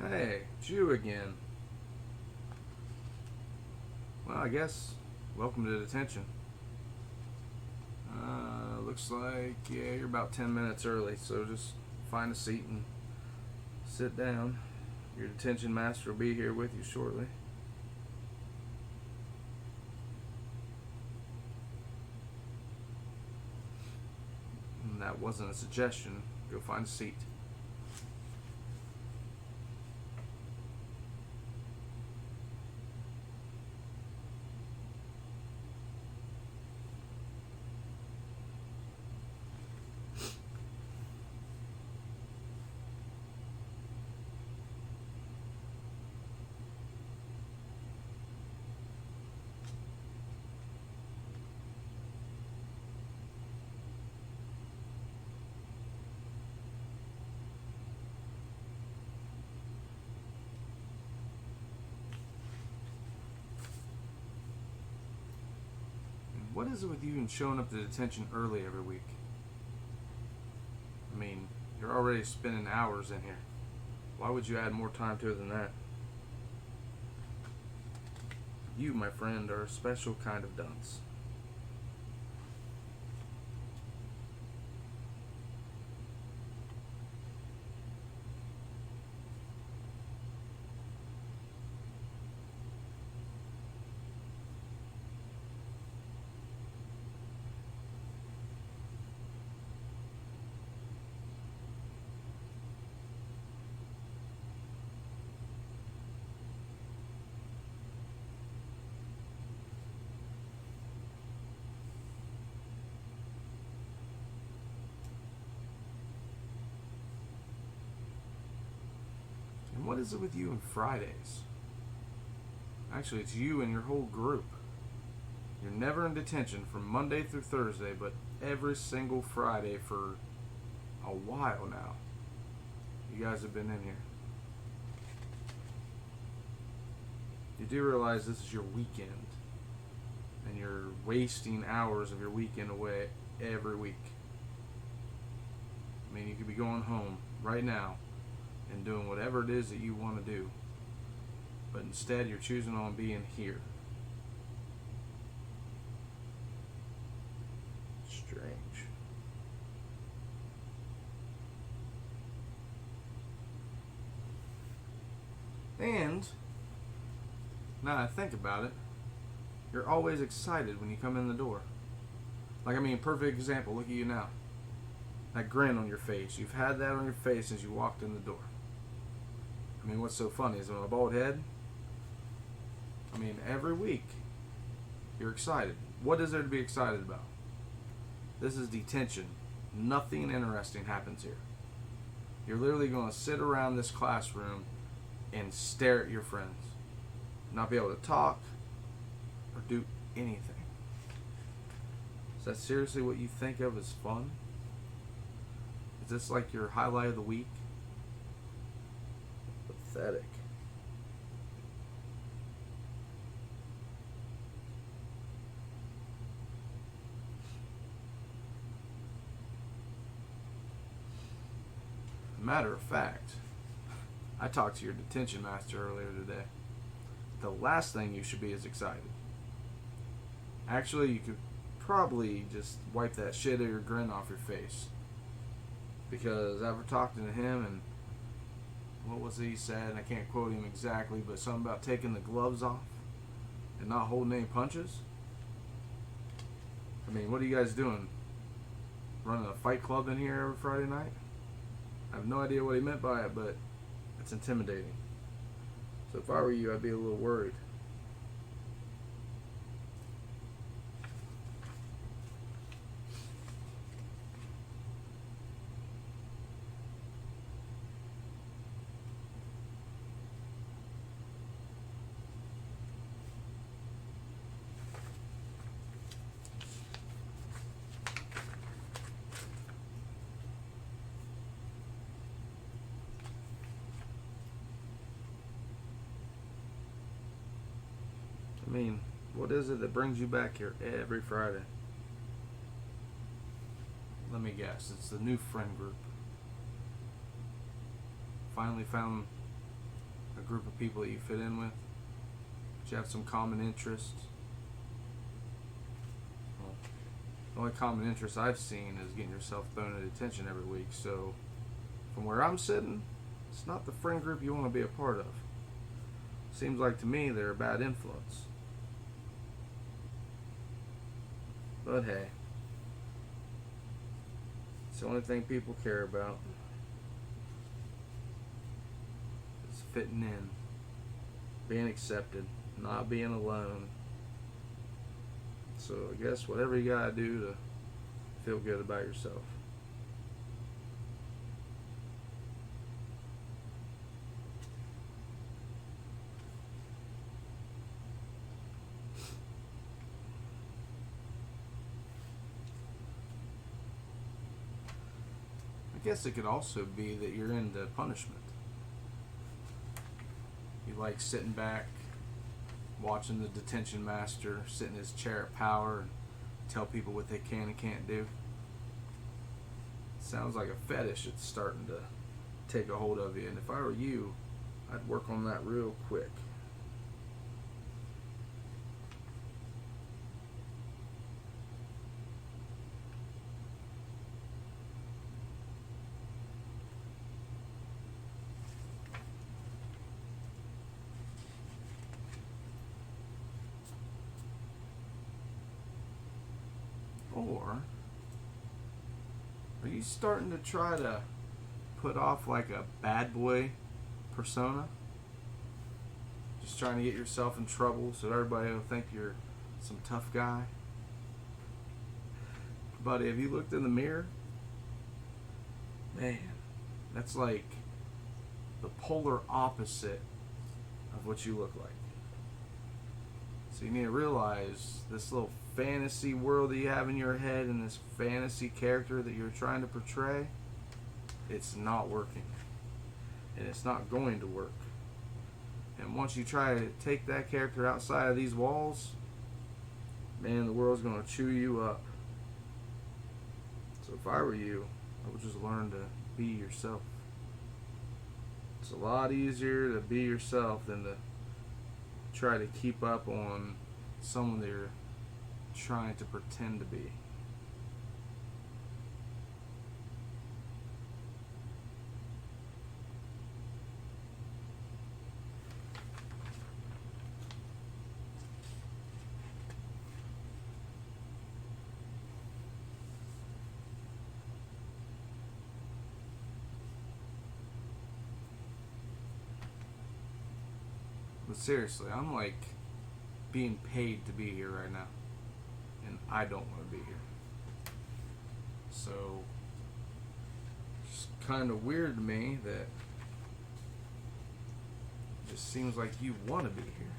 Hey, it's you again. Well, I guess welcome to detention. Looks like, yeah, you're about 10 minutes early, so just find a seat and sit down. Your detention master will be here with you shortly. And that wasn't a suggestion. Go find a seat. What is it with you and showing up to detention early every week? I mean, you're already spending hours in here. Why would you add more time to it than that? You, my friend, are a special kind of dunce. And what is it with you and Fridays? Actually, it's you and your whole group. You're never in detention from Monday through Thursday, but every single Friday for a while now. You guys have been in here. You do realize this is your weekend, and you're wasting hours of your weekend away every week. I mean, you could be going home right now and doing whatever it is that you want to do, but instead you're choosing on being here. Strange. And now that I think about it, you're always excited when you come in the door. Like, I mean, perfect example, look at you now. That grin on your face. You've had that on your face since you walked in the door. I mean, what's so funny is on a bald head. I mean, every week you're excited. What is there to be excited about? This is detention. Nothing interesting happens here. You're literally going to sit around this classroom and stare at your friends. Not be able to talk or do anything. Is that seriously what you think of as fun? Is this like your highlight of the week? Pathetic. Matter of fact, I talked to your detention master earlier today. The last thing you should be is excited. Actually, you could probably just wipe that shit or your grin off your face. Because after talking to him, and what was it he said, and I can't quote him exactly, but something about taking the gloves off and not holding any punches. I mean, what are you guys doing? Running a fight club in here every Friday night? I have no idea what he meant by it, but it's intimidating. So if I were you, I'd be a little worried. I mean, what is it that brings you back here every Friday? Let me guess, it's the new friend group. Finally found a group of people that you fit in with, that you have some common interests. Well, the only common interest I've seen is getting yourself thrown at attention every week. So, from where I'm sitting, it's not the friend group you want to be a part of. Seems like to me they're a bad influence. But hey, it's the only thing people care about. It's fitting in, being accepted, not being alone. So I guess whatever you gotta do to feel good about yourself. I guess it could also be that you're into punishment. You like sitting back, watching the detention master sit in his chair of power and tell people what they can and can't do. Sounds like a fetish that's starting to take a hold of you, and if I were you, I'd work on that real quick. Or are you starting to try to put off like a bad boy persona? Just trying to get yourself in trouble so everybody will think you're some tough guy? Buddy, have you looked in the mirror? Man, that's like the polar opposite of what you look like. So you need to realize this little fantasy world that you have in your head and this fantasy character that you're trying to portray, it's not working. And it's not going to work. And once you try to take that character outside of these walls, man, the world's going to chew you up. So if I were you, I would just learn to be yourself. It's a lot easier to be yourself than to try to keep up on someone that you're trying to pretend to be. But seriously, I'm like being paid to be here right now, and I don't want to be here. So it's kind of weird to me that it just seems like you want to be here.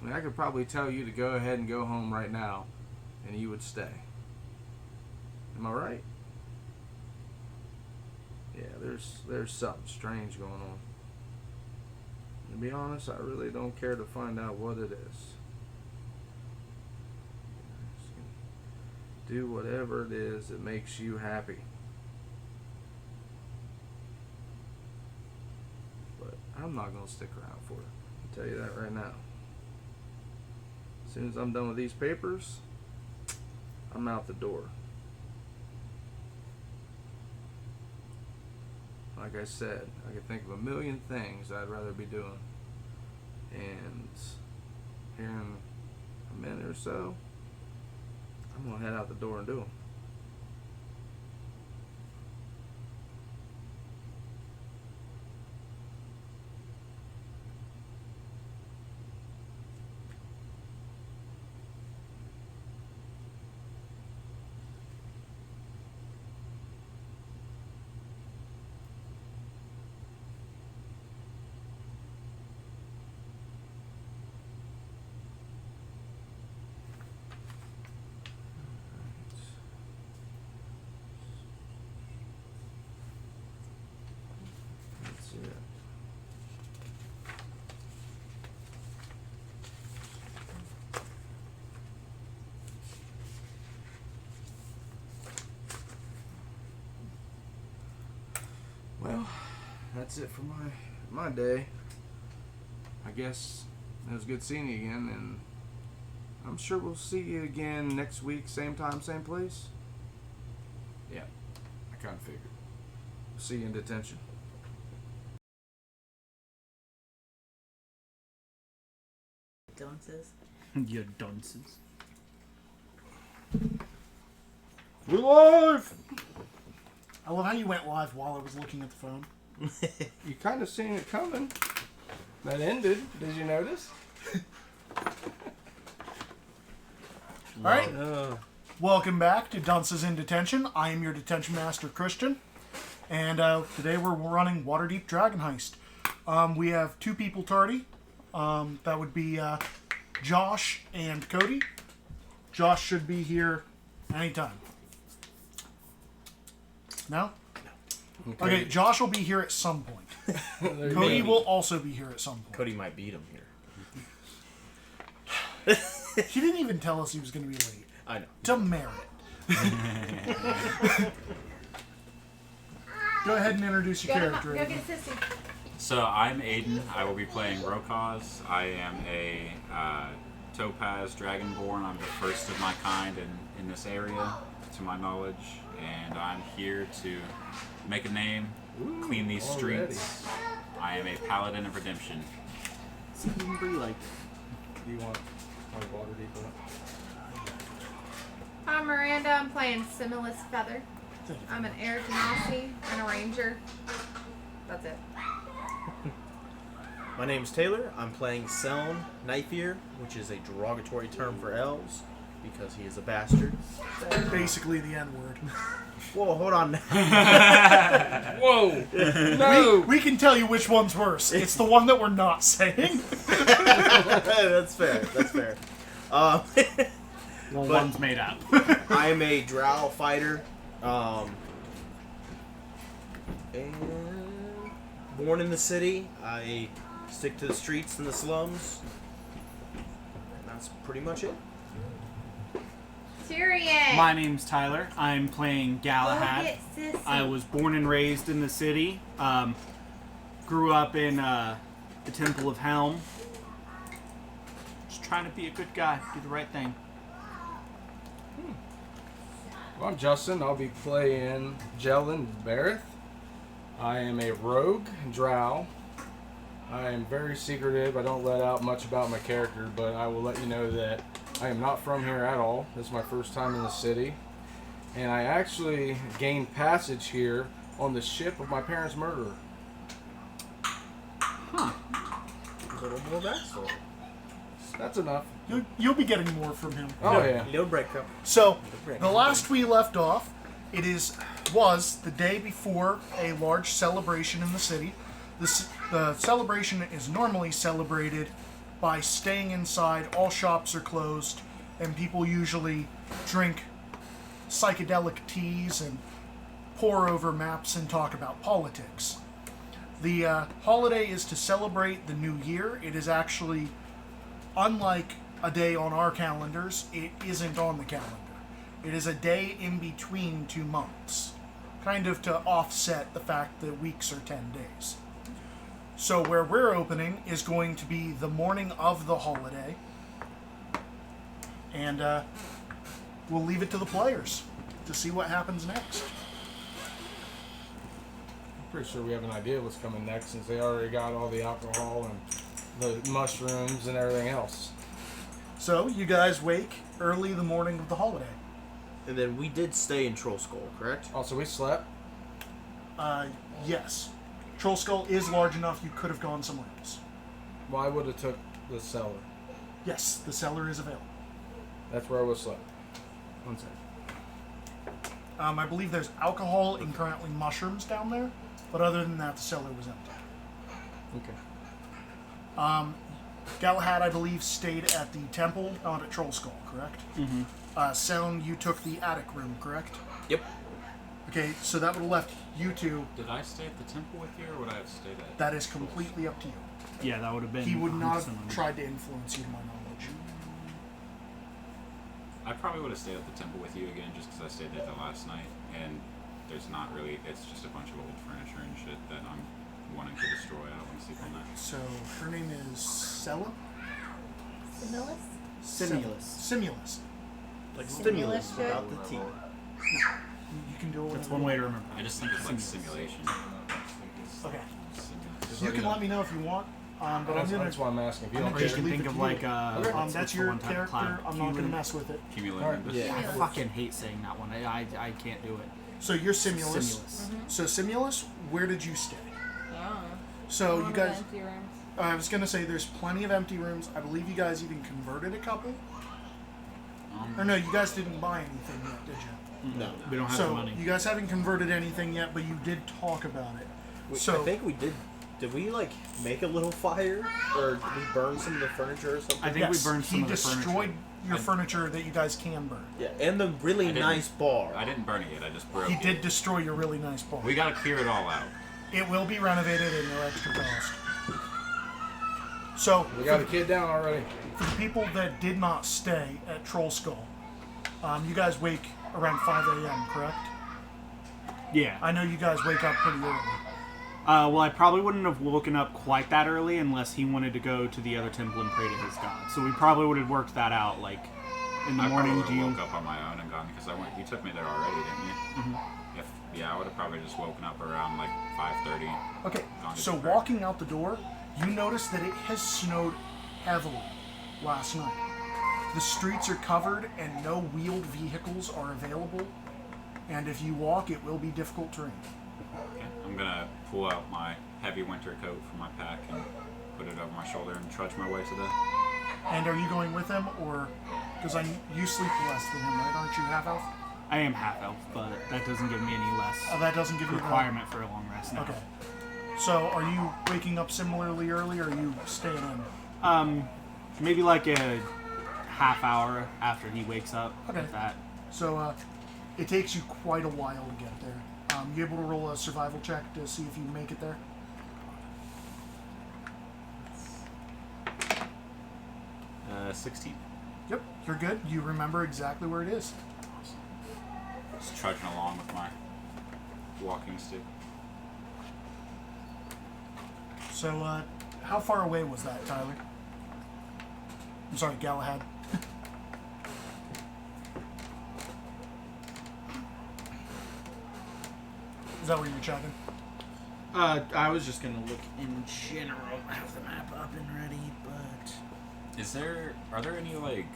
I mean, I could probably tell you to go ahead and go home right now, and you would stay. Am I right? Yeah, there's something strange going on. To be honest, I really don't care to find out what it is. Do whatever it is that makes you happy. But I'm not going to stick around for it. I'll tell you that right now. As soon as I'm done with these papers, I'm out the door. Like I said, I could think of a million things I'd rather be doing. And here in a minute or so, I'm going to head out the door and do them. that's it for my day. I guess it was good seeing you again, and I'm sure we'll see you again next week, same time, same place. Yeah, I kind of figured. See you in detention. Dunces. You dunces. We're live! I love how you went live while I was looking at the phone. You kind of seen it coming. That ended. Did you notice? Alright. Welcome back to Dunces in Detention. I am your detention master, Christian. And today we're running Waterdeep Dragon Heist. We have two people tardy. That would be Josh and Cody. Josh should be here anytime. No? Okay, Josh will be here at some point. Cody will also be here at some point. Cody might beat him here. He didn't even tell us he was going to be late. I know. Demerit. Go ahead and introduce your character. Go get a sissy. So I'm Aiden. I will be playing Rokaz. I am a Topaz Dragonborn. I'm the first of my kind in this area, to my knowledge. And I'm here to make a name, clean these streets. I am a paladin of redemption. Something pretty like Do you want Waterdeep? I'm Miranda. I'm playing Simulus Feather. I'm an Air Genasi and a Ranger. That's it. My name's Taylor. I'm playing Selm Knifeear, which is a derogatory term for elves, because he is a bastard. Basically the N-word. Whoa, hold on. Whoa! No! We can tell you which one's worse. It's the one that we're not saying. That's fair. That's fair. well, But- one's made up. I am a drow fighter. And born in the city. I stick to the streets and the slums. And that's pretty much it. Tyrion. My name's Tyler. I'm playing Go Galahad. get sissy. I was born and raised in the city. Grew up in the Temple of Helm. Just trying to be a good guy, do the right thing. Well, I'm Justin. I'll be playing Jellin Bareth. I am a rogue drow. I am very secretive. I don't let out much about my character, but I will let you know that I am not from here at all. This is my first time in the city. And I actually gained passage here on the ship of my parents' murderer. A little more backstory. That's enough. You'll be getting more from him. Oh, yeah. Little breakup. So, the last we left off, was the day before a large celebration in the city. The celebration is normally celebrated by staying inside, all shops are closed, and people usually drink psychedelic teas and pore over maps and talk about politics. The holiday is to celebrate the new year. It is actually, unlike a day on our calendars, it isn't on the calendar. It is a day in between 2 months, kind of to offset the fact that weeks are 10 days. So where we're opening is going to be the morning of the holiday, and we'll leave it to the players to see what happens next. I'm pretty sure we have an idea what's coming next since they already got all the alcohol and the mushrooms and everything else. So you guys wake early the morning of the holiday. And then we did stay in Troll Skull, correct? Also, we slept. Yes. Troll Skull is large enough you could have gone somewhere else. Well, I would have took the cellar. Yes, the cellar is available. That's where I was slept. One second. I believe there's alcohol and currently mushrooms down there, but other than that, the cellar was empty. Okay. Galahad, I believe, stayed at the temple, not at Troll Skull, correct? Mm-hmm. Selm, you took the attic room, correct? Yep. Okay, so that would have left you two. Did I stay at the temple with you, or would I have stayed at? That is completely up to you. Yeah, that would have been. He would not have 100% tried to influence you, to my knowledge. I probably would have stayed at the temple with you again, just because I stayed there the last night, and there's not really. It's just a bunch of old furniture and shit that I'm wanting to destroy. I don't want to sleep on that. So her name is Sella? Simulus? Simulus. Like Stimulus stimulus shit. without the T. You can do it. That's whenever one you way want. to remember. I just think it's like simulation. Okay. Simulation. You can let me know if you want. But I'm gonna. That's why I'm asking. If you I'm don't gonna Or you just care. can leave think it of to like you. That's your one type of character. cloud? I'm not gonna mess with it. Cumulonimbus. Yeah. I fucking hate saying that one. I can't do it. So you're Simulus. Simulus. So Simulus, where did you stay? Yeah. So One you of guys. the empty rooms. I was gonna say there's plenty of empty rooms. I believe you guys even converted a couple. Or no, you guys didn't buy anything yet, did you? No. We don't have the So money. you guys haven't converted anything yet, but you did talk about it. I think we did. Did we like make a little fire, or did we burn some of the furniture or something? I think yes, we burned some he of the destroyed furniture. your furniture that you guys can burn. Yeah, and the really didn't- nice bar. I didn't burn it yet. I just broke He it. did destroy your really nice bar. We gotta clear it all out. It will be renovated at no extra cost. So We got a kid down already. for the people that did not stay at Troll Skull, you guys wake around 5 a.m., correct? Yeah. I know you guys wake up pretty early. Well, I probably wouldn't have woken up quite that early unless he wanted to go to the other temple and pray to his god. So we probably would have worked that out, like in the I morning. probably Do would you? have woke up on my own and gone because I went. You took me there already, didn't you? I would have probably just woken up around like 5:30. Okay, Gone to so the prayer. walking out the door, you notice that it has snowed heavily last night. The streets are covered and no wheeled vehicles are available. And if you walk, it will be difficult terrain. Okay. I'm gonna pull out my heavy winter coat from my pack and put it over my shoulder and trudge my way to the. And are you going with him, or because you sleep less than him, right? Aren't you half elf? I am half elf, but that doesn't give me any less That doesn't give you the requirement for a long rest. No. Okay. So are you waking up similarly early, or are you staying in? Maybe like a half hour after he wakes up. Okay. If that. So it takes you quite a while to get there. You able to roll a survival check to see if you make it there? 16. Yep, you're good. You remember exactly where it is. Just trudging along with my walking stick. So, how far away was that, Tyler? I'm sorry, Galahad. Is that where you're checking? I was just gonna look in general. I have the map up and ready, but Are there any like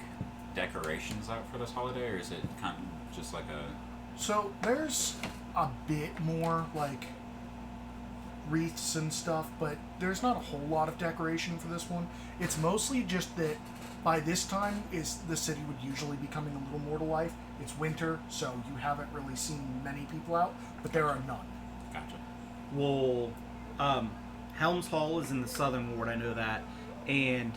decorations out for this holiday, or is it kind of just like a? So there's a bit more like wreaths and stuff, but there's not a whole lot of decoration for this one. It's mostly just that by this time is the city would usually be coming a little more to life. It's winter, so you haven't really seen many people out, but there are none. Gotcha. well, Helms Hall is in the southern ward. I know that, and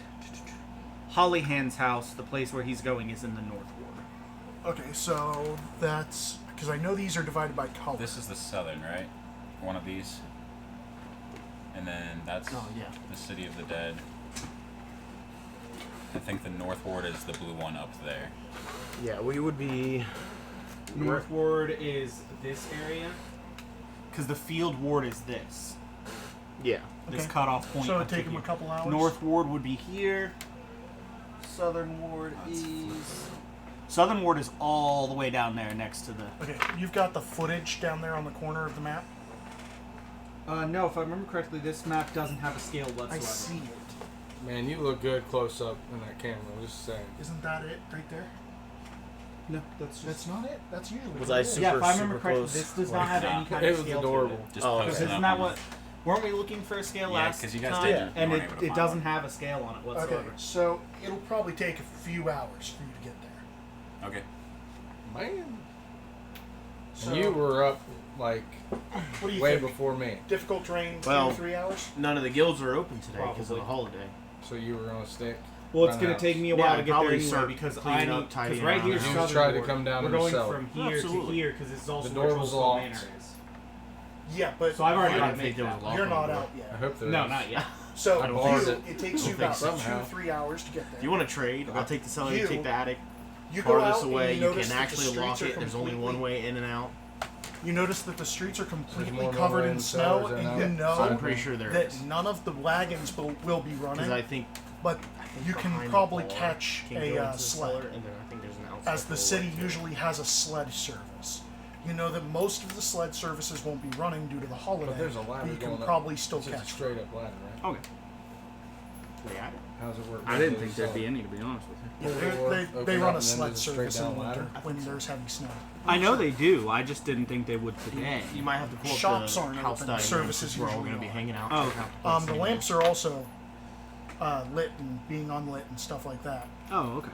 Hollyhand's house, the place where he's going, is in the north ward. Okay, so that's because I know these are divided by color. This is the southern, right? One of these. And then that's Oh, yeah. the City of the Dead. I think the North Ward is the blue one up there. Yeah, we would be. North ward is this area, because the field ward is this. Yeah. This Okay. cutoff point. So it'd up to take him here. a couple hours. North ward would be here. Southern ward is. Southern ward is all the way down there next to the. Okay, you've got the footage down there on the corner of the map. No, if I remember correctly, this map doesn't have a scale whatsoever. I see it. Man, you look good close up in that camera. I'm just saying. Isn't that it right there? No, that's That's not it. That's usually Was what I it is. super- yeah. If I remember super correctly, close. this does Like, not have any kind it of was scale adorable. to it. Just Oh, post okay. Because it isn't up that on what? Weren't we looking for a scale Yeah, last 'cause you guys time? did. Yeah. You And weren't able to it find doesn't one. have a scale on it whatsoever. Okay, so it'll probably take a few hours for you to get there. Okay. Man. So, And you were up like what do you way think? before me. Difficult terrain, Well- 2-3 hours? None of the guilds are open today because of the Probably. holiday. So you were on a stick. Well, it's Run going out. to take me a Yeah, while I'd to get there probably anyway start because cleaning I up, need tidying because right around. here's You southern tried to ward. come down We're in the going cellar. from here Absolutely. to here because it's also The where door was Trollskull locked. Manor is. Yeah, but So I've already I got didn't to think make there was that. a lock you're on the not door. out I yet. hope there No, is. not yet. So I you, borrowed it. it takes you I think about somehow. 2-3 hours to get there. If you want to trade, I'll take the cellar, you You- take the attic. You go Farthest out away, and you notice can that the actually streets lock are it. There's only one completely- way in and out. You notice that the streets are completely more covered in in snow, cellars than and you out. So I'm know pretty sure there that is. none of the wagons will be Because running. I think But you can behind the probably bar catch can go a into the sled, cellar, and then I think there's an outside as the door city right there. usually has a sled service. You know that most of the sled services won't be running due to the holiday, But there's a ladder but you can going up. probably still It's just a catch straight up ladder, right? Okay. Yeah, How's it work? I didn't think there'd be any, to be honest with you. Yeah, Open they up run and a then sled just straight service in down the winter ladder? when there's heavy snow. I know they do. I just didn't think they would today. You might have to pull Shops up the aren't house open, diagram services since we're all usually going to be are. hanging out. Oh, so okay. have to place The in lamps there. are also lit and being unlit and stuff like that. Oh, okay.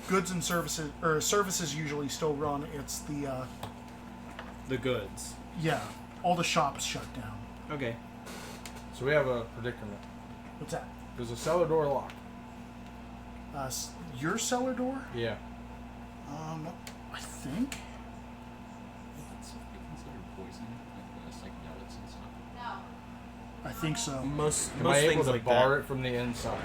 Goods and services, or services usually still run. It's The goods. yeah, all the shops shut down. Okay. So we have a predicament. What's that? There's a cellar door locked. Your cellar door? Yeah. I think. That's considered poison, like psychedelics and stuff. I think so. Most Am I able things to like bar that. it from the inside?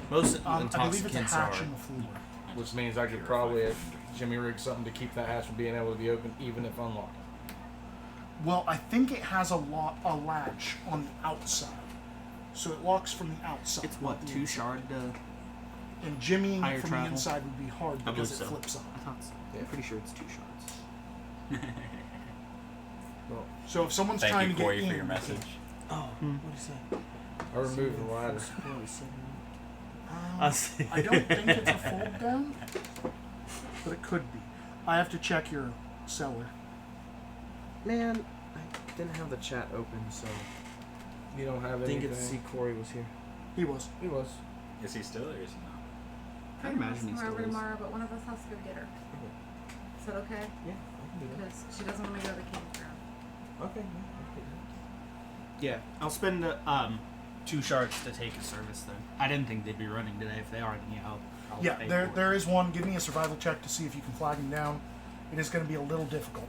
Most I believe it's a intoxicants hatch are. in the floor. Which means I could probably Jimmy rig something to keep that hatch from being able to be open even if unlocked. Well, I think it has a latch on the outside, so it locks from the outside. It's what, not the 2 inside. shard? And jimmying higher from travel? the inside would be hard I because it believe so. flips up. I thought so. Yeah. I'm pretty sure it's 2 shards. Well, So if someone's Thank trying you, to get Corey, in, for your message. Oh, what is that? I removed the ladder. I see. I don't think it's a fold down, but it could be. I have to check your cellar. Man, I didn't have the chat open, so You don't have didn't anything. get to see Corey was here. He was. He was. Is he still or is he not? I'd imagine he We're still over is. tomorrow, but one of us has to go get her. Is that okay? Yeah, I can do that. Because she doesn't want to go to the campground. Okay. Yeah, I'll spend 2 shards to take a service then. I didn't think they'd be running today. If they are, then yeah, I'll Yeah, pay there for it. there is one. Give me a survival check to see if you can flag him down. It is going to be a little difficult.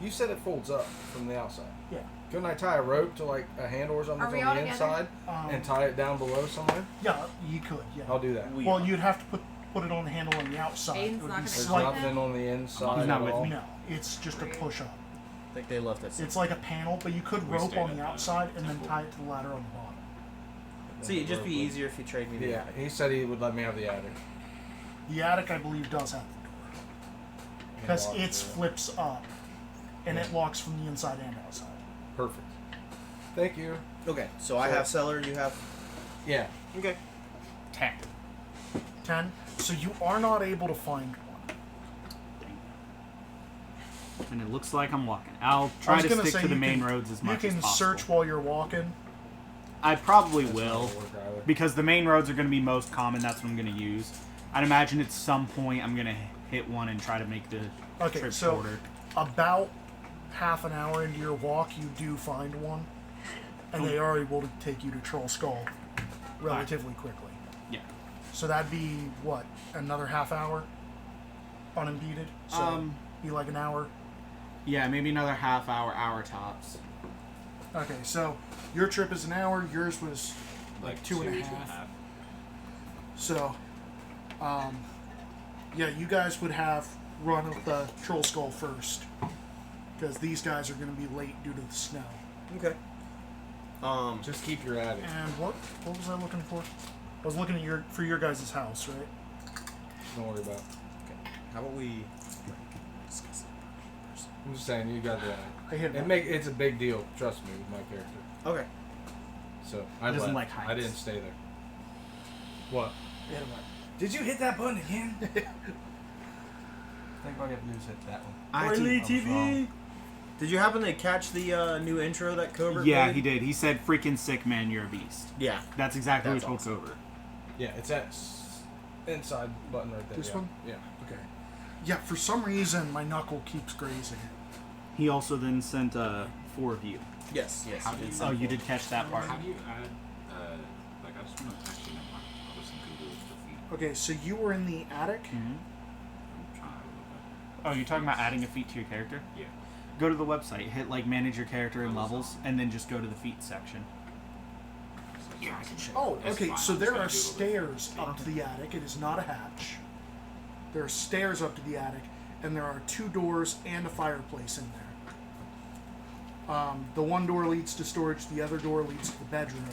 You said it folds up from the outside. Yeah. Couldn't I tie a rope to like a handle or something Are we from all the together? inside and tie it down below somewhere? Yeah, you could. Yeah. I'll do that. Well, you'd have to put it on the handle on the outside. Aiden's It would not be gonna There's Slight- nothing on the inside. He's not at with all. me. No, it's just a push up. I think they left it. It's like a panel, but you could We rope stayed on at the the outside and then temple. tie it to the ladder on the bottom. See, it'd just be easier if you trade me the Yeah, attic. he said he would let me have the attic. The attic, I believe, does have the door because Lock it it. flips up and it locks from the inside and outside. Perfect. Thank you. Okay, so I have cellar, you have. Yeah. Okay. 10. 10. So you are not able to find one. And it looks like I'm walking. I'll I try was to gonna stick say to the you main can- roads as You much as can possible. search while you're walking. I probably That's not will, gonna work either. because the main roads are going to be most common. That's what I'm going to use. I'd imagine at some point I'm going to hit one and try to make the Okay, trip so shorter. about half an hour into your walk, you do find one, and they are able to take you to Troll Skull relatively quickly. Yeah. So that'd be what, another half hour unimpeded. So be like an hour. Yeah, maybe another half hour, hour tops. Okay, so your trip is an hour. Yours was like two and a half. So, yeah, you guys would have run with the Troll Skull first, because these guys are going to be late due to the snow. Okay. Just keep your attic. And what was I looking for? I was looking at for your guys' house, right? Don't worry about it. Okay. How about we discuss it? I'm just saying, you got the attic. I hit It it's a big deal, trust me, with my character. Okay. So I doesn't left. like I heights. didn't stay there. What? hit him. Did you hit that button again? I think all you have to do is hit that one. Oily TV. Did you happen to catch the new intro that Cobra Yeah, made? he did. He said, "Freaking sick man, you're a beast." Yeah. That's exactly That's what he told awesome. Cobra. Yeah, it's that inside button right there. This yeah. one? Yeah. Okay. Yeah, for some reason my knuckle keeps grazing. He also then sent 4 of you. Yes. How he do did you- say Oh, you that. did catch that part. How do you add, like, I just want to actually know my listen Google the feet. Okay, so you were in the attic. Mhm. I'm trying to look Oh, you're talking about adding a feat to your character? up. Yeah. Go to the website, hit like manage your character and levels, and then just go to the feat section. Yeah, I can check. Oh, It's okay, fine, so I'm there just are gonna Google stairs the up to the attic. It is not a hatch. There are stairs up to the attic, and there are 2 doors and a fireplace in there. The one door leads to storage, the other door leads to the bedroom.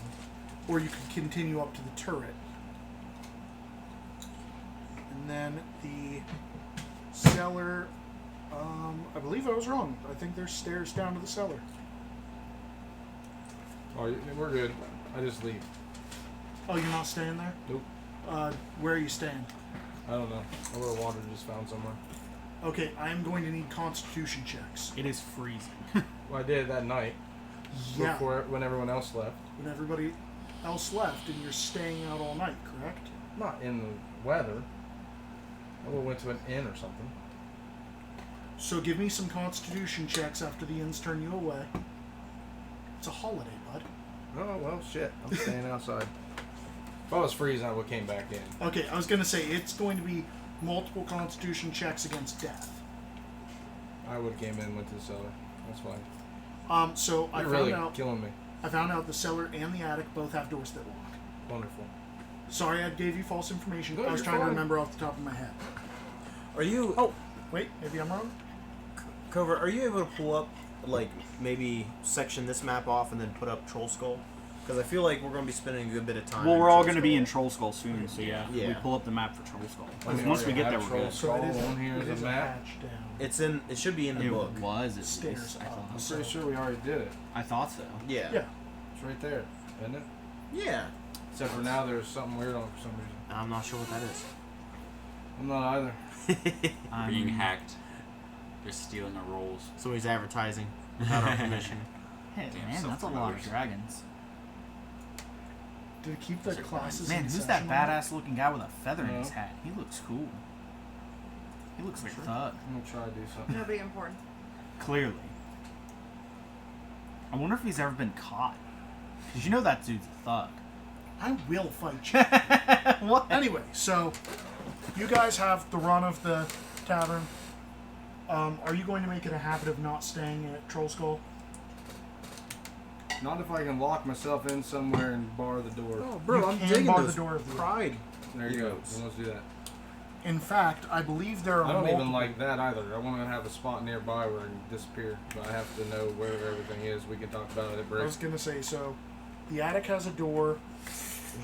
Or you can continue up to the turret. And then the cellar, I believe I was wrong. I think there's stairs down to the cellar. Oh, we're good. I just leave. Oh, you're not staying there? Nope. Where are you staying? I don't know. A little water just found somewhere. Okay, I am going to need constitution checks. It is freezing. Well, I did it that night. Yeah. When everyone else left. When everybody else left and you're staying out all night, correct? Not in the weather. I would have went to an inn or something. So give me some constitution checks after the inns turn you away. It's a holiday, bud. Oh, well, shit. I'm staying outside. If I was freezing, I would have came back in. Okay, I was going to say, it's going to be multiple constitution checks against death. I would have came in and went to the cellar. That's fine. So You're I really found out killing me. I found out the cellar and the attic both have doors that lock. Wonderful. Sorry I gave you false information. No, I was you're trying to fine. remember off the top of my head. Are you... Oh, wait, maybe I'm wrong? Covert, are you able to pull up, like, maybe section this map off and then put up Troll Skull? Because I feel like we're going to be spending a good bit of time. Well, in we're all Troll going to be Skull. in Troll Skull soon, so yeah. Yeah. We pull up the map for Troll Skull. I mean, Once we get have there, we're Troll good. Skull So it is on here it as is a map. hatch down. It's in... It should be in the It book. was at Stairs least, I up. thought. I'm pretty sure we already did it. I thought so. Yeah. Yeah. It's right there, isn't it? Yeah. Except for now there's something weird on it for some reason. I'm not sure what that is. I'm not either. Being hacked. They're stealing our rolls. Somebody's advertising without our permission. Hey, Damn man, that's a lot of self-promoters. dragons. Did it keep the Those are classes Man, in who's that session on it? badass looking guy with a feather in his No. hat? He looks cool. He looks like a thug. I'm gonna try to do something. Nobody important. Clearly. I wonder if he's ever been caught. Because you know that dude's a thug. I will fight you. What? Anyway, so you guys have the run of the tavern. Are you going to make it a habit of not staying at Troll Skull? Not if I can lock myself in somewhere and bar the door. Oh, You bro, I'm can digging bar the this door of the pride. There you go. Yes. Then let's do that. In fact, I believe there are I don't multiple. even like that either. I want to have a spot nearby where I can disappear, but I have to know where everything is. We can talk about it at I break. was gonna say, so the attic has a door.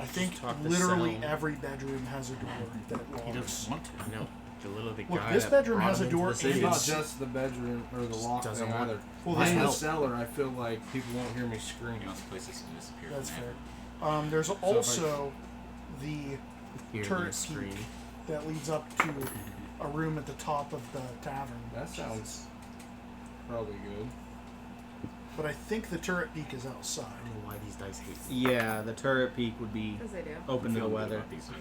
I think talk to literally Sal. every bedroom has a door that He locks. doesn't want to. I know. The little big Look, guy this that bedroom brought has him a into door the and city. It's not it's- just the bedroom or the lock Doesn't thing want- either. Well, In this the is- cellar, I feel like people won't hear me scream. He wants places to disappear. That's from fair. There's also the Hear turret the scream. peak that leads up to a room at the top of the tavern. That sounds probably good. But I think the turret peak is outside. I don't know why these dice hate me. Yeah, the turret peak would be Because they do. open to the Feeling good weather. about these days.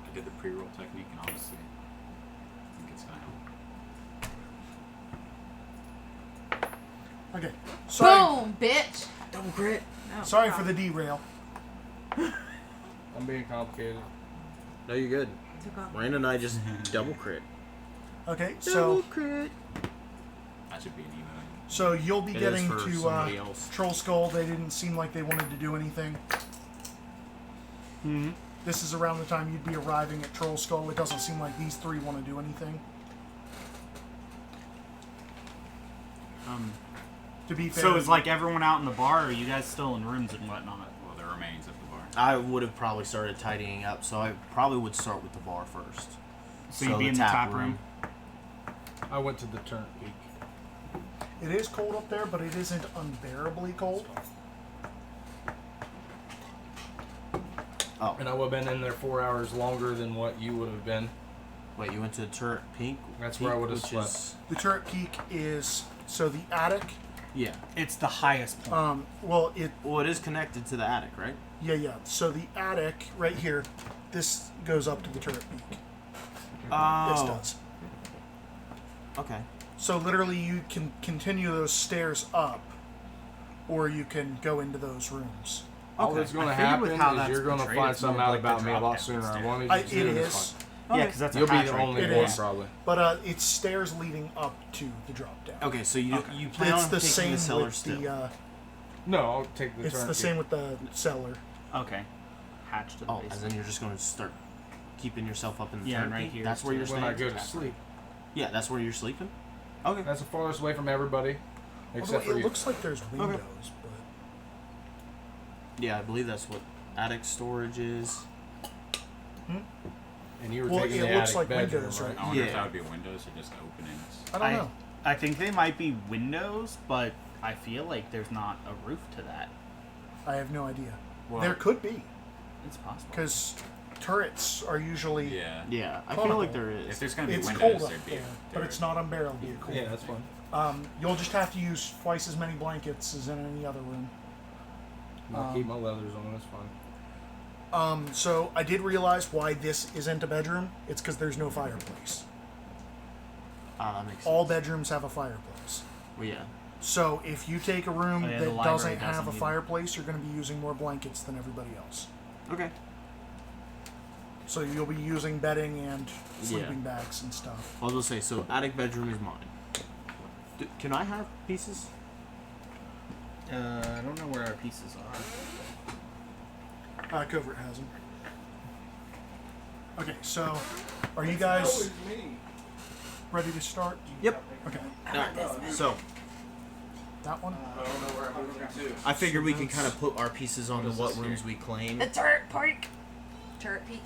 I did the pre-roll technique, and honestly, I think it's gonna help. Okay. Sorry, Boom, bitch. Double crit. No, sorry wow. for the derail. I'm being complicated. No, you're good. Took off. Ryan and I just double crit. Okay, so crit. That should be an email. so you'll be It is getting for to somebody else. Troll Skull. They didn't seem like they wanted to do anything. Mm-hmm. This is around the time you'd be arriving at Troll Skull. It doesn't seem like these three want to do anything. To be fair, So is like everyone out in the bar, or are you guys still in rooms and whatnot? Well, the remains of the bar. I would have probably started tidying up, so I probably would start with the bar first. So you'd be in the tap room? I went to the turret peak. it is cold up there, but it isn't unbearably cold. Oh, And I would have been in there 4 hours longer than what you would have been. wait, you went to turret pink? That's where I would have which slept. is- The turret peak is so the attic. Yeah. It's the highest point. Well, it Well, it is connected to the attic, right? yeah. So the attic right here, this goes up to the turret peak. This Oh. does. Okay. So literally, you can continue those stairs up, or you can go into those rooms. All Okay. that's going to I figured with happen how is that's you're going to portrayed, find it's more something out like the about me a lot drop-down sooner. I stairs. wanted I, you it to do this is, one. Yeah, because that's You'll a be hatch the right only It there. one, is. probably. but it's stairs leading up to the drop down. Okay, so you Okay. you plan It's on the taking same the cellar with still? the. No, I'll take the It's turret the peak. same with the cellar. Okay. Hatch to the Oh, and basement. then you're just going to start keeping yourself up in the Yeah, turret and right peak? here That's is where you're the- when staying? I go to sleep. Yeah, that's where you're sleeping? Okay. That's the farthest away from everybody. Except Although for it you. looks like there's windows, but Yeah, I believe that's what attic storage is. And you were Well, taking it the looks attic like bedroom, windows, right? I wonder if Yeah. that would be windows or just openings. I don't know. I think they might be windows, but I feel like there's not a roof to that. I have no idea. Well, There could be, It's possible. because turrets are usually. Yeah. Yeah, I Conical. feel like there is. If there's gonna be It's windows, cold up there'd be. there, but it's not unbearable. It'd be cold. Yeah, that's fine. You'll just have to use twice as many blankets as in any other room. I'll keep my leathers on. That's fine. So I did realize why this isn't a bedroom. It's because there's no fireplace. That makes sense. All bedrooms have a fireplace. Well, yeah. So if you take a room Oh, yeah, the that library doesn't have doesn't a either. fireplace, you're going to be using more blankets than everybody else. Okay. So you'll be using bedding and sleeping bags and stuff. I was gonna say, so attic bedroom is mine. Can I have pieces? I don't know where our pieces are. Covert has them. Okay, so are you guys ready to start? Yep. Okay, So that one. I don't know where I'm moving to. I figured we can kind of put our pieces onto What is what this rooms here? we claim. The turret peak. Turret peak.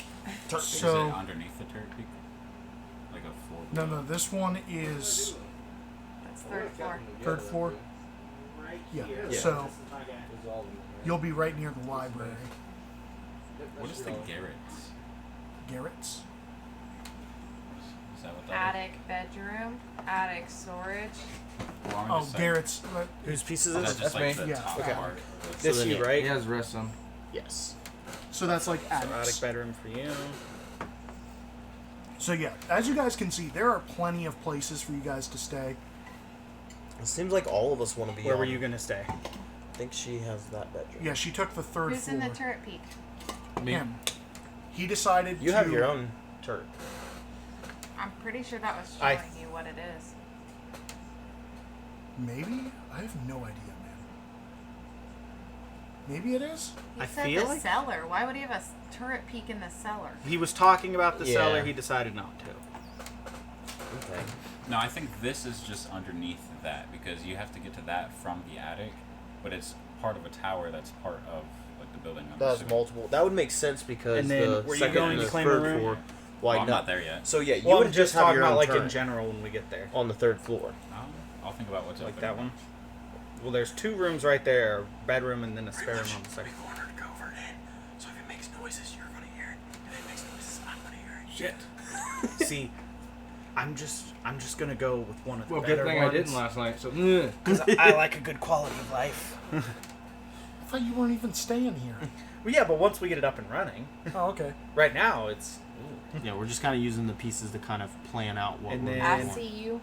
Is So it underneath the turret peak? Like a floor? no, below? this one is That's third floor. third floor. Yeah. So you'll be right near the library. What is the garrets? Garrett's. Is that what that Attic bedroom. Attic storage. is? Well, I'm Oh, just saying- Garrett's. Whose pieces Oh, is that's it? just like me. the Yeah. top Okay. part. This So then, you, yeah. right? He has rest some. Yes. So that's like So attic attics. bedroom for you. So yeah, as you guys can see, there are plenty of places for you guys to stay. It seems like all of us want to be. Where were on- you gonna stay? I think she has that bedroom. Yeah, she took the third Who's floor. in the turret peak? Me. Him. He decided You to. have your own turret. I'm pretty sure that was I- showing you what it is. Maybe? I have no idea, man. Maybe it is? He I said feel the like- cellar. Why would he have a turret peak in the cellar? He was talking about the Yeah. cellar. He decided not to. Okay. No, I think this is just underneath that because you have to get to that from the attic, but it's part of a tower that's part of like the building. I'm That's assuming. multiple. That would make sense because And then, the were you second going and to the claim a third room? floor. Well, Why I'm not there yet. So yeah, you Well, would I'm just have talking your about own like in turret general when we get there. on the third floor. I'll think about what's Like open. that one. Well, there's two rooms right there, a bedroom and then a spare room on the second floor. Cornered Covert in, so if it makes noises, you're gonna hear it. If it makes noises, I'm gonna hear it. Shit. See, I'm just gonna go with one of the Well, better good thing ones. I didn't last night. So, ugh. 'Cause I like a good quality of life. I thought you weren't even staying here. Well, yeah, but once we get it up and running, Oh, okay. right now it's. Yeah, we're just kind of using the pieces to kind of plan out what And we're then- I doing. see you.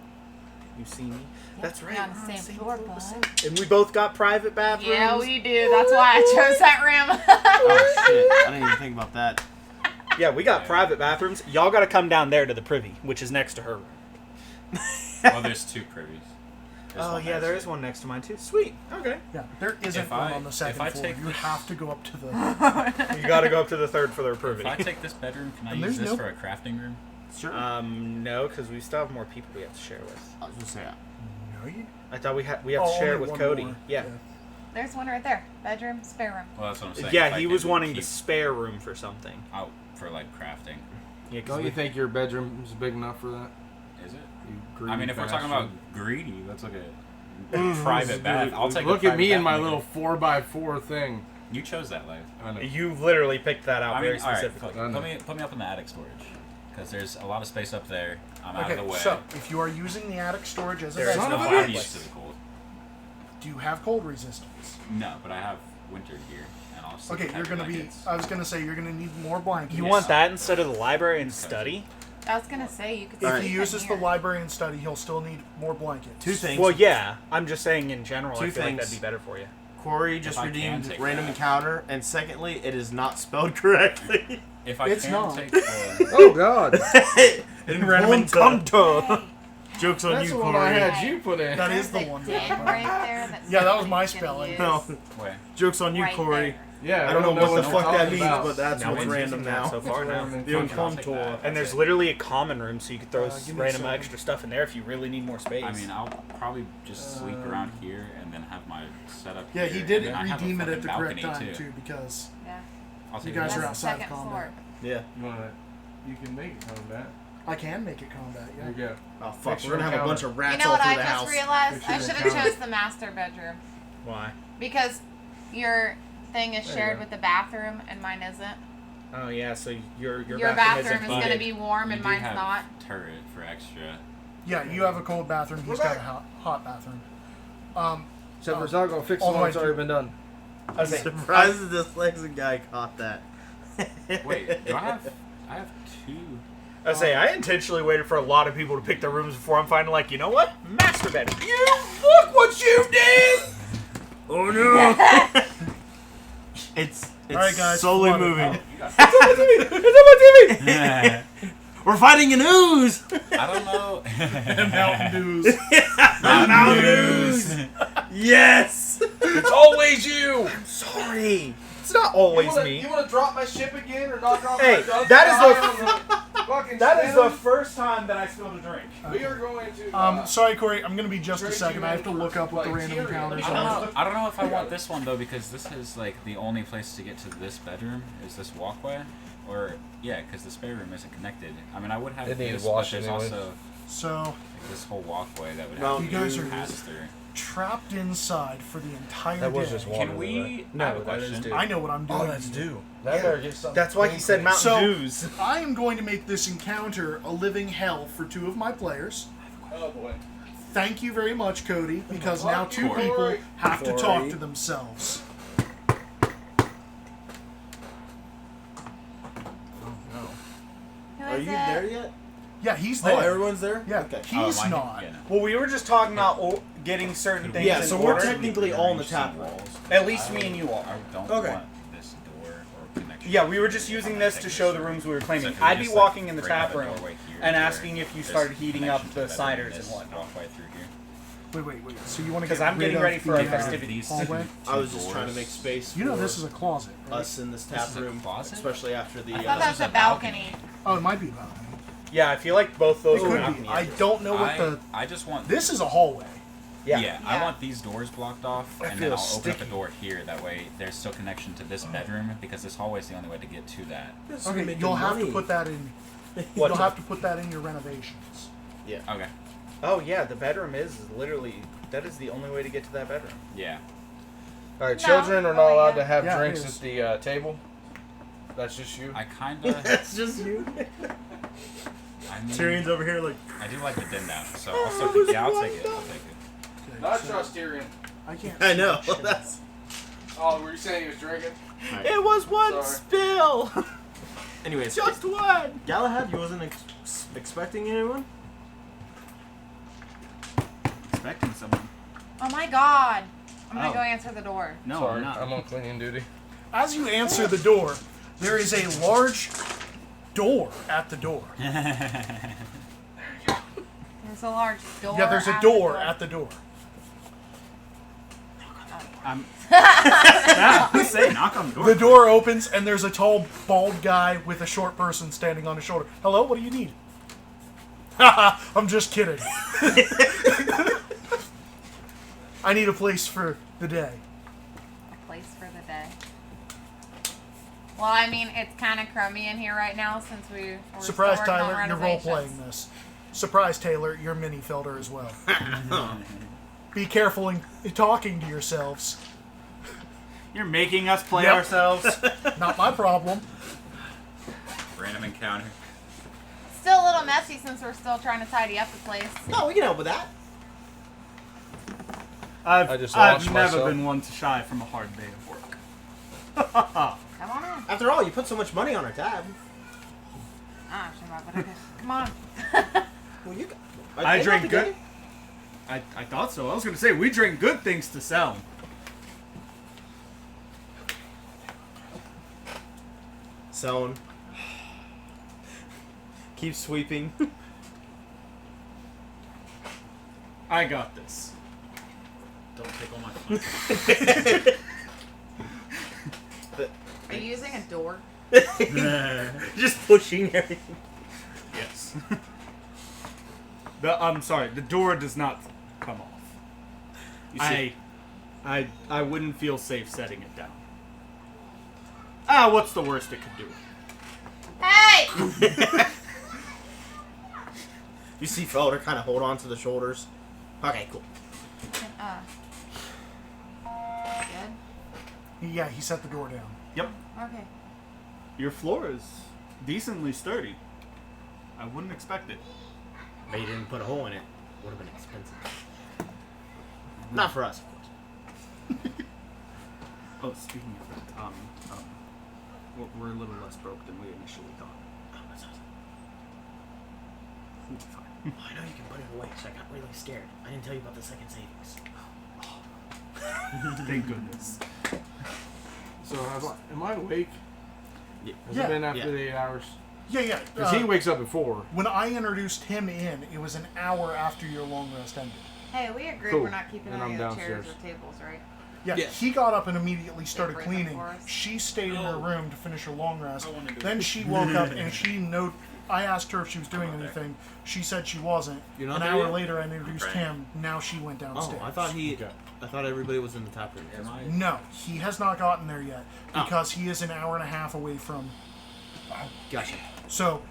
You see me? Yeah, That's we're right. on we're the same floor, bud. And we both got private bathrooms. Yeah, we do. That's why I chose that room. Oh shit! I didn't even think about that. Yeah, we got private bathrooms. Y'all got to come down there to the privy, which is next to her room. Well, there's two privies. There's Oh one yeah, there there, is too. one next to mine too. Sweet. Okay. Yeah, but there isn't If one I- on the second if I floor. take You this- have to go up to the. You got to go up to the third for their privy. If I take this bedroom, can I And use there's this no- for a crafting room? Sure. No, because we still have more people we have to share with. I was gonna say No, you. I thought we have to Oh, share it only with one Cody. more. Yeah. There's one right there. Bedroom, spare room. Well, that's what I'm saying. Yeah, If I he can was wanting the keep spare room for something. out for like crafting. Yeah, 'cause Don't we- you think your bedroom's big enough for that? Is it? You I greedy mean, if we're talking bastard. about greedy, let's look at private bath. I'll take. Look a at me private and my bath little maker. 4x4 thing. You chose that life. I know. You literally picked that out I very mean, all right. specifically. I know. Put me up in the attic storage because there's a lot of space up there. I'm out of the Okay, way. so if you are using the attic storage as a There is bedroom, no no I'm fireplace. used to the cold. do you have cold resistance? No, but I have winter gear, and I'll sleep Okay, with you're heavy gonna be. blankets. I was gonna say you're gonna need more blankets. You Yes. want that instead of the library and study? I was gonna say you could. If sleep he in uses the here. library and study, he'll still need more blankets. two things. Well, yeah. I'm just saying in general. Two I feel like things. that'd be better for you. Corey just If I can redeemed take random that. encounter, and secondly, it is not spelled correctly. If I It's can not. take Oh God! In random encounter. Jokes on That's you, the one Corey. I had you put in. That is There's the a one. den right there. Yeah, that was my somebody's gonna spelling. use No. Wait, Jokes on you, right Corey. there. Yeah, I don't know we what the we're fuck that talking means, about. but that's No what's one's random using that now. so far now. Random The encounter. Encantor. And there's literally a common room, so you could throw give me random some. extra stuff in there if you really need more space. I mean, I'll probably just sleep around here and then have my setup. Yeah, here, he did and then I have a redeem it at fucking the correct balcony, time too, because Yeah. I'll you take guys it. are That's the outside of second combat. floor. Yeah. You can make it combat. I can make it combat. There Yeah. you go. Oh fuck, Extra we're gonna have a encounter. bunch of rats You know all what through I the just house. realized? Picture I the should have encounter. chose the master bedroom Why? because your thing is There you shared go. with the bathroom and mine isn't. Oh yeah, so your Your bathroom bathroom is going to heated. be warm You and do mine's have not. turret for extra. Yeah, you have a cold bathroom. He's got a hot bathroom. Except for it's not going to fix the all one the that's way already to- been done. I was like, Surprised the dyslexic guy caught that. Wait, do I have? I have two. I say I intentionally waited for a lot of people to pick their rooms before I'm finally like, you know what? Master bedroom. You look what you did. Oh no! it's All right, guys, slowly flood it. moving. It's on my TV. We're fighting an ooze. I don't know. Mountain Dews. Mountain Dews. Yes. It's always you. Sorry. It's not always me. You want to drop my ship again or not drop Hey, my ducks? that is the first time that I spilled a drink. We are going to. Sorry, Corey. I'm gonna be just a Trade second. you I have to in look for, up what the like, random Tyrion. encounters I don't are. know. I don't know if I want this one though because this is like the only place to get to this bedroom is this walkway, or yeah, because the spare room isn't connected. I mean, I would have It needs this, but washing there's anyway. also So like, this whole walkway that would Well, have you guys to are pass through. trapped inside for the entire That was day. just water. Can we? No, I have a that is question. due. I know what I'm doing. due. That better get something. That's why he said Mountain So- Dews. I am going to make this encounter a living hell for two of my players. Oh boy. Thank you very much, Cody, because now two Corey. people have to talk Corey. to themselves. Who Are is you it? there yet? Yeah, he's Oh, there. everyone's there. Yeah, Okay. he's mine- not. yeah, no. Well, we were just talking about getting certain things Yeah, in so we're order. technically all in the Rearrange tap some room. walls. At least me and you all. I don't Okay. want this door or connection. Yeah, we were just using this to show the rooms we were So claiming. if we I'd be just, walking like, in the break up tap a room doorway here and where asking if you there's started heating up connection to the bedroom and ciders and this whatnot. walkway through here. Wait. So you want to get Because I'm rid getting of ready for the, a Get rid of festivity. these hallway? I was just trying to make space. You know for this is a closet, right? us in this tap This is a room, closet? especially after the. I thought that was a balcony. Oh, it might be about. Yeah, I feel like both those It are could be. I don't know what the. I just want. This is a hallway. Yeah. I Yeah. want these doors blocked off, I and feel then I'll open up a sticky. door here. That way, there's still connection to this bedroom because this hallway is the only way to get to that. Okay, you'll have to put that in. What? You'll have to put that in your renovations. Okay. Oh yeah, the bedroom is literally that is the only way to get to that bedroom. Yeah. All right, No. children are not Oh, allowed yeah. to have Yeah, it drinks is. at the table. That's just you. I kind of. That's just you. I mean, Tyrion's over here like. I do like the dim down, so I'll still take it. I'll take it. I'll take it. Okay, Not so trust Tyrion. I can't. I know. see shit. That's. Oh, were you saying he was drinking? It was one Sorry. spill. Anyways, Just one. Galahad, you wasn't expecting anyone. Expecting someone. Oh my god. I'm gonna Oh. go answer the door. No, Sorry, I'm not. I'm on cleaning duty. As you answer the door, there is a large door at the door. There's a large door. Yeah, there's a at door the at the door. I'm. Yeah, say knock on the door. The door opens and there's a tall, bald guy with a short person standing on his shoulder. Hello, what do you need? Haha, I'm just kidding. I need a place for the day. A place for the day. Well, I mean, it's kind of crummy in here right now since we're Surprise, still working on Tyler, you're role playing renovations. this. Surprise, Taylor, you're mini Felder as well. Be careful in talking to yourselves. You're making us play Yep. ourselves. Not my problem. Random encounter. Still a little messy since we're still trying to tidy up the place. No, we can help with that. I've just never launched myself. been one to shy from a hard day of work. Come on in. After all, you put so much money on our tab. Ah, but okay. Come on. Well, you. I drink good. I thought so. I was gonna say we drink good things to sell. Zone. Keep sweeping. I got this. Don't take all my fun. Are you using a door? Just pushing everything. Yes. I'm sorry. The door does not come off. You see, I wouldn't feel safe setting it down. Ah, what's the worst it could do? Hey! you see Felder kind of hold on to the shoulders. Okay, cool. Good. Yeah, he set the door down. Yep. Okay. Your floor is decently sturdy. I wouldn't expect it. But you didn't put a hole in it. Would have been expensive. Not for us, of course. Oh, speaking of that, we're a little less broke than we initially thought. Oh, that's awesome. We'll be fine. Oh, I know you can put it away, so I got really scared. I didn't tell you about the second savings. Thank goodness. So, am I awake? Has Yeah. it been after Yeah. the 8 hours? Yeah. Because he wakes up before. When I introduced him in, it was an hour after your long rest ended. Hey, we agreed Cool. we're not keeping And any I'm of the chairs downstairs. or tables, right? Yeah, Yeah. he got up and immediately started bring them cleaning. for us? She stayed in her room to finish her long rest. I wanna do Then it. she woke up and I asked her if she was doing anything. She said she wasn't. You're not An there hour yet? later, I introduced Okay. him. Now she went downstairs. Oh, Okay. I thought everybody was in the tap room. Am I? No, he has not gotten there yet Oh. because he is an hour and a half away from. Gotcha. So,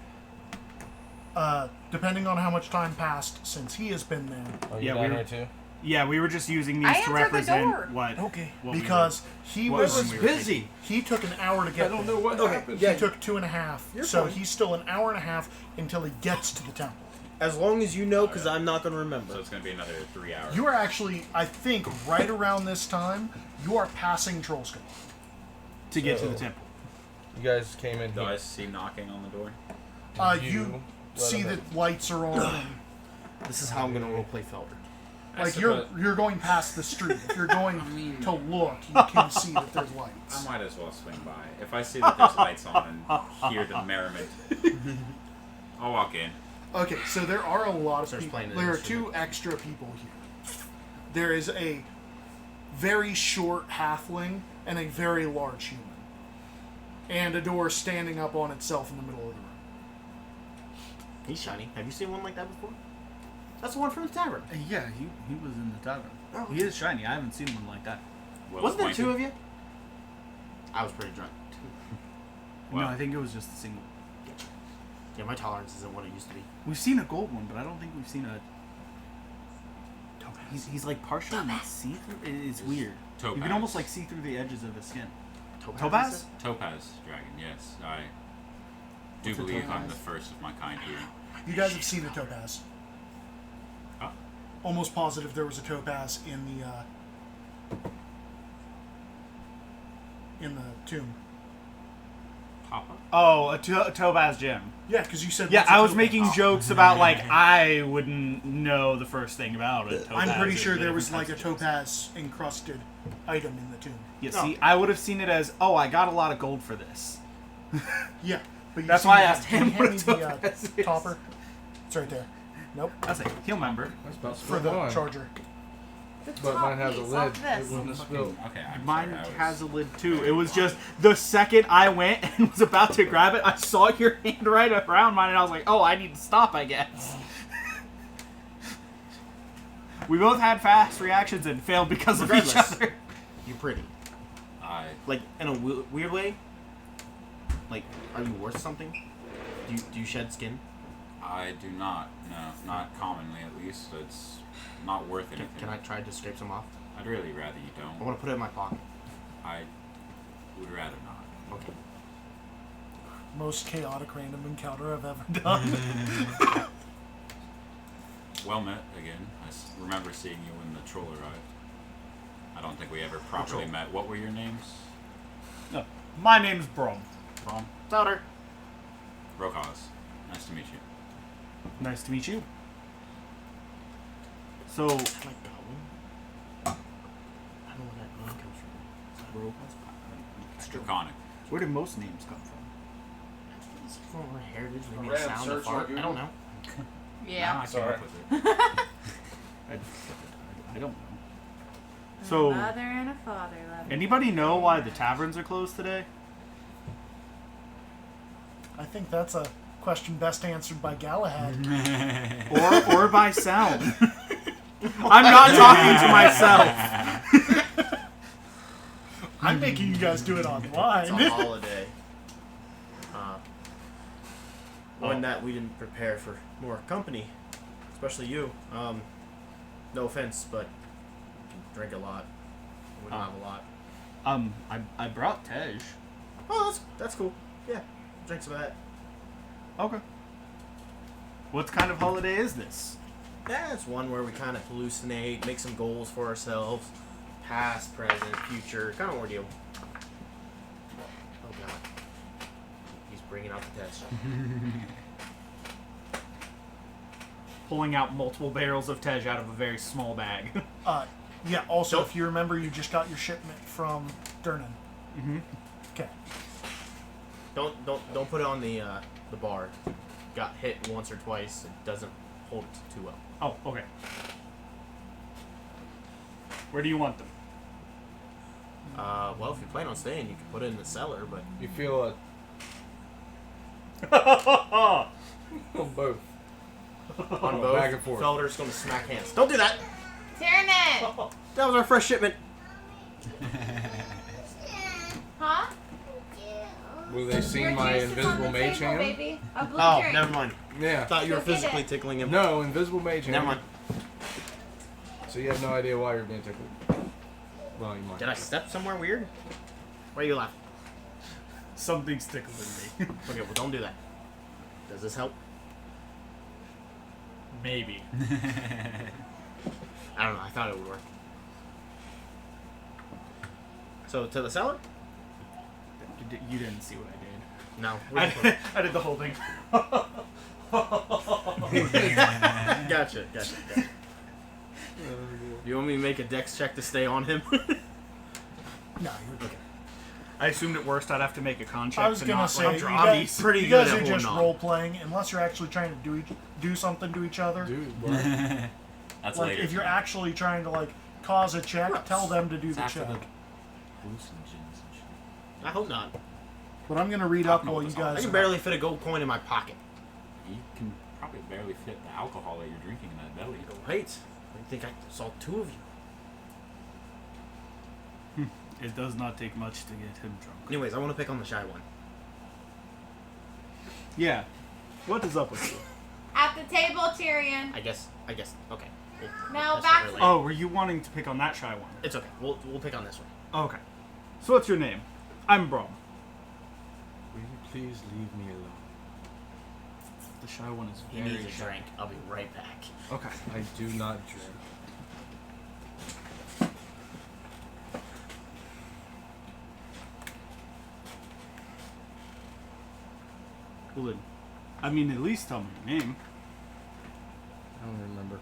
depending on how much time passed since he has been there. Oh, Yeah, you down we- here too? Yeah, we were just using these I to answered the represent door. what. Okay. what we Because he what was was we were busy. he took an hour to I get don't there. know what Okay, happened. yeah. He took 2.5. You're So fine. he's still an hour and a half until he gets to the temple. As long as you know, because I'm not going to remember. So it's gonna be another 3 hours. You are actually, I think, right around this time, you are passing Trollskull. to get to So- the temple. You guys came in Do here. I see knocking on the door? You let see him that lights are on. And, This is how I'm going to roleplay Felder. like you're going past the street. If you're going to look, you can see that there's I lights. might as well swing by. If I see that there's lights on and hear the merriment, I'll walk in. Okay, so there are a lot of Starts people. playing an There are instrument. 2 extra people here. There is a very short halfling and a very large human. And a door standing up on itself in the middle of the room. He's shiny. Have you seen one like that before? That's the one from the tavern. Yeah, he was in the tavern. Oh, He is shiny. I haven't seen one like that. Well Wasn't there acquainted. 2 of you? I was pretty drunk. No, Wow. I think it was just a single. Yeah, my tolerance isn't what it used to be. We've seen a gold one, but I don't think we've seen a. He's like partially see through. It's weird. Topaz. You can almost like see through the edges of his skin. Topaz? Topaz? Topaz dragon, yes. I do What's a believe I'm topaz? the first of my kind here. You guys have seen a topaz. Oh. Almost positive there was a topaz in the tomb. Papa? Oh, a Topaz gem. Yeah, because you said. Yeah, what's a I was topaz? making jokes about like I wouldn't know the first thing about it. I'm pretty Topaz sure and there the was like different a types of gems. topaz encrusted item in the tomb. Yeah, No. see, I would have seen it as, oh, I got a lot of gold for this. Yeah, but you That's see why I the- asked can him you what hand a me the topaz is. topper. It's right there. Nope, I was like, he'll remember. That's about for the mine. charger. The But top mine has a piece lid. off It this. wouldn't have spilled. Okay, I'm Mine sorry. I was- has a lid too. It was just the second I went and was about to grab it, I saw your hand right around mine, and I was like, "Oh, I need to stop." I guess. We both had fast reactions and failed because of each Regardless. other. You're pretty. I Like, in a weird way? Like, are you worth something? Do you shed skin? I do not. No, not commonly at least. It's not worth anything. Can I try to scrape some off? I'd really rather you I don't. want to put it in my pocket. I would rather not. Okay. Most chaotic random encounter I've ever done. Well met again. Remember seeing you when the troll arrived. I don't think we ever properly troll? met. What were your names? No, my name's Brom. From? Louder. Rokaz. Nice to meet you. Nice to meet you. So, I like goblin. I don't know where that name comes from. It's draconic. where do most names come from? It's from our heritage, maybe a Random sound, a search fart. on I don't know. Yeah. Nah, I came Sorry. up with it. I don't know. So, a mother and a father love. anybody know why the taverns are closed today? I think that's a question best answered by Galahad. or by sound. I'm not talking to myself. I'm making you guys do it online. It's a holiday. One that we didn't prepare for more company, especially you. No offense, but you drink a lot. We don't have a lot. I brought Tej. Oh, that's cool. Yeah, drink some of that. Okay. What kind of holiday is this? Yeah, it's one where we kind of hallucinate, make some goals for ourselves, past, present, future, kind of ordeal. Oh god, he's bringing out the test. Pulling out multiple barrels of Tej out of a very small bag. Yeah, also, Nope. if you remember, you just got your shipment from Durnan. Mm-hmm. Okay. Don't put it on the bar. Got hit once or twice. It doesn't hold it too well. Oh, okay. Where do you want them? Well, if you plan on staying, you can put it in the cellar, but You feel Oh, both. on both, back and forth. Felder's gonna smack hands. Don't do that! Tyranid! That was our first shipment. Huh? Will they see Your my juice is on invisible the mage table, hand? baby. A blue Oh, drink. never mind. Yeah. Thought you were Go get physically it. tickling him. No, invisible mage hand. Never mind. So you have no idea why you're being tickled. Well, you might. Did I step somewhere weird? Why are you laughing? something's tickling me. Okay, well, don't do that. Does this help? Maybe. I don't know. I thought it would work. So, to the cellar? You didn't see what I did. No. I did the whole thing. Gotcha. You want me to make a dex check to stay on him? No, you're Okay. I assumed at worst I'd have to make a con check I was to gonna not say, like you draw guys, these. pretty you good guys at are just holding on. role playing unless you're actually trying to do something to each other. Dude, what? That's Like later. if you're actually trying to like cause a check, tell them to do It's the after check. the hallucinogens and shit. I hope not. But I'm gonna read up know while what you this all- I guys. can barely fit a gold coin in my pocket. You can probably barely fit the alcohol that you're drinking in that belly. Right. I think I saw two of you. It does not take much to get him drunk. Anyways, I want to pick on the shy one. Yeah. What is up with you? At the table, Tyrion. I guess. Okay. We'll No, that's back over to- later. Oh, were you wanting to pick on that shy one? It's okay. We'll pick on this one. Okay. So what's your name? I'm Brom. Will you please leave me alone? The shy one is He very needs a shy. drink. I'll be right back. Okay. I do not drink. Well then, I mean, at least tell me your name. I don't remember.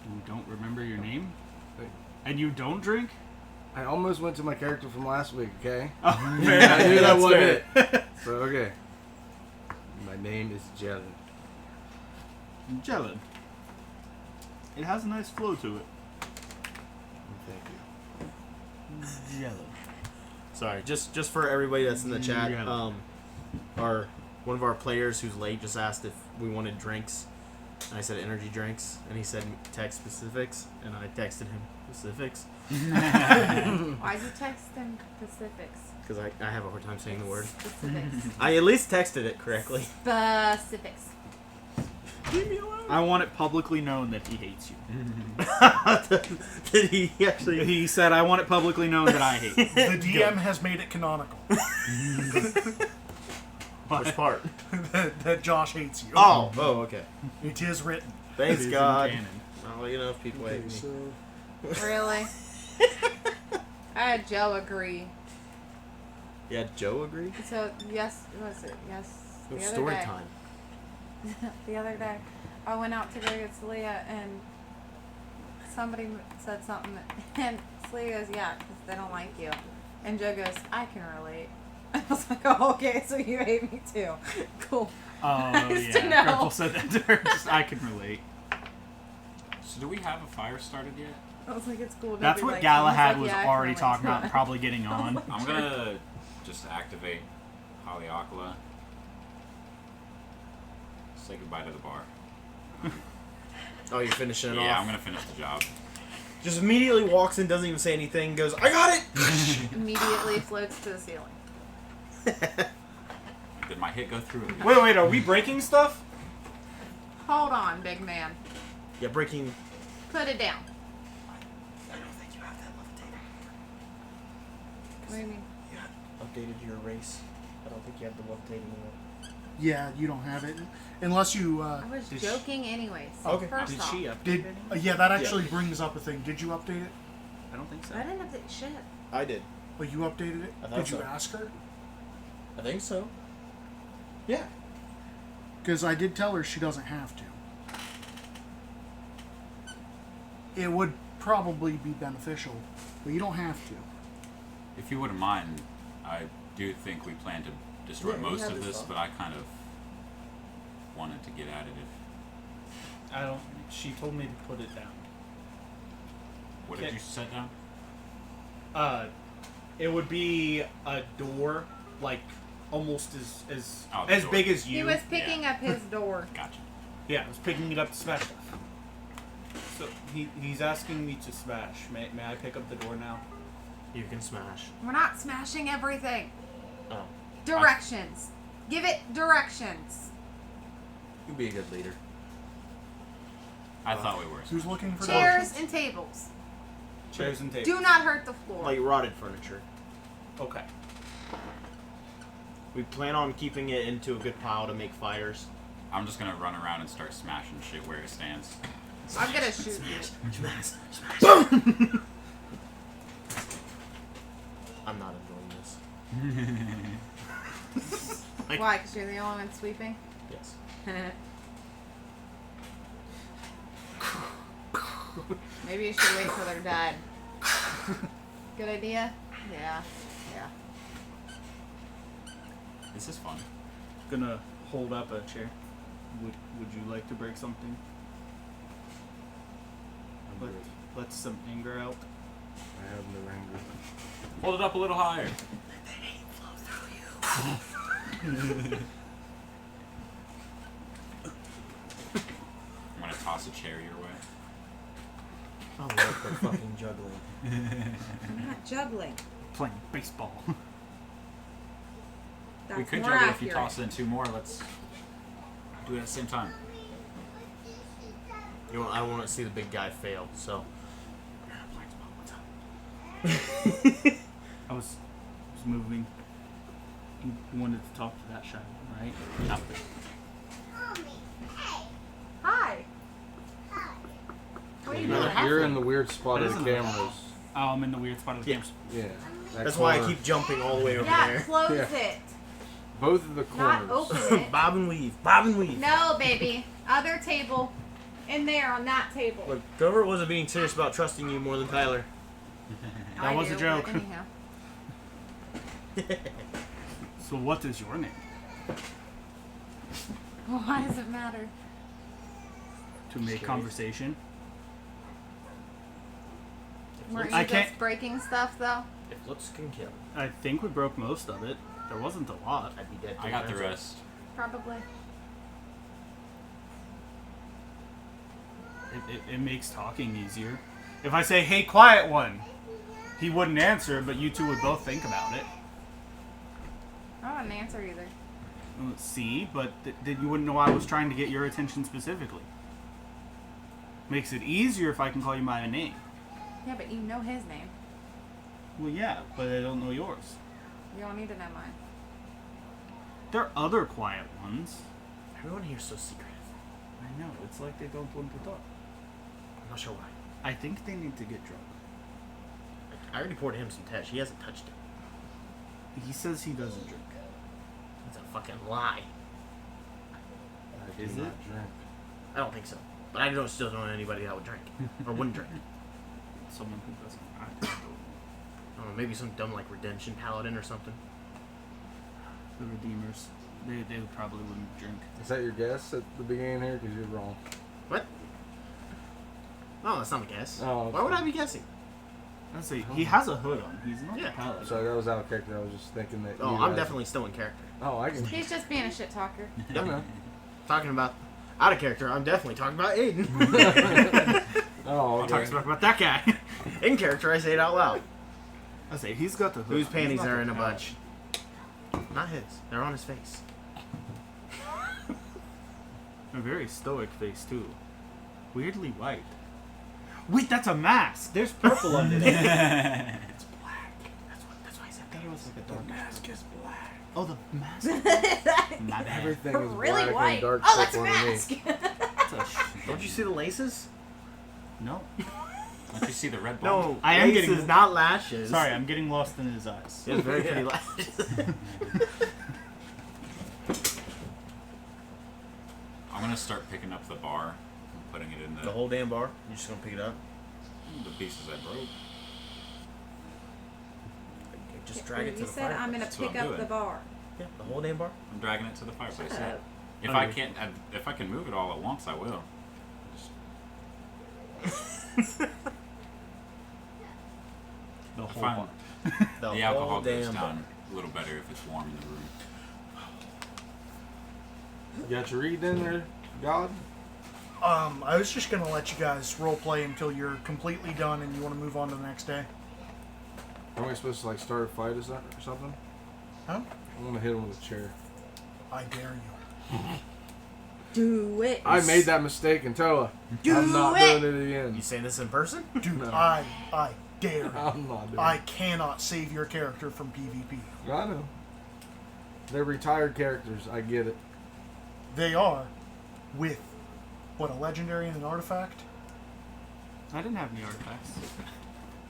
You don't remember your name? Wait. And you don't drink? I almost went to my character from last week, okay? Oh, I knew that That's wasn't fair. it. So, okay. My name is Jelen. Jelen. It has a nice flow to it. Thank you. Jelen. Sorry, just for everybody that's in the chat. Yeah. One of our players who's late just asked if we wanted drinks. And I said energy drinks, and he said text specifics, and I texted him specifics Why'd you text them Pacifics? because I have a hard time saying the word. Specifics. I at least texted it correctly. Specifics. I want it publicly known that he hates you. Did he actually? He said, I want it publicly known that I hate you. The DM has made it canonical Which part? that Josh hates you. Oh, okay. It is written. Thanks, It is in God. canon. Well, you know, if people hate me. So, Really? I had Joe agree. Yeah, Joe agree. So yes, was it yes? It was The other story day. time. The other day, I went out to go get Celia, and somebody said something, and Celia goes, "Yeah, because they don't like you," and Joe goes, "I can relate." I was like, "Oh, okay, so you hate me too? Cool." Oh, Nice to yeah. know. Purple said that to her. Just, I can relate. So do we have a fire started yet? I was like, "It's cool." That's Nobody what likes me. Galahad He's was like, "Yeah, I can already relate talking to about, that." probably getting on. I'm gonna just activate Haleakala say goodbye to the bar. Oh, you're finishing it off? Yeah, I'm gonna finish the job. Just immediately walks in, doesn't even say anything, goes, I got it! Immediately floats to the ceiling. Did my hit go through it? Wait, are we breaking stuff? Hold on, big man. Yeah, breaking... Put it down. I don't think you have that levitated. What do you mean? You updated your race. I don't think you have the levitating anymore. Yeah, you don't have it unless you. I was Did joking anyway. So Okay. first Did off, she update Did it? yeah, that actually brings up a thing. Did you update it? I don't think so. I didn't have to shit. I did. Well, you updated it. I thought Did you so. ask her? I think so. Yeah. Because I did tell her she doesn't have to. It would probably be beneficial, but you don't have to. If you wouldn't mind, I do think we plan to destroy Yeah, we most have of this this, stuff. but I kind of wanted to get at it. If I don't. She told me to put it down. what did Okay. you set down? It would be a door, like almost as Oh, the as door. big as you. He was picking up his door. Gotcha. Yeah, I was picking it up to smash stuff. So he's asking me to smash. May I pick up the door now? You can smash. We're not smashing everything. Oh. Directions. Give it directions. You'd be a good leader. I thought we were. Who's looking for Chairs and tables. Chairs and tables. Do not hurt the floor. Like rotted furniture. Okay. We plan on keeping it into a good pile to make fires. I'm just gonna run around and start smashing shit where it stands. I'm gonna shoot you. Smash. Boom! I'm not enjoying this. Why? Because you're the only one sweeping? Yes. Maybe you should wait till they're dead. Good idea? Yeah. Yeah. This is fun. Gonna hold up a chair. Would you like to break something? Let some anger out. I have no anger. Hold it up a little higher. I'm gonna toss a chair your way. Oh, look, they're fucking juggling. I'm not juggling. Playing baseball. That's We could more juggle accurate. if you toss in two more. Let's do it at the same time. You know, I want to see the big guy fail, so. I was moving. You wanted to talk to that shadow, right? No. Hi. What are you doing? You're in the weird spot That of the isn't- cameras. Oh, I'm in the weird spot of the Yeah. cameras. Yeah. that That's why I corner. keep jumping all the way over Yeah, there. close Yeah. it. Both of the Not corners. open it. Bob and weave. Bob and weave. No, baby. Other table. In there on that table. Look, Gilbert wasn't being serious about trusting you more than Tyler. I was do, a joke. but anyhow. So what is your name? Why does it matter? To make conversation. Weren't I you can't- just breaking stuff though? If looks can kill, I think we broke most of it. There wasn't a lot. I'd be dead. I got the rest. Probably. It makes talking easier. If I say, "Hey, quiet one," he wouldn't answer, but you two would both think about it. I wouldn't answer either. See, but then you wouldn't know I was trying to get your attention specifically. Makes it easier if I can call you by a name. Yeah, but you know his name. Well, yeah, but I don't know yours. You don't need to know mine. There are other quiet ones. Everyone here's so secretive. I know, it's like they don't want to talk. I'm not sure why. I think they need to get drunk. I already poured him some Tesh. He hasn't touched it. He says he doesn't drink. That's a fucking lie. I do Is not it? drink. I don't think so. But I don't still don't know anybody that would drink or wouldn't drink. Someone who doesn't. I don't know. I don't know, maybe some dumb like redemption paladin or something. The Redeemers. They probably wouldn't drink. Is that your guess at the beginning here? Because you're wrong. What? No, that's not a guess. Oh, Why would okay. I be guessing? Let's see. He has a hood on. He's not Yeah. a paladin. Sorry, that was out of character. I was just thinking that. Oh, you I'm guys- definitely still in character. Oh, I can. He's just being a shit talker. I know. Talking about out of character, I'm definitely talking about Aiden. Oh, I'm talking about that guy. In character, I say it out loud. I say he's got the hood. Whose panties He's not are in the a guy. bunch? Not his. They're on his face. A very stoic face too. Weirdly white. Wait, that's a mask. There's purple under there. It's black. That's why I said I thought it was like a The dark. mask is black. Oh, the mask. My bad. Everything is really black white. and dark Oh, that's a purple underneath. mask. That's a Don't you see the laces? No. Don't you see the red No, ball? I am laces, getting- not lashes. Sorry, I'm getting lost in his eyes. He has very pretty lashes. I'm gonna start picking up the bar and putting it in The whole damn bar. You're just gonna pick it up. the pieces I broke. Just drag it to You the said I'm gonna That's what pick I'm up the doing. bar. Yeah, the whole damn bar. I'm dragging it to the fireplace. Shut up. If I can't, if I can move it all at once, I will. Just, The I whole find bar. The the alcohol whole goes damn bar. down a little better if it's warm in the room. You got your read in there, God? I was just gonna let you guys role play until you're completely done and you want to move on to the next day. Aren't we supposed to like start a fight or something? Huh? I want to hit him with a chair. I dare you. Do it. I made that mistake in Toa. I'm not it. doing it You again. saying this in person? Dude, No. I dare you. I'm not doing I it. cannot save your character from PvP. I know. They're retired characters. I get it. They are with, what, a legendary and an artifact? I didn't have any artifacts.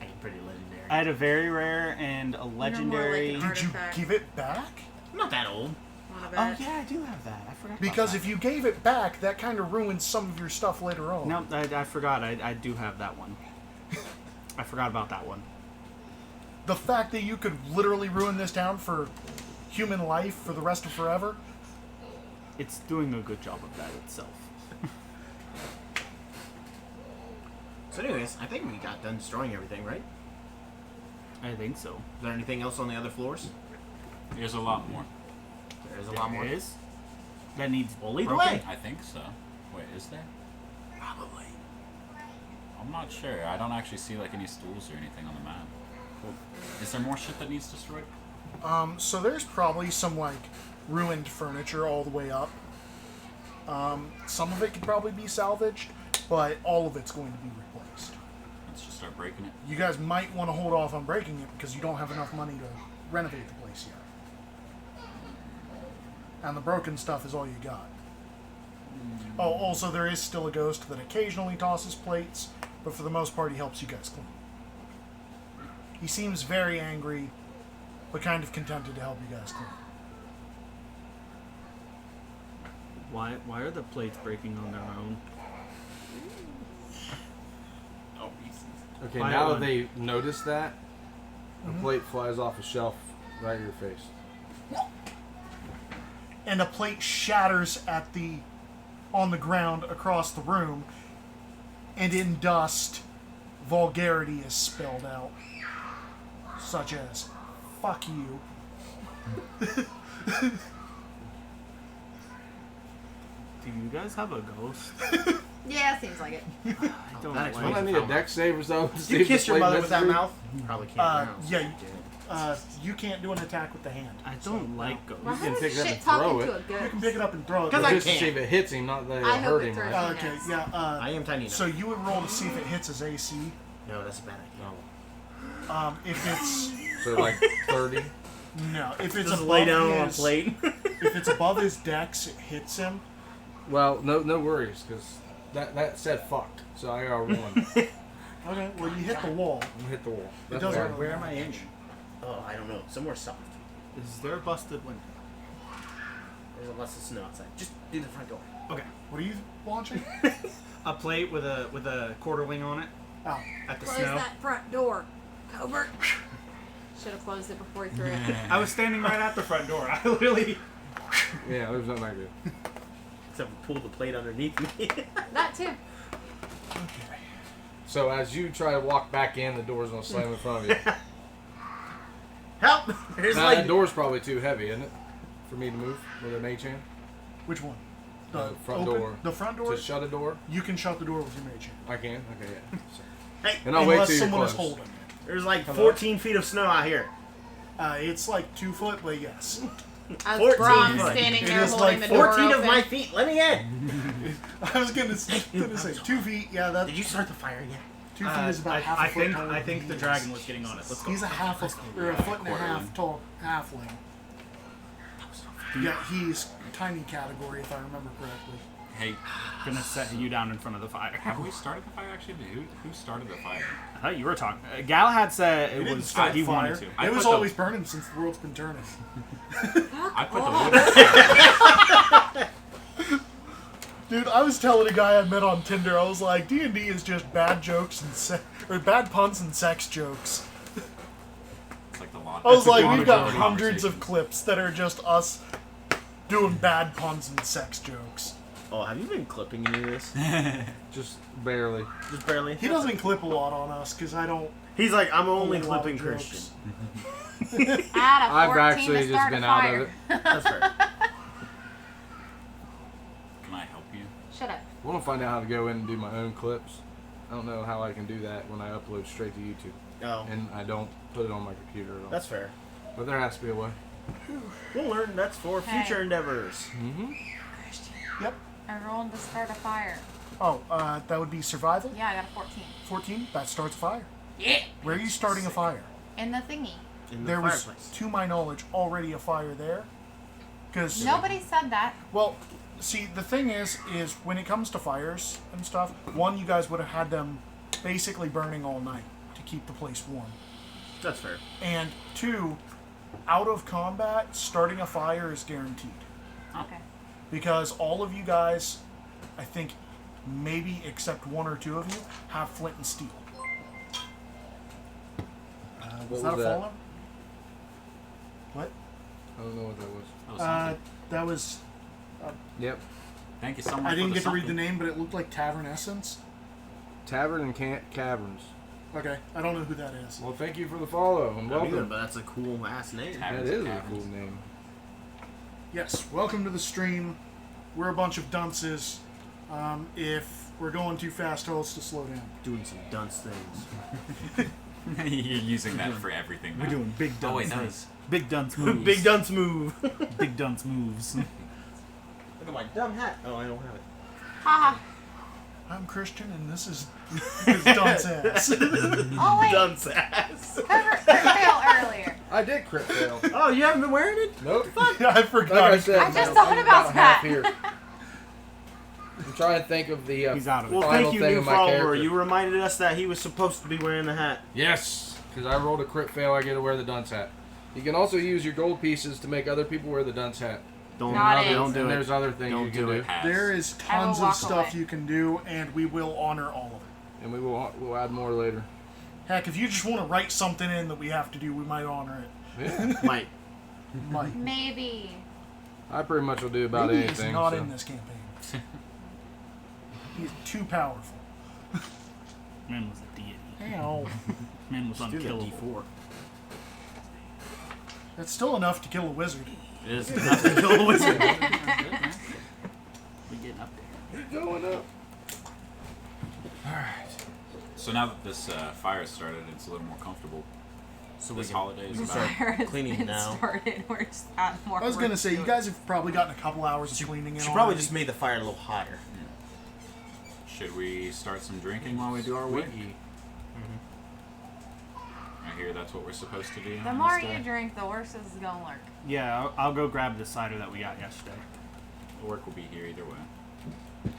I'm pretty legendary. I had a very rare and a more like legendary. an Did you Artifact. give it back? I'm not that old. Not a Oh bit. yeah, I do have that. I forgot. Because about if you gave it back, that kind of ruins some of your stuff later on. that. No, I forgot. I do have that one. I forgot about that one. The fact that you could literally ruin this town for human life for the rest of forever. It's doing a good job of that itself. So anyways, I think we got done destroying everything, right? I think so. Is there anything else on the other floors? There's a lot more. There's a lot more. There is. That needs. Well, lead the broken. way. I think so. Wait, is there? Probably. I'm not sure. I don't actually see like any stools or anything on the map. Is there more shit that needs destroyed? So there's probably some like ruined furniture all the way up. Some of it could probably be salvaged, but all of it's going to be replaced. Let's just start breaking it. You guys might want to hold off on breaking it because you don't have enough money to renovate the place yet. And the broken stuff is all you got. Oh, also there is still a ghost that occasionally tosses plates, but for the most part he helps you guys clean. He seems very angry, but kind of contented to help you guys clean. Why are the plates breaking on their own? Oh, pieces. Okay, Fire now one. that they notice that, a plate flies off a shelf right in your face. And a plate shatters on the ground across the room, and in dust, vulgarity is spelled out, such as "fuck you." Do you guys have a ghost? Yeah, seems like it. I don't That like. explains Don't I need a deck save or something? to see You if the kiss your plate mother with that misses? mouth? Probably can't. Uh, now. yeah, you can't do an attack with the hand. I don't like ghosts. Well, can how pick does it up shit and talk throw into it. a You ghost? can pick it up and throw it. 'Cause But I just to see can't. if it hits him, not that it'll I hope hurt it him. throws Right? Okay, Yes. yeah. I am tiny enough. So you would roll to see if it hits his AC. No, that's a bad idea. If it's So like 30. no, if it's Just above lay down on a his, plate. if it's above his dex, it hits him. Well, no worries, because that said fuck. So I got one. Okay, well you hit the wall. I'm hit the wall. It That's doesn't. fair. really Where am I matter. aiming? Oh, I don't know. Somewhere soft. Is there a busted window? There's lots of snow outside. Just do the front door. Okay. What are you launching? A plate with a quarter wing on it Oh, at the Close snow. that front door, Covert. Should have closed it before he threw it. I was standing right at the front door. I literally. Yeah, there's nothing that good. Except for pull the plate underneath me. That too. okay. So as you try to walk back in, the door's gonna slam in front of you. Help! There's Now like that door's probably too heavy, isn't it? For me to move with a mage hand? Which one? The front door. The front door. To shut a door? You can shut the door with your mage hand. I can? Okay, yeah. Hey, And I'll wait Unless till you're someone close. is holding it. there's like Hello? 14 feet of snow out here. It's like 2 foot, but yes. As 14 Braun foot. standing It there is holding like the door 14 of open. my feet. Let me in. I was gonna say 2 feet. Yeah, that Did you start the fire yet? 2 feet is about half a foot taller I than think he the is. dragon was getting on it. Let's go. He's a half a or a foot and a half tall halfling. Yeah, he's tiny category if I remember correctly. Hey, Gonna set you down in front of the fire. have we started the fire actually? Who started the fire? I thought you were talking. Galahad said He it didn't was start he the fire. wanted to. I It was put the- always burning since the world's been turning. I put the wood. Dude, I was telling a guy I met on Tinder, I was like, D&D is just bad jokes and or bad puns and sex jokes. It's like the lawn. I was like, Lawn we've got majority hundreds of conversations. clips that are just us doing bad puns and sex jokes. Oh, have you been clipping any of this? Just barely. Just barely. He doesn't clip a lot on us because I don't. He's like, I'm only pull a lot of clipping jokes. Christian. Add a 14 I've actually to just start been a out fire. of it. That's fair. Can I help you? Shut up. I want to find out how to go in and do my own clips. I don't know how I can do that when I upload straight to YouTube. Oh, And I don't put it on my computer at all. that's fair. But there has to be a way. We'll learn. That's for Hey. future endeavors. Mm-hmm. Yep. I rolled to start a fire. Oh, that would be survival. Yeah, I got a 14. 14. That starts a fire. Yeah. Where are you starting a fire? In the thingy. In the There was, fireplace. to my knowledge, already a fire there. Because Nobody said that. well, see, the thing is when it comes to fires and stuff, one, you guys would have had them basically burning all night to keep the place warm. That's fair. And two, out of combat, starting a fire is guaranteed. Okay. Because all of you guys, I think, maybe except one or two of you, have flint and steel. What Was that a was that? fallen? What? I don't know what that was. Oh, something. That was. Yep. Thank you so much. I didn't for get the to read the something. name, but it looked like Tavern Essence. Tavern and Caverns. Okay, I don't know who that is. Well, thank you for the follow and Not either, welcome. but that's a cool ass name. That Taverns is and a cool Caverns. name. Yes, welcome to the stream. We're a bunch of dunces. If we're going too fast, tell us to slow down. Doing some dunce things. You're using that for everything. We're now. doing big dunce. Oh wait, no. moves. Big dunce moves. Big dunce move. Look Big dunce moves. at my dumb hat. Oh, I don't have it. Haha. I'm Christian, and this is dunce ass. Oh, wait. Dunce ass. Trevor failed earlier. I did crit fail. Oh, you haven't been wearing it? Nope. I forgot. Like I said, I just I'm thought about half that. here. I'm trying to think of the He's out of it. Well, final thank you, thing new of my follower. character. You reminded us that he was supposed to be wearing the hat. Yes, because I rolled a crit fail, I get to wear the dunce hat. You can also use your gold pieces to make other people wear the dunce hat. Don't, Not it. don't do and it. there's other things Don't you can do do. it. Pass. There is I will tons of walk stuff away. you can do, and we will honor all of it. And we'll add more later. Heck, if you just want to write something in that we have to do, we might honor it. Yeah. Might. Might. Maybe. I pretty much will do about Maybe anything. he's not so. in this campaign. He's too powerful. Man was a deity. Ow. Man was Do the unkillable. D4. That's still enough to kill a wizard. It is enough to kill a wizard. We're getting up there. You're going up. So now that this fire started, it's a little more comfortable. So This can holiday is The about. fire has cleaning been now. started. We're just adding more. I was gonna work say, to you it. guys have probably gotten a couple hours of cleaning in. She probably already. just made the fire a little hotter. Should we start some drinking while we do our work? I hear that's what we're supposed to do. The on more this day. you drink, the worse this is gonna look. Yeah, I'll go grab the cider that we got yesterday. The work will be here either way.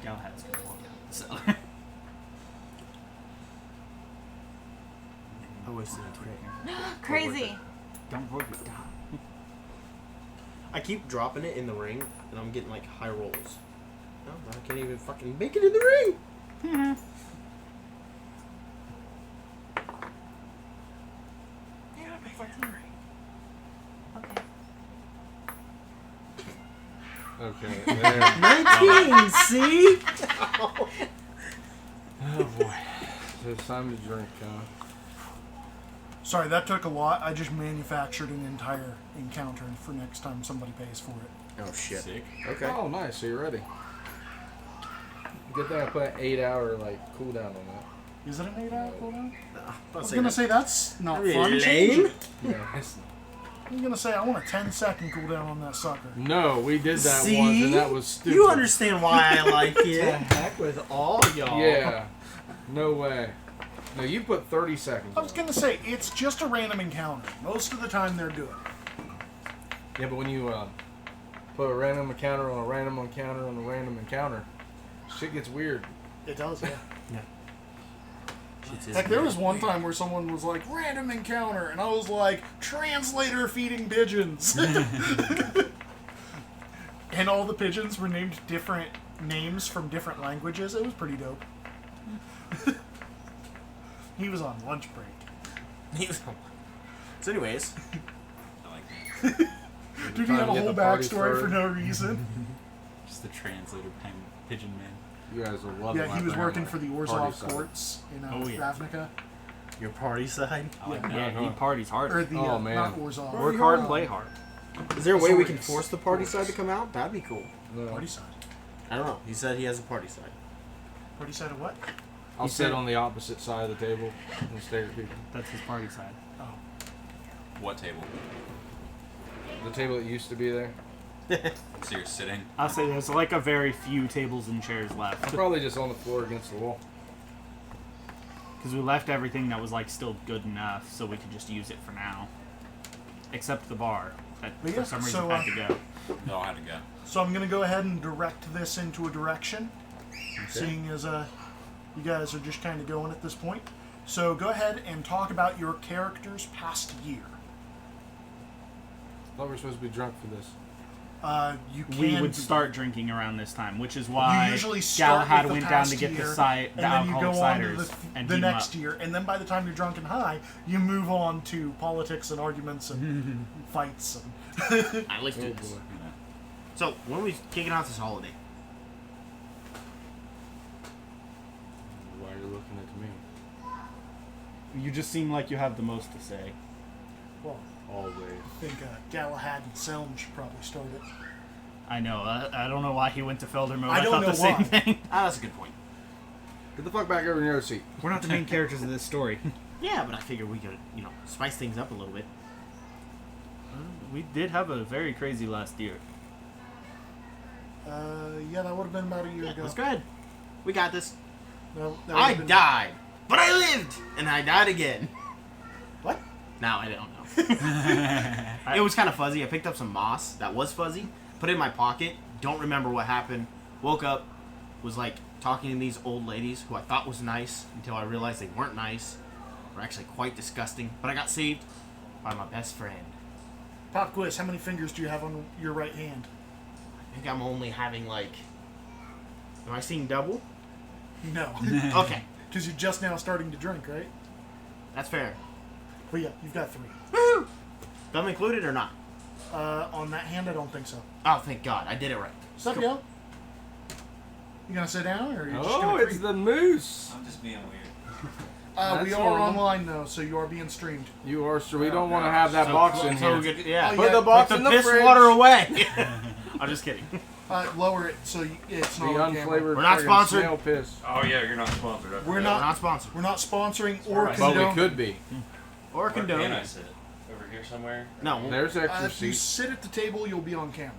Galahad's gonna walk out the cellar. I wasted a drink. Crazy. Don't worry, God. I keep dropping it in the ring, and I'm getting like high rolls. No, I can't even fucking make it in the ring. Okay. Okay. There. 19, see? Oh boy. So it's time to drink, Sorry, that took a lot. I just manufactured an entire encounter for next time somebody pays for it. Oh shit. Sick. Okay. Oh, nice. So you're ready. Good thing I put an 8-hour like cooldown on that. Is it an 8-hour cooldown? I I was gonna say that's not fun. Change lame. it. Yeah, it's, I was gonna say I want a 10-second cooldown on that sucker. no, we did that See? once, and that was stupid. You understand why I like The it. heck with all y'all. Yeah. No way. No, you put 30 seconds. I was on gonna say it's just a random encounter. Most of the time they're good. it. Yeah, but when you put a random encounter on a random encounter on a random encounter, shit gets weird. It does, yeah. Shit's Heck, there was one time where someone was like, random encounter, and I was like, translator feeding pigeons. And all the pigeons were named different names from different languages. It was pretty dope. He was on lunch break. So anyways, I like that. Dude, he Trying had to a get whole the party backstory for started. no reason. Just the translator pigeon man. You guys will love it. Yeah, he was working for the Party Orzhov side. courts in Oh, yeah. Ravnica. your party side. I like Yeah. that. Yeah, he parties hard. Or the, Oh, man. not Orzhov. Work hard, play hard. Is there a way we can Sorry. force the party side to come out? That'd be cool. No. Party side. I don't know. He said he has a party side. Party side of what? I'll He sit said- on the opposite side of the table and stare at people. That's his party side. Oh. What table? The table that used to be there. So you're sitting. I'll say there's like a very few tables and chairs left. I'm probably just on the floor against the wall. Because we left everything that was like still good enough so we could just use it for now. Except the bar. That But for yeah, some reason so, had to go. They all had to go. So I'm gonna go ahead and direct this into a direction, seeing as you guys are just kind of going at this point. So go ahead and talk about your character's past year. I thought we were supposed to be drunk for this. You can. We would be- start drinking around this time, which is why You usually start Galahad with the went down to past get year, the the and then you alcoholic go on to ciders and the heat 'em next up. year, and then by the time you're drunk and high, you move on to politics and arguments and fights. And Alright, let's do Oh, this. boy. Yeah. So, when are we kicking off this holiday? Why are you looking at me? You just seem like you have the most to say. well, Always. I think Galahad and Selm should probably start it. I know. I don't know why he went to Felder mode. I I don't thought know the same why. thing. Ah, that's a good point. Get the fuck back over in your seat. We're not the main characters of this story. Yeah, but I figure we could, spice things up a little bit. We did have a very crazy last year. Yeah, that would have been about a year ago. Let's go ahead. We got this. No, that I would've been- died, but I lived, and I died again. What? Now I don't know. It was kind of fuzzy. I picked up some moss that was fuzzy, put it in my pocket. Don't remember what happened. Woke up, was like talking to these old ladies who I thought was nice until I realized they weren't nice. Were actually quite disgusting. But I got saved by my best friend. Pop quiz, how many fingers do you have on your right hand? I think I'm only having like. Am I seeing double? No. Okay, Because you're just now starting to drink, right? that's fair. But yeah, you've got 3. Woo! Thumb included or not? On that hand, I don't think so. Oh, thank God, I did it right. Sup, yo? You gonna sit down, or are you just Oh, gonna it's creep? the moose. I'm just being weird. We That's are normal. online, though, so you are being streamed. You are sure we don't want to have that box in so here. good, yeah. Oh, Put yeah, the box Put in the the piss fridge. water away. I'm just kidding. Lower it so it's The not on camera. unflavored We're not friggin' sponsored. snail piss. Oh yeah, you're not sponsored. We're We're not. not sponsored. We're not sponsoring or Alright. But we condoning. could be. Or Where can I condoning. sit? Over here somewhere? No. There's extra If you seats. sit at the table, you'll be on camera.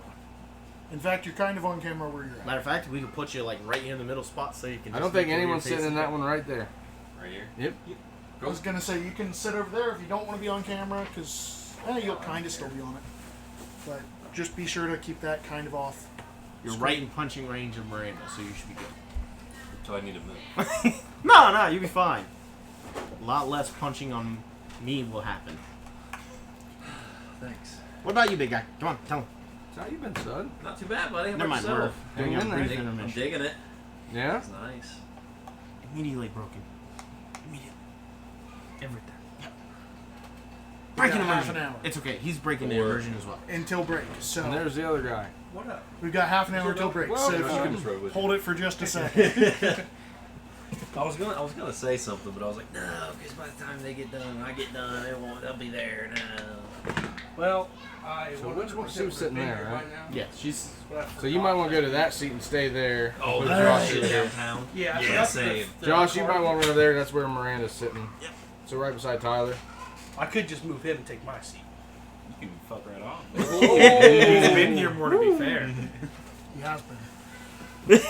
In fact, you're kind of on camera where you're at. Matter of fact, we could put you like right in the middle spot so you can. I just don't think look over your anyone's sitting face. in that one right there. Right here? Yep. I was gonna say you can sit over there if you don't want to be on camera, because you'll kind of still be on it. But just be sure to keep that kind of off. You're right in punching range of Miranda, so you should be good. So I need to move. No, you'll be fine. A lot less punching on me will happen. Thanks. What about you, big guy? Come on, tell him. So how you been, son? Not too bad, buddy. How Never about mind, yourself? we're doing Hang a in there. brief I'm intermission. digging it. Yeah? It's nice. Immediately broken. Immediately. Everything. Breaking got half immersion. an hour. It's okay. He's breaking the Or- immersion as well. Until break. So And there's the other guy. What up? we've got half an hour till break. Well, So if you you can can just roll with hold it for just a second. I was gonna say something, but I was like, no, because by the time they get done, and I get done, they'll be there. No. Well, So which seat's sitting there, right? Yeah, she's. So you might want to go to that seat and stay there. Oh, Put that's Josh in there. downtown. Yeah, Yeah, same. Josh, you might want to run over there. That's where Miranda's sitting. Yep. So right beside Tyler. I could just move him and take my seat. You can fuck right off. He's been here more, to be fair. He has been.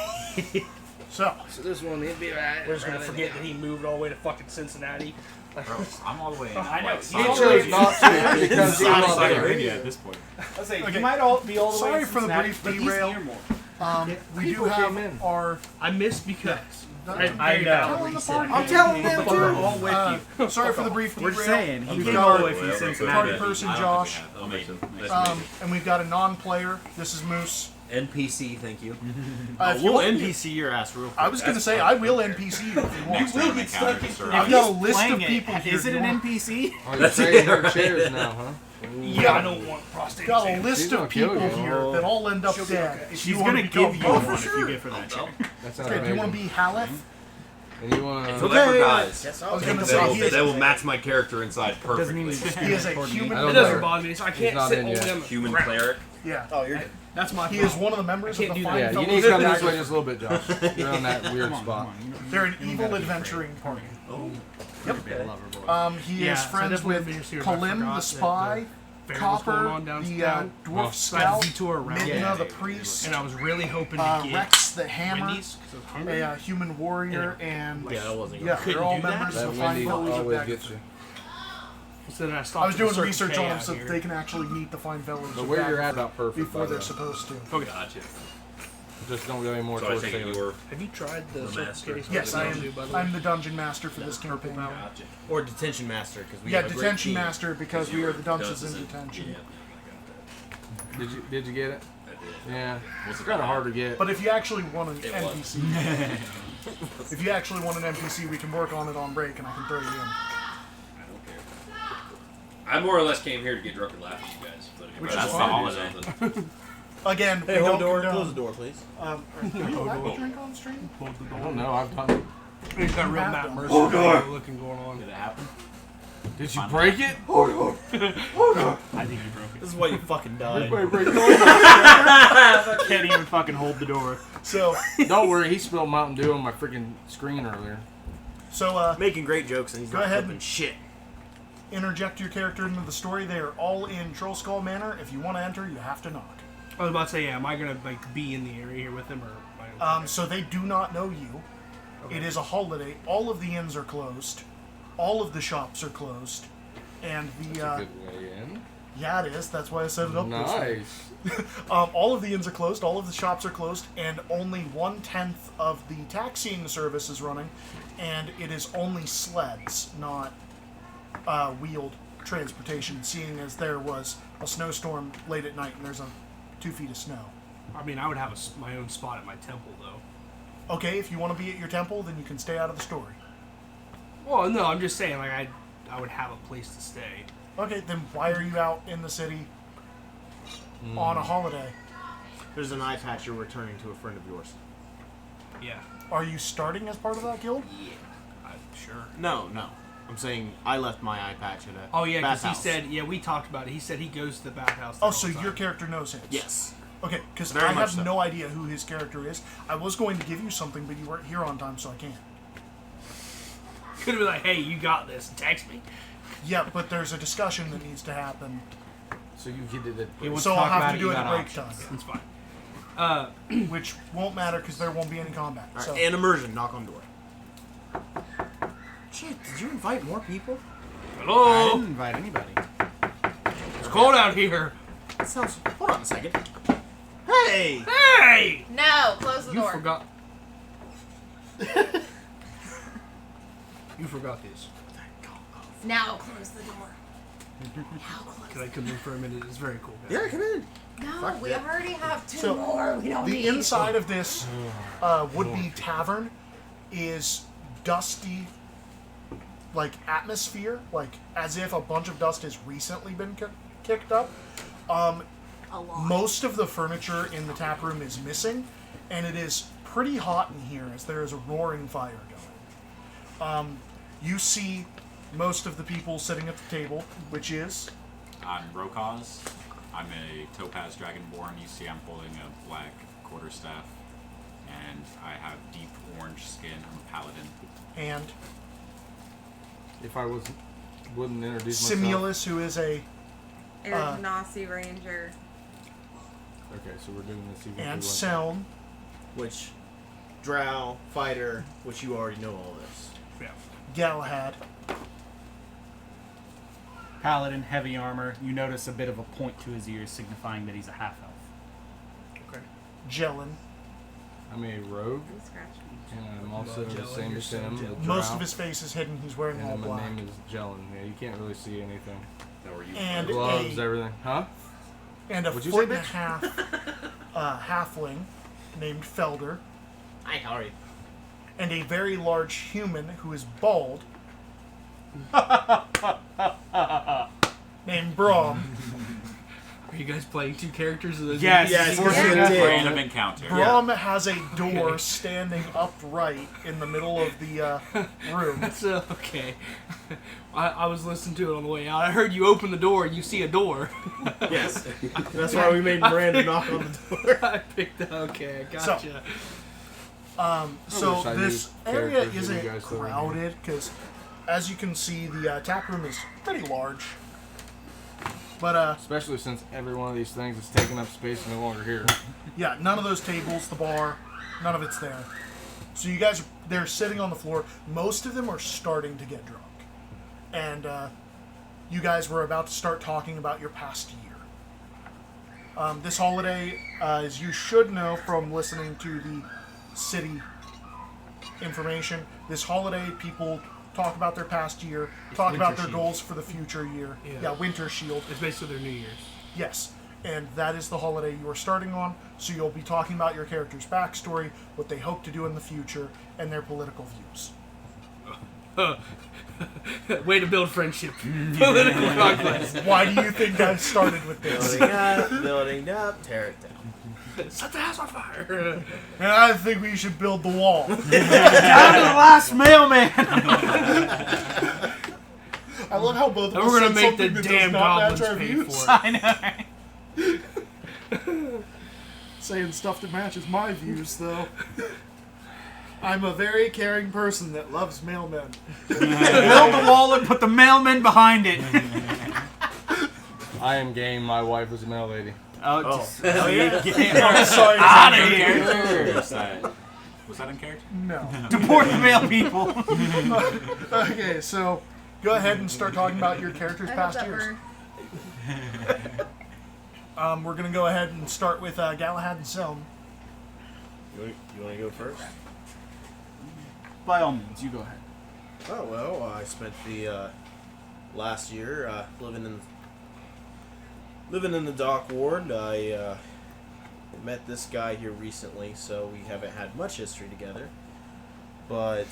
So, this one, he'd be right. We're just gonna forget that he moved all the way to fucking Cincinnati. Bro, I'm all the way in I know. like, He He South chose not to because he South was Side there. Arabia at this point. I say Okay. you might all be all the way. Sorry in for the Cincinnati, brief but he's derail. near more. we do People have came in. our. I missed because I know. I'm telling them But we're all with you. Sorry for the brief We're derail. saying he We've came got all our the way from party Cincinnati. person, I don't Josh. think we have. Nice to meet you. And we've got a non-player. This is Moose. NPC, thank you. If you We'll want- NPC your ass real quick. I was going to say I will NPC you if you want. Next time we encounter this around. I've got a He's list of playing it. people here. Is it if you an want. NPC? Oh, you're trading her chairs now, huh? yeah, I don't want prostate. Got a exam. list She's of gonna kill people you. here that all end up She'll be dead. okay. If She's you wanna gonna become- give you Oh, one for if sure. you get for that chair. That sounds Okay, do you want to amazing. be Haleth? And you want It's to... whatever, Okay, guys. yes, I was take going to the say vote. he is, They will match my character inside Doesn't even perfectly. he is a According to human. I It don't doesn't know. bother me, so I can't not sit in over yet. them. Human Crap. cleric. Yeah. Oh, you're good. That's my He problem. is one of the members I of can't the do Fine Yeah, you Fellows need to come of this way Dagger. just a little bit, Josh. You're on that weird spot. They're an evil adventuring party. He Yeah, is so I friends definitely with have been here, but I Kalim forgot the that spy, fair was going on Copper the downtown. dwarf So I had scout, to detour around Midna it. the priest, And I was really hoping to get Rex the hammer, Wendy's because I was hungry. a human warrior, and Yeah, that wasn't yeah, couldn't they're all do that? members That of the Fine Wendy Fellows of always Dagger. gets you. So then I stopped. I was at the doing Circle research K on them out so here. that they can actually meet the Fine Fellows But of where you're Dagger at about perfect, before by the they're way. supposed to. Okay. Gotcha. Just don't go any more So I towards take it Taylor. you were. Have you tried the The Circle master. K? Yes, I am. By the way? I'm the dungeon master for this campaign. Gotcha. or detention master because we Yeah, have a great detention team. master because we are the dungeons in detention. Yeah, Did you get it? I got that. Yeah. What's It's it kind of called? hard to get. But if you actually want an It was. NPC, if you actually want an NPC, we can work on it on break, and I can throw you in. I don't care. I more or less came here to get drunk and laugh at you guys. But if Which I is was fine. gonna do something. Again, Hey, we hold don't the door. condone- Close the door, please. Are you allowed to drink on stream? I don't know. I've done it. He's got real have Matt done. Mercer looking going on. Did it happen? Did you break it? I think you broke it. This is why you fucking died. Can't even fucking hold the door. So, Don't worry. He spilled Mountain Dew on my freaking screen earlier. Making great jokes and he's Go not ahead. flipping shit. interject your character into the story. They are all in Troll Skull Manor. If you want to enter, you have to knock. I was about to say, yeah, am I gonna like be in the area here with him or? Am I So they do not know you. It is a holiday. All of the inns are closed. All of the shops are closed. And the Good way in. yeah, it is. That's why I set it up this way. Nice. All of the inns are closed, all of the shops are closed, and only 1/10 of the taxiing service is running, and it is only sleds, not wheeled transportation, seeing as there was a snowstorm late at night and there's 2 feet of snow. I mean, I would have my own spot at my temple though. Okay, if you want to be at your temple, then you can stay out of the story. Well, no, I'm just saying, like I would have a place to stay. Okay, then why are you out in the city on a holiday? There's an eye patch you're returning to a friend of yours. Yeah, Are you starting as part of that guild? sure. No. I'm saying I left my eye patch at a Oh yeah, because he bathhouse. said, yeah, we talked about it. He said he goes to the bathhouse. Oh, so your character knows his? Yes. Okay, because Very I much have so. no idea who his character is. I was going to give you something, but you weren't here on time, so I can't. could have been like, hey, you got this. Text me. Yeah, but there's a discussion that needs to happen, So you did it. He wants so to I'll talk have about to it, do you it at got break options. time, It's fine. which won't matter because there won't be any combat. All right, So and immersion. Knock on door. Shit, did you invite more people? I Hello. didn't invite anybody. It's cold out here. That sounds. Hold on a second. Hey! Hey. No, close the You door. forgot. You forgot this. Now close the door. Now close. Can I come in for a minute? It's very cool. Guys. Yeah, come in. No, Fuck we that. already have 2 So, more. We don't the need. inside of this would-be tavern is dusty, like atmosphere, like as if a bunch of dust has recently been kicked up. A lot. Most of the furniture in the tap room is missing, and it is pretty hot in here as there is a roaring fire going. You see most of the people sitting at the table, which is I'm Rokaz. I'm a topaz dragonborn. You see, I'm holding a black quarterstaff, and I have deep orange skin. I'm a paladin. And If I wouldn't introduce myself. Simulus, who is a Nazi Ranger. Okay, so we're doing this even. and Selm. Which, drow, fighter, which you already know all this. Yeah. Galahad. Paladin, heavy armor. You notice a bit of a point to his ears, signifying that he's a half elf. Okay. Jellin. I'm a rogue, He scratched me. and I'm also the Jellin, same you're as so him. Jellin. a Most drow, of his face is hidden. He's wearing all and my black. name is Jellin. Yeah, you can't really see anything. How are you? And Gloves, a everything. Huh? and a What'd you foot say, and a half halfling named Felder, Hi, how are you? and a very large human who is bald named Braum. Are you guys playing two characters? Or those Yes. Yes, We're yes, doing it did. Random encounter. Braum has a door standing upright in the middle of the room. That's okay. I was listening to it on the way out. I heard you open the door and you see a door. Yes. That's why we made Miranda knock on the door. I picked up. Okay, I gotcha. So wish I knew this area characters that you isn't guys throw in here. crowded because, as you can see, the tap room is pretty large. But Especially since every one of these things is taking up space and no longer here. yeah, none of those tables, the bar, none of it's there. So you guys, they're sitting on the floor. Most of them are starting to get drunk, and you guys were about to start talking about your past year. This holiday, as you should know from listening to the city information, this holiday people talk about their past year, talk about their Winter goals for the future year. Yeah. Winter Shield. It's basically their New Year's. Yes, and that is the holiday you are starting on, so you'll be talking about your character's backstory, what they hope to do in the future, and their political views. Way to build friendship. Political conquest. Why do you think I started with this? Building up, tear it down. Set the house on fire. And I think we should build the wall. Down to the last mailman! I love how both of And us we're gonna said make the something that damn does not match goblins our pay views. for it. I know. Saying stuff that matches my views, though. I'm a very caring person that loves mailmen. Build the wall and put the mailman behind it. I am game. My wife is a mail lady. Hell yeah. I'm sorry. Out of here. Was that in character? No. Deport the mail people. Okay, so go ahead and start talking about your character's I hope past that years. we're We're gonna go ahead and start with Galahad and Selm. You want to go first? By all means, you go ahead. Oh, well, I spent the last year living in the dock ward. I met this guy here recently, so we haven't had much history together. But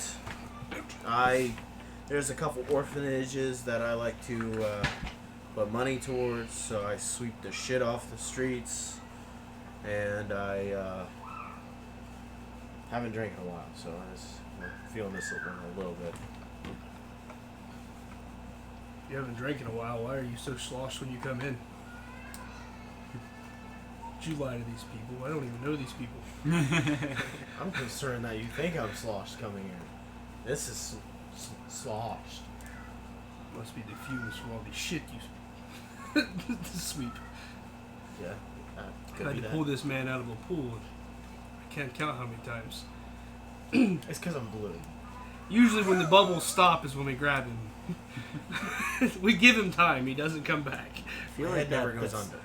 there's a couple orphanages that I like to put money towards, so I sweep the shit off the streets, and I haven't drank in a while, so I'm feeling this a little bit. You haven't drank in a while. Why are you so sloshed when you come in? Did you lie to these people? I don't even know these people. I'm concerned that you think I'm sloshed coming in. This is sloshed. Must be the fumes from all the shit you sweep. Yeah, I could had be to that. pull this man out of a pool. I can't count how many times. It's because I'm blue. Usually when the bubbles stop is when we grab him. We give him time. He doesn't come back. I feel My like head never that goes puts- under.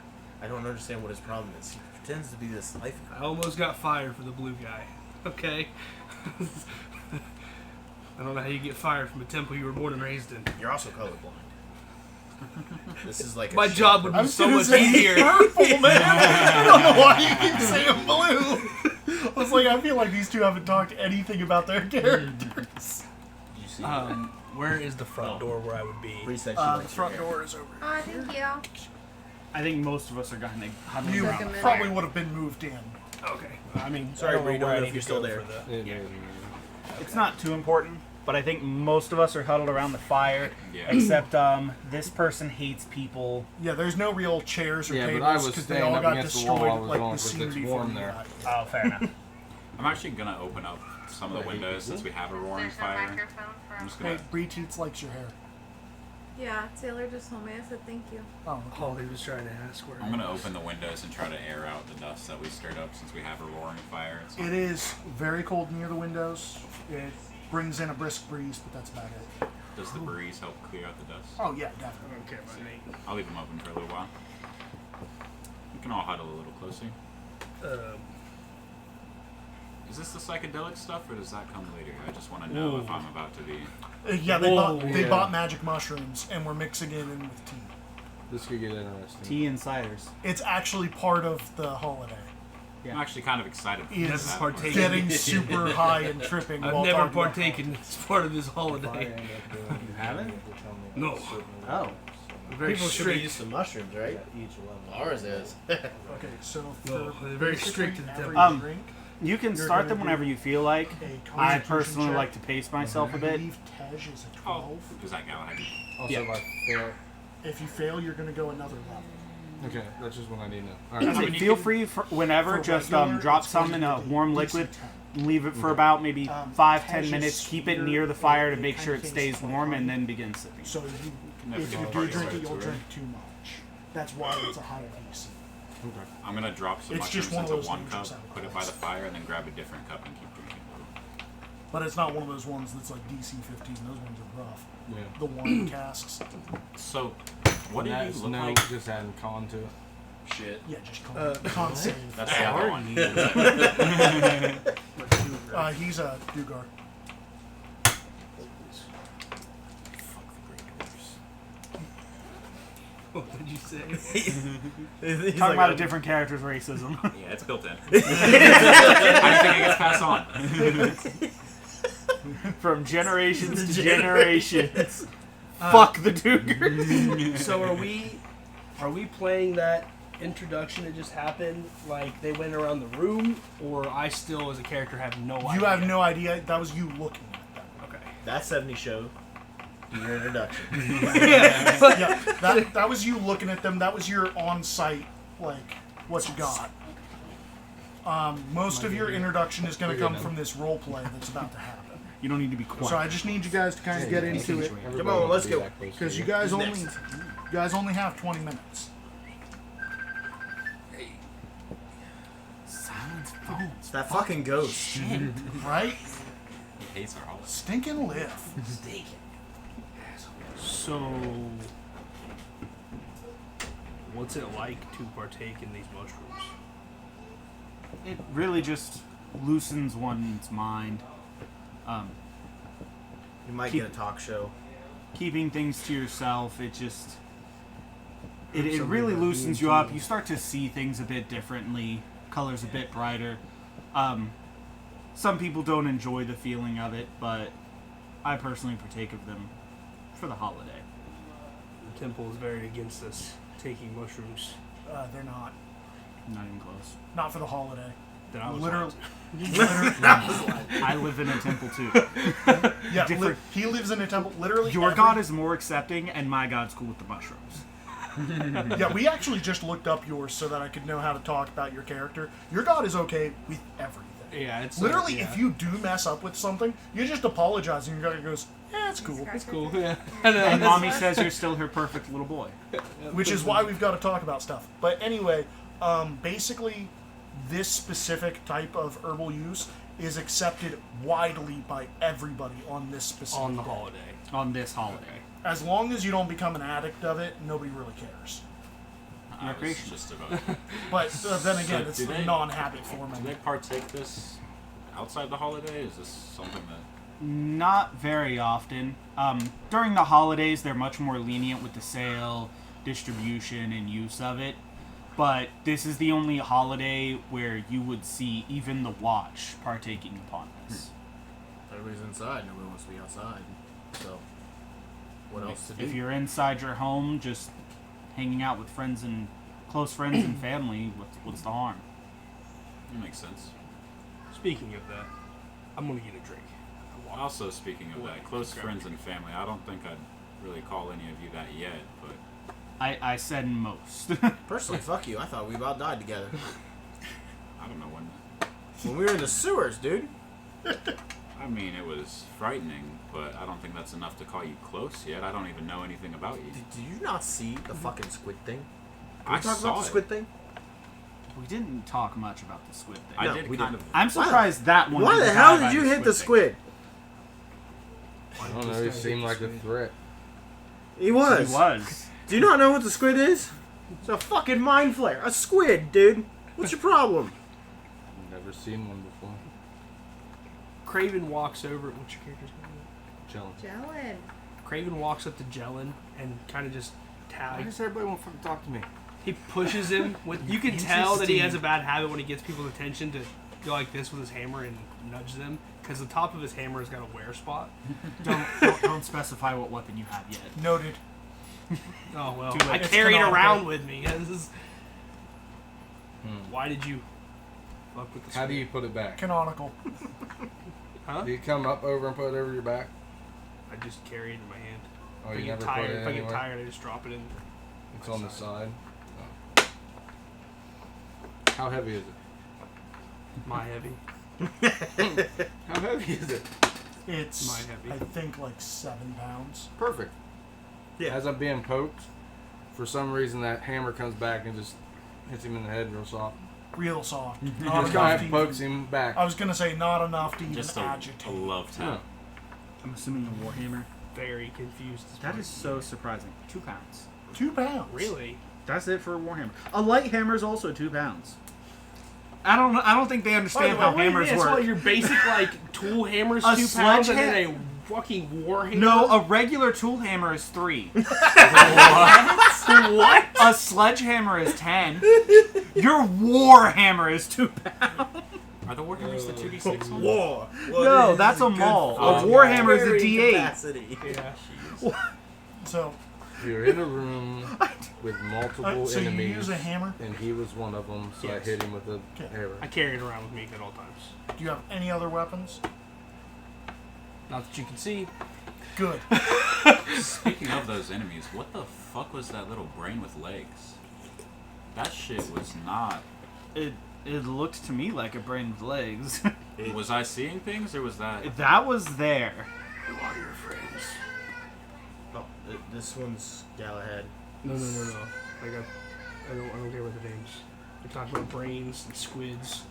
I don't understand what his problem is. He pretends to be this life. I almost got fired for the blue guy. Okay? I don't know how you get fired from a temple you were born and raised in. You're also colorblind. This is like a My shit job would pro- be so much saying easier. purple, man. I don't know why you keep saying blue. I was like, I feel like these two haven't talked anything about their characters. Did you see Where is the front door where I would be? Bree said she The likes front your hair. door is over. Oh, thank you. I think most of us are going to huddle You around. Second probably would have been moved in. Okay. I mean, Sorry, I don't Bree, know don't where I know need if you're to still go there. for the- It's not too important. but I think most of us are huddled around the fire, Yeah. except this person hates people. Yeah, there's no real chairs or Yeah, but I tables was because they standing all up got against the destroyed. wall. I was Like going the 'cause scenery it's warm from there. that. Oh, fair enough. I'm actually gonna open up some of the windows since we have a roaring fire. I'm just Hey, gonna. Bree Teets likes your hair. Yeah, Taylor just told me. I said thank you. Oh, okay. Holly was trying to ask where. I'm gonna open the windows and try to air out the dust that we stirred up since we have a roaring fire. It's not- It is very cold near the windows. It brings in a brisk breeze, but that's about it. Does the breeze help clear out the dust? Oh yeah, definitely. Okay, by me. I'll leave them open for a little while. We can all huddle a little closer. Is this the psychedelic stuff, or does that come later? I just want to know if I'm about to be. Yeah, they Whoa. bought magic mushrooms, and we're mixing it in with tea. This could get interesting. Tea and ciders. It's actually part of the holiday. Yeah. I'm actually kind of excited for Is that. partake. getting super high and tripping. I've while never talking about partaken as part of this holiday. You haven't? No. Oh. Very People should be strict. used to mushrooms, right? Ours is. Okay, so No, for they're very basically strict to the every temple. drink, You can You're start gonna them do whenever you feel like. a I constitution personally check. like to pace myself a I bit. believe Tej is a Oh, 12. is that Galahad? Also, Yeah. if I fail. If you fail, you're going to go another level. Okay, that's just what I need to know. I'd Alright. say mean, you feel can- free for whenever. For Just regular, drop it's some going in to a be warm DC liquid. 10. Leave it for about maybe 5-10 Tej minutes. is Keep it sweeter, near the fire to it make sure it kinda stays tastes like warm, and honey. then begin sipping. So Never if you gonna do party drink with it, you'll it, drink too much. That's why it's a high DC. I'm gonna drop some It's just mushrooms one of into those one dangerous cup, put it by the fire, and then grab a different cup and keep drinking. But it's not one of those ones that's like DC 15. Those ones are rough. Yeah. The wine casks. So, what do you That's look no, like? just adding con to it. Shit. Yeah, just con save. That's the other one. He's a Dugar. Fuck the Great Dwarfs. What did you say? He's Talking about like, a different character's racism. Yeah, it's built in. How do you think it gets passed on? From generations to generations. Fuck the Dugers. So are we playing that introduction that just happened? Like they went around the room, or I still, as a character, have no idea? You have no idea. That was you looking at them. Okay. that 70 show. Your introduction. Yeah, that was you looking at them. That was your on-site, like, what you got. Most of your introduction is going to come from this role play that's about to happen. You don't need to be quiet. So I just need you guys to kind of get into it Come on, let's go. because you guys only have 20 minutes. Silence phones. It's that fucking ghost. Right? He hates our holiday. Stinking live. So, what's it like to partake in these mushrooms? It really just loosens one's mind. You might get a talk show. Keeping things to yourself, it just it Something really about loosens being you up. too- You start to see things a bit differently, colors a bit brighter. Some people don't enjoy the feeling of it, but I personally partake of them for the holiday. The temple is very against us taking mushrooms. They're not. Not even close. Not for the holiday. That I was Literally. I live in a temple too. Yeah, Different- he lives in a temple. Literally. Your every- god is more accepting, and my god's cool with the mushrooms. Yeah, we actually just looked up yours so that I could know how to talk about your character. Your god is okay with everything. Yeah, it's Literally, yeah. if you do mess up with something, you just apologize and your god goes, "Yeah, it's cool." It's cool. Yeah. And mommy says you're still her perfect little boy. Which is why we've got to talk about stuff. But anyway, basically, this specific type of herbal use is accepted widely by everybody on this specific on the day. holiday. On this holiday. As long as you don't become an addict of it, nobody really cares. I was Recreation. just about. But then again, So it's do they- non-habit Do forming. they partake this outside the holiday? Is this something that? Not very often. During the holidays, they're much more lenient with the sale, distribution, and use of it. But this is the only holiday where you would see even the Watch partaking upon this. Everybody's inside. Nobody wants to be outside. So, what else to do? If you're inside your home, just hanging out with friends and close friends and family, what's the harm? It makes sense. Speaking of that, I'm gonna get a drink. I Also, speaking of that, close friends and family, I don't think I'd really call any of you that yet, but I said most. Personally, fuck you. I thought we about died together. I don't know when. When we were in the sewers, dude. I mean, it was frightening, but I don't think that's enough to call you close yet. I don't even know anything about you. Did you not see the fucking squid thing? I Talk saw about the it. squid thing? We didn't talk much about the squid thing. I No, did we kind didn't. of. I'm surprised that one. Why didn't the die hell by did you hit the thing. squid? Why I did don't this know. He guy seemed hit like the a squid? threat. He was. He was. Do you not know what the squid is? It's a fucking mind flare. A squid, dude. What's your problem? Never seen one before. Craven walks over. What's your character's name? Chilling. Jellin. Craven walks up to Jellin and kind of just Why tags. does everybody want to fucking talk to me? He pushes him with. You can tell that he has a bad habit when he gets people's attention to go like this with his hammer and nudge them because the top of his hammer has got a wear spot. Don't specify what weapon you have yet. Noted. Oh well, Too late. I It's carry it canonical. around with me. This is, why did you fuck with the How do squid? you put it back? Canonical. Huh? Do you come up over and put it over your back? I just carry it in my hand. Oh, If I you get never tired, put it if I get anywhere? tired, I just drop it in. It's on the side. How heavy is it? My heavy. How heavy is it? It's, My heavy. I think, like 7 pounds. Perfect. Yeah. As I'm being poked, for some reason that hammer comes back and just hits him in the head real soft. Real soft. Just Not kind enough of to pokes even, him back. I was going to say not enough to even Just a agitate. love Yeah. tap. I'm assuming a warhammer. Very confused. That is so surprising. 2 pounds. 2 pounds. Really. That's it for a warhammer. A light hammer is also 2 pounds. I don't think they understand how hammers That's why work. your basic like tool hammers A 2 pounds and then sledgehammer- a fucking war hammer. No, a regular tool hammer is 3. What? A sledgehammer is 10. Your war hammer is 2 pounds. Are the Warhammers the 2d6 ones? War. No, that's a maul. A war hammer is a D8. Capacity. Yeah. So, You're in a room with multiple so you enemies. use a hammer? And he was one of them, so Yes. I hit him with a Okay. hammer. I carry it around with me at all times. Do you have any other weapons? Not that you can see. Good. Speaking of those enemies, what the fuck was that little brain with legs? That shit was not. It looked to me like a brain with legs. Was I seeing things, or was that? That was there. Who are your friends? Oh, this one's Galahad. No. I don't care about the names. We're talking about brains and squids.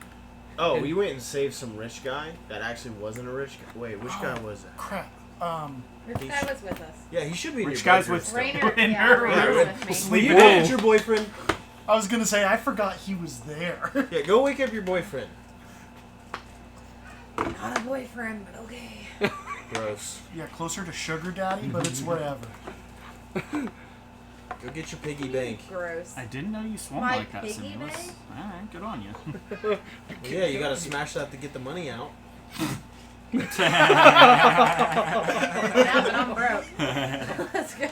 Oh, we went and saved some rich guy that actually wasn't a rich guy. Wait, which guy was that? Crap. This guy was with us. Yeah, he should be in Rich your guys bedroom with still. Rainer, In yeah, her Rainer room. was with me. Sleep You go get your boyfriend. I was going to say, I forgot he was there. Yeah, go wake up your boyfriend. Not a boyfriend, but okay. Gross. Yeah, closer to sugar daddy, but it's whatever. Go get your piggy bank. Gross. I didn't know you swung My like that, piggy Simulus. bank? Alright, good on you. Well, yeah, you gotta smash that to get the money out. Now that I'm broke. Let's go.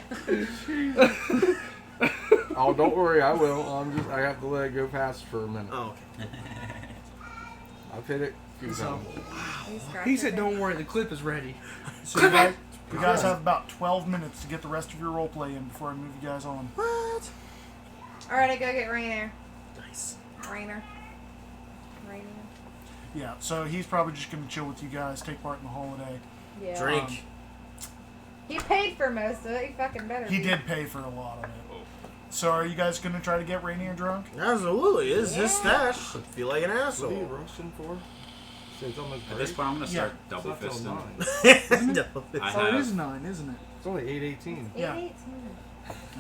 Oh, don't worry, I will. I have to let it go past for a minute. Oh, okay. I've hit it a few So, times. He said, "Don't worry, the clip is ready." so you guys have about 12 minutes to get the rest of your roleplay in before I move you guys on. What? Alright, I go get Rainer. Nice. Rainer. Yeah, so he's probably just going to chill with you guys, take part in the holiday. Yeah. Drink. He paid for most of it. He fucking better. He be. did pay for a lot of it. So are you guys going to try to get Rainier drunk? Absolutely. It's his Yeah. stash. I feel like an What are you asshole. rushing for? It's almost At this point, I'm gonna start It's double not till fisting. 9. I Oh, it is have. 9, isn't it? It's only 8:18. Yeah. 8:18.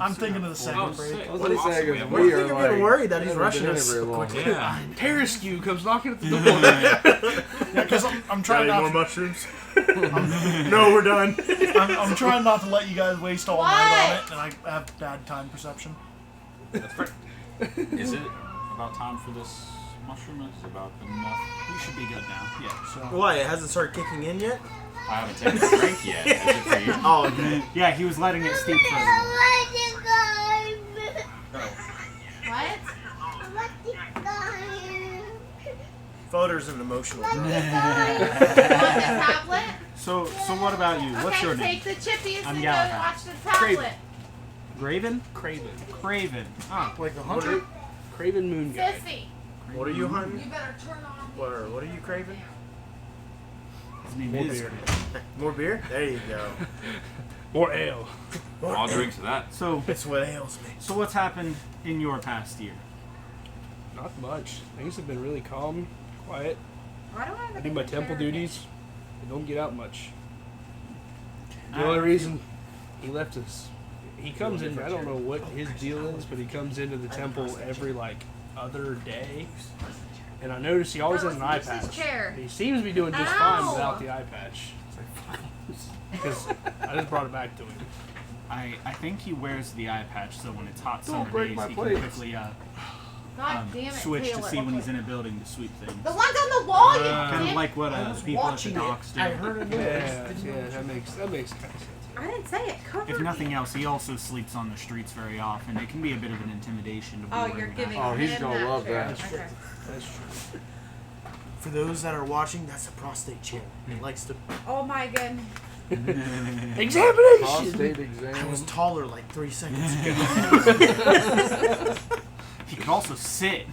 I'm thinking of the second Oh, break. sick. I was What gonna say, awesome, we because have we I are think I'm getting like, worried that he's we haven't rushing been in us it very so long. quickly. Yeah. Terraskew comes knocking at the door. Yeah, because I'm trying not to, mushrooms? No, we're done. I'm trying not to let you guys waste all night on it, and I have bad time perception. Is it about time for this mushroom? Is it about enough? You should be good now. Yeah. So Why? It hasn't started kicking in yet? I haven't taken a drink yet. Is it for you? Oh, okay. Yeah, he was letting it steep for a What? Voters an emotional drunk. You want the tablet? So what about you? What's your name? Take the chippies I'm and Galahad. go watch the tablet. Raven? Craven. Craven. Ah, Like a hunter? Craven Moon Guy. Sissy, What are you hunting? you better turn on. What are you craving? his name More is. beer. More beer? There you go. More ale. I'll drink to that. So That's what ails me. what's happened in your past year? Not much. Things have been really calm, quiet. Why do I have a I do my picture temple of it? duties. I don't get out much. The I- only reason he left us, he comes in. I don't know what his deal is, but he comes into the temple every like other day. And I notice he always has an eye Use this patch. chair. He seems to be doing just Ow! fine without the eye patch. Because I just brought it back to him. I think he wears the eye patch so when it's hot Don't summer break days my he plates. can quickly God damn it, switch to Taylor. see when he's in a building to sweep things. The ones on the wall, you Kind dick. of like what people at the docks do. I heard a noise. Yeah, that makes kind of sense. I didn't say it. Cover If nothing me. else, he also sleeps on the streets very often. It can be a bit of an intimidation to be Oh, wearing you're that. giving Oh, he's him gonna that love chair. that. Okay. That's true. For those that are watching, that's a prostate chair. It likes to. Oh my goodness. Examination. Prostate I exam. was taller like 3 seconds ago. He can also sit.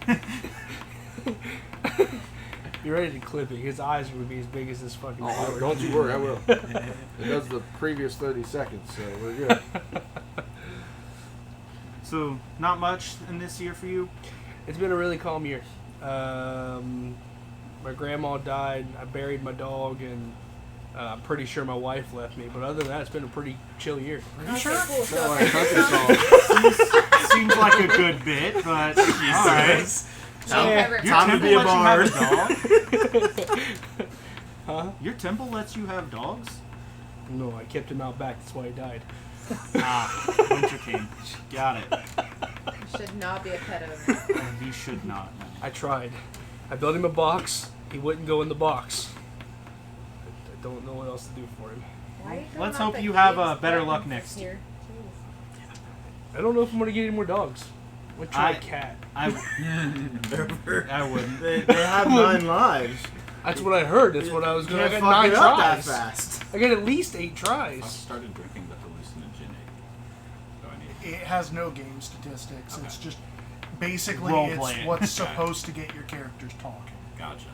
You're ready to clip it. His eyes would be as big as this fucking. Oh, board. don't you worry, I will. It does the previous 30 seconds, so we're good. So, not much in this year for you? It's been a really calm year. My grandma died. I buried my dog, and I'm pretty sure my wife left me. But other than that, it's been a pretty chill year. Are you sure? Cool. Not like country song. Seems like a good bit, but alright. Favorite Your Time to temple be a lets you have a dog? Huh? Your temple lets you have dogs? No, I kept him out back. That's why he died. Ah, Winter King. Got it. Should not be a pet of a He should not. I tried. I built him a box. He wouldn't go in the box. I don't know what else to do for him. Let's hope you have better luck next year. I don't know if I'm going to get any more dogs. I'm going to try I- a cat. I wouldn't. They have 9 lives. That's what I heard. That's what I was You going to can't get. fuck 9 it up that tries. fast. I got at least 8 I tries. started drinking the hallucinogenic. So I need It has no game statistics. It's just basically Role it's playing. what's supposed to get your characters talking. Gotcha.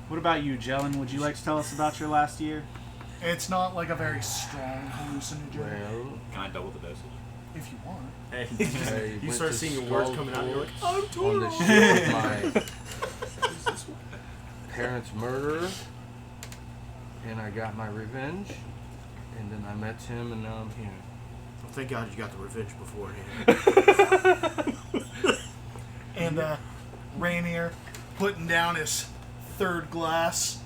What about you, Jelen? Would you like to tell us about your last year? It's not like a very strong hallucinogen, Well, Can I double the dosage? if you want. Hey, I you went start to seeing your words Skull coming out, you're like, Forge I'm on the total. ship of my parents' murderer, and I got my revenge, and then I met him, and now I'm here. Well, thank God you got the revenge beforehand. And Rainier putting down his third glass,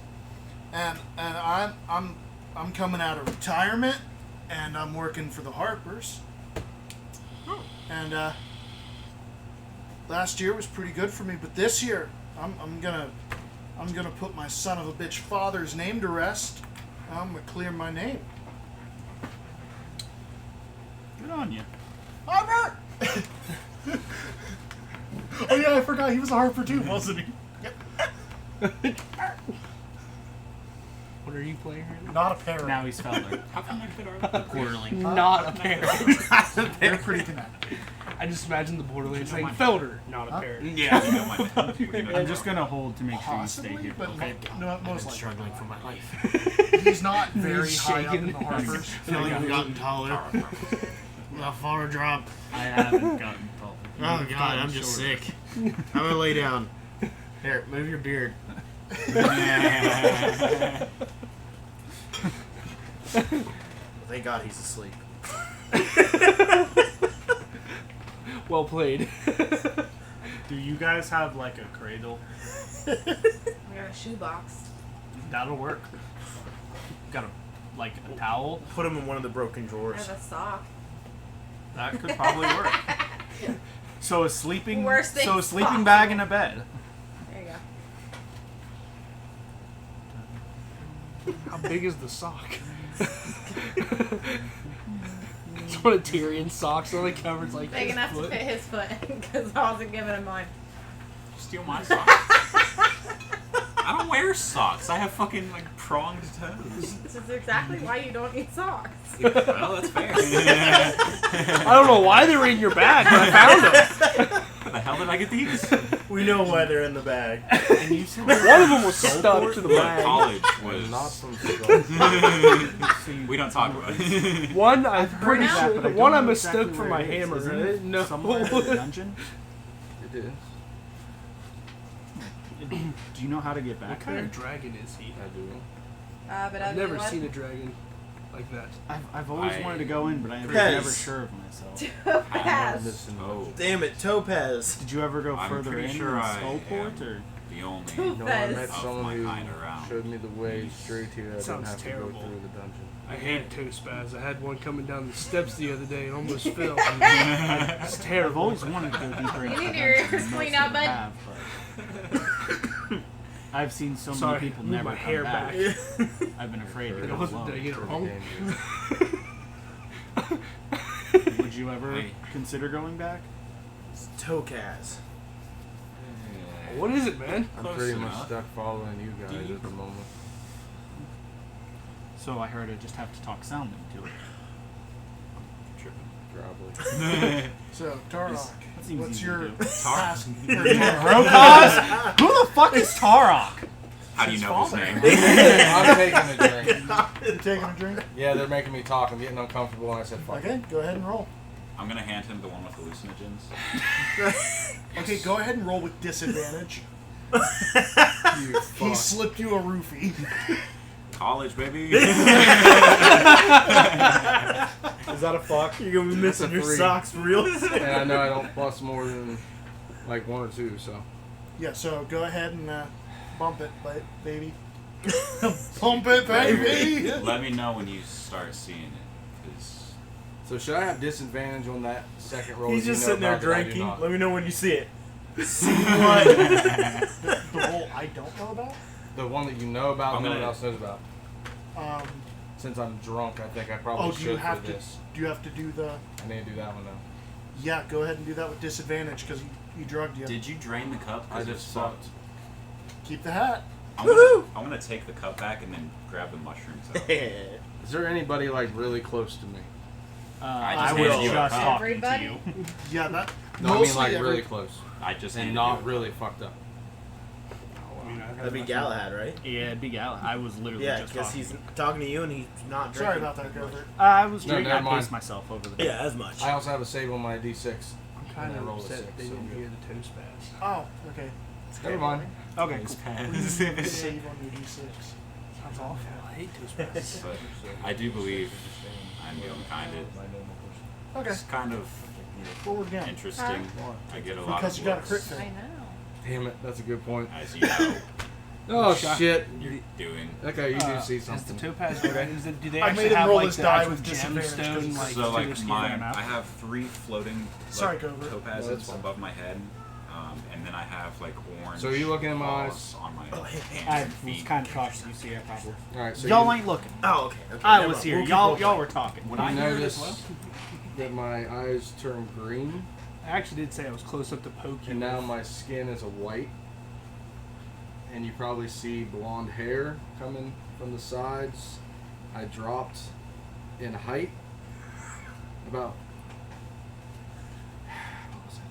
and I'm coming out of retirement, and I'm working for the Harpers. And last year was pretty good for me, but this year I'm gonna put my son of a bitch father's name to rest. I'm gonna clear my name. Good on you. Harper. Oh yeah, I forgot he was a Harper too, wasn't he? What are you playing right now? Not a parent. Now he's Felder. How come I fit our Quarterling. Not a parent. They're pretty connected. I just imagine the Borderlands saying Felder, not a parent. Yeah, you know my name. You know I'm just gonna hold to make sure you stay Possibly, here. but Okay. no, I've most been likely. struggling for my life. He's not very He's high up in the shaking. Harpers. Feeling I've gotten taller. How far drop? I haven't gotten taller. Oh You've God, gotten I'm just shorter. sick. I'm gonna lay down. Here, move your beard. Thank God he's asleep. Well played. Do you guys have like a cradle? We got a shoebox. That'll work. Got a like a towel? Put him in one of the broken I drawers. have a sock. That could probably work. So a sleeping Worst thing sleeping bag and a bed. There you go. How big is the sock? It's one of Tyrion's socks only covers like Big his enough foot. to fit his foot because I wasn't giving him mine. Steal my sock. I don't wear socks. I have fucking like pronged toes. This is exactly why you don't need socks. Well, that's fair. I don't know why they were in your bag, but I found them. Where the hell did I get these? We know why they're in the bag. And you said One of them was stuck to the Look, bag. college was. Not from Skull. We don't talk about it. One, I'm pretty that, sure. but I don't One I know mistook exactly for where my it is. hammer. Isn't I it didn't know. somewhere in the dungeon? It is. Do you know how to get back What kind there? of dragon is he? I do. But I've never seen a dragon like that. I've always wanted to go in, but I'm Pez. never sure of myself. Topaz. Listen, Oh, Damn it, Topaz. Did you ever go I'm further pretty in sure I Skullport, am. or? the only. no, I met Of someone my who kind around. showed me the way straight here. I didn't Sounds have to terrible. go through the dungeon. I hate toe spaz. I had one coming down the steps the other day and almost fell. It's I've terrible. always wanted to go deeper into You the need your dungeon ears than most cleaned out, people bud. have, but I've seen so Sorry, many people move never my come hair back. back. I've been afraid to It go wasn't alone. you know, Pretty wrong. dangerous. Would you ever Hey. consider going back? Tokaz. What is it, man? I'm Close pretty much enough. stuck following you guys Do you- at the moment. So I heard I just have to talk soundly to it. Probably. So, Tarok, That seems what's easy your to do. task? Rokaz? Who the fuck is Tarok? How do you know his name? I'm taking a drink. You taking a drink? Yeah, they're making me talk. I'm getting uncomfortable, and I said, "Fuck Okay, go ahead and roll. I'm gonna hand him the one with hallucinogens. Okay, go ahead and roll with disadvantage. you." He Fuck. slipped you a roofie. College, baby. Is that a fuck? You're gonna be missing a your 3. socks real soon. And I know I don't plus more than like 1 or 2, so. Yeah, so go ahead and bump it, baby. Bump it, baby! Let me know when you start seeing it, cause So should I have disadvantage on that second roll? He's that you just know sitting there about that I do drinking. not? Let me know when you see it. See what? The roll I don't know about? The one that you know about, I'm no one gonna- else knows about. Since I'm drunk, I think I probably Oh, do you should have for to? this. Do you have to do the? I need to do that one though. Yeah, go ahead and do that with disadvantage because he drugged you. did you drain the cup? 'Cause I it just sucked. Keep the hat. I'm gonna take the cup back and then grab the mushrooms out. Is there anybody like really close to me? I just was handed you a just cup. talking Everybody? to you. Yeah, that. No, I mean mostly like every- really close, I just and handed not you. really fucked up. That'd be Galahad, right? Yeah, it'd be Gal. I was literally Yeah, just because talking. he's talking to you and he's not drinking. Sorry about that, Gilbert. I was No, drinking. never I mind. paced myself over the. Yeah, as much. I also have a save on my D6. I'm kind And I of rolled a upset 6, they so didn't good. hear the toe spaz. Oh, okay. Never mind. Okay, Nice cool. pass. Save on your d6. Sounds awful. I hate toe spaz. But I do believe I'm the unkind. Okay, It's kind of forward again. interesting. I get a lot Because of you got a looks, crit fail. I know. Damn it, that's a good point. as you know Oh Shot. shit. you're doing. Okay, you do see Is the something. topaz dragons? Do they I actually made him have roll like his the die actual with disadvantage 'cause gemstone? he's- Like, So to like the skin my, of the map? I have 3 floating like, Sorry, Gilbert. No, topazes that's fine. above my head, and then I have like orange. So are you looking in my balls on my Oh, hey, hands I and was feet. kind of cautious. You see, I probably. Alright, so Y'all you, ain't looking. Oh, okay. Okay. I never was mind. here. We'll keep Y'all rolling. were talking. Would you I hear it notice as well? that my eyes turn green, I actually did say I was close up to poke you. and now with. my skin is a white. And you probably see blonde hair coming from the sides. I dropped in height about. What was it?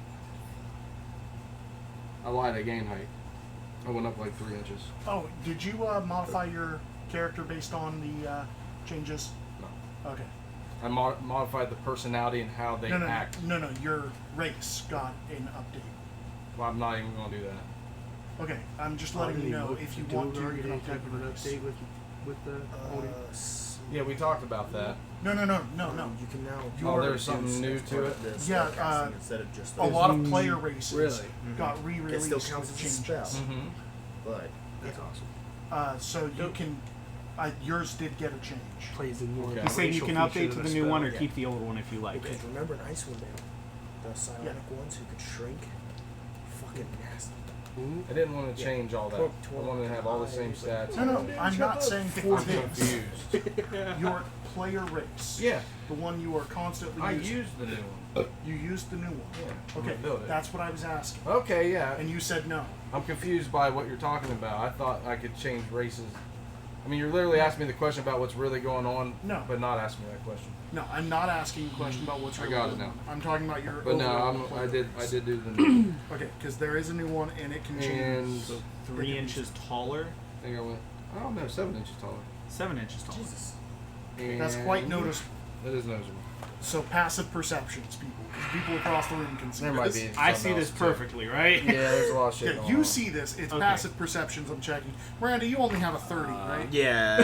I lied, I gained height. I went up like 3 inches. Oh, did you modify your character based on the changes? No. Okay. I modified the personality and how they No, act. no. Your race got an update. Well, I'm not even going to do that. Okay, I'm just Oh, letting you did know look- if you did want to. we You already can get any type of an update the update race. with the holding? Yeah, we talked about that. No. You can now. Oh, Your- there's something new to it? This Yeah, spellcasting instead of just A lot of player races Really? got It re-released still counts with as a changes. spell, Mm-hmm. but That's awesome. So you can. Yours did get a change. Plays in more. Okay. the You say you racial can feature update to than the a new spell. one or yeah. keep the old one if you like it. because remember Icewind Dale, the psionic ones who could shrink, fucking nasty. I didn't want to change all that. I wanted to have all the same stats. No, I'm not saying for I'm this. confused. Your player race. Yeah, The one you are constantly I using. used the new one. You used the new one. Yeah, I'm Okay, gonna build it. that's what I was asking. Okay, yeah. And you said no. I'm confused by what you're talking about. I thought I could change races. I mean, you're literally asking me the question about what's really going on, No. but not asking me that question. No, I'm not asking a question about what's I really got it going now. on. I'm talking about your But no, overall player I race. did do the new. Okay, because there is a new one and it can change. And So 3 inches taller, I think I went. I don't know, 7 inches taller. 7 inches taller. And That's quite noticeable. That is noticeable. So passive perceptions, people. Because people across the room can see There might this. be. I something see this else, too. perfectly, right? Yeah, there's a lot of shit Yeah, going you on. see this. It's Okay. passive perceptions I'm checking. Miranda, you only have a 30, right? Yeah.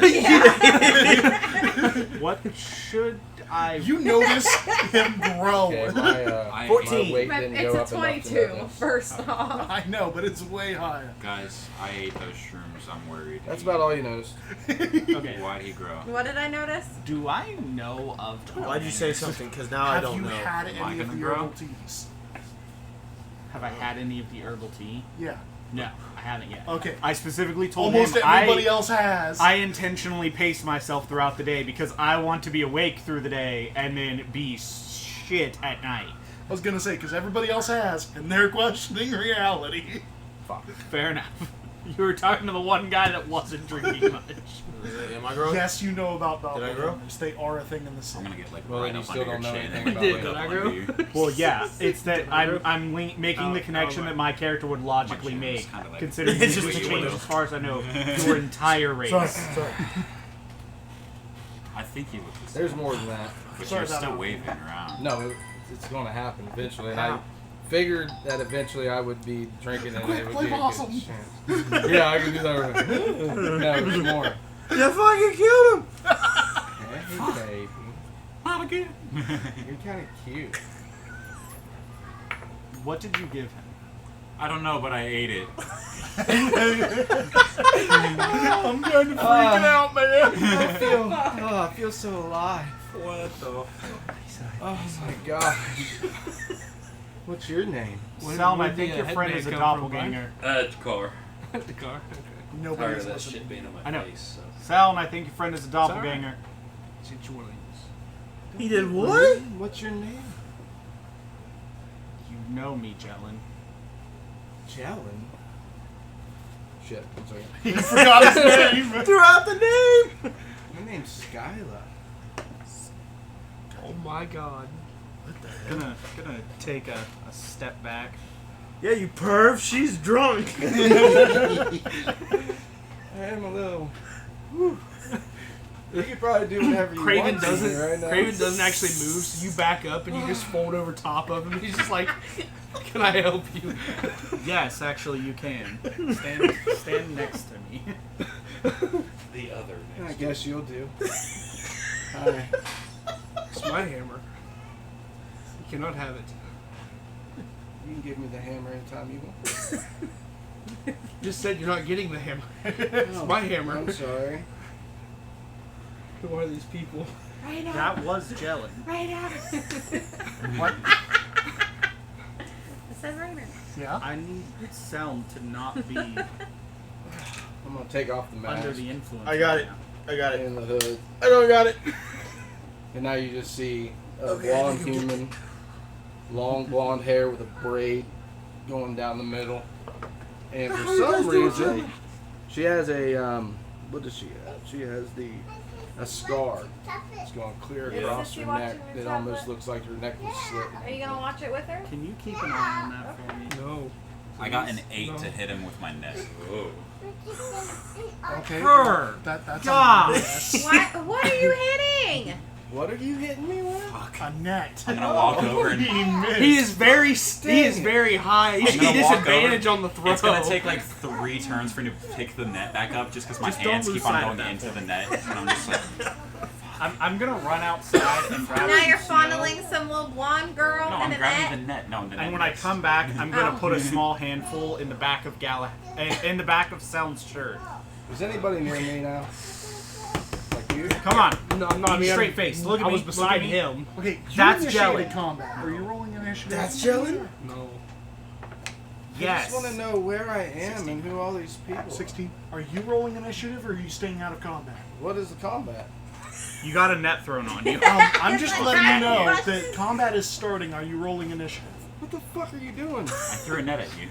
What should I? You notice him grow. Okay, my 14. weight But didn't it's go a up enough to 22, notice. first off. I know, but it's way higher. Guys, I ate those shrooms. I'm worried. That's about all you noticed. Okay. Why'd he grow? What did I notice? Do I know of? Why'd you say something? Because now I Have don't you know. had Am I any of gonna the grow? herbal teas? Have I had any of the herbal tea? Yeah. No, I haven't yet. Okay. I specifically told Almost him everybody else has. I intentionally pace myself throughout the day because I want to be awake through the day and then be shit at night. I was gonna say, because everybody else has, and they're questioning reality. Fuck. Fair enough. You were talking to the one guy that wasn't drinking much. Am I growing? Yes, you know about Did I grow? doppelgangers. They are a thing in the I'm city. gonna get like Well, right then you up still under your don't know chin anything and about like it. up Did I under grow? you. Well, yeah, it's that I'm making the connection oh, that my character would logically My chin is make, kinda like- considering It's you just just you changed, know. as far as I know, your entire race. Sorry. I think you look the same. There's more than that. But Sorry you're about still that. waving around. No, it's going to happen eventually. And I How? figured that eventually I would be drinking and Quick, it would play be a possum. good chance. Yeah, I can do that right now. No, there's more. You fucking killed him! Hey, baby. Not again. You're kind of cute. What did you give him? I don't know, but I ate it. I'm kind of freaking out, man. I feel so alive. What the? Oh my gosh. What's your name? Salm, I where'd think the your friend headband is a come from, doppelganger. Car. The car. Tired Nobody's of that listening. shit being on my I know. face. So. Salm, I think your friend is a doppelganger. Situations. He did what? What's your name? You know me, Jellin. Jalen. Shit, I'm sorry. He forgot his name. Throughout the name! My name's Skyla. Oh my god. Gonna take a step back. Yeah, you perv, she's drunk! I am a little. You could probably do whatever you Craven want to doesn't. me right now. Craven doesn't actually move, so you back up and you just fold over top of him. He's just like, "Can I help you?" Yes, actually, you can. Stand next to me. The other I next. guess you'll do. Hi. It's my hammer. You cannot have it. You can give me the hammer anytime you want. You just said you're not getting the hammer. It's my hammer. I'm sorry. Who are these people? Right now. That was Jellin. Right now. What? It says Rainer. Yeah? I need Salm to not be I'm gonna take off the mask under the influence. I got right it. now. I got it. and the hood, I don't got it. and now you just see a Okay, blonde I think I'm human, long blonde hair with a braid going down the middle, and for How you guys some doing, reason, Jim? she has a what does she have? She has a scar. It's going clear Is across she her watching neck. your It almost tablet? looks like her neck was slit. Are you gonna watch it with her? Can you keep an eye on that for me? No. I got an 8 No. to hit him with my net. Whoa. Okay. Her. That's God. a yes. What are you hitting? What are you hitting me with? A net. I'm gonna walk over and He missed. He is very high. He's I'm gonna got walk disadvantage over. on the throw. It's gonna take like 3 turns for me to pick the net back up just because my Just don't hands lose keep on sight of going that. into the net. And I'm just like, I'm gonna run outside and grab Now some you're snow. fondling some little blonde girl no, in I'm a grabbing net. the net. No, the net. And when I missed. come back, I'm gonna Oh. put a small handful in the back of in the back of Selm's shirt. Is anybody near me now? Like you? Come on, No, I'm not. I mean, straight face. Look at I me. was Look beside at me. him. Okay, you That's initiated Jellin. combat. Are you rolling initiative? That's Jellin? No. Yes. I just want to know where I am and who all these people are. 16. Are you rolling initiative or are you staying out of combat? What is the combat? You got a net thrown on you. I'm just letting you know that combat is starting. Are you rolling initiative? What the fuck are you doing? I threw a net at you.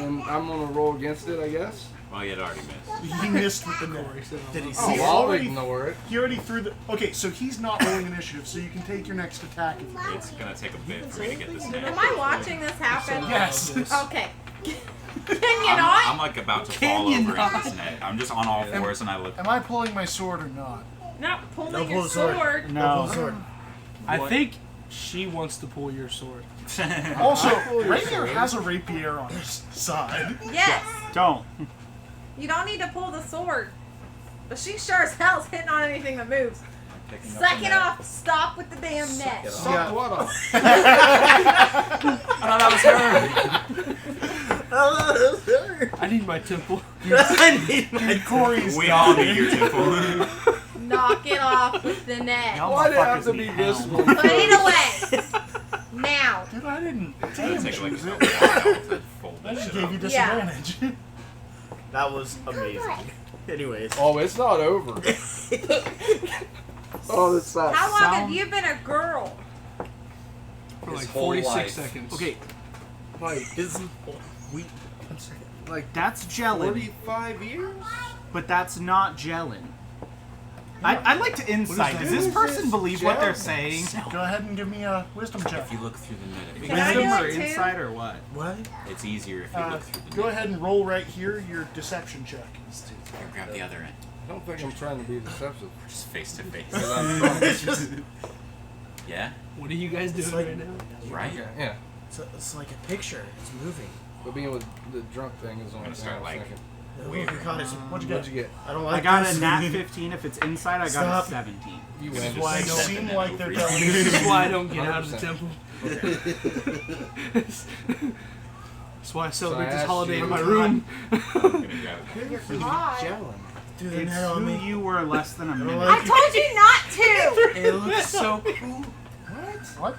And I'm gonna roll against it, I guess. Well, you had already missed. He missed with the net. Did he Oh, see it? well, I'll ignore it. He already threw the. Okay, so he's not rolling initiative, so you can take your next attack if you want. It's gonna take a bit for me to get this net. Am I watching this happen? Yes. Okay. Can you not? I'm like about to fall over into this net. I'm just on all fours and I look. Am I pulling my sword or not? Not pulling Don't your pull the sword. sword. No. Sword. I think she wants to pull your sword. Also, Rainier has a rapier on his side. Yes. Don't. You don't need to pull the sword. But she sure as hell's hitting on anything that moves. Picking up the Suck it net. off. Stop with the damn net. it off. Suck Yeah. what off? I thought that was her. I need my temple. I need my Corey's We all dying. need your temple. Knock it off with the net. Y'all Why'd it have motherfuckers to need be this help. one? Put it away. Now. Dude, I didn't. It's Damn, gonna take like choose a it. while to fold I this just shit gave you up. disadvantage. That was amazing. Anyways. Oh, it's not over. Oh, that's sad. How long have Sound- you been a girl? For His like whole 46 life. seconds. Okay, Like, like that's gelling, 45 years? but that's not gelling. I'd like to insight. Does this person believe what they're saying? Go ahead and give me a wisdom check. If you look through the net, it Can I Wisdom do or it too? insight or what? What? it's easier if you look through the Go net. ahead and roll right here your deception check. Here, grab the other end. I don't think I'm trying to be deceptive. Just face to face. 'Cause I'm drunk. It's just. Yeah? What are you guys doing like- right now? Right? Yeah. It's like a picture. It's moving. But being with the drunk thing is the only gonna thing start, I was like, thinking. Weird. Oh my God, it's- What'd you What'd get? you get? I don't I like got this. a nat 15. If it's insight, I got Stop. a 17. You This win. is why I They don't- seem like they're Over telling you. you. This is why I don't get out of the 100%. temple. That's why I celebrate I this asked holiday you- in my room. I'm gonna grab it. You're hot. Dude, the It's net on who me. you were less than a minute. I told you not to. It looks so cool. What?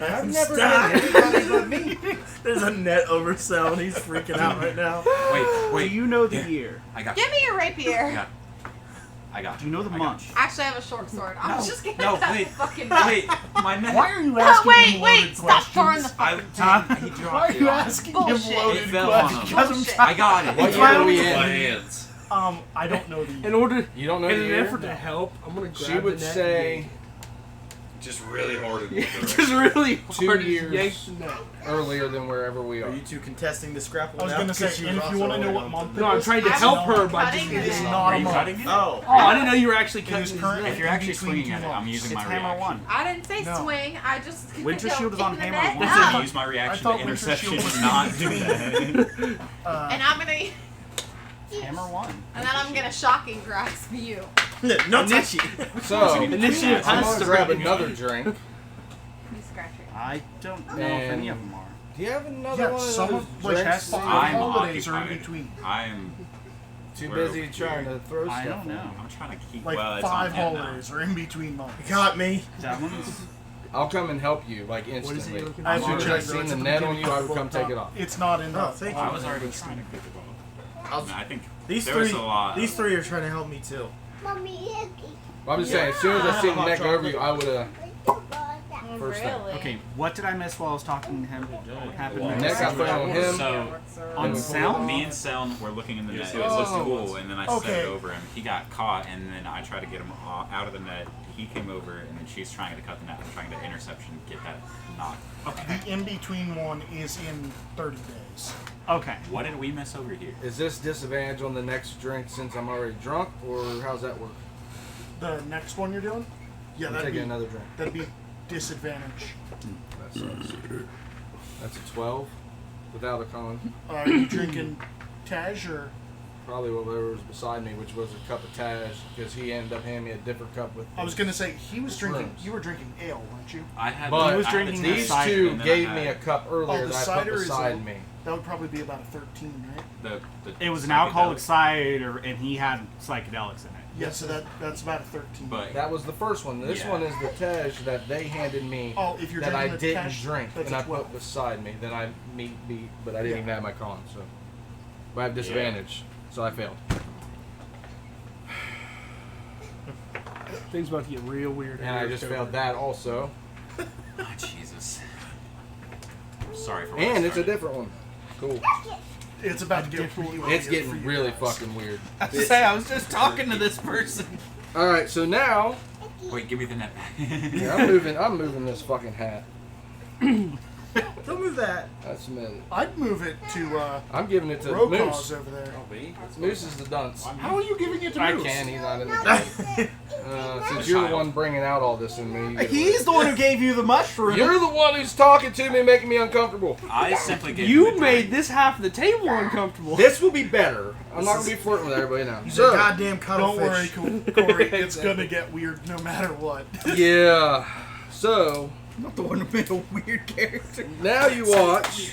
I've never Stop. been anybody but me. There's a net over Sal and he's freaking out right now. Wait. Do you know the year? I got Give me your rapier. I got Do you know the month? Actually, I have a short sword. I'm just kidding. No, That's wait. fucking Wait, my net. Why are you Oh, asking him wait, loaded stop throwing the questions? fucking He dropped Why are it you on him. asking Bullshit. him loaded It fell on him. questions? Bullshit. I got it. What It's year fine. are we My in? hands. I don't know the. In order, You don't know in the an year? effort to help, I'm gonna grab She would the net say Just really hard in one and direction. just really 2 hard to years. yank the net. earlier than wherever we Are are. you two contesting this grapple I was now? gonna say, Because and if you want to know what month it is, No, I'm trying to I'm help not her by cutting just it. it is getting. not Are a you month. cutting it? Oh. Oh, I didn't know you were actually It cutting is his currently If you're in actually between swinging two at it, I'm months. using It's my hammer reaction. 1. I didn't say No. swing. I just Winter Shield is on the hammer net one. up. Listen, use my reaction thought to Winter interception Shield was and not do between. that. And I'm gonna, Hammer 1. and then I'm gonna shocking grasp you. No touchy. So, Initiative I'm has gonna to grab ready. another drink. You scratch it. I don't know if any of them are. Do you have another Yeah, one of some those of like drinks? 5 I'm holidays are in occupied. between. I'm Too We're busy over trying here. to throw I stuff. don't know. I'm trying to keep Like well, it's 5 on him now. holidays are in between months. You got me. That one's. I'll come and help you like What is instantly. he looking I As have soon to as I check, though. seen It's the at net the on you, I would come take it off. It's not in Oh, the. thank I you. was already trying to pick the ball. I'll- I think These there's three, a lot. these three are trying to help me too. Well, I'm just saying, as soon as I seen the Yeah. neck over you, I would have. Oh, First thing. really? Okay, what did I miss while I was talking to him? What happened The The next? neck I thrown on him. So On sound? me and Selm were looking in the net. It Oh. looked cool, and then I set Okay. it over him. He got caught, and then I tried to get him out of the net. He came over, and then she's trying to cut the net. I'm trying to interception, get that knock. Okay. The in between one is in 30 days. Okay. What did we miss over here? Is this disadvantage on the next drink since I'm already drunk, or how's that work? The next one you're doing? Yeah, I'm that'd taking be, another drink. that'd be disadvantage. That sucks. That's a 12 without a con. Are you drinking Taj or? Probably whatever was beside me, which was a cup of Taj, because he ended up handing me a different cup with. I was gonna say he was drinking. Shrooms. You were drinking ale, weren't you? I had. But He was I had drinking the the These cider, two and then gave I me a had cup earlier the that I put cider is beside a- me. That would probably be about a 13, right? the It was an psychedelic. alcoholic cider, and he had psychedelics in it. Yeah, so that's about a 13. But That was the first one. This Yeah. one is the Tej that they handed me Oh, if you're that I drinking the didn't Tej, drink, that's and a I 12. put beside me that I beat, but I didn't Yeah. even have my con, so but I have disadvantage, so I failed. Things about to get real weird. And I just failed that also, oh, Jesus. I'm sorry for what and I it's a started. different one. Cool. It's about to get really It's weird for getting you really guys. fucking weird. I was just talking to this person. All right, so now Wait, give me the net back. yeah, I'm moving this fucking hat. Don't move that. That's me. I'd move it to I'm giving it to Rokaz Moose. over there. Oh, me? Moose is the dunce. How are you giving it to I Moose? can. He's not in the game. Since you're the one bringing out all this in me, you get He's the one who gave you the mushroom. You're the one who's talking to me, making me uncomfortable. I simply gave You a made drink. this half of the table uncomfortable. This will be better. I'm not gonna be flirting with everybody now. He's So, a goddamn Don't worry, cuttlefish. Corey. It's gonna get weird no matter what. yeah. So I'm not the one who made a weird character. now you watch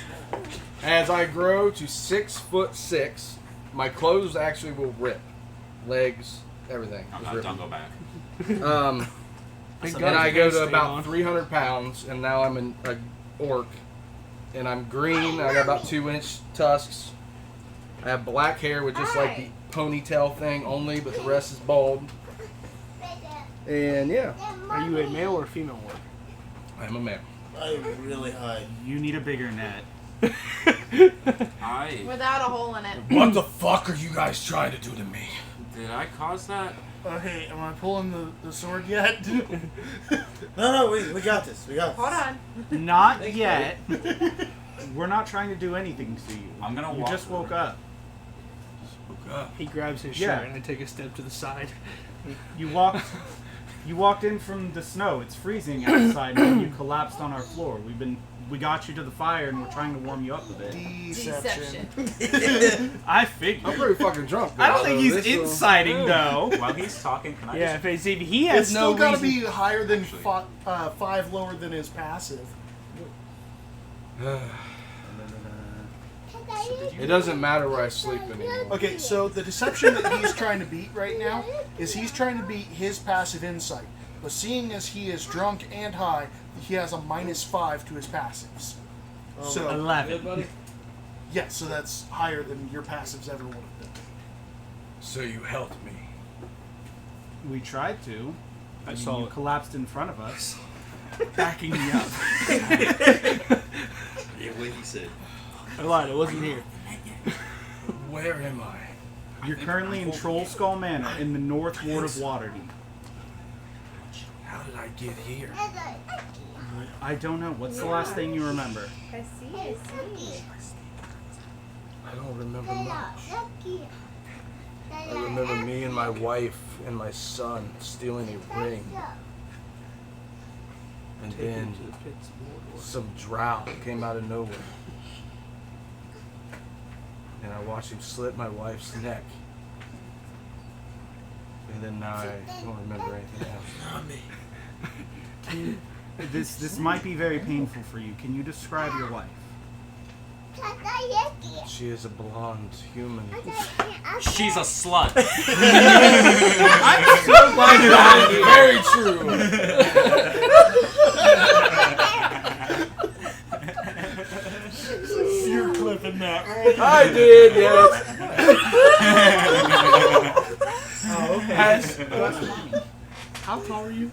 as I grow to 6'6". My clothes actually will rip, legs, everything. Oh, is no, ripping. don't go back. Thank And God I the go pants to stayed about on. 300 pounds, and now I'm a orc, and I'm green. I got about 2-inch tusks. I have black hair with just like the ponytail thing only, but the rest is bald. And yeah, Are you a male or female orc? I'm a male. I'm really high. You need a bigger net. Without a hole in it. What the fuck are you guys trying to do to me? Did I cause that? Hey, am I pulling the sword yet? No, we got this. We got this. Hold on. Not yet. We're not trying to do anything to you. I'm gonna You walk just woke over. up. He grabs his Yeah. shirt and I take a step to the side. You walked in from the snow. It's freezing outside, and you collapsed on our floor. We got you to the fire, and we're trying to warm you up a bit. Deception. I I'm figured. pretty fucking drunk. I don't so think he's this will- inciting though. While he's talking, can I Yeah, just... if he has It's no still gotta reason. be higher than Actually. 5 lower than his passive. It doesn't matter where I sleep anymore. Okay, so the deception that he's trying to beat right now is he's trying to beat his passive insight. But seeing as he is drunk and high, he has a -5 to his passives. So 11. yeah, so that's higher than your passives ever would have been. So you helped me. We tried to. I mean, saw you it. collapsed in front of us, backing me up. Yeah, what he said. I lied, I wasn't here. Where am I? You're currently in Troll Skull Manor in the North Ward of Waterdeep. How did I get here? I don't know. What's the last thing you remember? I see. I don't remember much. I remember me and my wife and my son stealing a ring. And Take him then to the pits of Mordor. some drow came out of nowhere. And I watched him slit my wife's neck. And then now I don't remember anything else. This might be very painful for you. Can you describe your wife? She is a blonde human. She's a slut. Very true. You're clipping that, right? I did, yes. Oh, okay. How tall are you?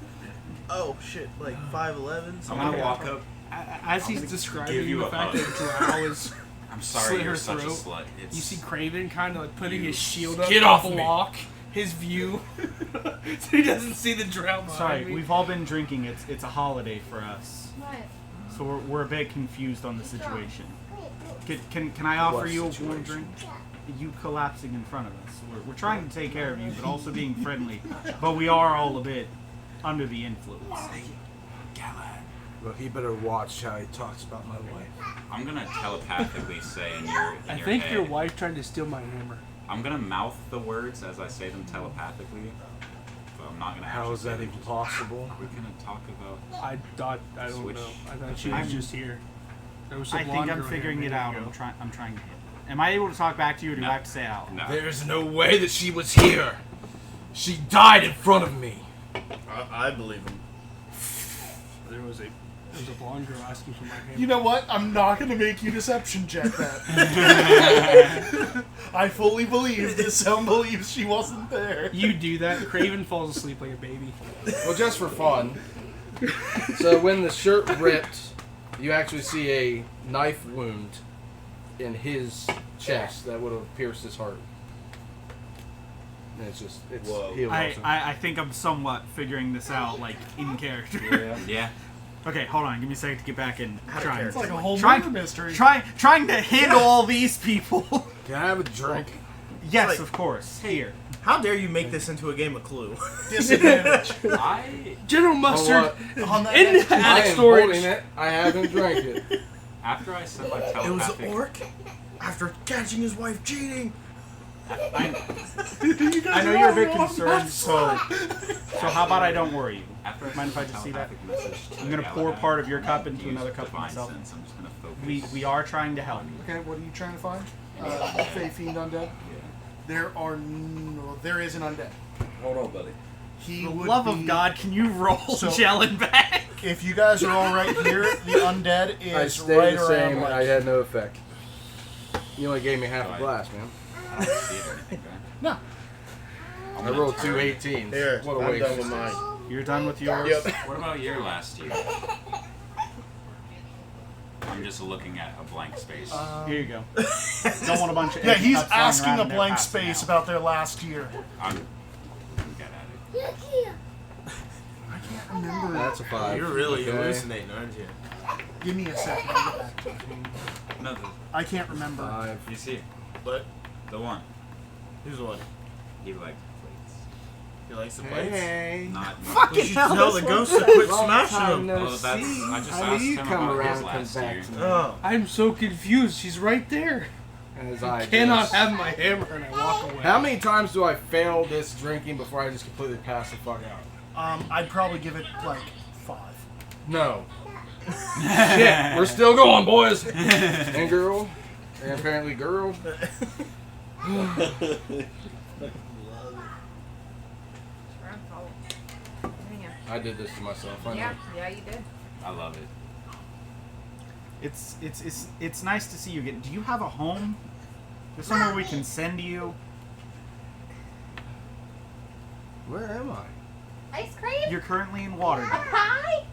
Oh shit, like 5'11". I'm gonna walk up. As he's give describing you the a fact hug. that Drow is, I'm sorry, Slit you're her such a throat. slut. It's, you see Craven kind of like putting his shield up Get to off me. block his view, so he doesn't see the Drow behind Sorry, me. we've all been drinking. It's a holiday for us, What? so we're a bit confused on the situation. Can I offer What you a situation? warm drink? You collapsing in front of us. We're trying to take care of you, but also being friendly. But we are all a bit under the influence. Galahad. Well, he better watch how he talks about my wife. I'm gonna telepathically say in your I your think head, your wife tried to steal my hammer. I'm gonna mouth the words as I say them telepathically, but I'm not gonna. How actually is say that them. even possible? We're gonna talk about. I don't Switch. know. I thought she I'm- was just here. There was some I think blonde I'm girl here a figuring it minute out. ago. I'm trying to hit. Am I able to talk back to you, or do No. I have to say it out? No. There's no way that she was here. She died in front of me. I believe him. There was a blonde girl asking for my hammer. You know what? I'm not going to make you deception check that. I fully believe that Sam believes she wasn't there. You do that, Craven falls asleep like a baby. Well, just for fun. So when the shirt ripped, you actually see a knife wound in his chest that would have pierced his heart. And it's Whoa. healed also. I think I'm somewhat figuring this out, like, in character. Yeah. Okay, hold on. Give me a second to get back and try. It's like a whole Trying- murder mystery. Trying to handle all these people. Can I have a drink? Yes, Like- of course. Here. How dare you make this into a game of Clue? Disadvantage. General Mustard On that in next the I attic am storage. holding it. I haven't drank it. After I said my It was telepathic, an orc after catching his wife cheating. I know you're a bit concerned, so how about I don't worry you? after I Mind sent if I my just see that? telepathic message to I'm gonna pour Galahad, part of your I'm cup gonna into use another cup for divine myself. sense. I'm just gonna focus. We are trying to help. Okay, what are you trying to find? Fey Fiend Undead? There is an undead. Hold on, buddy. He For the would love be, of God, can you roll So- Jellin back? If you guys are all right here, the undead I is stayed right the same. around. I had no effect. You only gave me half a Right. glass, man. I don't see it or anything, right? No. I'm I gonna rolled turn- two 18s. Here, What a I'm waste. done with mine. You're done with yours? Yep. What about your last year? I'm just looking at a blank space. Here you go. Don't want a bunch of Yeah, empty he's cups lying asking around a and they're blank passing space out. about their last year. I'm get at it. I can't remember. That's a 5. You're really Okay. hallucinating, aren't you? Give me a second. I'll get back to it. No, I can't remember. 5. you see, But the one. who's the one? He liked plates. He likes the plates. Hey. Not We should tell the ghost to quit smashing them. No Well, that's- see. I just How asked do you him come about around his and come last back year. to me? Oh. I'm so confused. She's right there. As I Cannot just- have my hammer and I walk away. How many times do I fail this drinking before I just completely pass the fuck out? I'd probably give it like 5. No. Shit, we're still going, boys. And girl. And apparently girl. I did this to myself. I know. Yeah, you did. I love it. It's nice to see you again. Do you have a home? There's somewhere we can send you. Where am I? Ice cream? You're currently in A Waterdeep. pie?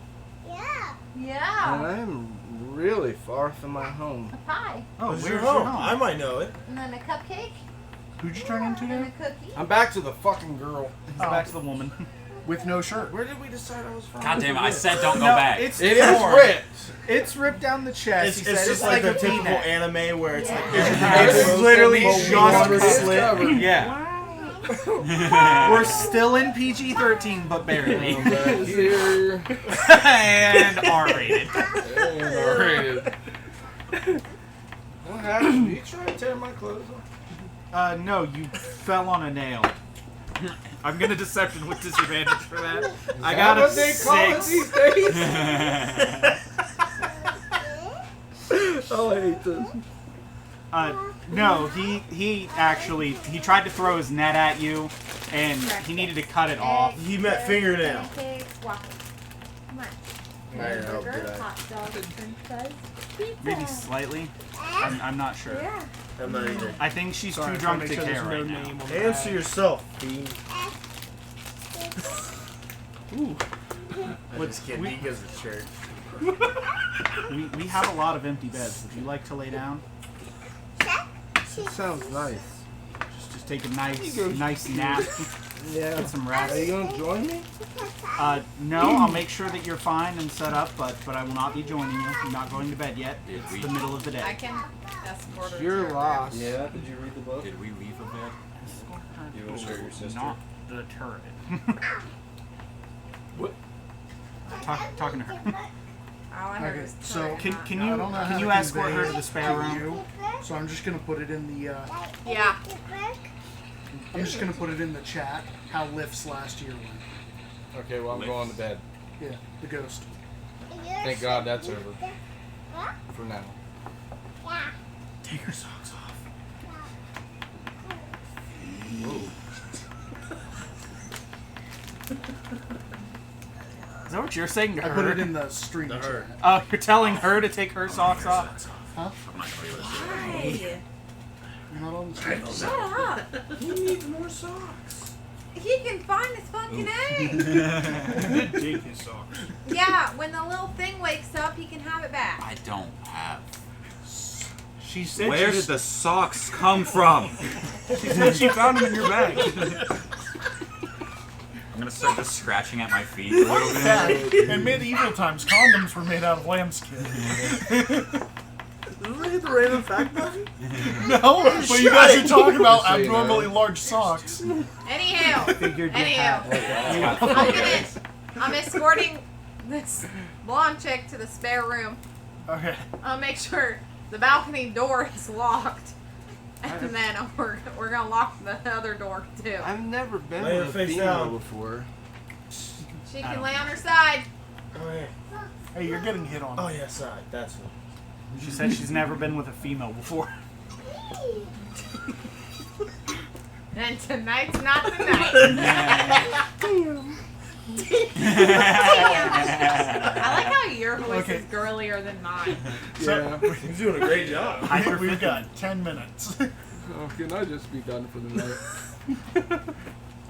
Yeah. And Yeah. I am really far from my home. A pie. Oh, Where's where's your your home? I might know it. And then a cupcake. Who'd you turn into And a there? cookie. I'm back to the fucking girl. He's back to the woman. With no shirt. Where did we decide I was from? God damn it! I said don't go No, back. it's It is torn. ripped. It's ripped down the chest. It's He said just like the a typical V-neck. anime where it's like It's literally just covered. slit. Yeah. Wow. We're still in PG-13, but barely. I'm back here. And R-rated. And R-rated. What happened? Did you try to tear my clothes off? No, you fell on a nail. I'm gonna deception with disadvantage for that. I Is got that a what they call it 6. these days? Oh, I hate this. No, he actually tried to throw his net at you, and he needed to cut it off. He meant fingernail. Pancakes, waffles. Come on. I didn't help, Hamburger, did I? hot dog, french fries, pizza. Maybe slightly. I'm not sure. Yeah. I'm not either. I think she's Sorry, too drunk make to sure care there's right no now. name on the Answer bag. yourself, fiend. Ooh. I'm just kidding. He gives a shirt. We have a lot of empty beds. Would you like to lay down? It sounds nice. Just take a nice nap. Yeah. Get some Are rest. you gonna join me? No, I'll make sure that you're fine and set up, but I will not be joining you. I'm not going to bed yet. It's the middle of the I day. can escort her. You're to her lost. Yeah, did you read the book? Did we leave a bed? You want to show your sister? Not the turret. What? Talking to her. All I heard Okay, was so turret, Can not- can I you don't know how can to you escort convey her to the spare to room? you, so I'm just gonna put it in the. Yeah. I'm just gonna put it in the chat. How lifts last year went. Okay, well I'm going to bed. Yeah, the ghost. Thank God that's over. For now. Take your socks off. what you're saying to I her. put it in the stream The chat. her. Oh, you're telling her to take her socks off? Huh? I'm not gonna be able to do it. Why? You're not on the stream. Shut up. He needs more socks. He can find his fucking egg. You did dig his socks. Yeah, when the little thing wakes up, he can have it back. I don't have. She said Where she did the socks come from? She said she found them in your bag. I'm gonna start just scratching at my feet a little bit. Yeah, in medieval times, condoms were made out of lambskin. Did we hit the random fact button? No, but you guys are talking about abnormally large socks. Anyhow, Figured you anyhow, had. I'm escorting this blonde chick to the spare room. Okay. I'll make sure the balcony door is locked, and then we're gonna lock the other door too. I've never been Lay her with a face female down. before. She can lay on her side. Oh yeah. Hey, you're getting hit on. Oh yeah, side. That's it. She said she's never been with a female before. And tonight's not the night. I like how your voice Okay. is girlier than mine. So, He's doing a great job. we've got 10 minutes. Oh, can I just be done for the night?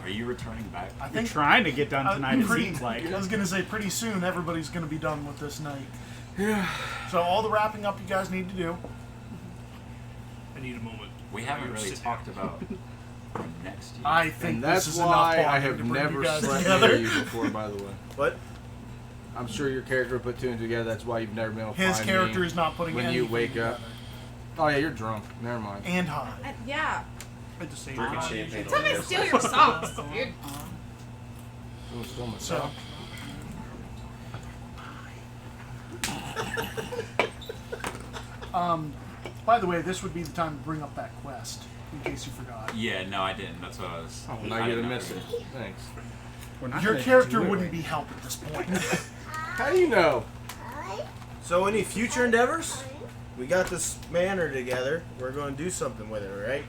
Are you returning back? I You're think trying to get done tonight, it seems like. I was gonna say pretty soon everybody's gonna be done with this night. Yeah. So all the wrapping up you guys need to do. I need a moment. We haven't really Sit talked about next year. I think And that's this is why enough I bonding have to bring never you guys slept together. with you before, by the way. What? I'm sure your character put two and two together. That's why you've never been able to His find character me is not putting when you anything wake up. together. Oh yeah, you're drunk. Never mind. And high. Yeah. At the same Drinking time. champagne. Tell me to steal your socks, dude. Oh, still my So, sock. by the way, this would be the time to bring up that quest, in case you forgot. Yeah, no, I didn't. That's what I was. Oh, I now you're didn't gonna know. miss it. Thanks. We're not Your gonna character do it wouldn't right. be help at this point. How do you know? So any future endeavors? We got this manor together. We're going to do something with it, right?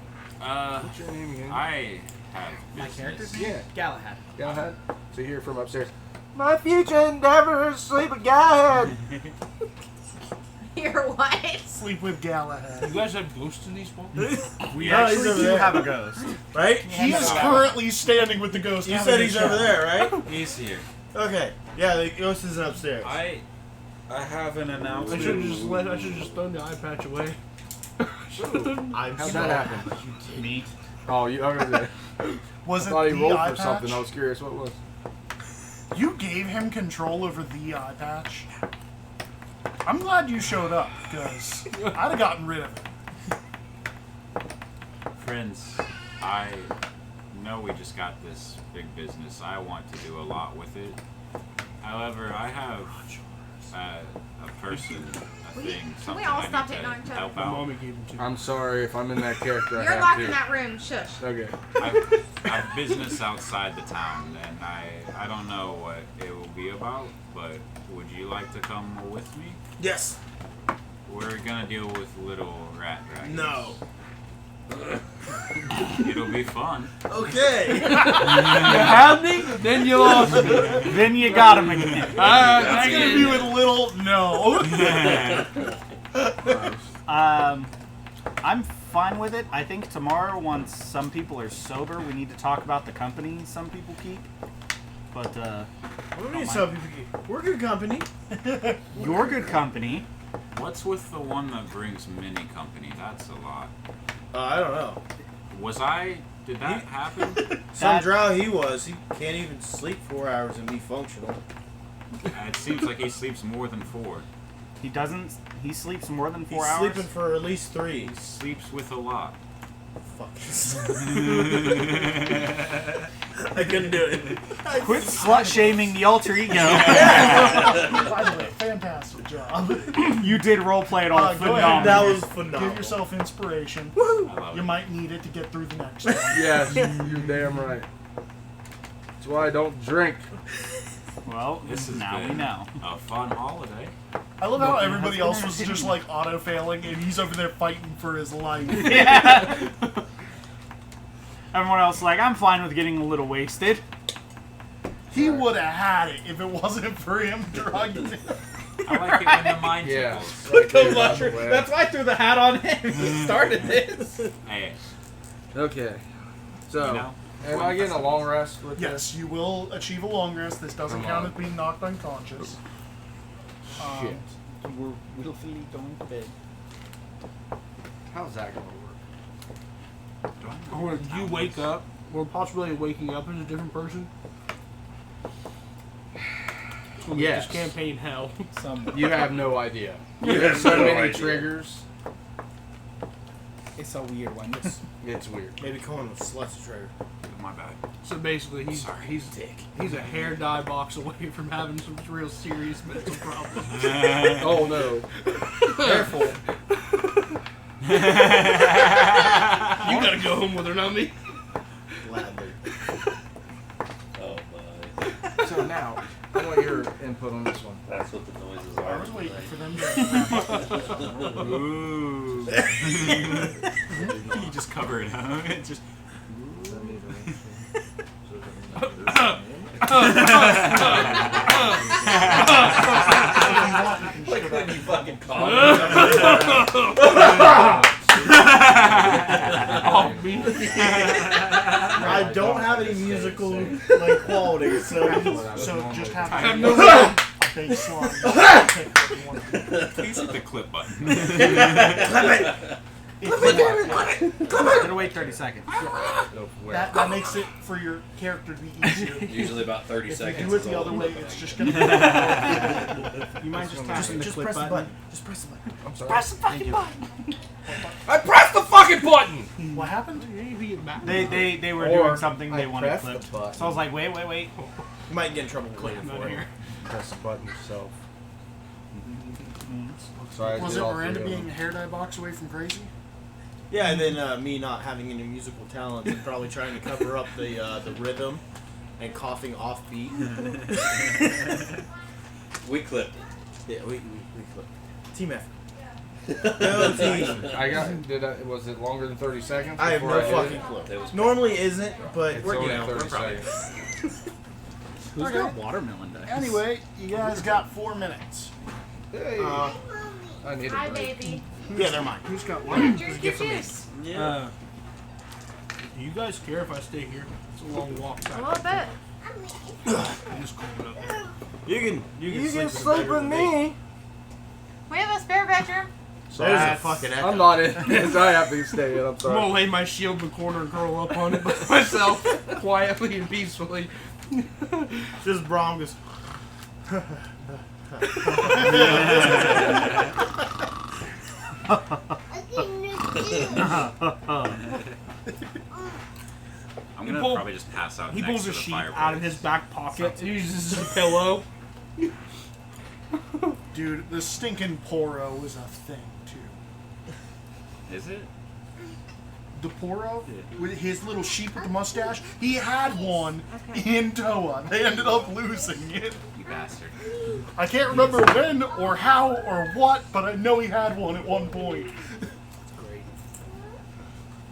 What's your name again? I have My business. character's Yeah. Galahad. Galahad? So you hear from upstairs. My future endeavors, sleep with Galahad. You're what? Sleep with Galahad. You guys have ghosts in these walls? We No, he's actually over do there. have a ghost. Right? He is currently standing with the ghost. You having said a he's chat. over there, right? He's here. Okay. Yeah, the ghost isn't upstairs. I have an I announcement. should have just thrown the eye patch away. I'm How'd so- that happen? Me. Oh, you. Okay. Was I it thought the he rolled eye for something. patch? I was curious what it was. You gave him control over the eye patch. I'm glad you showed up, because I'd have gotten rid of it. Friends, I know we just got this big business. I want to do a lot with it. However, I have a person, a thing, Can something we all I stop need hitting to on each other? help My out. mommy gave them to me. I'm sorry if I'm in that character. I You're have locked to. in that room. Shush. Okay. I've business outside the town, and I don't know what it will be about, but would you like to come with me? Yes. We're gonna deal with little rat dragons. No. It'll be fun. Okay. You had me, then you lost me. Then you got him again. That's gonna be with little no. I'm fine with it. I think tomorrow, once some people are sober, we need to talk about the company some people keep. But What do you mean some people keep? We're good company. your good company. What's with the one that brings mini company? That's a lot. I don't know. Did that happen? Some That- drow he was. He can't even sleep 4 hours and be functional. It seems like he sleeps more than 4. He doesn't. He sleeps more than 4 He's hours. sleeping for at least 3. He sleeps with a lot. Fuck. I couldn't do it. Quit slut shaming the alter ego. By the way, fantastic job. You did roleplay it all Go ahead. phenomenal. That was phenomenal. Give yourself inspiration. I love You it. might need it to get through the next one. Yes, you're damn right. That's why I don't drink. Well, This has now we been know. a fun holiday. I love how everybody else was just like auto failing, and he's over there fighting for his life. Yeah. Everyone else is like, I'm fine with getting a little wasted. He would have had it if it wasn't for him drugging it. I like it when the mind Yeah. tickles. Look there, how much. by the way. That's why I threw the hat on him. He started this. Hey, Okay. So, you know, am I getting a long rest with Yes, you will achieve a long rest. This doesn't Come count on. as being knocked unconscious. Shit. We're willfully going to bed. How's that gonna work? do I know Or what you town wake was? up, or possibly waking up as a different person. It's gonna make Yes. this campaign hell. You have no idea. You have so no many idea. triggers. It's a weird one. It's weird. Maybe call him a slush trigger. My bad. So basically, he's Sorry. he's a hair dye box away from having some real serious mental problems. Oh no. Careful. You gotta go home with her, not me. Gladly. Oh my. So now, I want your input on this one. That's what the noises I are. was waiting for them to. Ooh. You just cover it, huh? It just. Like when you fucking cough. Oh, me. I don't have any musical like qualities, so So just have I have a no baseline. Pick what you want to do. Please hit the clip button. Gonna wait 30 seconds. That makes it for your character to be easier. Usually about 30 If seconds. you do it the is all other I'm way, looking it's at. just gonna be. You mind just tapping the just clip press the button? button. Just press the button. I'm sorry. Press the fucking button. I pressed the fucking button! What happened? They were Or doing something they I wanted pressed the clipped. button. So I was like, wait. You might get in trouble clicking Not for it. here. Press the button yourself. Sorry, I Was did it all Miranda three of being a them. hair dye box away from crazy? Yeah, and then me not having any musical talent and probably trying to cover up the rhythm and coughing off beat. We clipped it. Yeah, we clipped. Team effort. No team. Was it longer than 30 seconds? I have before no hit fucking it? clue. It was Normally isn't, but It's we're only you know 30 we're probably. seconds. Who's got watermelon dice? Anyway, you guys got 4 minutes. Hey, Uh, I need a Hi, break. baby. yeah, they're mine. Who's got what? Drink your juice. Do you guys care if I stay here? It's a long walk A back. little bit. I just called it up. You can You can in the sleep bedroom with with me. We have a spare bedroom. There's a fucking echo. I'm not in this. I have to stay in. I'm I'm sorry. gonna lay my shield in the corner and curl up on it by myself, quietly and peacefully. Just Brom goes. I'm gonna pull- probably just pass out. He next pulls to a the sheet fireplace. out of his back pocket, uses his pillow. Dude, the stinking Poro is a thing, too. Is it? The Poro? With his little sheep with the mustache? He had one in Toa. They ended up losing it. You bastard. I can't remember when or how or what, but I know he had one at one point. Great.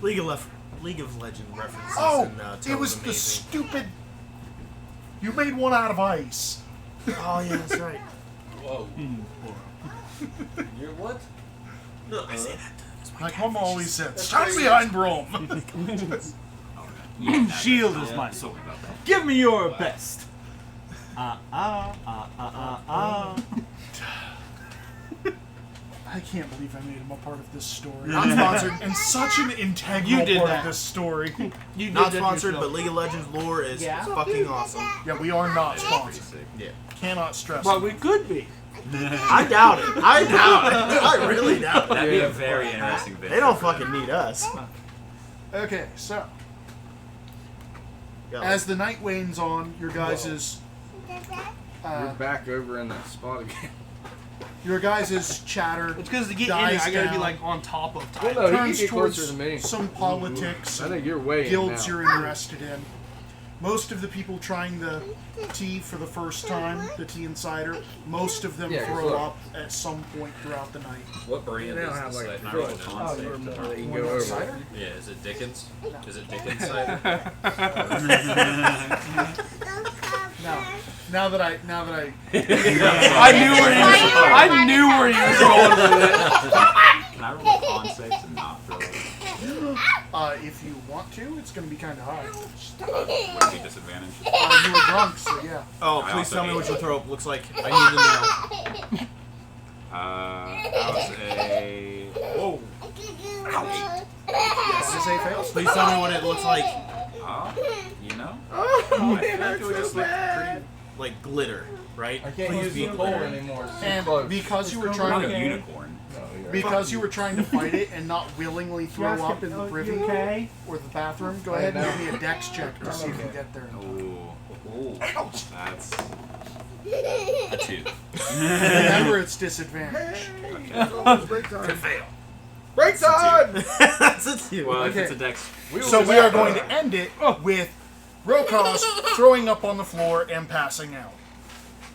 League of Legends references. Oh, in, it was Toa's the amazing. stupid... You made one out of ice. Oh yeah, that's right. Whoa. You're what? No, I say that. Like Mama always said, stand behind Brom. Shield is my sword. Give me your best. I can't believe I made him a part of this story. Not sponsored. And such an integral You did part that. of this story. You Not did that sponsored, yourself. but League of Legends lore is Yeah. fucking awesome. Yeah, we are not Pretty sponsored. sick. Yeah. Cannot stress But it. we could be. I doubt it. I doubt it. I really doubt it. That'd be a very interesting video. They don't fucking need us. Okay, so Go. as the night wanes on, your guys' You're back over in that spot again. your guys' chatter It's because to get in it, dies I gotta be down. like on top of Well, time. no, you turns can get closer towards to me. some politics, I think you're way guilds in now. you're interested in. Most of the people trying the tea for the first time, the tea and cider, most of them Yeah, throw look. up at some point throughout the night. What brand They is don't have, the like, cider? Can I roll a Oh, con you're save? more that you You go want over. cider? Yeah, is it Dickens? Is it Dickens cider? Now that I I knew where you was going with it. Can I roll con saves and not throw it? if you want to, it's going to be kind of high. Would it be disadvantage? You were drunk, so yeah. Oh, I please also tell me ate what your it. throat looks like. I need to know. That was a... Whoa. Yes, is a fail. Please tell me what it looks like. You know? I think it would just look pretty, like glitter, right? I can't Please use be the pole glitter. anymore. It's too And close. because you were Not trying a to, unicorn. because you were trying to fight it and not willingly throw up in the privy Okay. or the bathroom, go ahead and give me a dex check to see if you get there. Ooh. That's a 2. Remember, it's disadvantage. Break time! That's a 2. Well, if Okay. it's a dex... So we are going to end it with Rokos throwing up on the floor and passing out.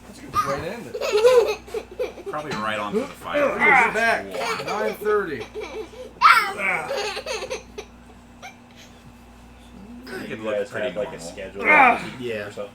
That's a good way to end it. Probably right onto the fire. We're back. 9:30. You could You look guys pretty have like a normal. schedule Yeah. or something.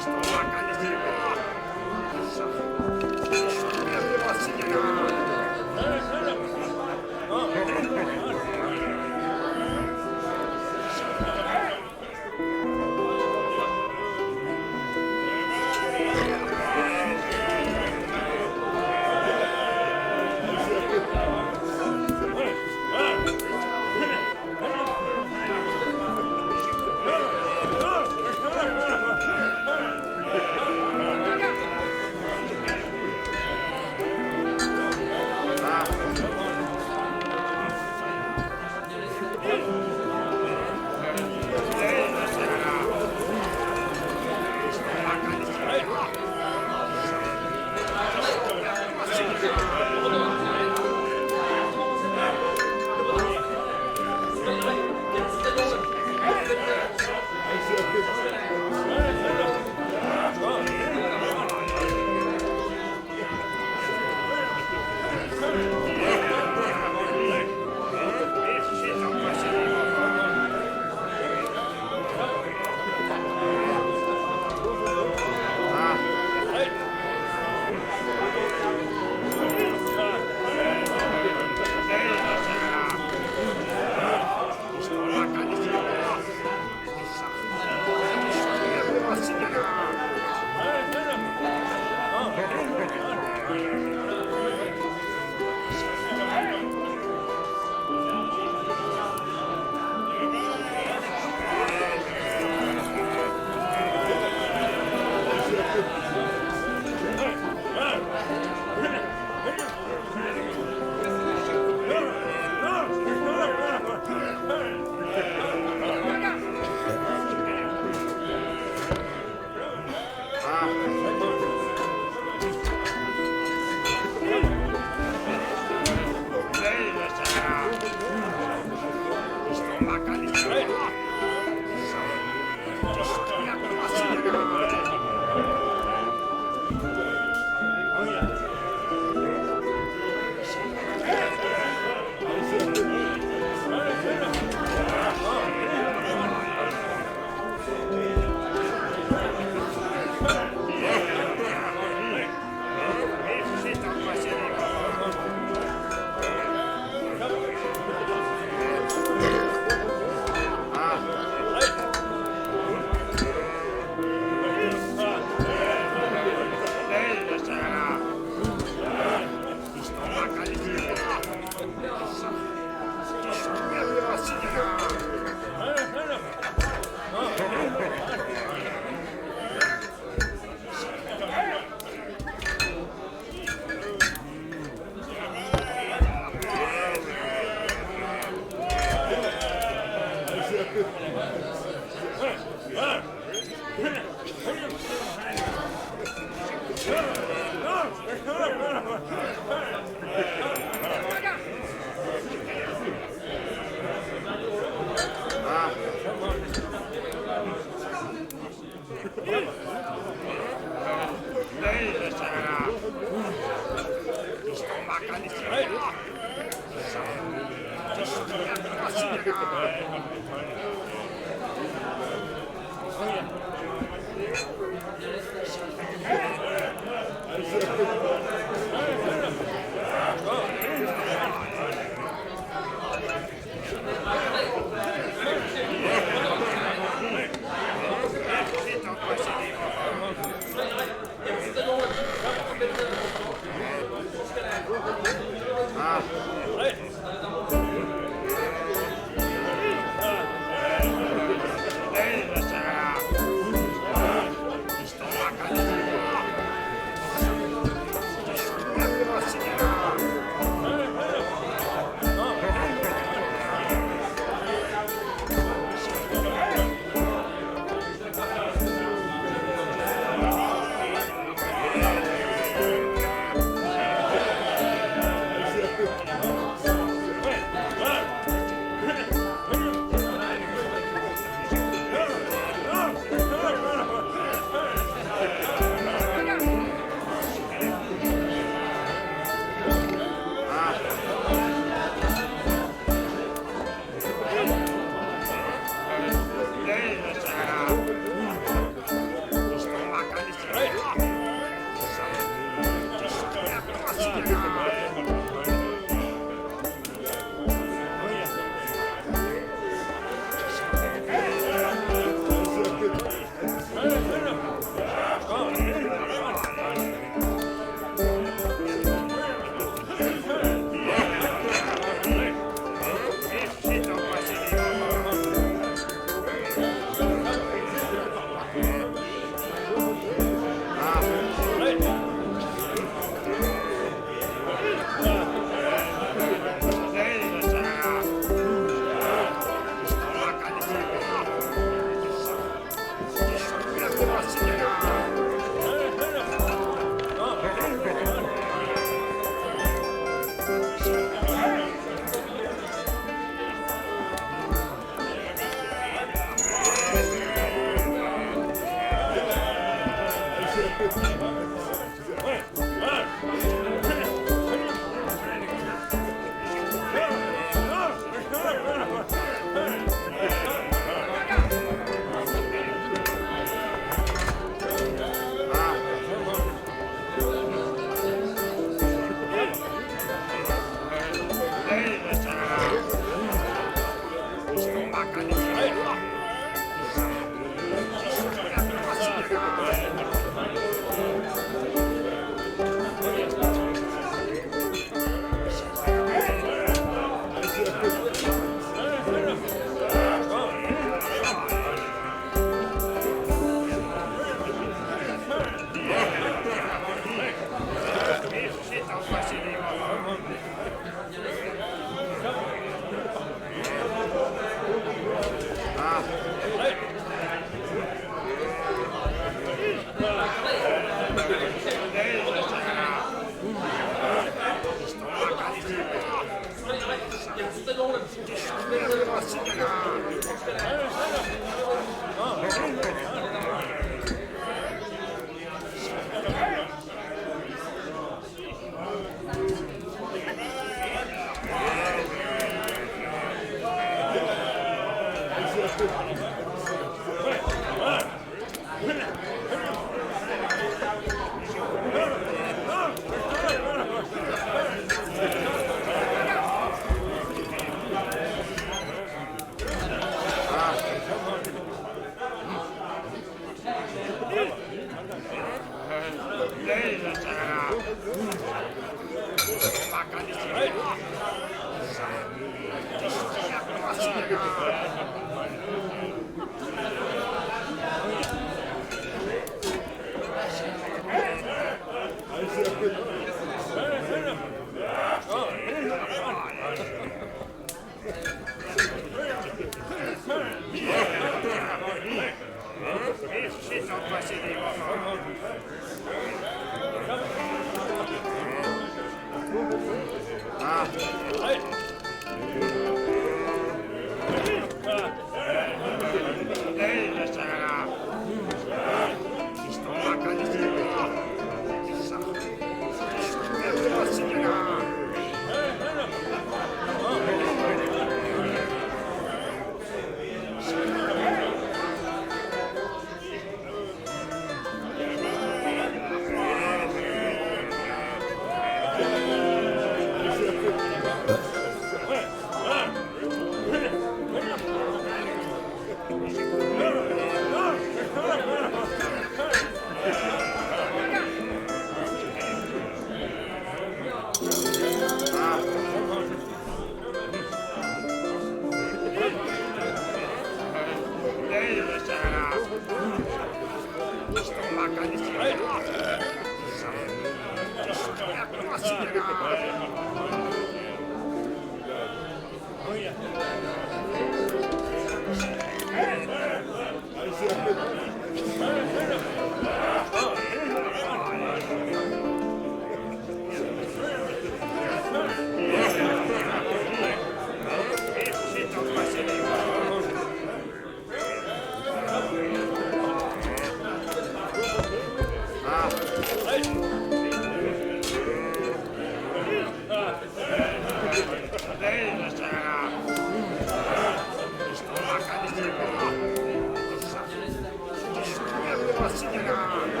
Signora!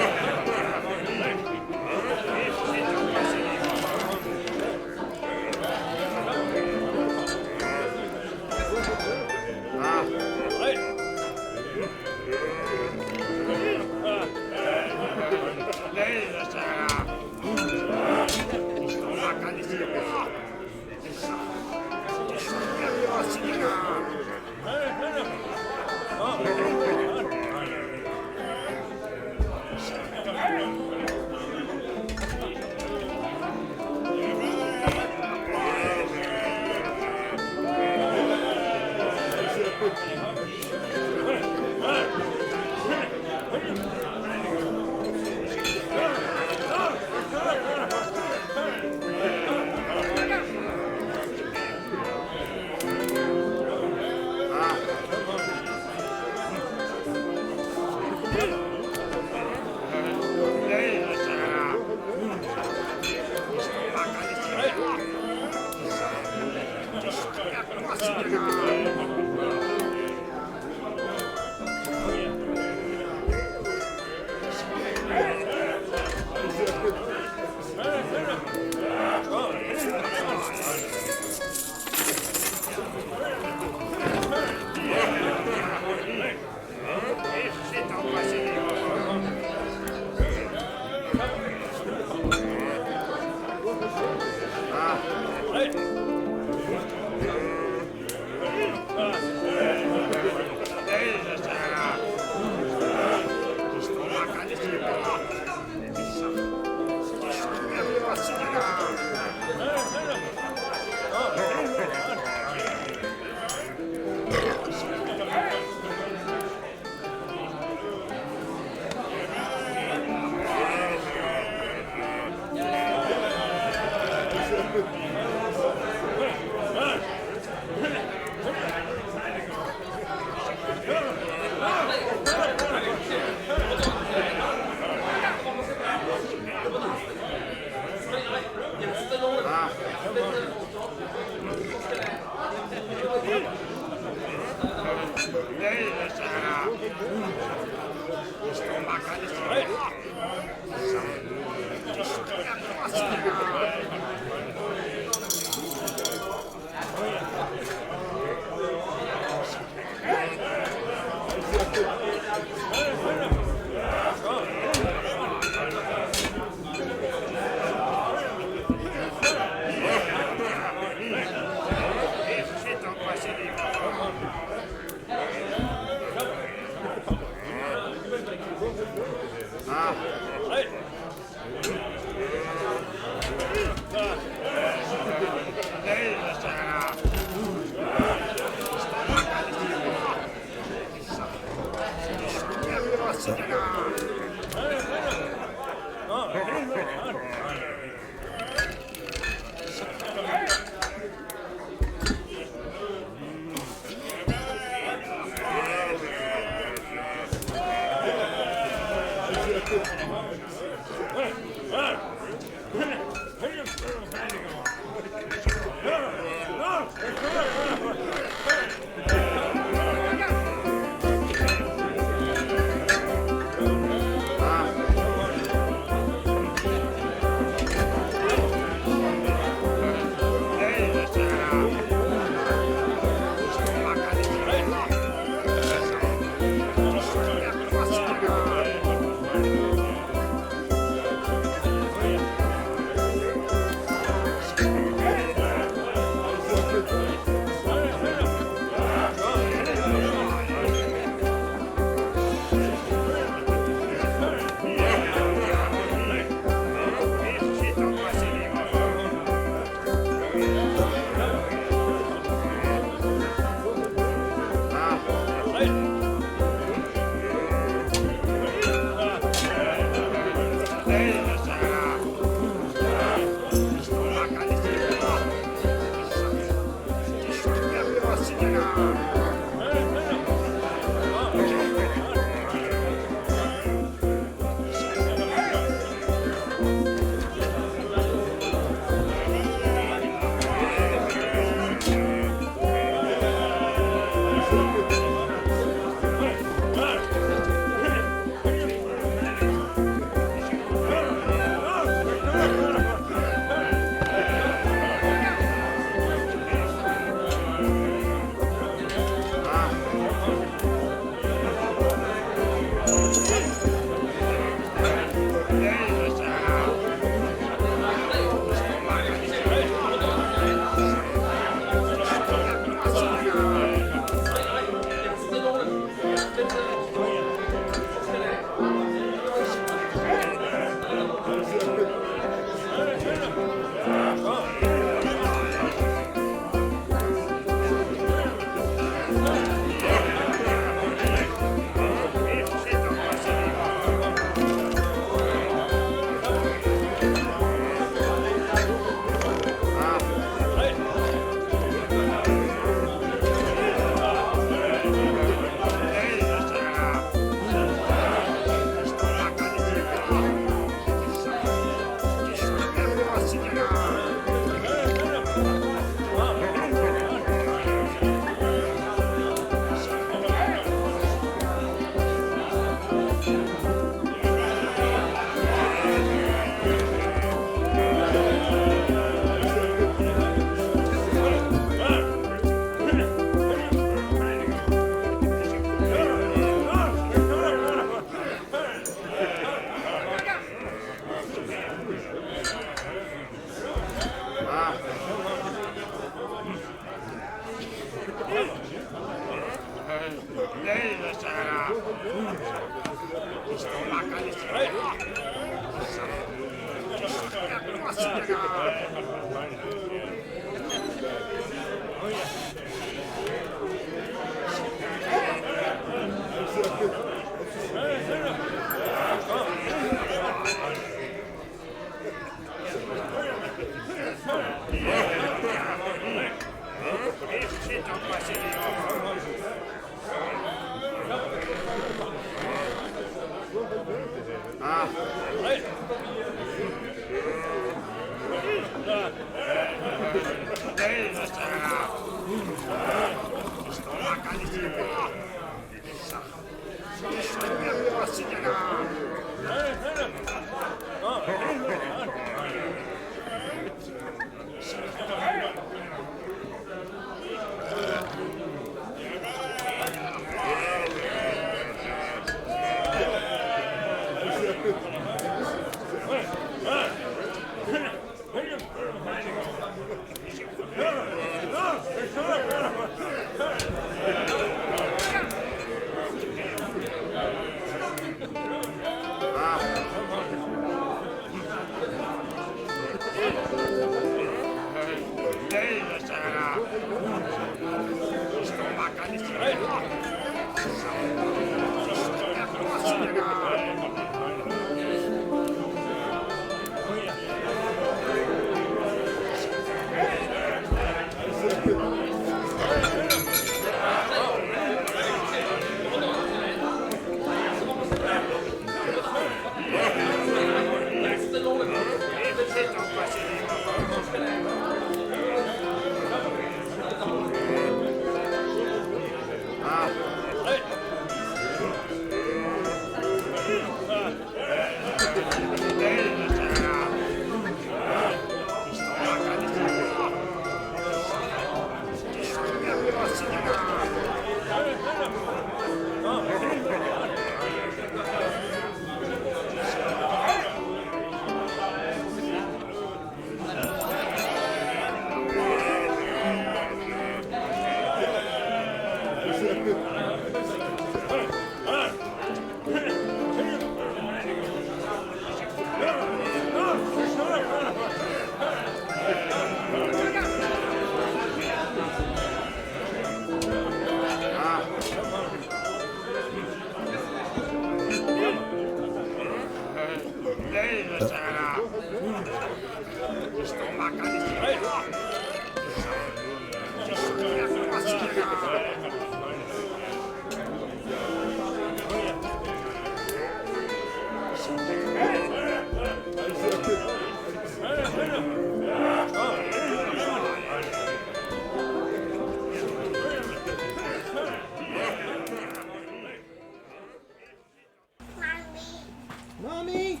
Mommy!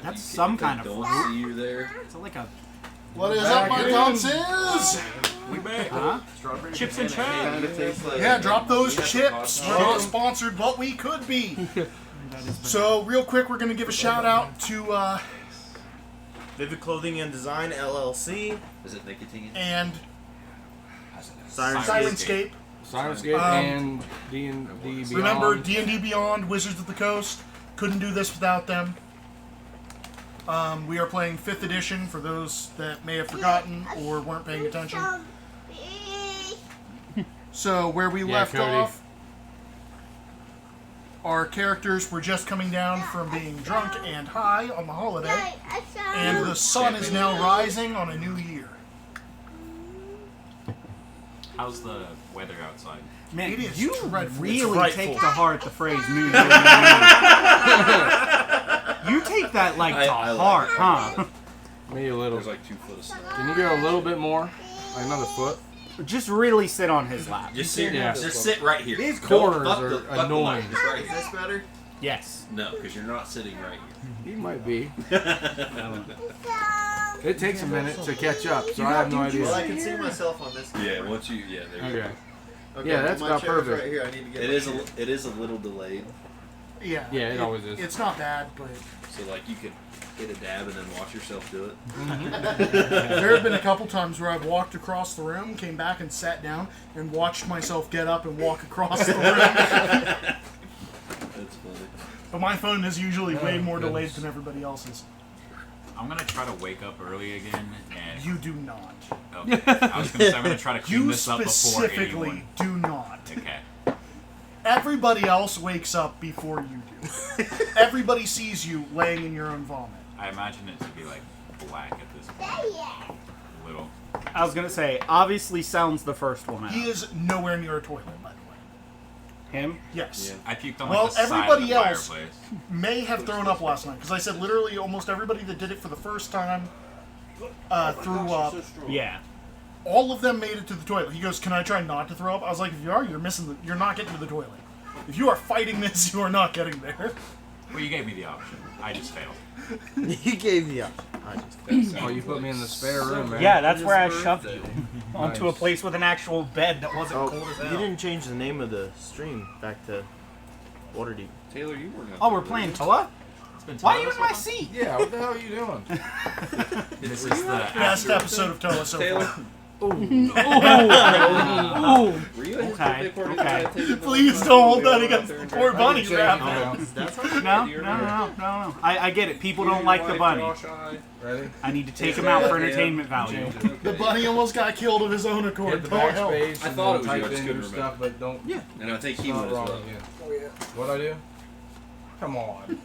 That's some kind of Don't fruit. see you there. It's like a What is up, my dunces? We back. huh? Chips and chips. Yeah, drop those chips. We're not sponsored, but we could be. So, real quick, we're going to give a shout out to Vivid Clothing and Design LLC Is it nicotine? and Sirenscape. Um, Sirenscape and D&D Beyond. remember D&D Beyond, Wizards of the Coast. Couldn't do this without them. We are playing 5th edition for those that may have forgotten or weren't paying attention. So where we left Cody. off, our characters were just coming down from being drunk and high on the holiday, and the sun is now rising on a new year. How's the weather outside? It Man, is you dreadful. really It's take frightful. to heart the phrase New Year. You take that like to I like heart, it. huh? Maybe a little. There's like 2 foot of snow. Can you go a little bit more? Like another foot? Just really sit on his lap. Just sit, Yeah. just sit right here. These Don't corners fuck are the- fuck the annoying. light, Just right here. better? Yes. No, because you're not sitting right here. He might be. It takes a minute to catch up, so I have no idea. Well, I can see myself on this. Yeah, once you, yeah, there you Okay. go. Okay, Yeah, that's my about chair's perfect. Right here. I need to get It my is chair. it is a little delayed, Yeah, Yeah, it always is. It's not bad, but so like you could hit a dab and then watch yourself do it. there have been a couple times where I've walked across the room, came back and sat down, and watched myself get up and walk across the room. That's funny. But my phone is usually way more delayed goodness. than everybody else's. I'm gonna try to wake up early again, and You do not. okay. I was gonna say I'm gonna try to clean You this up before specifically anyone. do not. Okay. Everybody else wakes up before you do. Everybody sees you laying in your own vomit. I imagine it to be like black at this point. A little. I was gonna say, obviously sounds the first one out. He is nowhere near a toilet, by the way. Him? Yes. Yeah. I puked on Well, like the side of everybody the else- fireplace. May have thrown up last night, because I said literally almost everybody that did it for the first time threw up. Yeah. All of them made it to the toilet. He goes, "Can I try not to throw up?" I was like, "If you are, you're not getting to the toilet. If you are fighting this, you are not getting there." Well, you gave me the option. I just failed. He gave the option. I just. Oh, you put me in the spare room, man. Yeah, that's where I shoved you. Onto a place with an actual bed that wasn't Oh, cold as you hell. didn't change the name of the stream back to Waterdeep. Taylor, you weren't. Oh, we're playing Toa? Why are you in my seat? Yeah, what the hell are you doing? This is the Best episode of Toa so Taylor, far. Ooh. were you at his Okay, birthday party? okay. Did I take you Please to don't hold the that one against out there the in poor Grand bunny Rapids? crap. No. I get it. People don't like the bunny. Ready? I need to take him out for entertainment value. Change it. The bunny almost got killed of his own Hit accord. the Don't help. backspace I and thought then it was you, I type just in couldn't your remember. stuff, but don't. Yeah. And I think he Not would as wrong well. again. What'd I do? Come on.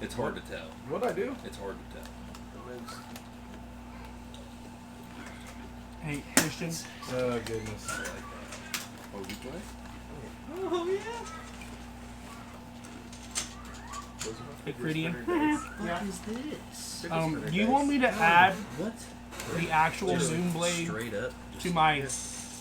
It's hard to tell. What'd I do? It's hard to tell. Hey, Christian. Oh, goodness. Oh, you play? Oh yeah. Hey, Cridian. What is this? Do you want me to add What? the actual Just Moonblade straight up. to my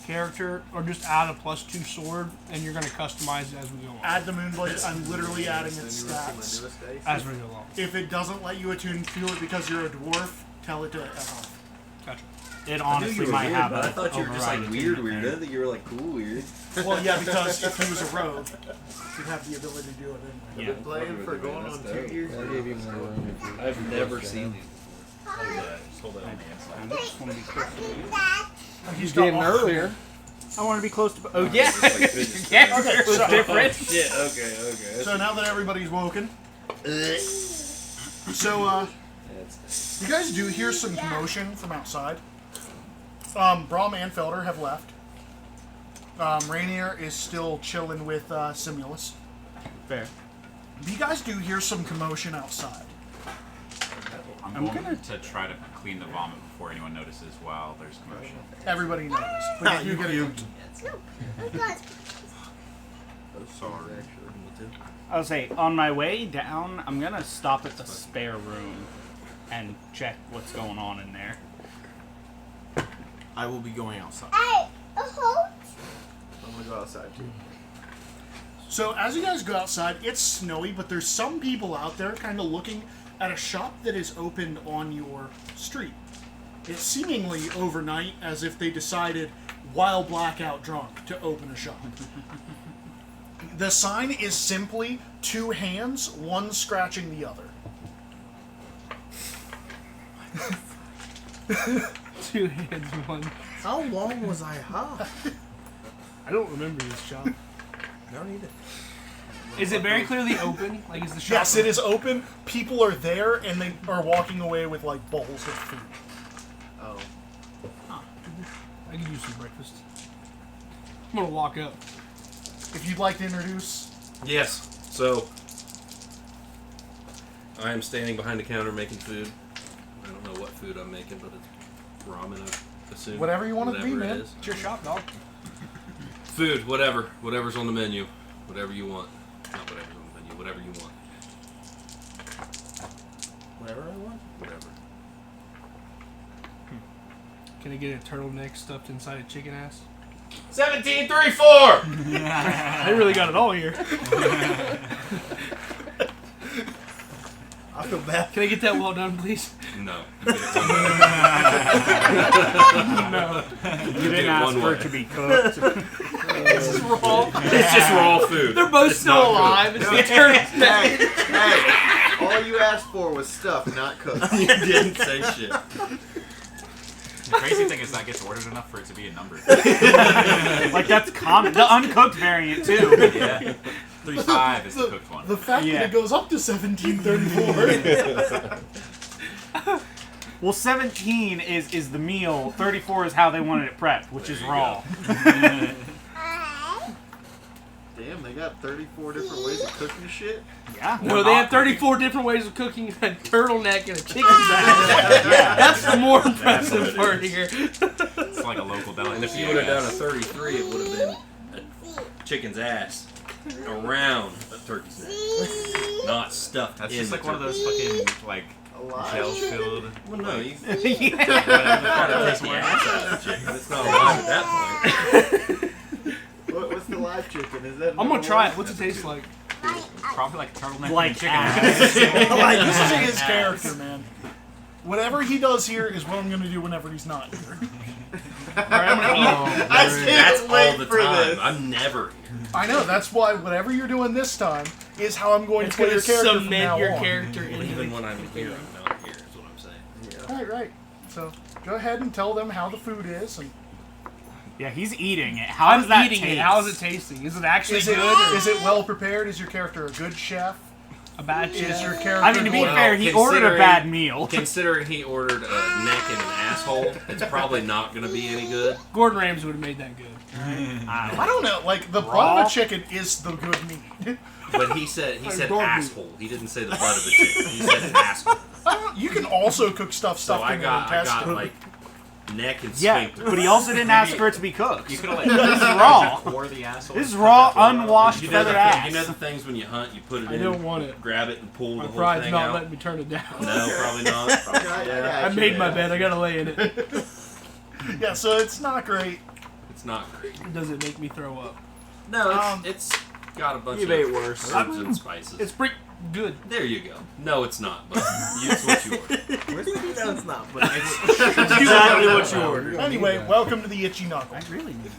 character, or just add a +2 sword, and you're going to customize it as we go along? Add the Moonblade. I'm literally adding its stats. As we go along. If it doesn't let you attune to it because you're a dwarf, tell it to F off. Gotcha. It I knew honestly you were might weird, have but a I thought you were just like override weird, in weird. I there. didn't think you were like cool, weird. Well, yeah, because if he was a rogue, he'd have the ability to do it anyway. Yeah. Been playing for going on 2 years. I gave you more room if you. I've never seen these. Hold that on the I inside. just want to be close to you. He's Game got earlier. I want to be close to. Oh yeah, goodness. yeah. Okay, It was so- different. Yeah, okay. So now that everybody's woken, so you guys do hear some commotion from outside. Braum and Felder have left. Rainier is still chilling with Simulus. Fair. You guys do hear some commotion outside. I'm going to try to clean the vomit before anyone notices while there's commotion. Everybody knows. But you get a Sorry. I'll say on my way down, I'm gonna stop at the spare room and check what's going on in there. I will be going outside. I'm gonna go outside too. So as you guys go outside, it's snowy, but there's some people out there kind of looking at a shop that is opened on your street. It's seemingly overnight, as if they decided, while blackout drunk, to open a shop. The sign is simply two hands, one scratching the other. 2 hands, 1. How long was I high? I don't remember this shop. I don't either. Is it very clearly open? Like, is the shop? Yes, it is open. People are there, and they are walking away with like bowls of food. Oh. I could use some breakfast. I'm gonna walk up. If you'd like to introduce, Yes. So I am standing behind the counter making food. I don't know what food I'm making, but it's ramen, I assume. whatever you want it to be, Whatever man. it is. It's your shop, dog. Food, whatever. Whatever's on the menu. Whatever you want. Not whatever's on the menu. Whatever you want. Whatever I want. Whatever. Can I get a turtleneck stuffed inside a chicken ass? 1734! I really got it all here. I feel bad. Can I get that well done, please? No. No. You didn't ask one for way. it to be cooked. This is raw. It's just raw food. They're both It's still not alive. It's the turtleneck. Hey, all you asked for was stuff, not cooked. You didn't say shit. The crazy thing is that gets ordered enough for it to be a number. Like that's common. The uncooked variant too. Yeah. 35 is the cooked one. The fact Yeah. that it goes up to 1734. Well, 17 is the meal. 34 is how they wanted it prepped, which is There you raw. Damn, they got 34 different ways of cooking shit. Yeah. No, they have 34 different ways of cooking a turtleneck and a chicken's ass. Yeah. That's the more impressive part here. It's like a local deli. And if you would have done a 33, it would have been a chicken's ass around a turkey's neck. Not stuffed That's in just the like one of turkey. those fucking like Alive. gel filled. Well, no, you Yeah. gotta take the ass out of the chicken. It's not alive at that point. What's the live chicken? Is that? I'm gonna number try one? it. What's it taste like? Probably like a turtleneck Like and chicken. ass. Like, this is his character, man. Whatever he does here is what I'm going to do whenever he's not here. Alright, I'm gonna eat. I can't That's wait all the for time. this. I'm never here. I know, that's why whatever you're doing this time is how I'm going It's to play gonna your character from cement now your on. character into Even the... when I'm here, I'm not here, is what I'm saying. Right, right. So, go ahead and tell them how the food is. And Yeah, he's eating it. How does I'm that eating taste? it. How is it tasting? Is it actually is it, good or is it well prepared? Is your character a good chef? a bad Is chef? your character I mean, to be going- fair, he ordered a considering- bad meal. Considering he ordered a neck and an asshole, it's probably not going to be any good. Gordon Ramsay would have made that good. I don't know. Like, the Raw? butt of a chicken is the good meat. But he said dog meat. asshole. He didn't say the butt of a chicken. He said asshole. You can also cook stuff So stuffed I in got the intestine. like neck and Yeah, sphincter. but he also didn't ask for it to be cooked. You could have like This is raw. Core the asshole. This is cut raw, that part out. unwashed You know, feathered you know ass. the things when you hunt, you put it I in, don't want it. grab it and pull My the whole pride's thing not out. letting me turn it down. No, probably not. Yeah, I made my bed. I gotta lay in it. Yeah, so it's not great. It's not great. Does it make me throw up? No, it's got a bunch You've of ate worse. herbs and spices. It's pretty good. There you go. No, it's not, but it's what you ordered. No, it's not. But Exactly what you ordered. Anyway, welcome to the Itchy Knuckle. I really need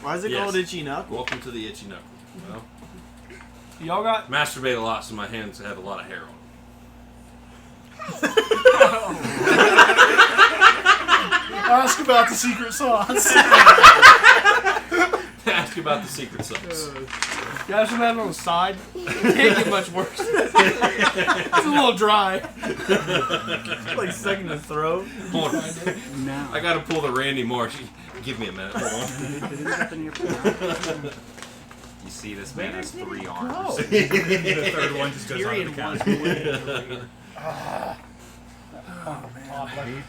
why is it Yes. called itchy knuckle? Welcome to the Itchy Knuckle. Well, Y'all got masturbate a lot, so my hands have a lot of hair on Ask about the secret sauce. them. Ask about the secret sauce. you have some of that on the side. It can't get much worse. It's a little dry. Like stuck in the throat. Hold on. now. I gotta pull the Randy Marsh. Give me a minute. Hold on. You see, this man has 3 arms. The third one just goes on the counter.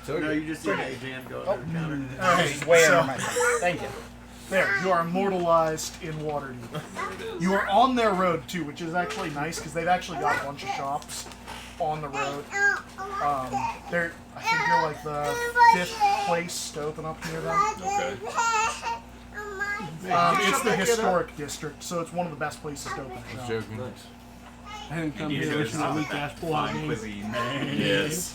No, you just see that jam go under the counter. Alright, Way so, under my tongue. Thank you. there, you are immortalized in Waterdeep. There it is. You are on their road too, which is actually nice because they've actually got a bunch of shops on the road. They're, I think you're like the 5th place to open up near them. Okay. It's the historic district, so it's one of the best places to open a shop. Joking. I didn't come You here do with it a weak ass pull out Fine game. cuisine. Yes.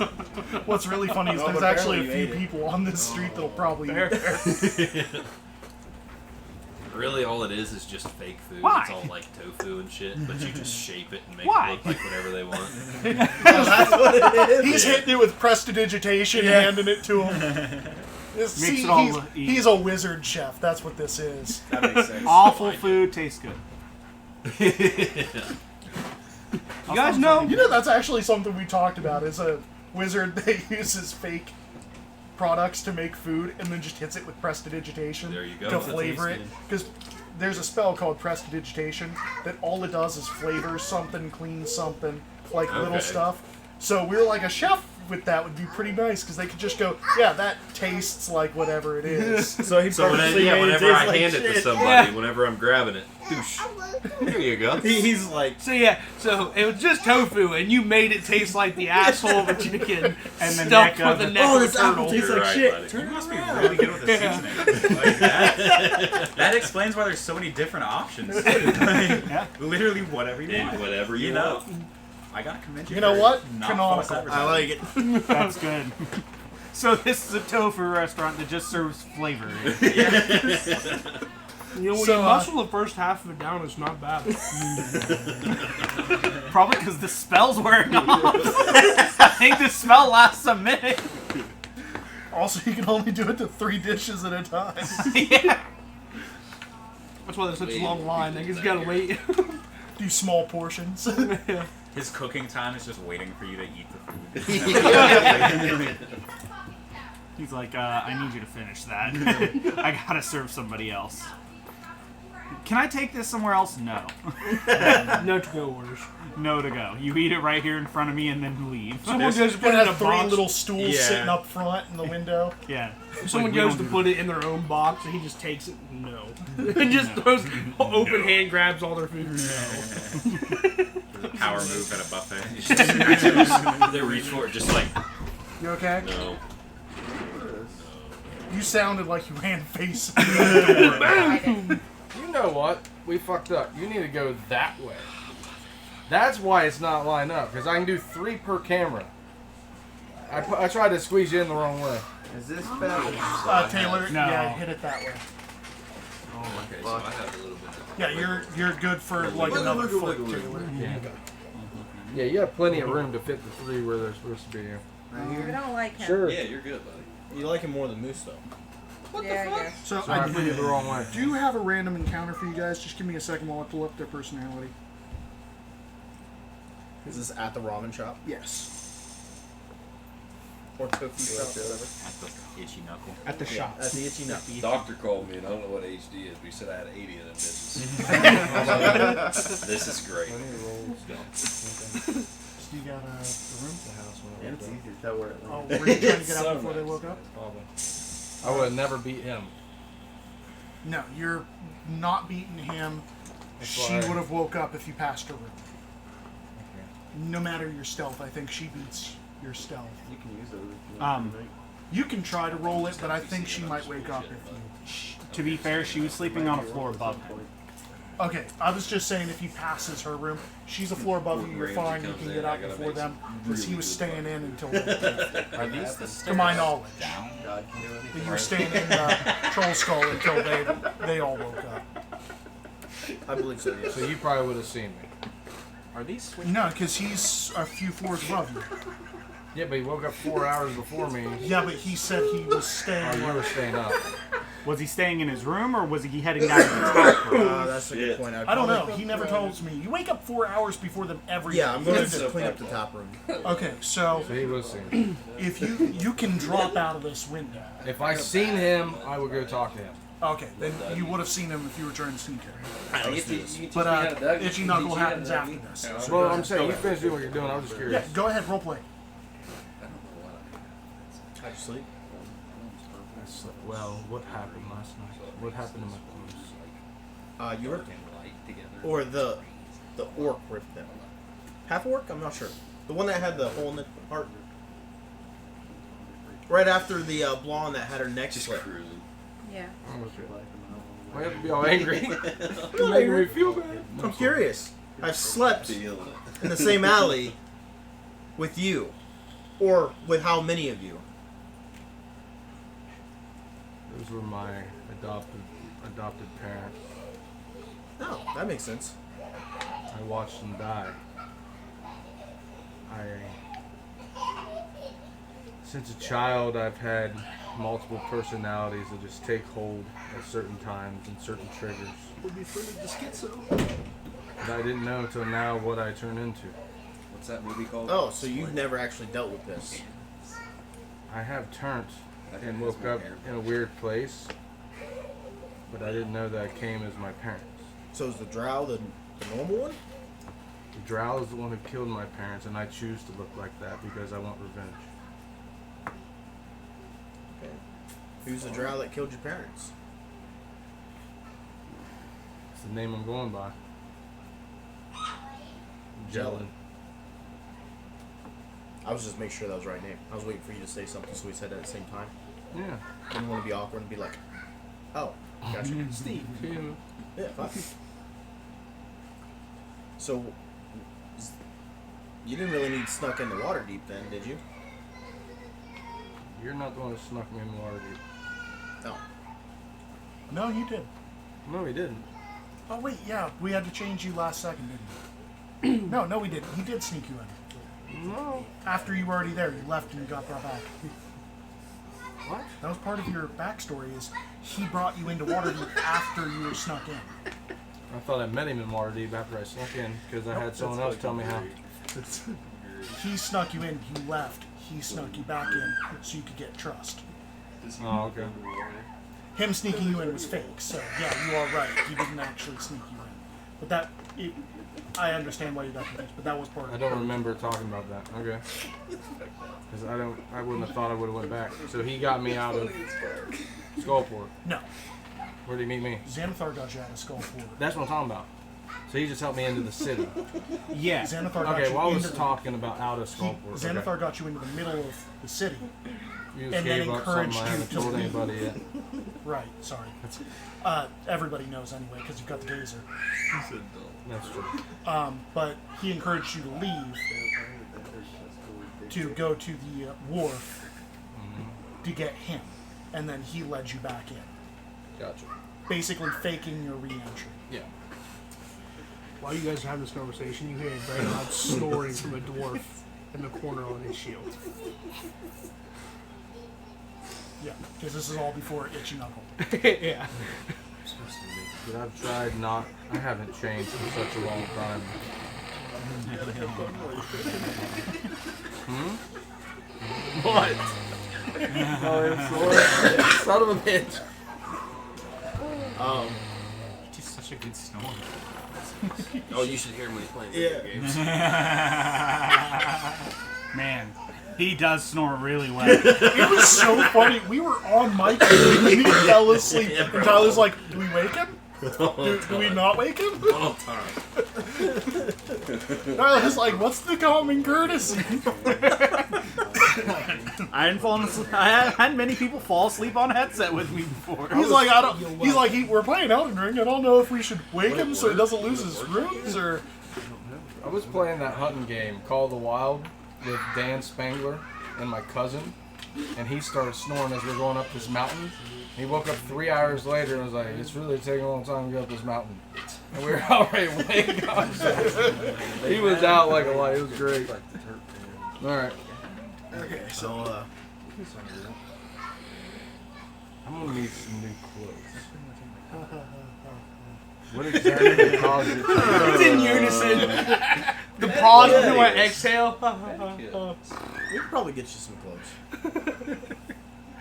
What's really funny is Oh, there's but actually a apparently few you ate it. people on this street that'll probably eat there. Really, all it is just fake food. Why? It's all like tofu and shit, but you just shape it and make Why? it look like whatever they want. That's what it is. He's hitting it with prestidigitation, handing it to him. See, it all he's, look easy. he's a wizard chef. That's what this is. That makes sense. Awful food tastes good. You guys know? You know, that's actually something we talked about. Is a wizard that uses fake products to make food and then just hits it with prestidigitation There you go. to That flavor it. tastes Because there's a spell called prestidigitation that all it does is flavor something, clean something, like little Okay. stuff. So we were like, a chef with that would be pretty nice because they could just go, yeah, that tastes like whatever it is. So he So purposely made it whenever taste I like hand it to shit. somebody, whenever I'm grabbing it, douche. There you go. He's like, So yeah, so it was just tofu, and you made it taste like the asshole of a chicken And the stuffed neck of with a it. neck oh, of a this apple turtle. tastes You're like right, shit. buddy. Turn You must be around. really good with the seasoning. Like that explains why there's so many different options. Yeah. Literally whatever you Eat want. whatever you know. want. I gotta convince you. You know for what? not Canonical. false I like it. That's good. So this is a tofu restaurant that just serves flavor. You know, when So, you muscle the first half of it down, it's not bad. Probably because the spell's wearing off. I think the spell lasts a minute. Also, you can only do it to 3 dishes at a time. Yeah. That's why there's such a long line. They just gotta wait. Do small portions. His cooking time is just waiting for you to eat the food. He's like, I need you to finish that. I gotta serve somebody else. Can I take this somewhere else? No. No to-go orders. No to go. You eat it right here in front of me and then leave. Someone goes to It put it in a has 3 box. little stools Yeah. sitting up front in the window. Yeah. Someone Like, we goes don't to do- put it in their own box, and he just takes it. No. And just throws open hand grabs all their food. Power move at a buffet. They reach for it just like, You okay? no. You sounded like you ran face. You know what? We fucked up. You need to go that way. That's why it's not lined up, because I can do 3 per camera. I tried to squeeze you in the wrong way. Is this better? Taylor, No. yeah, hit it that way. Okay, so I have a little bit of... Yeah, you're good for like another Wiggle, foot, wiggle, Taylor. Yeah, you have plenty of room to fit the 3 where they're supposed to be. We don't like him. Sure. Yeah, you're good, buddy. You like him more than Moose, though. Yeah, I guess. So So I put you the wrong way. do have a random encounter for you guys. Just give me a second while I pull up their personality. Is this at the ramen shop? Yes. Or tofu shop, whatever. At the itchy knuckle. At the shop. At the itchy nut. Doctor called me, and I don't know what HD is, but he said I had 80 of them bitches. This is great. So you got the room? And it's easy to tell where it Oh, lands. were you trying to get So out before they nice. woke up? Probably. I would have never beat him. No, you're not beating him. That's She why- would have woke up if you passed her room. No matter your stealth, I think she beats your stealth. You can use those. You can try to roll it, but I think she might wake up if you. To be fair, she was sleeping on a floor above him. Okay, I was just saying if he passes her room, she's a floor above you, you're fine, you can get out before them, because he was staying in until they Are these the to my knowledge. God can do anything. That you were staying in the troll skull until they all woke up. I believe so, yes. So you probably would have seen me. Are these No, because he's a few floors above you. Yeah, but he woke up 4 hours before me. Yeah, but he said he was staying. Oh, you were staying up. Was he staying in his room or was he heading down to the top room? That's a good point. I don't know. He never told me. You wake up 4 hours before them every day. Yeah, I'm going to So clean up the top room. Okay, so So he would have seen me. if you can drop out of this window. If I seen him, I would go talk to him. Okay, then you would have seen him if you were trying to sneak in. You can teach But me how to duck. itchy knuckle happens after this. So Well, I'm saying you finish doing what you're doing. I was just yeah, curious. go ahead, roleplay. How'd you sleep? Well, what happened last night? What happened to my clothes? You ripped them. Or the orc ripped them. Half orc? I'm not sure. The one that had the hole in the heart. Right after the blonde that had her neck slit. Cruising. Yeah. Why you have to be all angry? You're making me feel bad. I'm curious. I've slept Feeling it. in the same alley with you. Or with how many of you? Those were my adopted parents. Oh, that makes sense. I watched them die. Since a child, I've had multiple personalities that just take hold at certain times and certain triggers. We'll be friendly to schizo. But I didn't know until now what I turn into. What's that movie called? Oh, so you've never actually dealt with this. I have turned and woke up in a weird place, but I didn't know that I came as my parents. So is the drow the normal one? The drow is the one who killed my parents, and I choose to look like that because I want revenge. Okay. Who's the drow that killed your parents? It's the name I'm going by. Jellin. I was just making sure that was the right name. I was waiting for you to say something, so we said it at the same time. Yeah. Didn't want to be awkward and be like, oh, gotcha. Steve. Yeah, fine. So, you didn't really need snuck into Waterdeep then, did you? You're not the one who snuck me in Waterdeep. No. No, you did. No, he didn't. Oh wait, yeah, we had to change you last second, didn't we? No, we didn't. He did sneak you in. No. After you were already there, you left and you got brought back. What? That was part of your backstory. Is he brought you into Waterdeep after you were snuck in? I thought I met him in Waterdeep after I snuck in because I had someone else tell me how. He snuck you in. You left. He snuck you back in so you could get trust. Oh, okay. Him sneaking you in was fake. So yeah, you are right. He didn't actually sneak you in. But that, I understand why you got confused. But that was part of. I don't remember talking about that. Okay. Because I wouldn't have thought I would have went back. So he got me out of Skullport. No, Where did he meet me? Xanathar got you out of Skullport. That's what I'm talking about. So he just helped me into the city. Yeah. Xanathar got Okay, you well I into was the- talking about out of He, Skullport. Xanathar Okay. got you into the middle of the city. You just and then gave up something encouraged I you haven't to told leave. anybody yet. Right, sorry. Everybody knows anyway because you've got the gazer. That's true. But he encouraged you to leave to go to the wharf to get him. And then he led you back in. Gotcha. Basically faking your re-entry. Yeah. While you guys are having this conversation, you hear a very loud snoring from a dwarf in the corner on his shield. Yeah, because this is all before Itchy Knuckle. Yeah. But I've tried not. I haven't changed in such a long time. What? Oh, I'm sorry. Son of a bitch. Just such a good snore. Oh, you should hear him when he's playing Yeah. video games. Man, He does snore really well. It was so funny. We were on mic and he fell asleep. And Tyler's like, do we wake him? Do we not wake him? All time. I was like, what's the common courtesy? I hadn't fallen asleep. I had many people fall asleep on a headset with me before. He's like, we're playing Elden Ring. I don't know if we should wake him so he doesn't lose his runes or. I was playing that hunting game, Call of the Wild, with Dan Spangler and my cousin, and he started snoring as we were going up this mountain. He woke up 3 hours later and was like, it's really taking a long time to go up this mountain. And we were already awake. He was out like a light. It was great. Alright. Okay, so I'm going to need some new clothes. What exactly caused it? It's in unison. The pause and then went exhale. we could probably get you some clothes.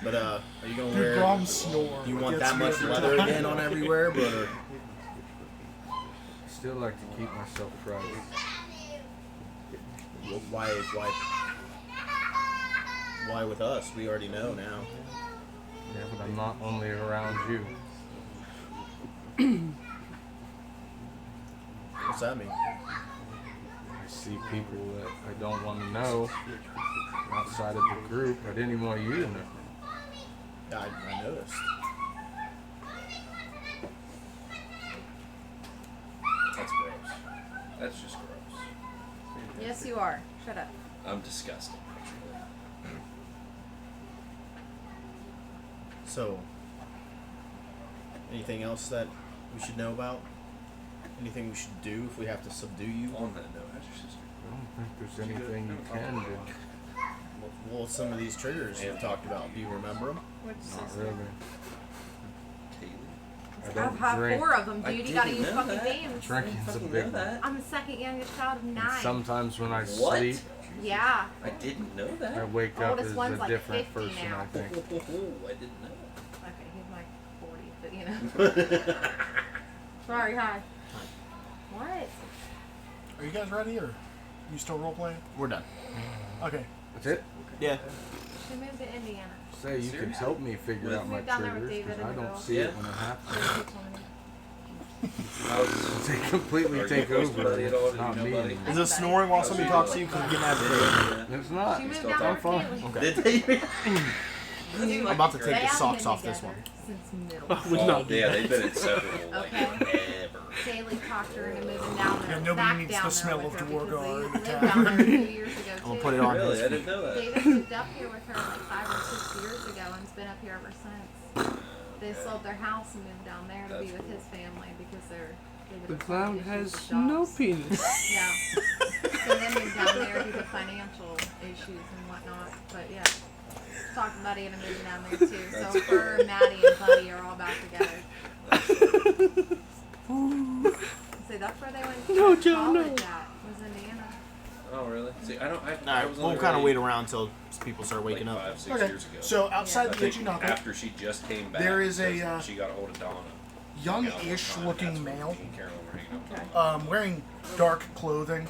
But are you gonna Dude, wear? Grom's snore. You want gets that me much every leather time. again on everywhere, but Still like to keep myself private. why with us? We already know now. Yeah, but I'm not only around you. What's that mean? I see people that I don't want to know outside of the group. I didn't even want you to know. I noticed. That's gross. That's just gross. Yes, you are. Shut up. I'm disgusted. So, anything else that we should know about? Anything we should do if we have to subdue you? On that note, how's your sister? I don't think there's anything you can do. Well, some of these triggers you've talked about, do you remember them? Which Not sister? really. Kaylee. I I've don't had drink. 4 of them, I dude. You gotta didn't use know fucking that. games. Drinking's a Fucking big know one. that. I'm the second youngest child of 9. And sometimes when I What? sleep, Yeah. I didn't know I that. wake up Oldest as one's a like different 50 person, now. I think. I didn't know Okay, he's like 40, but you know. that. Sorry, hi. What? Are you guys ready or you still role playing? We're done. Okay. That's it? Yeah. She moved to Indiana. Say you can help me figure out my Moved down there with triggers David because I and the don't girls. see it Yeah. when it happens. So she told me. They completely Are you take close to over. Buddy at all? It's Do not you know me Buddy? anymore. Is it snoring while somebody talks to you? Because you're getting agitated. It's not. She moved still down there I'm with fine. Kaylee. Okay. Did they? Dude, I'm about to they take the haven't socks been off this together one. Since middle Would school. not do Yeah, they've been inseparable like Okay. ever. Kaylee talked her into moving down there. Yeah, nobody back needs down the there smell with of her Dwargar because they in the lived down tavern. there a few years ago too. I'm gonna put it on Really? his I didn't know that. David moved up here with her like 5 or 6 years ago and's been up here ever since. They sold their house and moved down there to be That's with his family because they're. David The has clown issues has with no dogs. penis. Yeah. So they moved down there due to financial issues and whatnot. But yeah. Talking Buddy and moving down there too. So her, Maddie, and Buddy are all back together. So that's where they went to No, Joe, college no. at, was Indiana. Oh, really? See, I don't. I Alright, was we'll only kind of really, wait around until people start like waking up. 5-6 Okay. years ago. So outside I the think itchy knuckle, after she just came back, there is a, because she got a hold of Donna. young-ish That's looking when male, me and Carolyn were hanging out. wearing dark clothing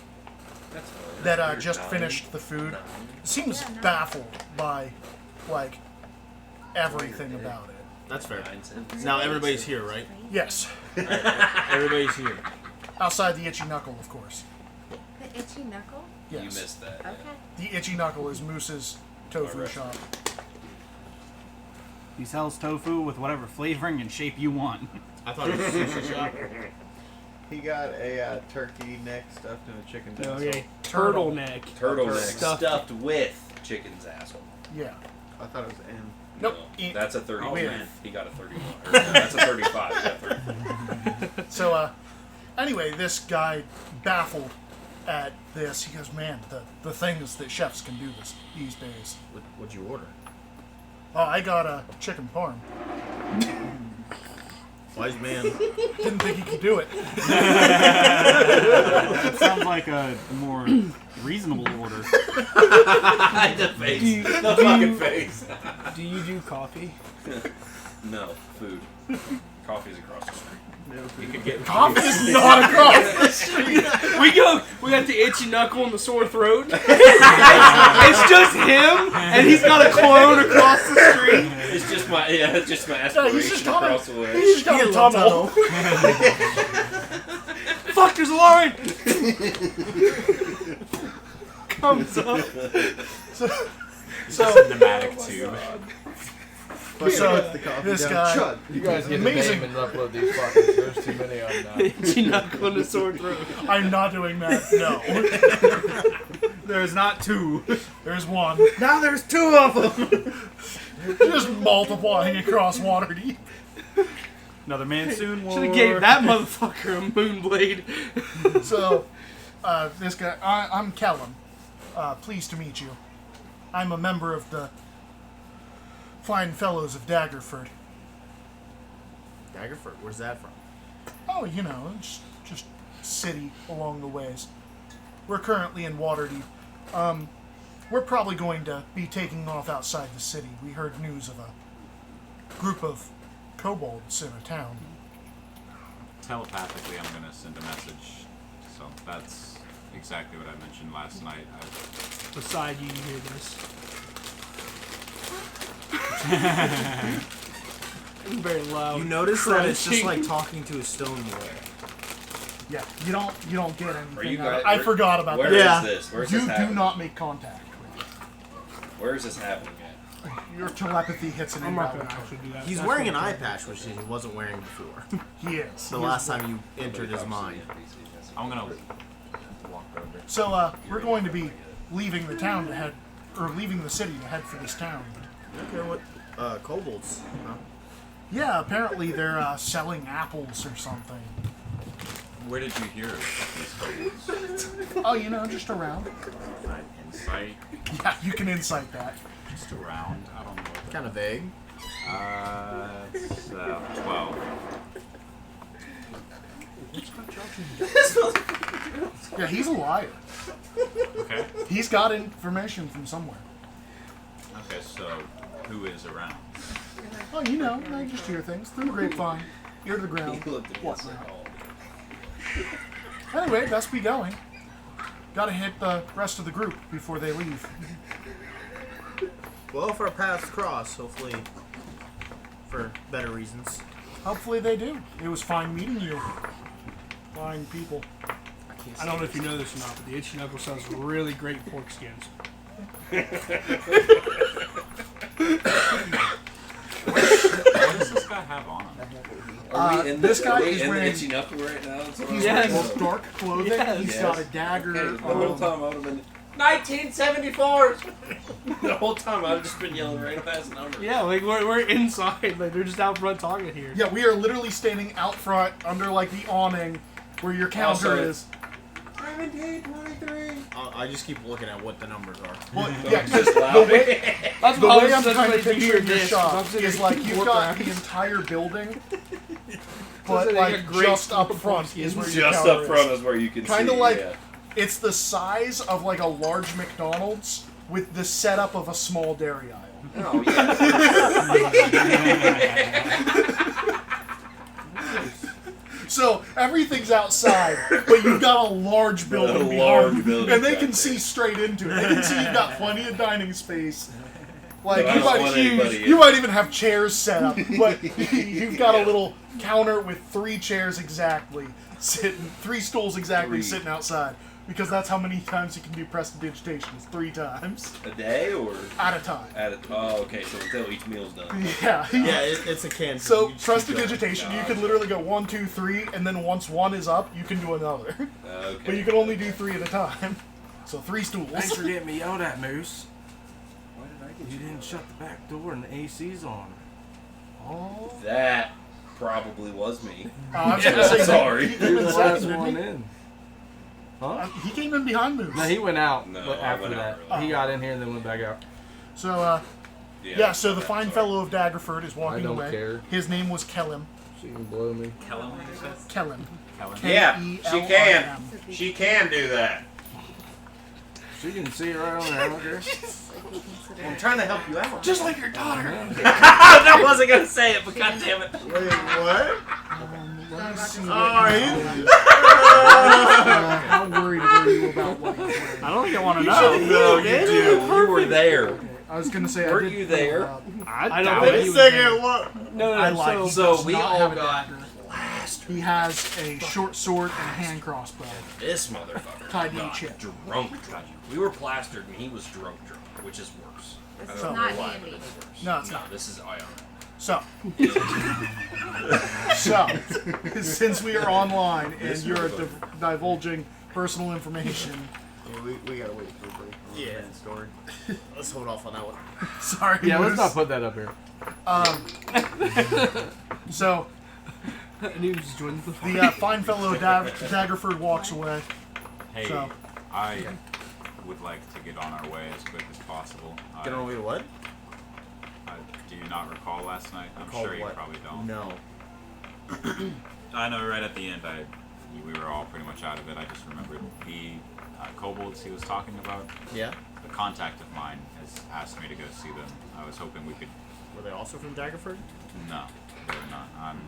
That's fine. that You're just 9. finished the food. 9. Seems Yeah, no. baffled by, like, everything about it. That's fair. 9 cents. Now everybody's here, right? Yes. Everybody's here. Outside the itchy knuckle, of course. The itchy knuckle? Yes. You missed that. Okay. The itchy knuckle is Moose's tofu Alright. shop. He sells tofu with whatever flavoring and shape you want. I thought it was a sushi shop. He got a turkey neck stuffed in a chicken Oh, asshole. yeah. Turtleneck. Turtleneck Stuffed. stuffed with chicken's asshole. Yeah. I thought it was M. Nope. No, that's a 30. Oh, man. He got a 31. Or, no, that's a 35. He got 35. So, anyway, this guy, baffled at this, he goes, man, the things that chefs can do these days. What'd you order? Oh, I got a chicken parm. Wise man. Didn't think he could do it. That sounds like a more reasonable order. The face. The fucking face. Do you do coffee? No, food. Coffee's across the street. You could get Coffee is not across the street. We got the itchy knuckle and the sore throat. It's just him, and he's got a clone across the street. It's just my aspiration across the way. He's just got a tunnel. Fuck, there's a line! Comes up. just a pneumatic tube. But so this guy, You guys get Amazing. the name and upload these fuckers. There's too many of them now. Itchy knuckle and a sore throat. I'm not doing that. No, There's not two. there's one. Now there's two of them. Just multiplying across Waterdeep. Another man soon. Should have gave that motherfucker a moonblade. So this guy, I'm Kellum. Pleased to meet you. I'm a member of the Fine Fellows of Daggerford. Daggerford, where's that from? Oh, you know, it's just city along the ways. We're currently in Waterdeep. We're probably going to be taking off outside the city. We heard news of a group of kobolds in a town. Telepathically, I'm gonna send a message. So that's exactly what I mentioned last night. Beside you hear this. Very loud. You notice that it's just crunching. like talking to a stone wall. Yeah, you don't get anything. Are you out of guys- it. I forgot about Where that. is Yeah. this? Where's You this do happening? not make contact with Where is this happening at? it. Your telepathy hits an I'm not invalid gonna code. actually do that. He's That's wearing an what I'm eye doing. patch, which he wasn't wearing before. He is. The He is last wearing- time you entered his mind. I'm gonna walk over. So we're going to be leaving the town to head, or leaving the city to head for this town. Okay, what? Kobolds. Huh? Yeah, apparently they're selling apples or something. Where did you hear of these kobolds? Oh, you know, just around. Insight. Yeah, you can insight that. Just around. I don't know. What Kind of vague. it's 12. Yeah, he's a liar. Okay. He's got information from somewhere. Okay, so who is around? Oh, you know, I just hear things through the grapevine, ear to the ground. He looked at me and said, Whatnot. "Oh." Anyway, best be going. Gotta hit the rest of the group before they leave. Well, if our paths cross, hopefully for better reasons. Hopefully they do. It was fine meeting you. Fine people. I don't know if you know this or not, but the itchy knuckle sells really great pork skins. What does this guy have on him? Are we in this the, guy are we is in wearing- the itchy knuckle right now? That's what He's Yes. wearing dark clothing. Yes. He's got a dagger. Okay, the whole time I would have been 1974. The whole time I've just been yelling random ass numbers. Yeah, like we're inside, like they're just out front talking here. Yeah, we are literally standing out front under like the awning where your counter Also- is. 1723. I just keep looking at what the numbers are. Well, yeah, because Just the loud. way, That's the what I way was I'm just kind like of to hear picturing your this, shop I'm sitting is here like eating you've pork got the rinds. entire building, but Looks like a great just up pork front skins. is where your Just counter up front is. is where you can Kinda see. like- yeah. It's the size of like a large McDonald's with the setup of a small dairy aisle. Oh yeah. So everything's outside, but you've got a large building behind large you, building and they back can there. see straight into it. They can see you've got plenty of dining space. Like No, I you don't might, want anybody you in. might even have chairs set up, but you've got a little counter with 3 chairs exactly sitting, 3 stools exactly 3. sitting outside, because that's how many times you can do prestidigitation. It's 3 times A day or at a time. at a oh okay, so until each meal's done. Yeah. Yeah, it's a can. So You just keep going. prestidigitation, you can literally go 1, 2, 3, and then once 1 is up, you can do another. Okay. But you can only do 3 at a time. So 3 stools. Thanks for getting me yelled at, Moose. You didn't shut the back door and the AC's on. Oh. That probably was me. I was Yeah, gonna say, sorry. He He came was in the second, last didn't one he? in. Huh? He came in behind Moose. No, he went out No, but I after went that. out early. He got in here and then went back out. So, yeah, so the fine fellow of Daggerford is walking I don't away. care. His name was Kellum. She can blow me. Kellen, what you said? Kellum. Kellen. Yeah, she can. K-E-L-I-M. She can do that. She can see right on there. I don't care. I'm trying to help you out. Just like your daughter. I wasn't gonna say it, but goddamn it. Wait, what? How worried were you about what he was wearing? I don't think I want to know. No, you do. You were there. I was gonna say, Weren't I did you there? I don't doubt think it. he was Second, what? No, I lied. He So does we not all have a got dagger. He has a short sword and a hand crossbow. this motherfucker. Tied to got each hip. Drunk. We were plastered and he was drunk, which is worse. I It's don't not know why, handy. but it's worse. No, it's not. This is IR. So, since we are online and you're divulging personal information, Yeah, we gotta wait for a break. Yeah. Story. Let's hold off on that one. sorry. Yeah, let's Moose. not put that up here. So, And he was just joining the the fine fellow Daggerford walks away. Hey, So- I would like to get on our way as quick as possible. Get on with what? Do you not recall last night? I'm Recall sure you what? probably don't. No. I know right at the end, we were all pretty much out of it. I just remembered the kobolds he was talking about. Yeah. A contact of mine has asked me to go see them. I was hoping we could. Were they also from Daggerford? No, they're not. I'm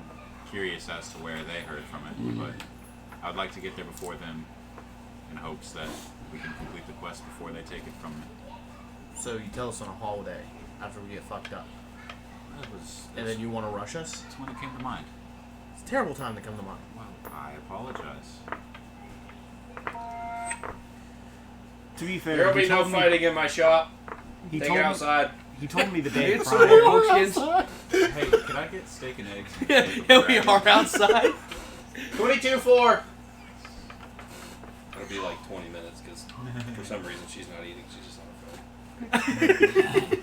curious as to where they heard from it, but I'd like to get there before them in hopes that we can complete the quest before they take it from me. So you tell us on a holiday after we get fucked up, and then you want to rush us? That's when it came to mind. It's a terrible time to come to mind. Well, I apologize. To be fair, There'll he be no told me- fighting in my shop. He Take told it me, outside. he told me the day It's prior. Hey, could I get steak and eggs? Yeah, we are outside. 22-4. It'll be like 20 minutes because for some reason she's not eating. She's just on her phone.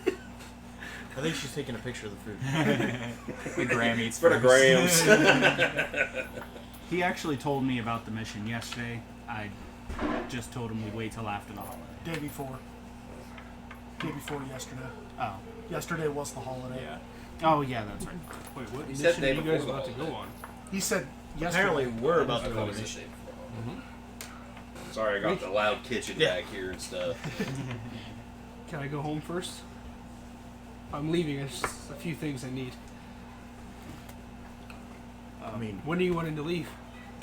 I think she's taking a picture of the food. The Graham eats For the first. grams. He actually told me about the mission yesterday. I just told him we'd wait till after the holiday. Day before yesterday. Oh. Yesterday was the holiday. Yeah. Oh, yeah, that's right. Wait, what He mission said are day you guys before about to the go holiday. on? He said yesterday. Apparently, we're about I to thought go it to was the mission. day before. Sorry, I got the loud kitchen Yeah. back here and stuff. Can I go home first? I'm leaving. There's just a few things I need. I mean, When are you wanting to leave?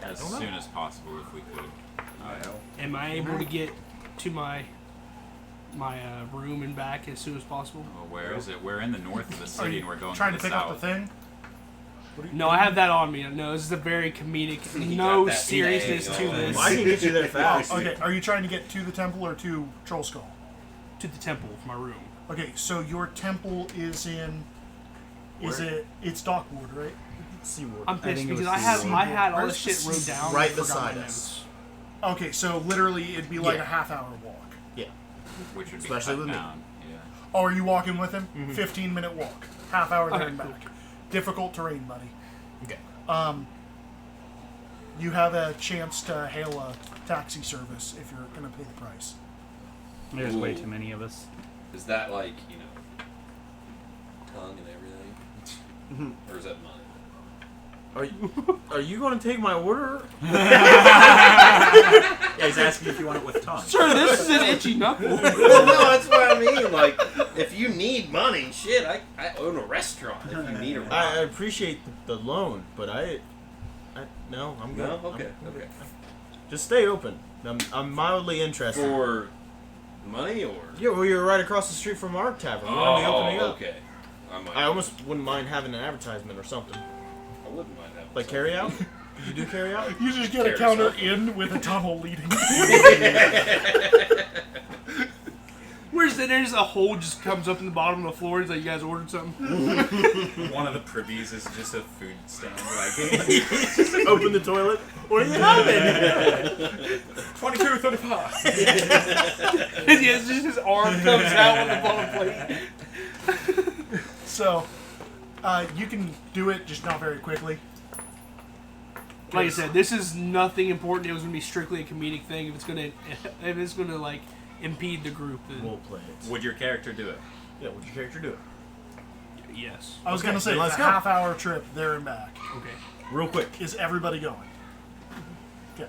As soon as possible, if we could. Am I able to get to my room and back as soon as possible? Well, where is it? We're in the north of the Are city, you and we're going trying to to the pick up south. the thing? No, I have that on me. No, this is a very comedic. No got that seriousness thing to on. this. well, I can get you there fast. Okay, are you trying to get to the temple or to Troll Skull? To the temple, my room. Okay, so your temple is in. It's Dockwood, right? Seaward. I'm pissed think it because was I had all Where's this shit the wrote down. right and I forgot beside my us. notes. Okay, so literally it'd be like Yeah. a half-hour walk. Yeah. Which would be Especially cut with me. down. Yeah. Oh, are you walking with him? 15-minute walk, half hour there Okay, and cool. back. Difficult terrain, buddy. Okay. You have a chance to hail a taxi service if you're going to pay the price. There's way Ooh. too many of us. Is that like, tongue and everything? Or is that mine? Are you going to take my order? Yeah, he's asking if you want it with tongue. Sure, this is an itchy knuckle. Well, no, that's what I mean. Like, if you need money, shit, I own a restaurant. If you need a I appreciate the loan, but no, I'm good. No? Okay, okay. Just stay open. I'm mildly interested. For money or? Yeah, well, you're right across the street from our tavern. We're gonna be opening up. Okay. I almost wouldn't mind having an advertisement or something. I wouldn't mind having Like carry out? Did you do carry out? You just get a There's counter something. in with a tunnel leading. There's a hole just comes up in the bottom of the floor. It's like you guys ordered something. One of the privies is just a food stand. Like, Open the toilet. What are you having? 22.35. Yes, just his arm comes out on the bottom plate. So, you can do it, just not very quickly. Like I said, this is nothing important. It was gonna be strictly a comedic thing. If it's gonna like impede the group, then We'll play it. Would your character do it? Yeah, would your character do it? yes. I was Okay, going to say, then it's let's a go. half-hour trip there and back. Okay. Real quick. Is everybody going? Okay.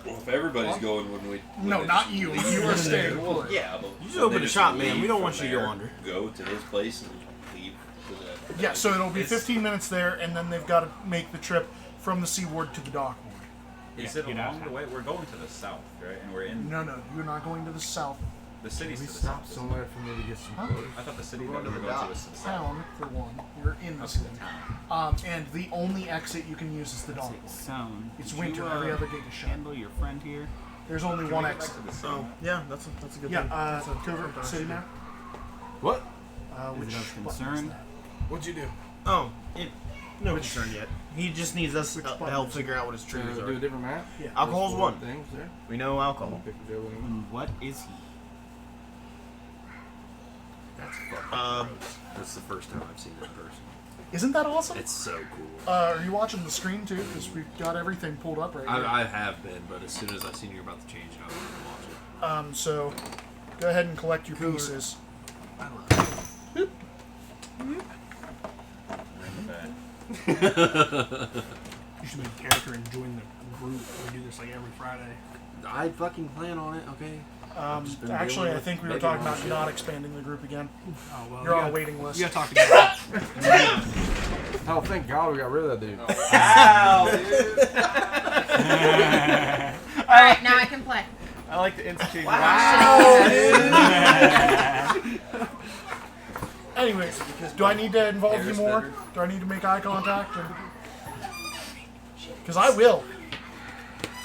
Well, if everybody's going, wouldn't we? No, not you. You are staying. Yeah, but You just open the shop, man. We don't want you to go under. Go to his place and leave. To the Yeah, so it'll be 15 minutes there, and then they've got to make the trip from the seaward to the dock ward. Is it along the way? We're going to the south, right? And we're in No, you're not going to the south. the city's We to the stopped south. somewhere for me to get some Huh? clothes. I thought the city that we were going to was to the south. Town, for one. You're in the Up to city. the town. And the only exit you can use is the dock ward. Sound. It's Did winter. you, Every other gate is shut. handle your friend here. There's only one exit. Oh, yeah, that's a good Yeah, thing. Covert City now. What? Which it of button concern? is that? What'd you do? Oh, no concern yet. He just needs us to button help is it? figure out what his triggers Do a are. different map? Yeah. Alcohol's one. Things there. We know alcohol. Pick a good one. And what is he? That's the first time I've seen it in person. Isn't that awesome? It's so cool. Are you watching the screen too? Because we've got everything pulled up right here. I have been, but as soon as I seen you were about to change it, I was going to watch it. So go ahead and collect your pieces. You should make a character and join the group. We do this like every Friday. I fucking plan on it, okay? been Actually, dealing I with think we were maybe talking more about shit. not expanding the group again. Oh well. You're we on a gotta- waiting list. We gotta talk together. Oh, thank God we got rid of that dude. All right, now I can play. I like the institute. Anyways, do I need to involve you more? Do I need to make eye contact? Because I will.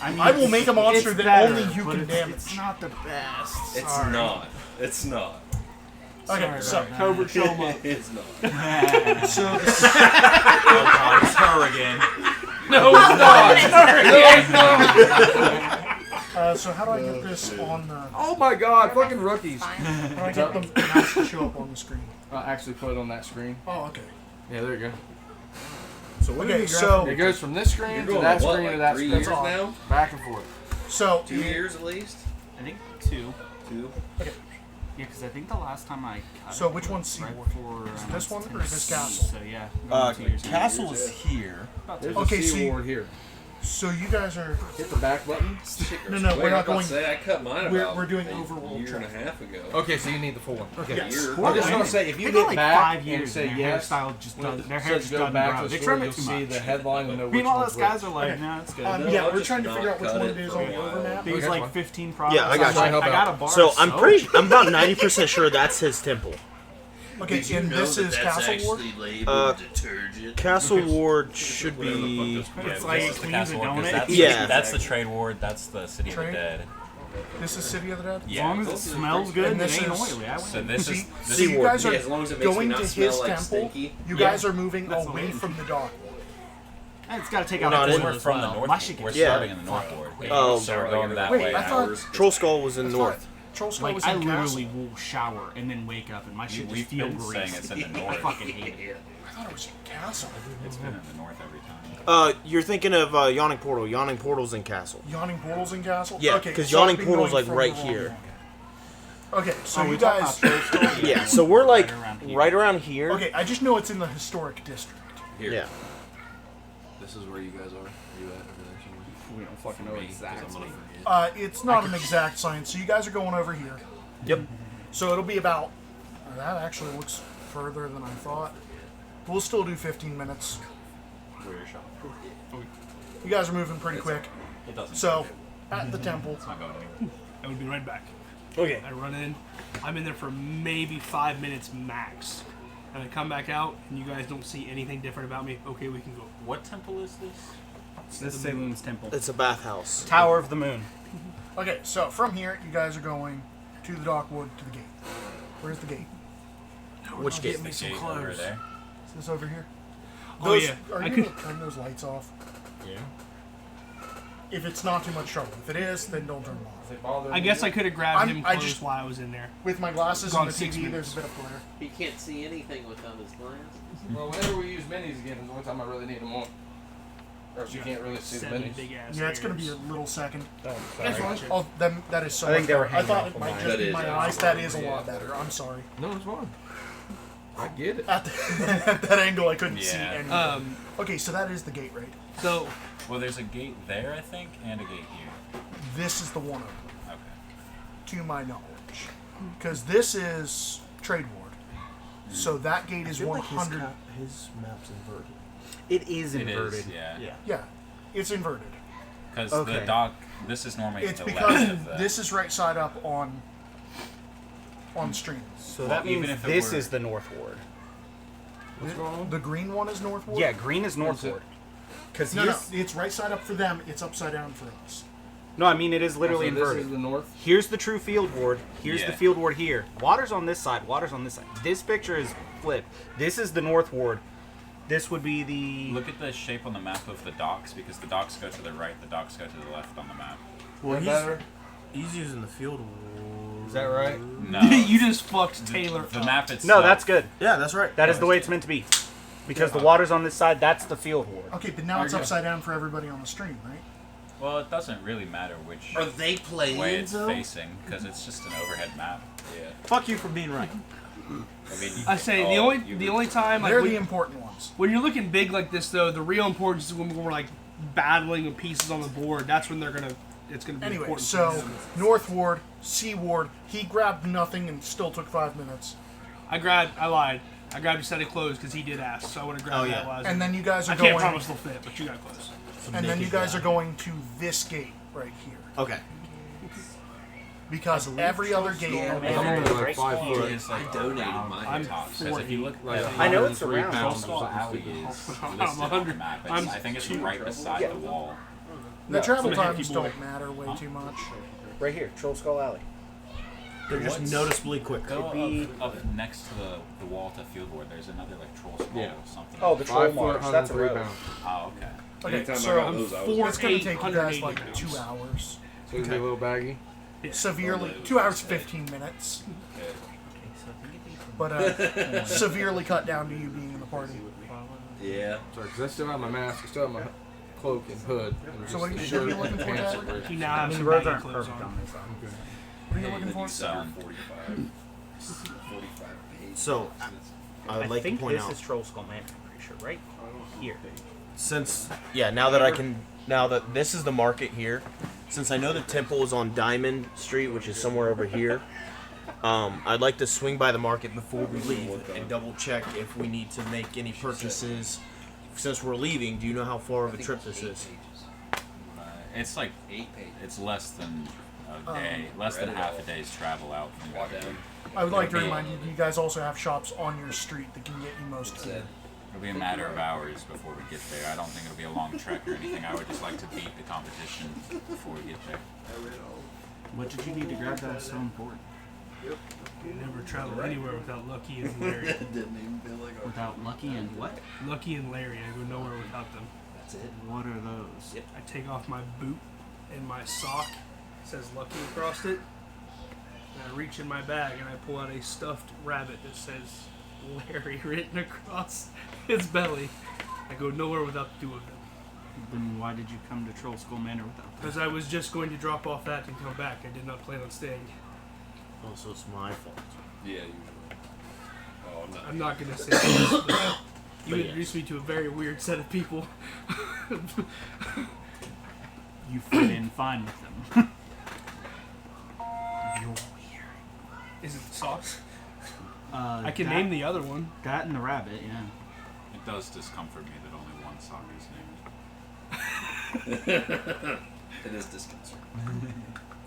I will make a monster it's that better, only you but can it's- damage. It's not the best. It's Sorry. not. It's not. Okay, so Covert show 'em up. It's not. so the, Oh God, it's her again. so how do I get this on the? Oh my God, fucking rookies. Fine. How do I get the mouse to show up on the screen? Actually put it on that screen. Oh, okay. Yeah, there you go. Okay, so It goes from this screen You're to going that what, screen to like that 3 screen. years now? Back and forth. 2 years at least? I think 2. 2? Yeah, because I think the last time I cut So it which was one's right Seaboard? before, Is it this one or is this Tennessee, Castle? So yeah. going 2 years ago. Castle is here. About There's two. Okay, a so you- seaward here. So you guys are. Hit the back button. No, no, we're not going. Say, I cut mine We're- about we're doing a overworld year and a traffic. half ago. Okay, so you need the full one. Okay. Yes. Year. I'm just gonna say, if you They get got like back 5 and years say and yes, their hairstyle just when doesn't. it Their hair says just go doesn't back grow. to They the trim story, it too you'll see much. the headline and know which Meanwhile, one's those guys which. are like, no, it's good. No, Yeah, I'll we're just trying to not figure out which cut one it it is for on a the while. overmap. These Okay, like fine. 15 products. Yeah, I got I'm you. like, Help I out. got a bar. So of I'm soap. I'm about 90% sure that's his temple. Okay, Did you and know this that is that's Castle Ward. actually labeled detergent? Castle Ward should Whatever the fuck be. this- It's yeah, like this is the cleans castle the one, 'cause donut. that's, Yeah. that's the trade ward. That's the city of Trade? the dead. This is City of the Dead. As Yeah. long as it smells good And and it this ain't is- oily. I So win. this See, is so this you Seaward. guys are Yeah, as long as it makes me going not to smell his like temple. stinky. You Yeah. guys are moving That's away what- from the dock. And it's got to take We're out not the in oil we're as from the well. north. My shit We're gets Yeah. starting in the north ward. Oh. So we're going that Wait, way. I thought- hours. Troll Skull was in north. Troll Skull Like was I in literally Castle. will shower and then wake up and my shit just We've feel been saying greasy. it's in the I north. fucking hate it. I thought it was in Castle. It's been in the north every time. You're thinking of Yawning Portal. Yawning Portal's in Castle. Yawning Portal's in Castle. Yeah, Okay, 'cause so Yawning I've been Portal's, going like, from right the wrong here. one. Okay, so Oh, you we talking guys. about Troll Skull? Yeah, so we're like around here. right around here. Okay, I just know it's in the historic district. Here. Yeah. This is where you guys are. Are you at over there somewhere? We don't fucking For know me, 'cause I'm exactly. gonna forget. It's not an exact science, so you guys are going over here. Yep. So it'll be about. That actually looks further than I thought. We'll still do 15 minutes. Where your shop? You guys are moving pretty quick. It doesn't. So, at the temple. It's not going anywhere. I would be right back. Okay. I run in. I'm in there for maybe 5 minutes max. And I come back out, and you guys don't see anything different about me. Okay, we can go. What temple is this? It's the Salem's temple. It's a bathhouse. Tower of the Moon. Okay, so from here, you guys are going to the dockwood to the gate. Where's the gate? Which gate? The gate over there. Is this over here? Oh, yeah. Are I you could- going to turn those lights off? Yeah. If it's not too much trouble. If it is, then don't turn them off. They bother I guess I could have grabbed I'm- him I clothes just- while I was in there. With my glasses Gone and the 6 TV, minutes. there's a bit of glare. He can't see anything without his glasses. Well, whenever we use minis again is the only time I really need them on. Or else you can't really see the 7 minis. big ass Yeah, it's going to be ears. a little second. That's That's fine. Oh, that is so I think much they were better. I hanging thought off it of might mine. just That be is my actually eyes. That is a yeah. lot better. I'm sorry. No, it's fine. I get it. At that angle, I couldn't see Yeah. anything. Okay, so that is the gate, right? So Well, there's a gate there, I think, and a gate here. This is the one open, Okay. to my knowledge. Because this is Trade Ward. So that gate is 100. His map's inverted. It is It inverted. is, yeah. Yeah, it's inverted. Because Okay. the dock, this is normally It's the because left of the... this is right side up on stream. So Well, that even means if it this were- is the North Ward. What's going on? The green one is North Ward? Yeah, green is North Ward. Because No, it's right side up for them. It's upside down for us. No, I mean it is literally So this inverted. is the north. Here's the true field ward. Here's the Yeah. field ward here. Water's on this side. Water's on this side. This picture is flipped. This is the North Ward. This would be the... Look at the shape on the map of the docks, because the docks go to the right, the docks go to the left on the map. Well, Better. he's using the field wall. Is that right? No. you just fucked Taylor. The up. map itself. No, that's good. Yeah, that's right. That is the way it's meant to be. Because the water's on this side, that's the field ward. Okay, but now it's Okay. upside down for everybody on the stream, right? Well, it doesn't really matter which Are they playing way it's though? facing, because it's just an overhead map. Yeah. Fuck you for being right. I mean, I say oh, the only time like They're when, the important ones. when you're looking big like this though, the real importance is when we're like battling with pieces on the board. That's when it's gonna be Anyway, important. so North Ward, C Ward, he grabbed nothing and still took 5 minutes. I lied. I grabbed a set of clothes because he did ask, so I want to grab that. While I was And then you guys are I can't going. promise they'll fit, but you got clothes. And then you guys are going to this gate right here. Okay. Because every other gate. I'm only like 5 It foot. is like donated around mine. the top. Because if you look Like at I know it's 103 around. pounds or Trollskull something Alley stupid. is I'm listed on the 100 map. I'm I think it's right beside the wall. The travel I'm a hefty times boy. don't matter way too much. Right here, Troll Skull Alley. They're just What's- noticeably quick. Go be- up next to the wall to field ward. There's another like troll skull Yeah. or something. Oh, the Troll 5 foot, March. That's a 103 road. pounds. Oh, okay. Okay, Anytime I so got those, I was four- it's going to take you guys 180 like 2 pounds. hours. So it's gonna be a little baggy. Severely, 2 hours 15 minutes. But severely cut down to you being in the party. Yeah. Sorry, because I still have my mask, I still have my cloak and hood. And So what are you- just what are you shirt looking and for, pants Tyler? are ready. You now have some roads baggy aren't clothes perfect on. on this side. What are you looking for? So, 45. 45 pages. So, I would like to think point this out, is Troll Skull Manor, I'm pretty sure, right? Here. since now that this is the market here, since I know the temple is on Diamond Street, which is somewhere over here, I'd like to swing by the market before we leave and double check if we need to make any purchases. Since we're leaving, do you know how far of a trip this is? it's like 8 pages. it's less than a day, less than half a day's travel out from Waterdeep. I would like to remind you, you guys also have shops on your street that can get you most food. It'll be a matter of hours before we get there. I don't think it'll be a long trek or anything. I would just like to beat the competition before we get there. What did you need to grab that was so important? Never travel anywhere without Lucky and Larry. Didn't even feel like I Without Lucky and what? Lucky and Larry, I go nowhere without them. That's it. What are those? I take off my boot and my sock says Lucky across it. And I reach in my bag and I pull out a stuffed rabbit that says Larry written across his belly. I go nowhere without the 2 of them. Then why did you come to Troll Skull Manor without that? Because I was just going to drop off that and come back. I did not plan on staying. Oh, so it's my fault. Yeah, usually. Oh, I'm not. I'm not going to say this, but you But introduced me to a very weird set of people. You fit in fine with them. You're weird. Is it the sauce? I I can name the other one. that and the rabbit, yeah. It does discomfort me that only one sock is named. It is disconcerting.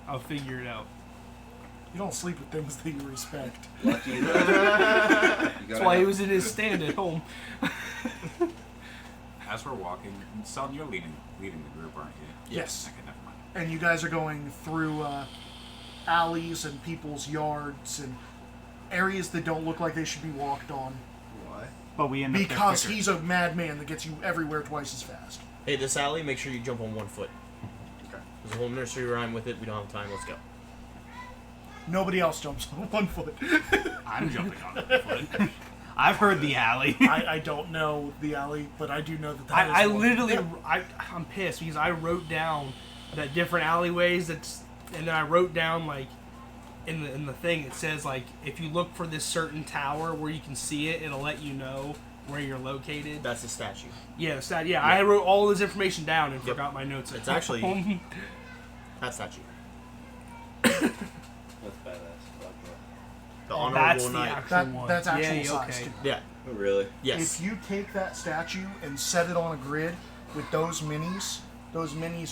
I'll figure it out. You don't sleep with things that you respect. Lucky. That's why he was in his stand at home. As we're walking, Son, you're leading the group, aren't you? Yes. Okay, never mind. And you guys are going through alleys and people's yards and areas that don't look like they should be walked on. Why? But we end up there Because quicker. he's a madman that gets you everywhere twice as fast. Hey, this alley, make sure you jump on 1 foot. Okay. There's a whole nursery rhyme with it. We don't have time. Let's go. Nobody else jumps on 1 foot. I'm jumping on it. foot. I've heard the alley. I don't know the alley, but I do know that that is I one. literally, I'm pissed because I wrote down that different alleyways and then I wrote down like in the thing it says like if you look for this certain tower where you can see it, it'll let you know where you're located. That's the statue. Yeah, I wrote all this information down and forgot my notes. It's actually that statue. That's badass. The That's honorable the knight. actual one. That's actual yeah, size, okay. too. Yeah. Oh, really? Yes. If you take that statue and set it on a grid with those minis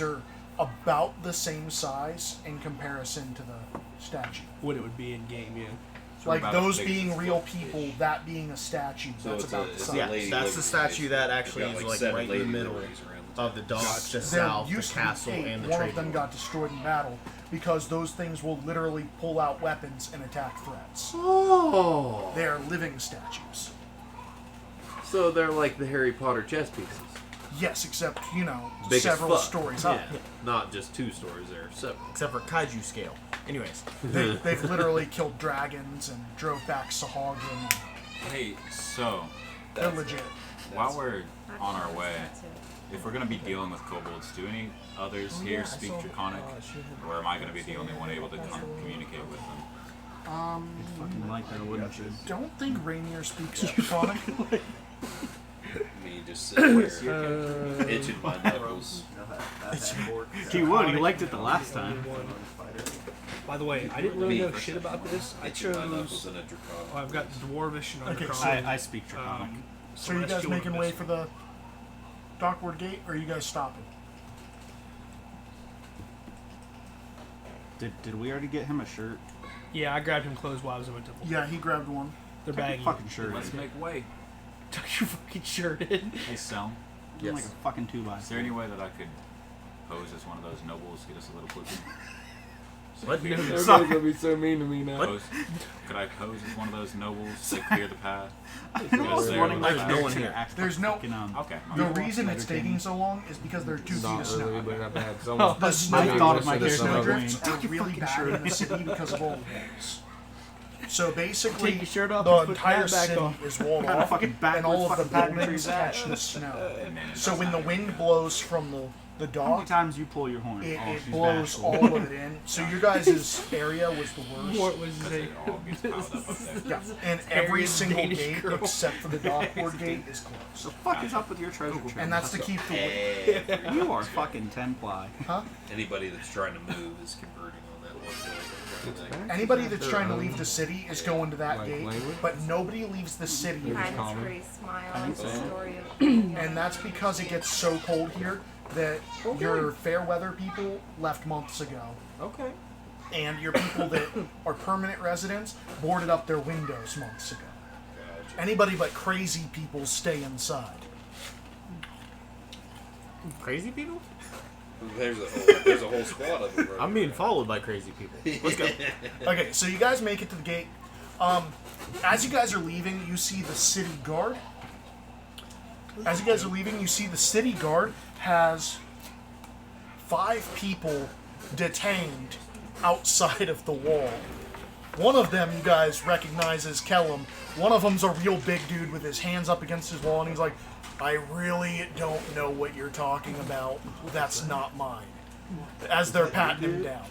are about the same size in comparison to the statue. What it would be in game, yeah. So Like about those as big as being a real fish. people, that being a statue, So that's it's about a- the it's a size. Yeah, Lady that's the Liberty statue that They've actually got, is like, like 7 right in the Lady middle Liberties around the of the dock, just There south, the used to be castle, 8. and the One trade of them room. got destroyed in battle because those things will literally pull out weapons and attack threats. Oh. They are living statues. So they're like the Harry Potter chess pieces. Yes, except, Big as several fuck. stories Yeah. up. Not just 2 stories there. Several. Except for kaiju scale. Anyways. They've literally killed dragons and drove back Sahagin. Hey, so They're legit. while we're on our way, if we're gonna be dealing with kobolds, do any others here speak Draconic, or am I gonna be the only one able to communicate with them? Fucking like that, wouldn't you? Don't think Rainier speaks Draconic. Me just sitting there itching my knuckles. He would. He liked it the last time. By the way, I didn't really Me. know shit about this. I Itching my knuckles chose. in a draconic. Oh, I've got Dwarvish and Okay, Undercross. I speak Draconic. So you guys Celestial making and way Abyssal. for the Dockward Gate, or are you guys stopping? Did we already get him a shirt? Yeah, I grabbed him clothes while I was in my temple. Yeah, he grabbed one. They're Take your baggy. fucking shirt. Let's make way. Tuck your fucking shirt in. Hey, Selm, I'm like a fucking 2x. is there any way that I could pose as one of those nobles, get us a little quicker? What? Everybody's gonna be so mean to me now. Pose, could I pose as one of those nobles to clear the path? I'm Get us almost there wanting with my fast? no one here. There's no- Fucking, Okay. The okay. reason it's taking so long is because there are 2 feet Not of snow. really, but I've had someone. The snow, I thought of my the character snow like drifts Wayne. are really bad in the city because of all the walls. So basically, Take your shirt off the and put entire that back city on. is walled Kinda off, fucking and all of the backwards fucking buildings trees at. catch the snow. And then it So doesn't when the happen. wind blows from the How many dock, times you pull your horn? it, Oh, it she's blows bashful. all of it in. So your guys' area was the worst. What was Because it? it all gets piled up there. Yeah, and every Scariest single Danish gate girl. except for the Dockward Gate is The closed. fuck is up with your treasure chest? And that's to keep the wind. You are fucking 10 ply. Huh? Anybody that's trying to move is converting on that one way. Anybody that's trying to leave the city is going to that Like gate, language? but nobody leaves the city. Kind common. of pretty smile. It's the story of And that's because it gets so cold here that your fair weather people left months ago. Okay. And your people that are permanent residents boarded up their windows months ago. Anybody but crazy people stay inside. Crazy people? There's a whole squad of them. I'm being followed by crazy people. Let's go. Okay, so you guys make it to the gate. As you guys are leaving, you see the city guard. As you guys are leaving, you see the city guard has 5 people detained outside of the wall. One of them you guys recognize as Kellum. One of them's a real big dude with his hands up against his wall, and he's like, I really don't know what you're talking about. That's not mine. As they're patting him down.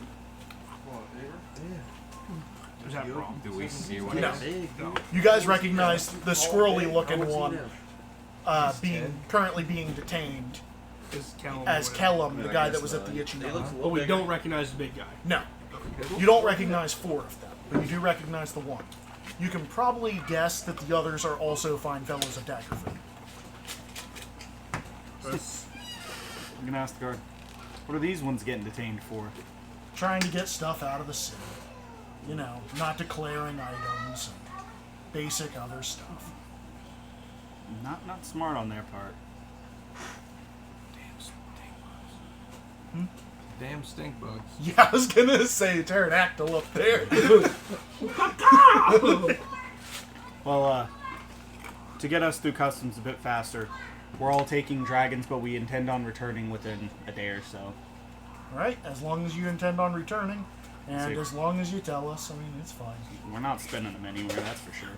Was that wrong? Do we see what No. it is? You guys recognize the squirrely looking one currently being detained Is Callum as or whatever. Kellum, the guy that was at the itchy He looks a knot. little But we bigger. don't recognize the big guy. No. You don't recognize 4 of them, but you do recognize the one. You can probably guess that the others are also fine fellows of Daggerford. I'm gonna ask the guard. What are these ones getting detained for? Trying to get stuff out of the city. You know, not declaring items and basic other stuff. Not smart on their part. Damn stink bugs. Yeah, I was gonna say pterodactyl up there. Well, to get us through customs a bit faster, we're all taking dragons, but we intend on returning within a day or so. Right? As long as you intend on returning, and See. as long as you tell us, I mean, it's fine. We're not spending them anywhere, that's for sure.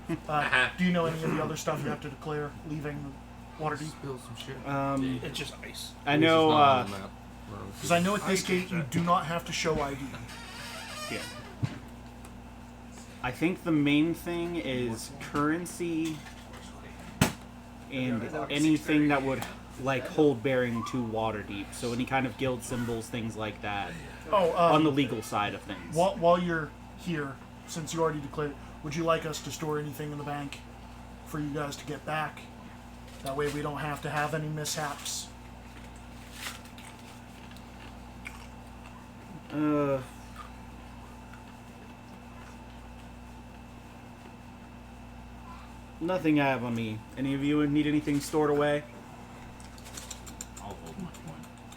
Do you know any of the other stuff you have to declare leaving Waterdeep? Spill some shit. It's just ice. I know, Because I know at this gate you do not have to show ID. yeah. I think the main thing is currency and anything that would like hold bearing to Waterdeep. So any kind of guild symbols, things like that. Oh, On the legal side of things. While you're here, since you already declared, would you like us to store anything in the bank for you guys to get back? That way we don't have to have any mishaps. Nothing I have on me. Any of you need anything stored away? I'll hold my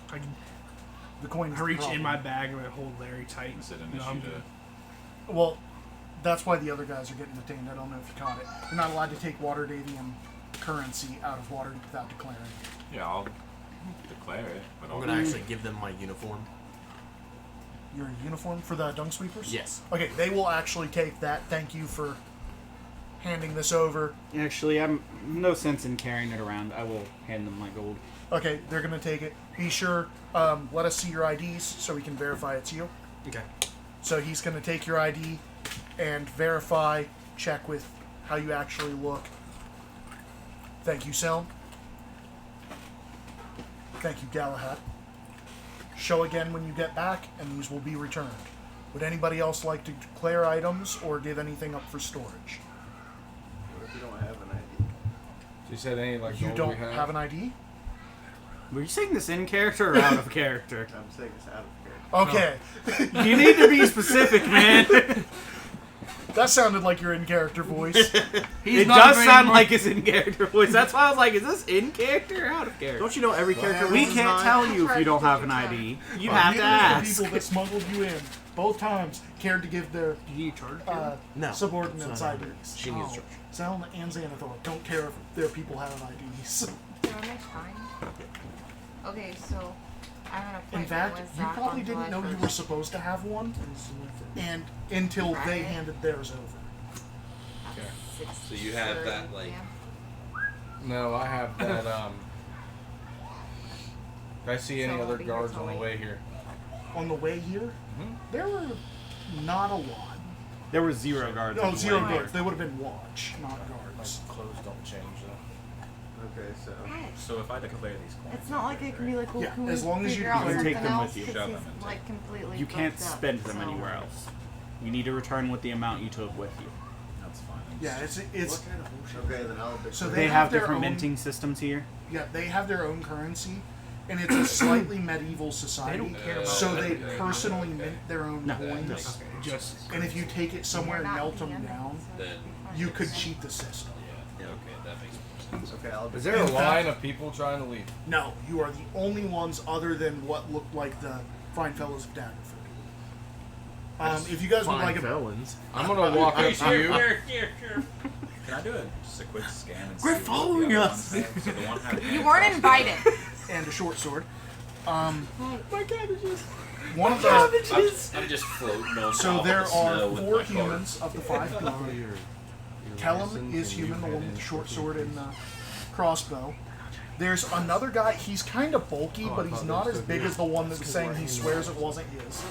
coin. The coin's I reach the in problem. my bag and I hold Larry tight. Is it an No, I'm issue good. to... Well, that's why the other guys are getting detained. I don't know if you caught it. You're not allowed to take Waterdeepian currency out of Waterdeep without declaring. Yeah, I'll declare it. But I'm I'll gonna actually give them my uniform. Your uniform for the dung sweepers? Yes. Okay, they will actually take that. Thank you for handing this over. Actually, I'm no sense in carrying it around. I will hand them my gold. Okay, they're gonna take it. Be sure, let us see your IDs so we can verify it's you. Okay. So he's gonna take your ID and verify, check with how you actually look. Thank you, Selm. Thank you, Galahad. Show again when you get back, and these will be returned. Would anybody else like to declare items or give anything up for storage? What if you don't have an ID? She said any like You gold don't we have? have an ID? Were you saying this in character or out of character? I'm saying it's out of character. Okay. You need to be specific, man. That sounded like your in-character voice. It does sound like his in-character voice. That's why I was like, is this in character or out of character? Don't you know every character? We loses can't nine? tell you if you don't have an ID. You have to Neither of the ask. people that smuggled you in, both times, cared to give their Did you charge? No. subordinates it's not IDs. She needs charge. Zeln and Xanathor don't care if their people have IDs. So am I fine? Okay, so I have an appointment In fact, with you Zach probably on didn't July know you 1st. were supposed to have one, and until they Right. handed theirs over. So you have that, like- No, I have that. If I see any So I'll other be here guards till on the late. way here. On the way here, there were not a lot. There were 0 guards. No, on the 0 way here. guards. They would have been watch, not guards. Clothes don't change though. Okay, so. So if I declare these coins... It's not like it can be like, well, Yeah, can we as long as you figure out can something take them else? with you. 'Cause Shove he's, them and like completely You can't fucked up, spend them so- anywhere else. You need to return with the amount you took with you. That's fine. Yeah, it's Okay, then I'll. So They have their different own- minting systems here. Yeah, they have their own currency, and it's a slightly medieval society. They don't care about so that. they personally mint their own No. coins. Just And if you take it somewhere and They're not melt them DMing, down, so Then- it'd be fine. you could cheat the system. Yeah, okay, that makes more sense. Okay, Is there a In fact- line of people trying to leave? No, you are the only ones other than what looked like the fine fellows of Daggerford. If you guys would like a felons. I'm gonna walk up to you. Can I do it? Just a quick scan and Quit see following what the other us. ones have? So the one had You weren't invited. and a short sword, My cabbages. one of the I'm just floating on so top there of the snow are with 4 my humans of the 5 people. Kellum is human, the one with the short sword and the crossbow. There's another guy. He's kind of bulky, but he's not as big as the one that was saying he swears it wasn't his.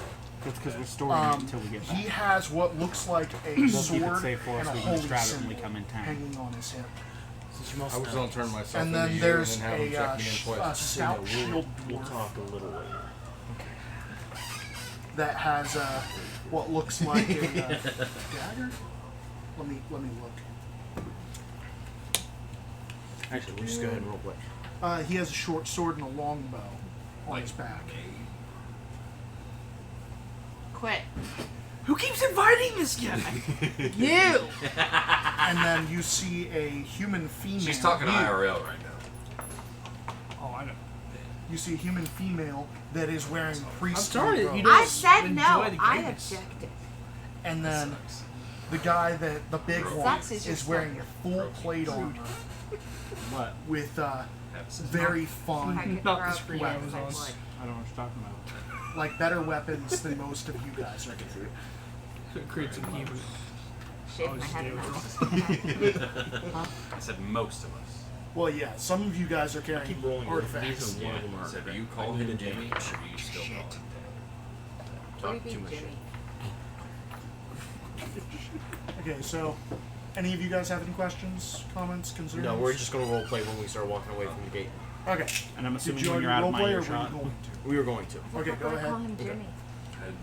That's because we're storing it until we get He back. has what looks like a We'll keep it sword safe for us. and a We can holy extravagantly symbol come in town. hanging on his hip. I was gonna turn myself And into then you there's and then have a, them check me in a twice. stout shield We'll dwarf talk a little later. that has what looks like a dagger. Let me look. Actually, we'll just go ahead and roll play. He has a short sword and a long bow on his back. Quit. Who keeps inviting this guy? You. And then you see a human female. She's talking IRL right now. oh, I know. You see a human female that is wearing priestly sorry, robes. you don't- I said no. enjoy the I gayness. objected. And then the guy that the big one Sucks is your is wearing son. a full plate armor What? with very I fun, could Not the grow screen up I was with on. my blood. I don't know what you're talking about. like better weapons than most of you guys are getting. Create some heat. Shave Oh, my just head do it. enough. I said most of us. Well, yeah, some of you guys are carrying Keep rolling. artifacts. These are one of them I are. said, do you call him Jimmy or do you still call him What do you Too mean, much Jimmy? Okay, so any of you guys have any questions, comments, concerns? No, we're just gonna roleplay when we start walking away from the gate. Okay. And I'm Did assuming you when already you're out of my roleplay or were earshot. you going We were going to. to? Okay, go Call ahead. him Jimmy.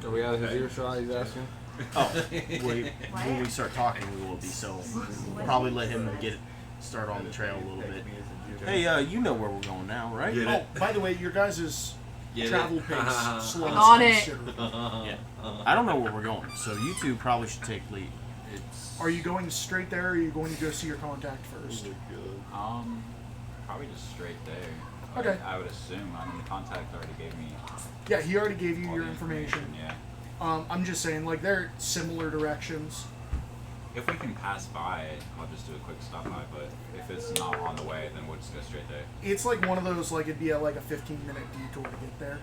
Are we out of his earshot, he's asking? Oh, when we start talking, we will be. So we'll probably let him start on the trail a little bit. Hey, you know where we're going now, right? Get it? Oh, by the way, your guys' Get travel it? pace slows On it. considerably. Yeah. I don't know where we're going, so you two probably should take lead. It's Are you going straight there, or are you going to go see your contact first? probably just straight there. Okay. I would assume. I mean, the contact already gave me Yeah, he already gave you all your the information. Yeah. I'm just saying, like, they're similar directions. If we can pass by it, I'll just do a quick stop by. But if it's not on the way, then we'll just go straight there. It's like one of those, like, it'd be like a 15-minute detour to get there.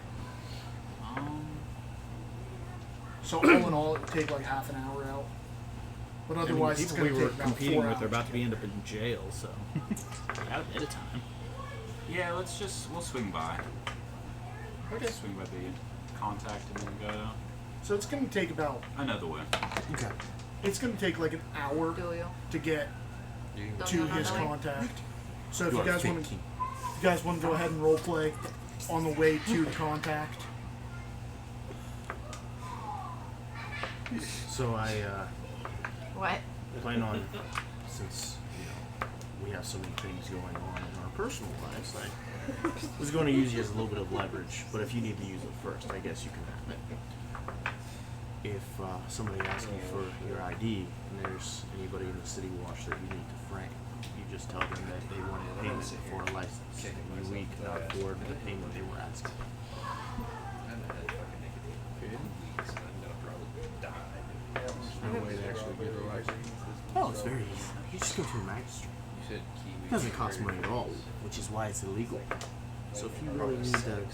So all in all, it would take like half an hour out. But otherwise, it's people going we to were take about competing 4 with are hours. about to be end up in jail, so got a bit of time. Yeah, we'll swing by. Okay. Swing by the contact and then go. So it's going to take about, Another way. Okay. it's going to take like an hour Do you? to get Don't to you his know that way? contact. So if You you are guys want to, 15. if you guys want to go ahead and role play on the way to the contact. So I What? plan on, since we have so many things going on in our personal lives, I was going to use you as a little bit of leverage. But if you need to use it first, I guess you can have it. If somebody asks you for your ID and there's anybody in the city watch that you need to frame, you just tell them that they wanted payment for a license and we cannot afford the payment they were asking. No way to actually get a license. Oh, it's very easy. You just go to a magistrate. It doesn't cost money at all, which is why it's illegal. So if you really need to,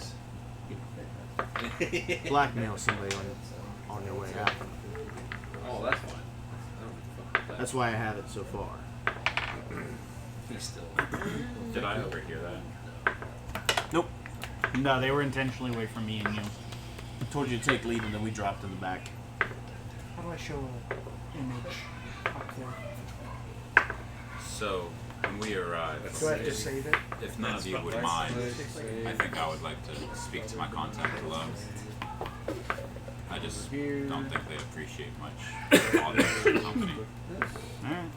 blackmail somebody on your way out, Oh, that's fine. I don't give a fuck about that. that's why I have it so far. He's still. Did I overhear that? Nope. No, they were intentionally away from me and you. I told you to take lead, and then we dropped in the back. How do I show an image up there? So when we arrive, Do I have to save it? if none of you would mind, I think I would like to speak to my contact alone. I just don't think they appreciate much all the extra company. Alright.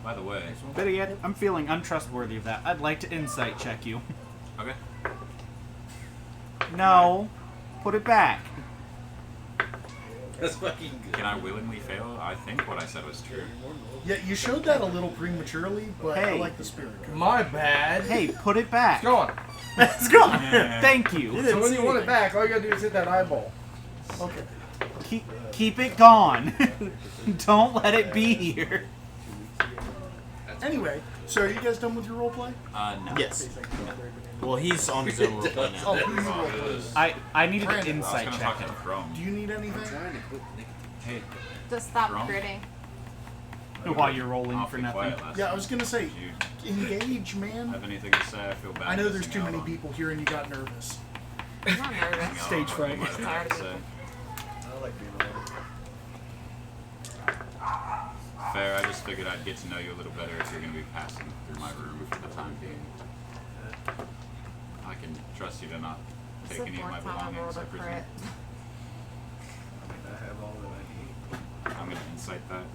By the way, Better yet, I'm feeling untrustworthy of that. I'd like to insight check you. okay, No. Put it back. That's fucking good. can I willingly fail? I think what I said was true. Yeah, you showed that a little prematurely, but I Hey. like the spirit. My bad. Hey, put it back. It's gone. It's gone. Yeah. Thank you. So when you want it back, all you gotta do is hit that eyeball. Okay. Keep it gone. Don't let it be here. Anyway, so are you guys done with your role play? No. Yes. Well, he's on his own roll right now. Oh, who you role play? I needed an Brandon, I was insight gonna check. talk to the throne. Do you need anything? Hey, Just stop Wrong. gritting. While you're rolling for awfully nothing. quiet last Yeah, I time. was gonna say, Did you engage, man. have anything to say? I feel bad. I know there's missing too out many on people here and you got nervous. I'm not nervous. anything Stage else fright. you might have Tired to of say. I like being alone. Fair, I just figured I'd get to know you a little better if you're going to be passing through my room for the time being. I can trust you to not It's take the any of my fourth time I rolled belongings, a I presume. crit. I have all that I need. I'm going to insight that.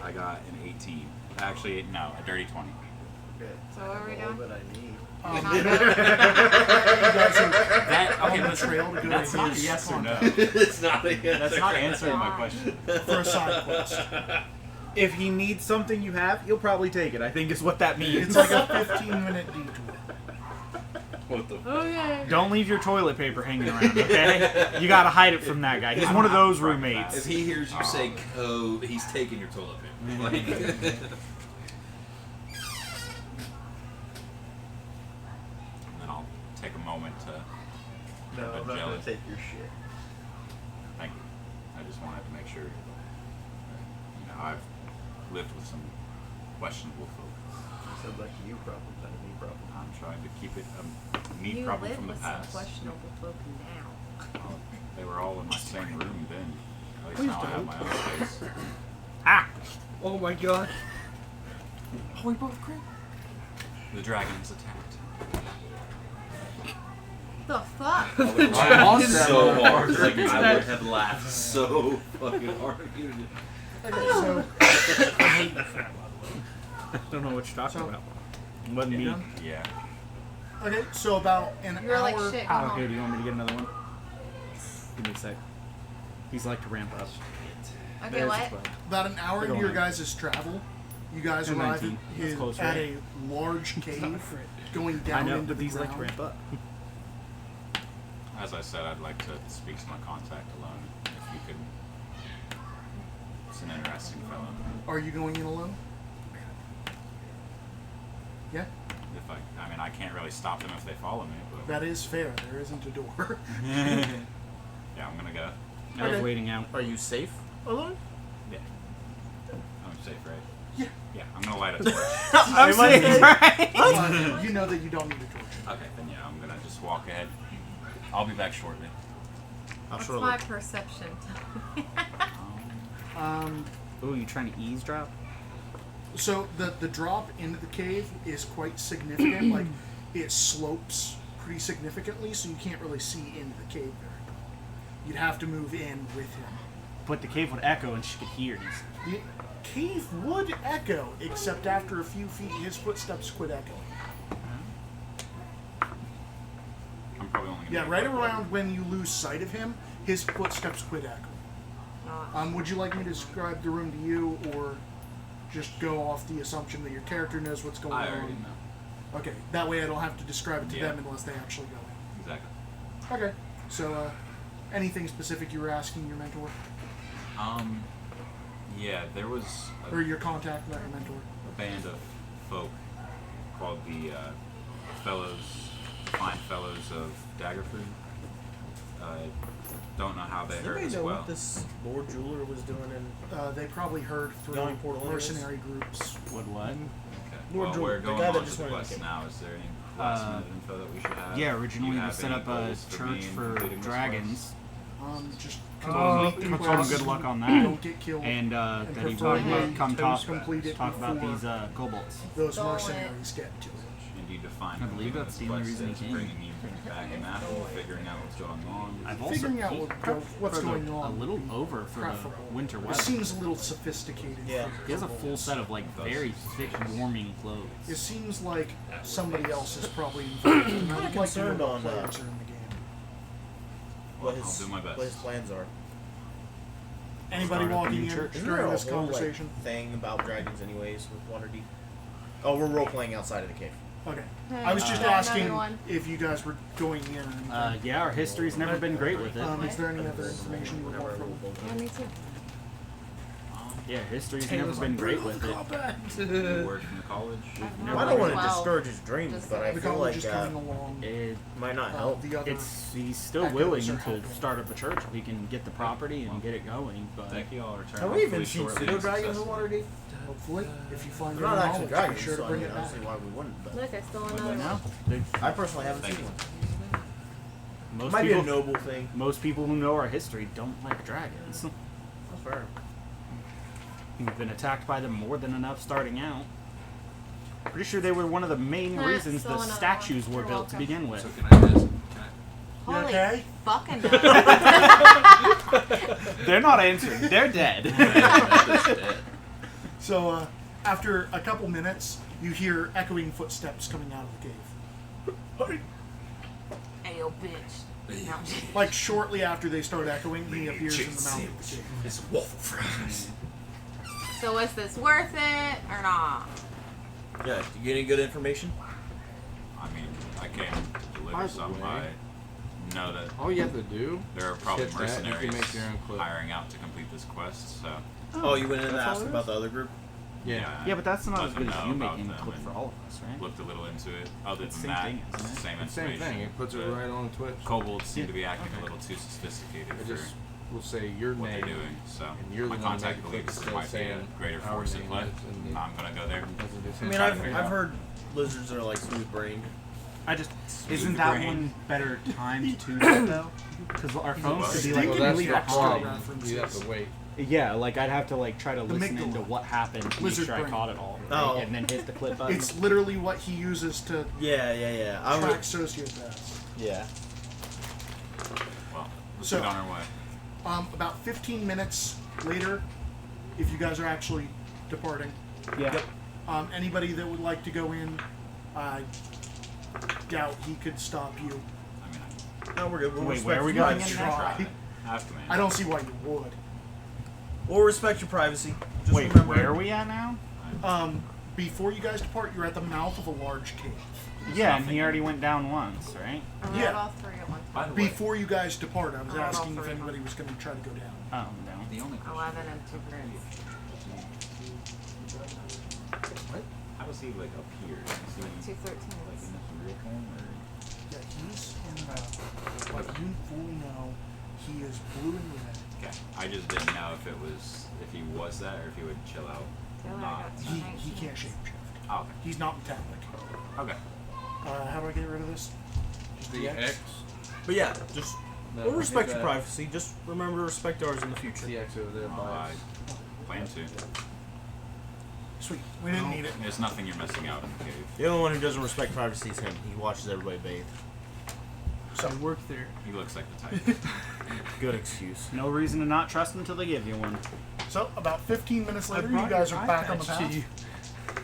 I got an 18. Actually, no, a dirty 20. Okay. So what are we I have all doing? that I need. You're not You done? guys are That, on okay, the listen, trail to go that's to not a his yes or no. contact It's not a That's not answering my question. for a side quest. If he needs something you have, you'll probably take it. I think is what that means. It's like a 15-minute detour. What the? Okay. Don't leave your toilet paper hanging around, okay? You gotta hide it from that guy. He's one of those roommates. If he hears you say "co," he's taking your toilet paper. Like, And then I'll take a moment to. No, a I'm not jelly. gonna take your shit. Thank you. I just wanted to make sure. You know, I've lived with some questionable folk. Sounds like you problem, not a me problem. I'm trying to keep it a meat You probably live from the with some past. questionable folk now. Well, they were all in my same room then. At least now I have my own space. Oh my god. Oh, we both crit. The dragon is attacked. The fuck? I would have I lost laughed that so motherfucker. hard. Like, I would have laughed so fucking hard. Okay, so I don't know what you're talking So- about. Wasn't me. Yeah. about an You're hour. like shit. Go Okay, home. do you want me to get another one? Give me a sec. He's like to ramp up. Okay, There's what? 12. About an hour Go into your on. guys' travel, you guys And arrive 19. That's close, at right? a large cave going I down know, into but the these like to ground. ramp up. As I said, I'd like to speak to my contact alone. If you could. It's an interesting fellow. Are you going in alone? Yeah, If I mean, I can't really stop them if they follow me, but that is fair. There isn't a door. yeah, I'm gonna go. I was Okay. waiting out. Are you safe alone? Yeah. I'm safe, right? Yeah. Yeah, I'm gonna light a torch. I'm safe, right? You know that you don't need a torch. Okay, then yeah, I'm gonna just walk ahead. I'll be back shortly. I'll What's shortly. my perception? Ooh, you trying to eavesdrop? So the drop into the cave is quite significant. Like it slopes pretty significantly, so you can't really see into the cave very well. You'd have to move in with him. But the cave would echo and she could hear these. The cave would echo, except after a few feet, his footsteps quit echoing. I'm probably only gonna Yeah, be right a couple around when you lose sight of him, his footsteps quit echoing. Not. Would you like me to describe the room to you, or just go off the assumption that your character knows what's going I on? already know. Okay, that way I don't have to describe it to Yeah. them unless they actually go in. Exactly. Okay, so anything specific you were asking your mentor? Yeah, there was Or your contact, not your mentor? a band of folk called the Fine Fellows of Daggerford. Don't know how they Does heard anybody as know well. what this Lord Jeweler was doing in? They probably heard through Yawning Portal anyways? mercenary groups. What? Okay. Lord Well, Drew, we're the going guy that on just to the went in quest the now. Is there any last minute info that we should have? Yeah, Do originally you we have set any up a goals for church me in for completing this dragons. Just Told complete him the good quest, luck on that. Don't get killed. And that he preferably would come talk complete it about before these kobolds. those Stole it. mercenaries get to it. And you define I believe completing that's this the only quest reason he as came. bringing you back in Apple, figuring out what's going on. I've also Figuring out peeked what's for the- going on a little would be over for preferable. the winter It weather. seems a little sophisticated. Yeah. He has a full set of like very thick warming clothes. It seems like somebody else is probably involved. And I'd like to know concerned what on, players are in the game. What I'll his, do my best. what his plans are. Anybody Start a walking new in church. Isn't there during a this whole, conversation? like, thing about dragons anyways with Waterdeep? Oh, we're role playing outside of the cave. Okay. Hey, I was just another asking one. if you guys were going in or anything. Yeah, our history's never been great with it. Is there any other information you would want from them? Yeah, me too. Yeah, history's never been great with it. You work in the college. Never I don't want to 12. discourage his dreams, Just but I The feel college like is coming along. It, might not help. The other he's still echoes willing are to helping. start up a church if he can get the property and get it going. But Thank you all. Return Have we even hopefully seen shortly pseudo and dragons in successfully. Waterdeep? Hopefully, if you find They're any not knowledge, actually be dragons, sure to so I bring mean, it I don't back. see why we wouldn't. But Look, I stole but another no, one. I personally haven't Thank seen you. one. most Might be a people, noble thing. most people who know our history don't like dragons. That's fair. We've been attacked by them more than enough starting out. Pretty sure they were one of the main Nah, reasons still the another statues one. were You're built to welcome. begin with. So can I ask? You Holy okay? fucking hell. They're not answering. They're dead. So, after a couple minutes, you hear echoing footsteps coming out of the cave. Hey, yo, bitch. No. Like, shortly after they start echoing, he appears in the mouth of the cave. It's waffle fries. So is this worth it or not? Yeah. You get any good information? I mean, I came to deliver By the some. way- I know that All you have to do. there are probably Hit that, you can mercenaries make your own clip. hiring out to complete this quest. So Oh, you went in and That's all asked it about is? the other group? Yeah, but that's not let as them good as know you about making a them clip and for all of us, right? looked a little into it. Other It's than the that, same thing, it's isn't the it? same Same information. thing. It puts it The right on Twitch. Kobolds seem Yeah. to be acting Okay. a little too sophisticated It for just will say your what name. they're doing. So And you're my the one contact that believes clicks there might be a saying greater our force at name play. is and I'm gonna go there. doesn't just I mean, trying to figure I've out. heard lizards are like smooth brained. Isn't that one better timed to that though? Because our phones could be like Well, that's really your behind. problem. You have to wait. Yeah, like I'd have to like try to listen amygdala. into what happened to make Lizard sure I brain. caught it all, right? Oh. And then hit the clip button. It's literally what he uses to Yeah. I track would. sociopaths. Yeah. Well, let's So- get on our way. About 15 minutes later, if you guys are actually departing, yeah. anybody that would like to go in, I doubt he could stop you. I mean, No, we're good. We'll Wait, respect where are we your going privacy. in next? Try. I have to, man. I don't see why you would. We'll respect your privacy. Just Wait, remember. where are we at now? Before you guys depart, you're at the mouth of a large cave. Yeah, and he already went down once, right? I rolled Yeah. all three at one By time. the way, Before you guys depart, I was Oh, all asking if three. anybody was going to try to go down. Oh no. the only question 11 and 2 grades. how is he like up here? Is he 2 13s. like in this real form or? Yeah, he's in like you fully know, he is blue and red. Okay, I just didn't know if he was that or if he would chill out. Taylor, I Not. got He 19. can't shapeshift. Oh, okay. He's not metallic. Okay. How do I get rid of this? Just the X. But yeah, just No, we'll respect hit your that. privacy. Just remember to respect ours in the future. The X over there. Oh, by I plan to. Sweet. We didn't need it. There's nothing you're missing out in the cave. The only one who doesn't respect privacy is him. He watches everybody bathe. So I work there. He looks like the type. Good excuse. No reason to not trust until they give you one. So about 15 minutes I later, brought you guys your are back on the iPads path. to you.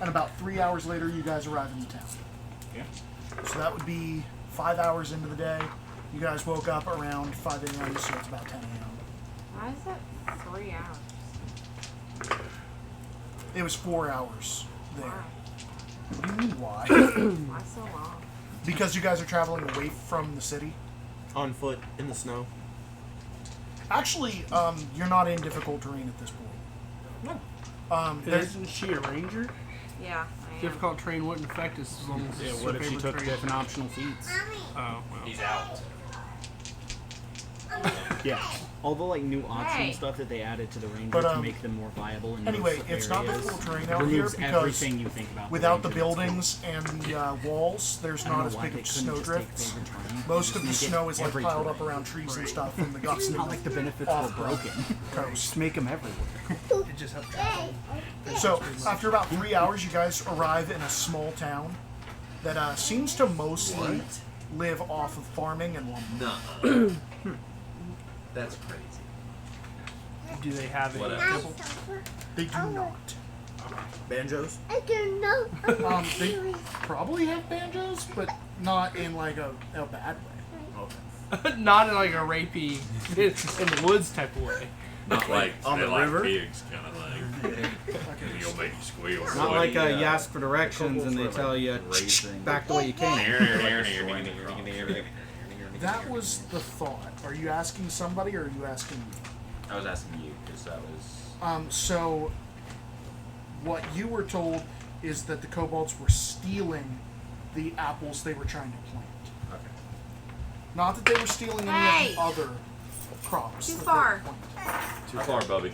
And about 3 hours later, you guys arrive in the town. Yeah. So that would be 5 hours into the day. You guys woke up around 5 a.m., so it's about 10 a.m. Why is it 3 hours? It was 4 hours there. Why? What do you mean, why? Why so long? Because you guys are traveling away from the city. On foot in the snow. Actually, you're not in difficult terrain at this point. There's, Isn't she a ranger? Yeah, I am. Difficult terrain wouldn't affect us as long as Yeah, it's what her if she favorite took terrain. different optional feats? Oh, well. He's out. Yeah. All the like new optional Hey. stuff that they added to the ranger But, to make them more viable in anyway, those it's not areas difficult terrain out here removes because everything you think about without the ranger. It's buildings and the walls, there's I don't not know as why big they of couldn't just take snowdrifts. favorite terrain. Most Just of the make it snow is like every piled terrain. up around trees and stuff from the It's not like the benefits were off the broken. coast. Just make them everywhere. It just helped. So, after about 3 hours, you guys arrive in a small town that seems to mostly live off of farming and lumber. Nuh. That's crazy. Do they have What a else? temple? They do not. Banjos? They probably have banjos, but not in like a bad way. Not in like a rapey, in the woods type of way. Not like on they the like river? pigs, kind of like. You'll make you squeal. Not like Buddy, you ask for directions and they for, tell you raising. back the way you came. That was the thought. Are you asking somebody or are you asking me? I was asking you because that was. So, what you were told is that the kobolds were stealing the apples they were trying to plant. Okay. Not that they were stealing any Hey! of the other crops. Too that they far. were planting. Too far, Bubby.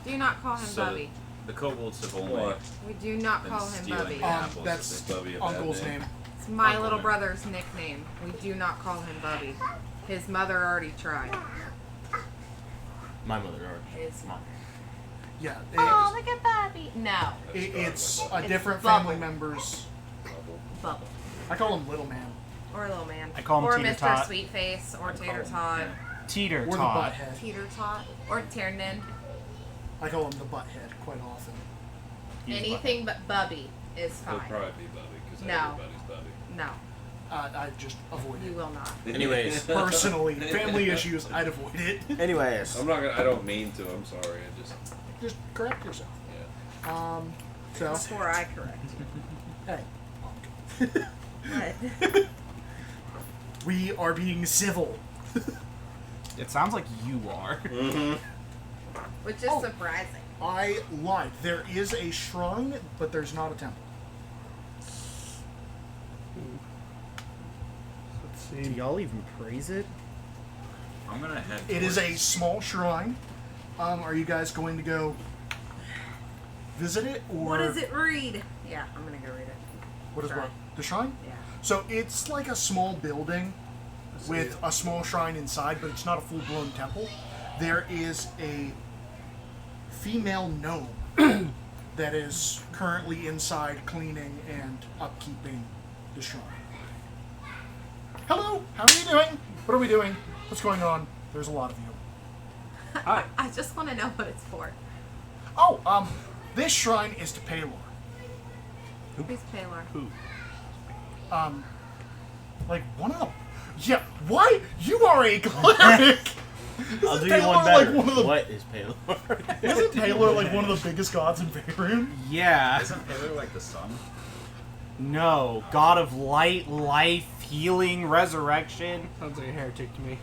Do not call him So Bubby. the kobolds have only What? We do not been call him stealing Bubby. apples. That's Bubby a bad Uncle's name? name. It's my Uncle little name. brother's nickname. We do not call him Bubby. His mother already tried. My mother already. His mother. Yeah, Oh, look at Bubby. No. it's a It's different Bubble. family members. Bubble. I call him Little Man Or Little Man. I call him or Teeter Mr. Tot. Sweetface. Or I call Tater him, Tot. Teeter or the tot. Butthead. Teeter Tot. Or Tiernan. I call him the Butthead quite often. He's Anything but Bubby is It'll fine. probably be Bubby because No. everybody's Bubby. No, I just avoid you it. will not. Anyways. Personally, family issues, I'd avoid it. Anyways. I'm not gonna. I don't mean to. I'm sorry. I just. Just correct yourself. Yeah. So, Before I correct hey, you. What? we are being civil. It sounds like you are. Mm-hmm. Which is Oh. surprising. I lied. There is a shrine, but there's not a temple. Let's Do see. y'all even praise it? I'm gonna head. It is a towards- small shrine. Are you guys going to go visit it, or What does it read? Yeah, I'm gonna go read it. What is Sure. what? The shrine? Yeah. So it's like a small building with a small shrine inside, but it's not a full-blown temple. There is a female gnome that is currently inside cleaning and upkeeping the shrine. Hello, how are you doing? What are we doing? What's going on? There's a lot of you. Hi. I just want to know what it's for. Oh, this shrine is to Paylor. Who's Taylor? Who? Like one of the... Yeah, why? You are a cleric! I'll Isn't do you Paylor one better. like one of the... What is Palor? Isn't Paylor like one of the biggest gods in Faerun? Yeah. Isn't Taylor like the sun? No. God of light, life, healing, resurrection. Sounds like a heretic to me.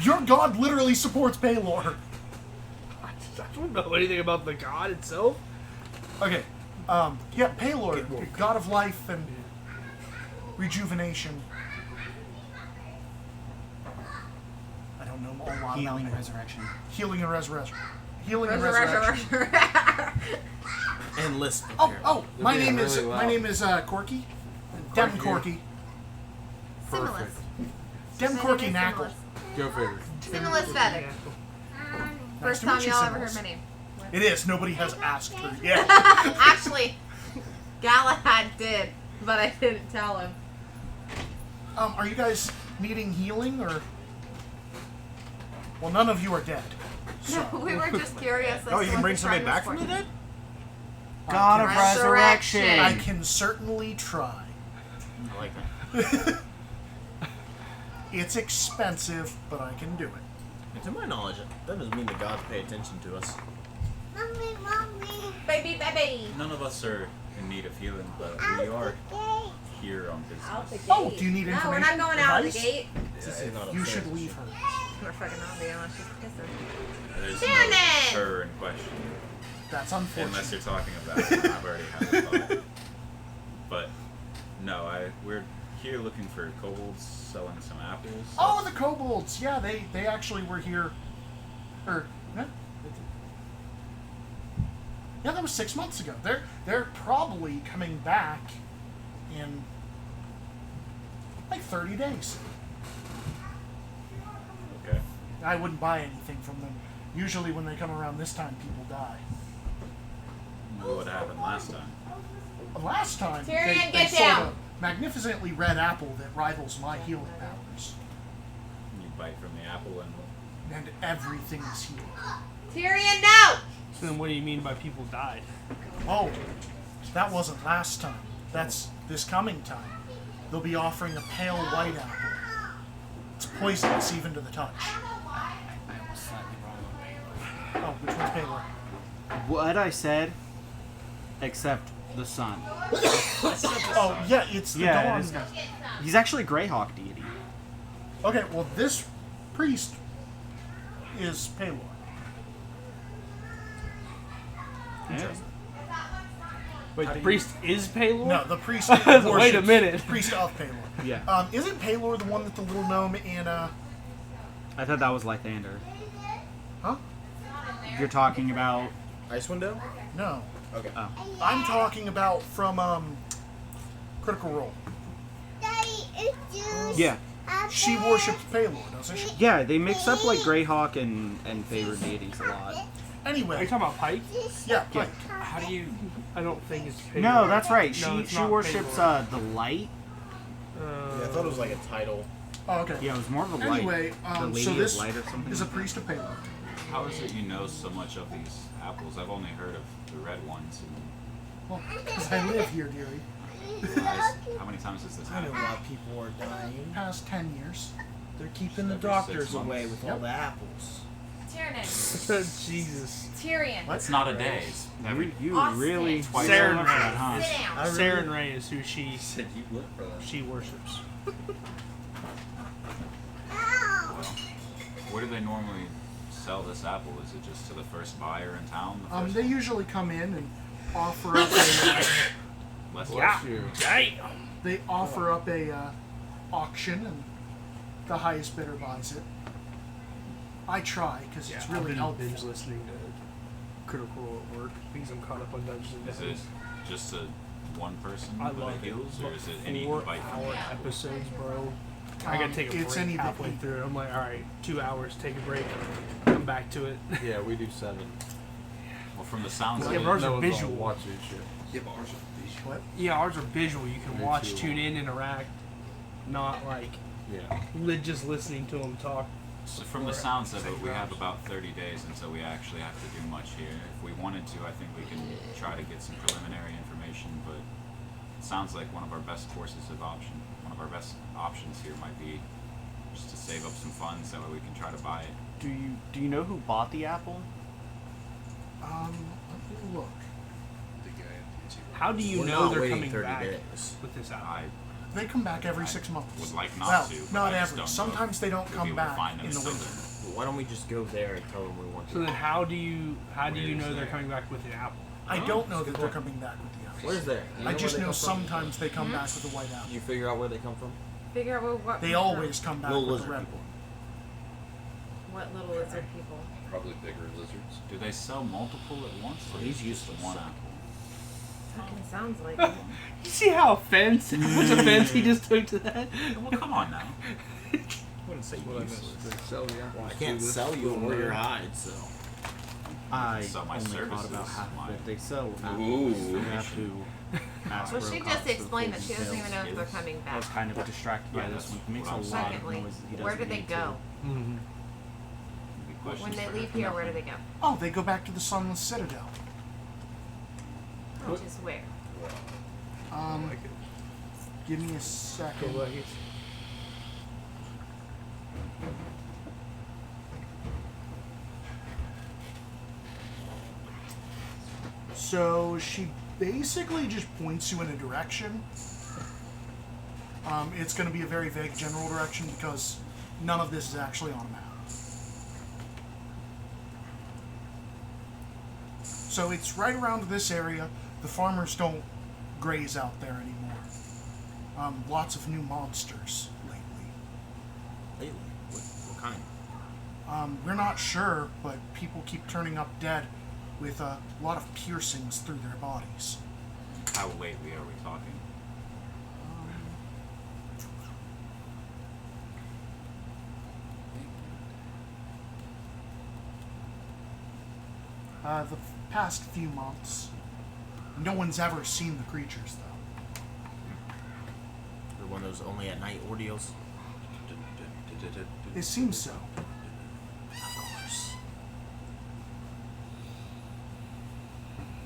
Your god literally supports Paylor. I don't know anything about the god itself. Okay, yeah, Paylor, god of life and rejuvenation. I don't know a lot about Healing, him. resurrection. Healing and resurrection. Healing and resurrection. And list. Oh, my being name is really my loud. name is Corky. Dem Corky. Similus. Dem Corky Knackle. Go figure. Similus Feather. First to time meet you, y'all ever Similus. heard my name. It is. Nobody has asked her yet. Actually, Galahad did, but I didn't tell him. Are you guys needing healing or? Well, none of you are dead. So. No, we were just curious. Oh, you can bring somebody back from the dead? God of Resurrection. resurrection. I can certainly try. I like that. It's expensive, but I can do it. To my knowledge, that doesn't mean the gods pay attention to us. Baby, baby. None of us are in need of healing, but we are here on Out the business. gate. Oh, do you need No, information? we're not going out the Advice? gate. This is not a You fair should leave her. We're fucking not being unless she's kissing. There's Damn no it! her in question. That's Unless unfortunate. you're talking about it, I've already had a thought. But no, we're here looking for kobolds selling some apples. Oh, the kobolds! Yeah, they actually were here. Yeah, that was 6 months ago. They're probably coming back in like 30 days. Okay. I wouldn't buy anything from them. Usually when they come around this time, people die. What happened last time? Last time, Tyrion, they get sold down. a magnificently red apple that rivals my healing powers. You bite from the apple and And everything is healed. Tyrion, no! So then what do you mean by people died? Oh, that wasn't last time. That's this coming time. They'll be offering a pale white apple. It's poisonous even to the touch. I was slightly wrong on Baylor. Oh, which one's paler? What I said, except the sun. Oh, yeah, it's the Yeah, dawn. it is. He's actually a Greyhawk deity. Okay, well, this priest is Palor. Yeah. Wait, the priest is Paylor? No, the priest. Wait a worships- minute. Priest of Palor. Yeah. Isn't Palor the one that the little gnome in I thought that was Lythander. Huh? You're talking about. Icewind Dale? No. Okay. Oh. I'm talking about from Critical Role. Yeah. She worships Palor, doesn't she? Yeah, they mix up like Greyhawk and favored deities a lot. Are Anyway, you talking about Pike? yeah, Yeah. Pike. how do you? I don't think it's Paylor. No, that's right. No, She it's she not worships Paylor. the light. Yeah, I thought it was like a title. Oh, okay. Yeah, it was more of a light. Anyway, the Lady so this of Light or something. is a priest of Palor. How is it you know so much of these apples? I've only heard of the red ones. Well, because I live here, dearie. How many times has this I know happened? why people are dying. Past 10 years. They're keeping the Every doctors 6 months. away with all the apples. Tyrion. Jesus. Tyrion. It's not a day. It's every You Austin. really Twice Sarah a for day. that, huh? Sit down. I really- Saren Ray is who He said you look for that. she worships. Where do they normally sell this apple? Is it just to the first buyer in town? The first They usually come in and offer up a, less Bless you. they offer up a auction, and the highest bidder buys it. I try because it's I've really been helpful. binge listening to Critical Role at work because I'm caught up on Dungeons and Is it Dragons. just to one person I with love the heals, or is it any 4 invite from hour the episodes, bro. I gotta take a It's break anything. halfway through. I'm like, all right, 2 hours, take a break, come back to it. Yeah, we do 7. Well, from the sounds Yeah, of but ours it, are one's all visual. watching shit. Yeah, but ours are visual. What? Yeah, ours are visual. You can Me watch, too. tune in, interact, not like Yeah. just listening to them talk. so from the for sounds of it, we 6 have hours. about 30 days until we actually have to do much here. If we wanted to, I think we can try to get some preliminary information, but it sounds like one of our best courses of option, one of our best options here might be just to save up some funds, that way we can try to buy it. Do you know who bought the apple? Let me look. How do you We're know not they're waiting coming 30 back days. with this album? I They come back every 6 months. would like not Well, to, but not I just every. don't Sometimes know they don't if we'll come be able to back find them in the still winter. there. Why don't we just go there and tell them we want So to? then, how do you know Where's they're there? coming back with an apple? I don't know that they're coming back with the apples. Where's there? You I where just they know come from? sometimes they come back with the white apple. You figure out where they come from? Figure out what They always come back Little with the lizard red people. one. what little lizard people. Probably bigger lizards. Do they sell multiple at once, or He's is it just useless. one apple? Fucking sounds like it. You see how offense, how much offense he just took to that? Well, come on now. I wouldn't say What I useless. missed. They sell the apples I to can't the sell you little or your man. hide, so. I So my only services, thought about half my- of it. They sell apples. Ooh. You have to ask Well, for she a just copy of the explained that full she doesn't even know details. if they're coming I was back. kind of distracted by Yeah, this that's one. He makes a what I'm lot saying. of noise. He Where doesn't do they need go? Mm-hmm. Good When questions they for leave her. here, where do they go? Oh, they go back to the Sunless Citadel. Which is where? Give me a second. Go ahead. So she basically just points you in a direction. It's going to be a very vague general direction because none of this is actually on a map. So it's right around this area. The farmers don't graze out there anymore. Lots of new monsters lately. Lately? What kind? We're not sure, but people keep turning up dead with a lot of piercings through their bodies. How lately are we talking? The past few months. No one's ever seen the creatures, though. They're one of those only at night ordeals? It seems so. Of course.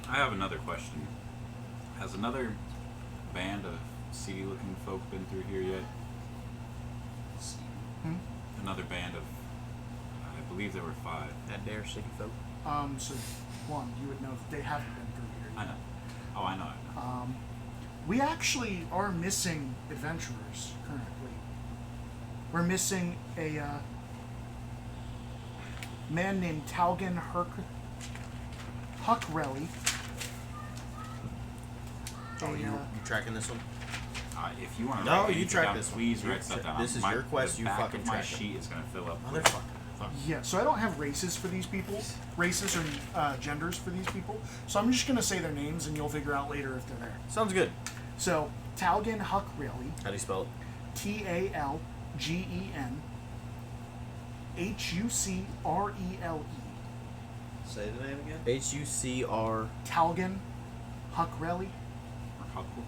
I have another question. Has another band of seedy-looking folk been through here yet? Hmm? Another band of, I believe there were 5. That dare city folk? So, one, you would know that they haven't been through here I yet. know. Oh, I know. We actually are missing adventurers currently. We're missing a man named Talgan Huckrelly. Oh, you tracking this one? If you want to No, write you anything track down, this one. please You write stuff tra- down. this is My- your quest, the you back fucking of my track it. sheet is going to fill up. with- Motherfucker. Fuck. Yeah, so I don't have races for these people, races or genders for these people. So I'm just gonna say their names, and you'll figure out later if they're there. Sounds good. So Talgan Huckrelly, How do you spell it? Talgen Hucrele, Say the name again. H-U-C-R. Talgan Huckrelly. Or Huckle.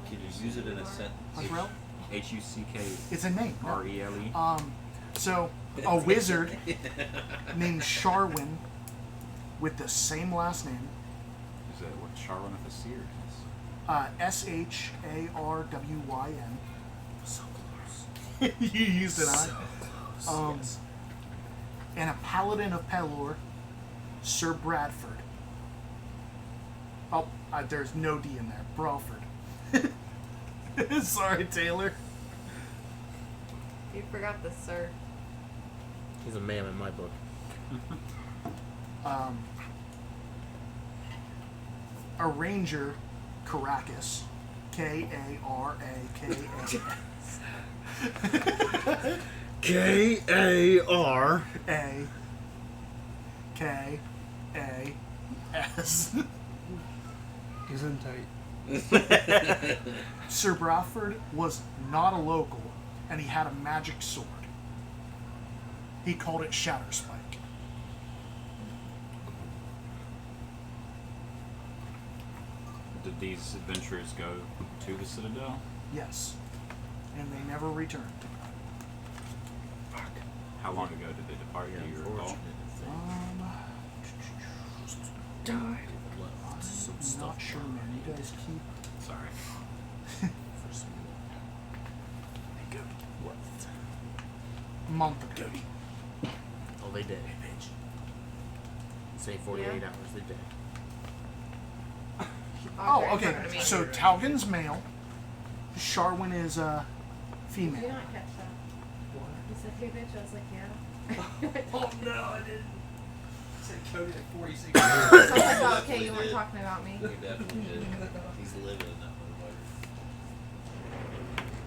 Can you use it in a sentence? Huckrele? Huckle. It's a name. no. R-E-L-E. So a wizard named Sharwin with the same last name, Is that what Charwin with a C or Sharwyn. So close. You used an I. So close. Yes. And a paladin of Pelor, Sir Bradford. Oh, there's no D in there. Brawford. Sorry, Taylor. You forgot the sir. He's a man in my book. A ranger, Caracas. K-A-R-A-K-A-S. K-A-R. A-K-A-S. Isn't tight. Sir Bradford was not a local, and he had a magic sword. He called it Shatterspike. Did these adventurers go to the Citadel? Yes. And they never returned. How long ago did they depart? Do you recall? I'm not sure, man. You guys keep... Sorry. A month ago. Oh, they did. Say 48 hours, they did. Oh, okay. So Talgan's male. Sharwin is Did you female. not catch that? You said, hey bitch, I was like, yeah. Oh no, I didn't. I said Cody like 46. So I was like, oh, okay, you weren't talking about me. He definitely did. He's living in that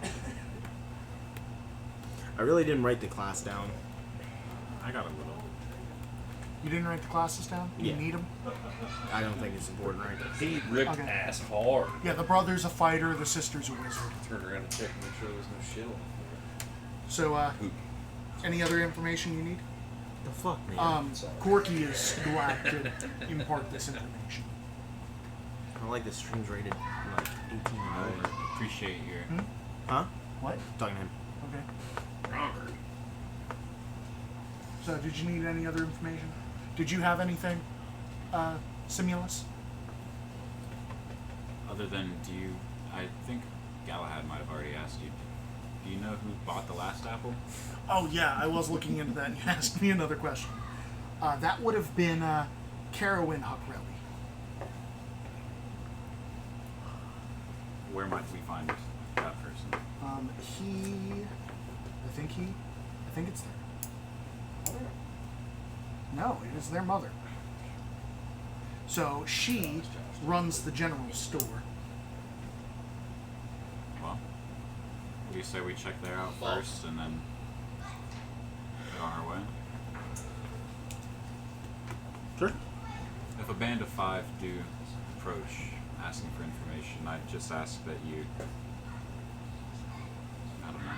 motherfucker. I really didn't write the class down. I got a little. You didn't write the classes down? You Yeah. need them? I don't think it's important right now. He ripped Okay. ass hard. Yeah, the brother's a fighter, the sister's a wizard. Turned around and checked and make sure there was no shit on So, any other information you need? The fuck, man? Corky is glad to impart this information. I don't like the streams rated like 18 and I over. appreciate your. Huh? What? Talking to him. Okay. Robert. So, did you need any other information? Did you have anything, Simulus? Other than, I think Galahad might have already asked you. Do you know who bought the last apple? Oh, yeah, I was looking into that and you asked me another question. That would have been Carowin Huckrelly. Where might we find that person? I think it's their mother? No, it is their mother. So she runs the general store. Well, what do you say we check there out first and then get on our way? Sure. If a band of 5 do approach asking for information, I'd just ask that you, I don't know.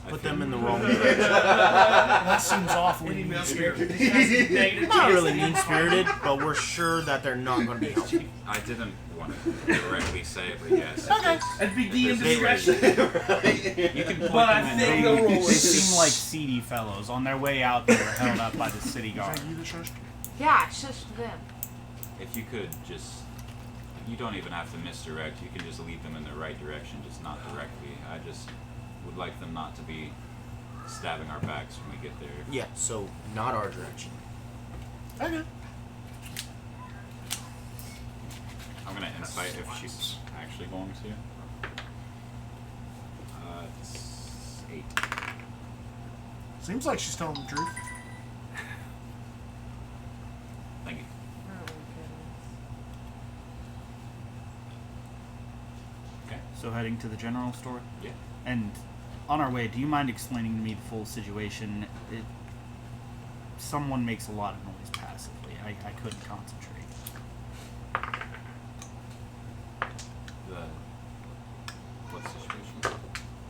Put them in the wrong direction. That seems awfully mean-spirited. Not really mean-spirited, but we're sure that they're not going to be helpful. I didn't want to directly say it, but yes. Okay. That'd be DM If there's discretion. You can point But I them in think the- they'll roll They it. seem like seedy fellows. On their way out, they were held up by the city guard. Thank you, the shush. Yeah, shush them. If you could just, you don't even have to misdirect. You can just lead them in the right direction, just not directly. I just would like them not to be stabbing our backs when we get there. Yeah, so not our direction. Okay. I'm gonna insight if she's actually going to. It's 8. Seems like she's telling the truth. Thank you. Okay. So heading to the general store? Yeah. And on our way, do you mind explaining to me the full situation? Someone makes a lot of noise passively. I couldn't concentrate. What situation?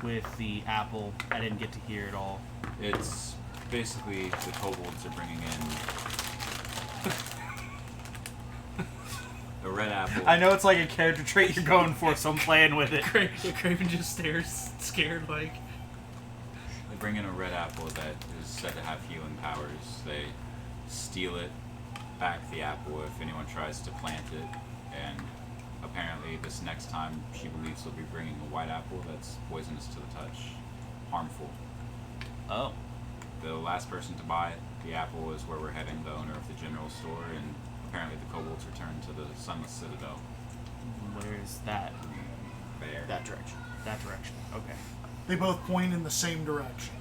With the apple, I didn't get to hear it all. It's basically the kobolds are bringing in a red apple. I know it's like a character trait you're going for, so I'm playing with it. Craven just stares, scared like. They bring in a red apple that is said to have healing powers. They steal it, back the apple if anyone tries to plant it, and apparently this next time she believes they'll be bringing a white apple that's poisonous to the touch, harmful. Oh. The last person to buy it, the apple, is where we're heading, the owner of the general store, and apparently the kobolds return to the Sunless Citadel. Where is that? There. That direction. That direction. Okay. They both point in the same direction.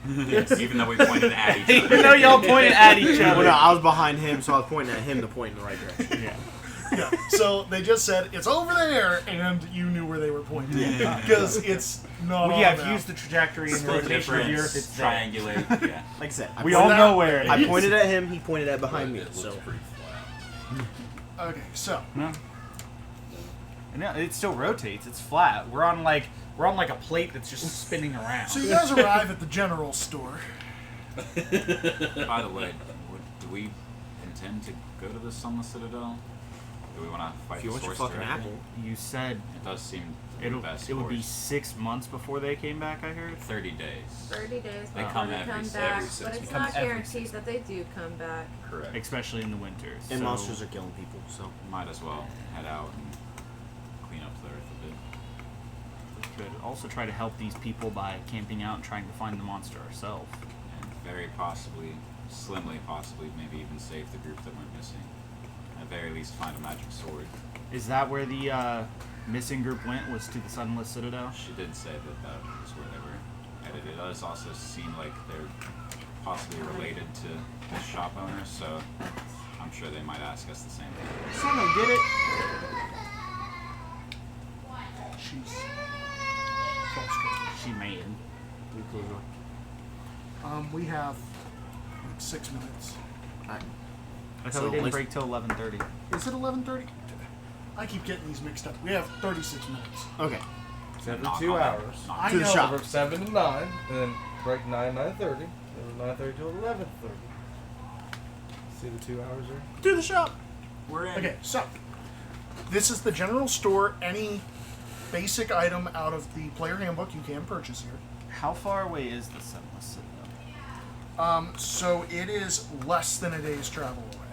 Even though we pointed at each other. Even though y'all pointed at each Well, other. no, I was behind him, so I was pointing at him to point in the right direction. Yeah. Yeah. So they just said it's over there, and you knew where they were pointing because it's not. Well, on yeah, the if you map. use the trajectory and Split the rotation of the difference, Earth, it's there. triangulate. Yeah. Like I said, We all know where it I is. pointed at him, he pointed at behind me. It looks So pretty flat. Okay, so No. No, it still rotates. It's flat. We're on like a plate that's just spinning around. So you guys arrive at the general store. By the way, do we intend to go to the Sunless Citadel? Do we want to fight If you the want your source fucking directly? apple. You said It does seem it the best would be course. 6 months before they came back. I heard. 30 days. 30 days They before come they every come six- back, every six but it's months. not Every guaranteed 6 that they do come back. Correct. Especially in the winters. And so monsters are killing people, so. Might as well head out and clean up the earth a bit. we could also try to help these people by camping out and trying to find the monster ourselves. And very possibly, slimly possibly, maybe even save the group that went missing. At the very least, find a magic sword. Is that where the missing group went? Was to the Sunless Citadel? She did say that was where they were headed. It does also seem like they're possibly related to the shop owner, so I'm sure they might ask us the same thing. Someone get it. She's frustrated. She made. We have like 6 minutes. I thought So we didn't let's- break till 11:30. Is it 11:30? I keep getting these mixed up. We have 36 minutes. Okay. It's every Knock 2 on it. hours. Knock I on To it. the know. shop. From 7 to 9, and then break 9:30. Then 9:30 to 11:30. See the 2 hours there? To the shop. We're in. Okay, so this is the general store. Any basic item out of the player handbook you can purchase here. How far away is the Sunless Citadel? So it is less than a day's travel away.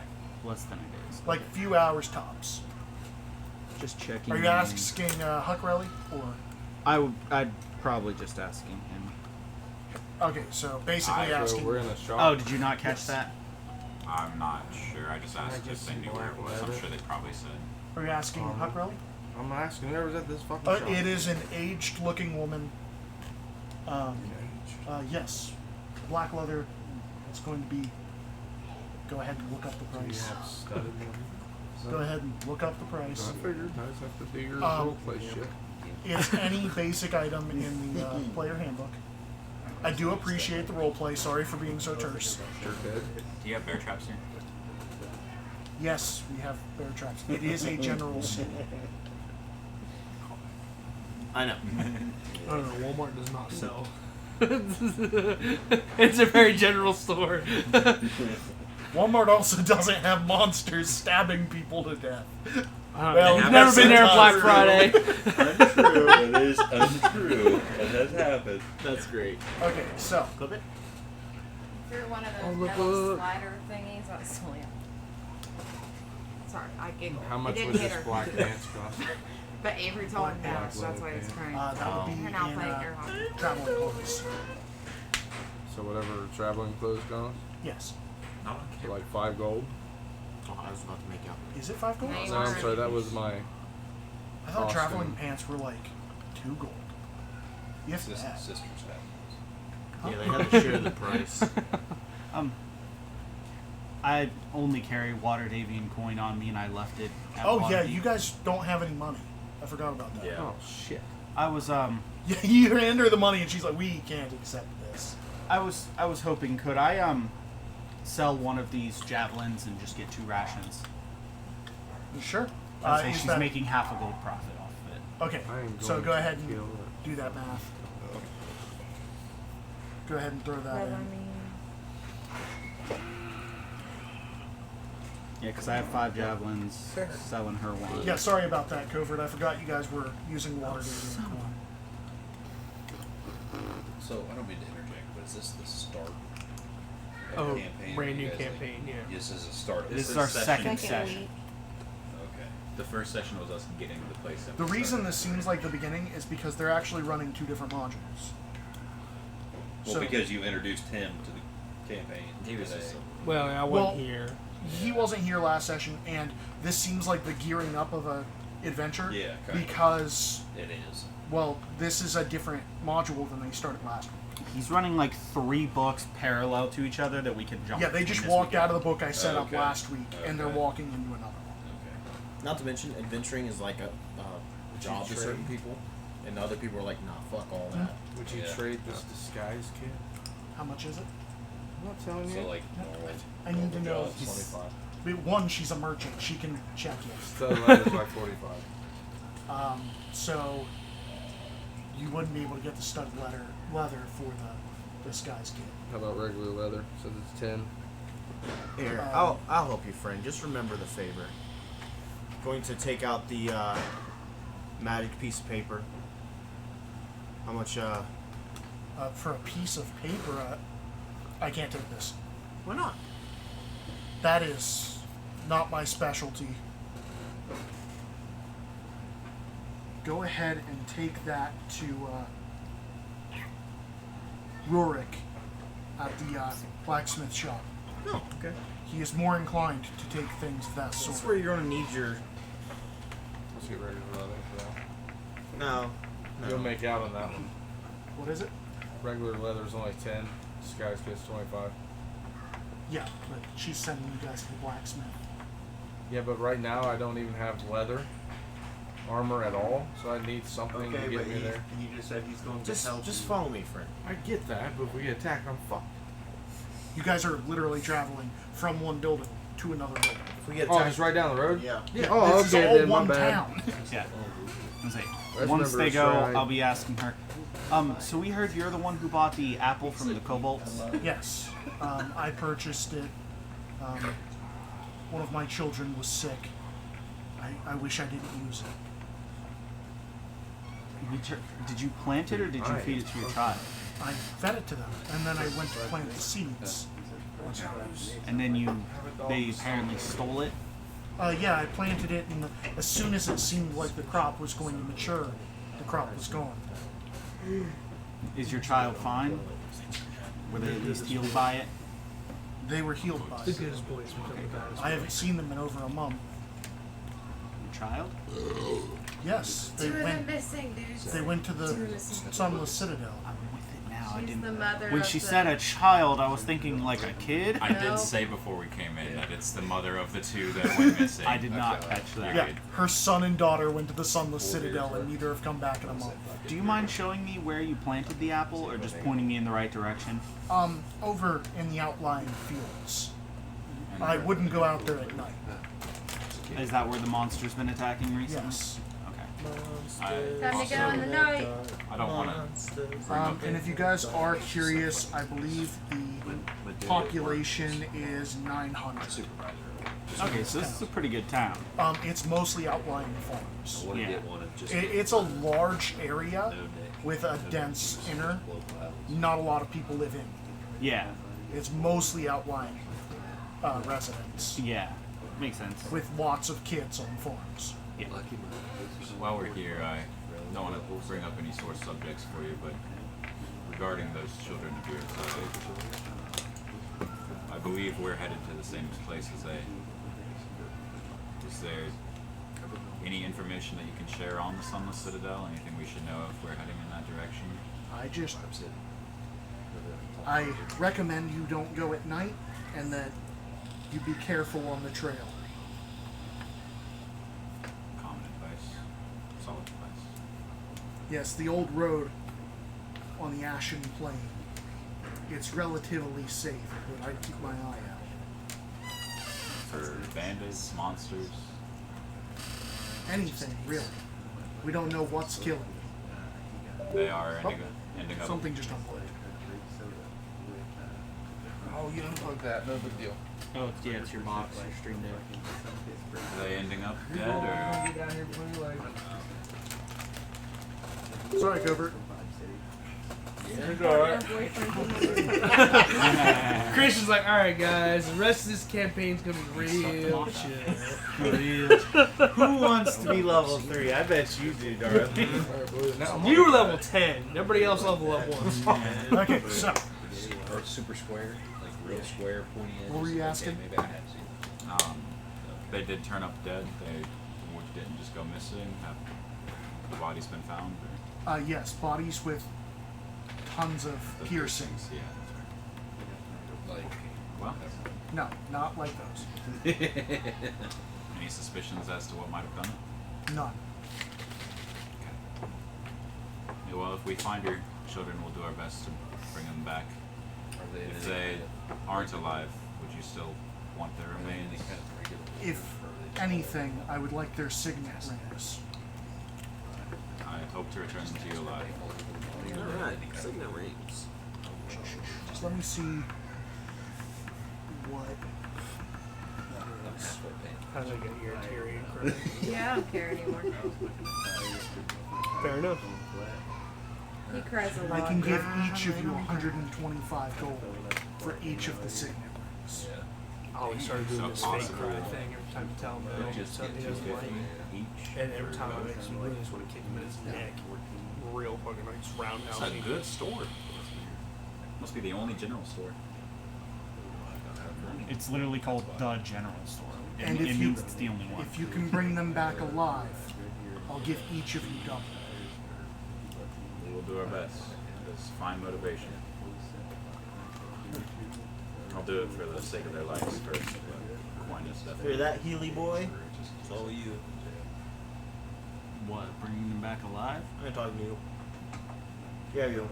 Less than a day. Like a few hours tops. Just checking. Are you asking Huckrelly or? I'd probably just asking him. Okay, so basically So asking. we're in a shop. Oh, did you not catch Yes. that? I'm not sure. I just asked get if they some knew where it black was. I'm leather? sure they probably said. Are you asking Huckrelly? I'm asking whoever's at this fucking shop. It is an aged-looking woman. Yes, black leather. It's going to be. Go ahead and look up the Do you price. have studded money? Go ahead and look up the price. I figured. I just have to do your Um, roleplay shit. It's any basic item in the player handbook. I do appreciate the roleplay. Sorry for being so terse. Sure did. Do you have bear traps here? Yes, we have bear traps. It is a general city. I know. I don't know. Walmart does not sell. It's a very general store. Walmart also doesn't have monsters stabbing people to death. Well, Well, I've never been there on Black Friday. Untrue. It is untrue. It has happened. That's great. Okay, so Clip it. Through one of Oh, those look, metal look. slider thingies. Oh, it's Celia. Sorry, I giggled. How It much didn't was hit this her. black pants cost? But Avery told him no, Black so that's why leather he's pants. crying. that would be They're in now playing air hockey. traveling clothes. So whatever traveling clothes cost? Yes. Not on So camera. like 5 gold? Oh, I was about to make out. Is it 5 gold? No, you No, I'm weren't. sorry, that was my... I thought Austin. traveling pants were like 2 gold. If that. Sisters have. Yeah, they had to share the price. I only carry Waterdeep coin on me, and I left it at Oh yeah, Waterdeep. you guys don't have any money. I forgot about that. Yeah. Oh, shit. I was Yeah, you hand her the money and she's like, "We can't accept this." I was hoping, could I sell one of these javelins and just get 2 rations? Sure. I'd say Is she's that- making half a gold profit off of it. Okay, I am so going go to ahead and kill it. do that math. Go ahead and throw that But I in. mean, Yeah, because I have 5 javelins, selling her 1. Yeah, sorry about that, Covert. I forgot you guys were using water data. So I don't mean to interject, but is this the start of Oh, the campaign? brand You new guys, like, campaign, yeah. This is a start of This the is our First second second session. week. Okay. The first session was us getting to the place. That The we reason started. this seems like the beginning is because they're actually running 2 different modules. Well, So- because you introduced him to the campaign. He was today. just Well, I wasn't Well, here. He wasn't here last session, and this seems like the gearing up of a adventure. Yeah, kind of. Because, It is. well, this is a different module than they started last week. He's running like 3 books parallel to each other that we can jump Yeah, they between just as walked we out go. of the book I set up Okay. last week, and they're Okay. walking into another one. Okay. Not to mention, adventuring is like a job to certain people, and other people are like, nah, fuck all that. Would you Yeah. trade this disguise kit? How much is it? I'm not telling you. So like normal. I need to know. jobs, 25. One, she's a merchant. She can check it. So that is like 45. So you wouldn't be able to get the stud leather for the disguise kit. How about regular leather? Says it's 10. Here, I'll help you, friend. Just remember the favor. Going to take out the magic piece of paper. How much? For a piece of paper, I can't take this. Why not? That is not my specialty. Go ahead and take that to Rurik at the blacksmith shop. No. Okay. He is more inclined to take things of that That's sort. where you're gonna need your. Let's get regular leather for that. No. You'll make out on that one. What is it? Regular leather's only 10. Disguise kit's 25. Yeah, but she's sending you guys to the blacksmith. Yeah, but right now I don't even have leather armor at all, so I need something to get me there. You just said he's going to help. Just follow me, friend. I get that, but if we get attacked, I'm fucked. You guys are literally traveling from one building to another building. If we get Oh, attacked, just right down the road? Yeah. Yeah, Oh, this okay, is all then, my one bad. town. Yeah. Let's see. Let's Once remember they to go, try- I'll be asking her. So we heard you're the one who bought the apple from the kobolds. Yes, I purchased it. One of my children was sick. I wish I didn't use it. Did you plant it or did you feed it to your child? I fed it to them, and then I went to plant the seeds. And then they apparently stole it. Yeah, I planted it, and as soon as it seemed like the crop was going to mature, the crop was gone. Is your child fine? Were they at least healed by it? They were healed by The it. goodest boys become the baddest. I haven't seen them in over a month. Your child? Yes, they Two of them went. missing, dude. They went to the Sunless Citadel. I'm with it now. I She's didn't. the mother When of she the- said a child, I was thinking like a kid. I No. did say before we came in that it's the mother of the two that went missing. I did not catch that. Yeah, her son and daughter went to the Sunless Citadel, and neither have come back in a month. Do you mind showing me where you planted the apple, or just pointing me in the right direction? Over in the outlying fields. I wouldn't go out there at night. Is that where the monster's been attacking recently? Yes. Okay. Time to go in the night. I don't want to. And if you guys are curious, I believe the population is 900. Okay, so this is a pretty good town. It's mostly outlying farms. Yeah. It's a large area with a dense inner. Not a lot of people live in. Yeah. It's mostly outlying residents Yeah. Makes sense. with lots of kids on farms. Yeah. While we're here, I don't want to bring up any sore subjects for you, but regarding those children of yours, I believe we're headed to the same place as they. Is there any information that you can share on the Sunless Citadel? Anything we should know if we're heading in that direction? I recommend you don't go at night and that you be careful on the trail. Common advice. Solid advice. Yes, the old road on the Ashen Plain. It's relatively safe, but I'd keep my eye out. For bandits, monsters. Anything, really. We don't know what's killing you. They are ending up. Something just unplugged. Oh, you unplug that. No big deal. Oh, yeah, it's your box, your stream deck. Are they ending up dead or? Get down here before you like. Sorry, Covert. Christian's like, all right, guys, the rest of this campaign's gonna be real chill. Who wants to be level 3? I bet you do, Dorothy. You were level 10. Everybody else level up once. Okay, so, Or super square, like real square, pointy edges. What were you asking? Okay, maybe I have seen. They did turn up dead. They didn't just go missing. Have the bodies been found? Or? yes, bodies with tons of The piercings. Yeah, that's right. Well, No, not like those. any suspicions as to what might have done it? None. Yeah, well, if we find your children, we'll do our best to bring them back. If they aren't alive, would you still want their remains? If anything, I would like their signet rings. Hope to return to you alive. Alright, signet rings. Just let me see what that is. How did I get your Tyrion credit? Yeah, I don't care anymore. Fair enough. He cries a I lot. can give each of you 125 gold for each of the signet rings. I always started doing So this fake awesome. cry thing every time you tell him no, something he doesn't like. And every time I make some really just want to kick him in his neck. Real fucking like just roundhouse. It's a good store. Must be the only general store. It's literally called the general store. And it if you means it's the only one. if you can bring them back alive, I'll give each of you double. We will do our best. It's fine motivation. I'll do it for the sake of their lives first, but coin is Hear definitely. that, Healy boy? It's all you. What, bringing them back alive? I ain't talking to you. Yeah, you.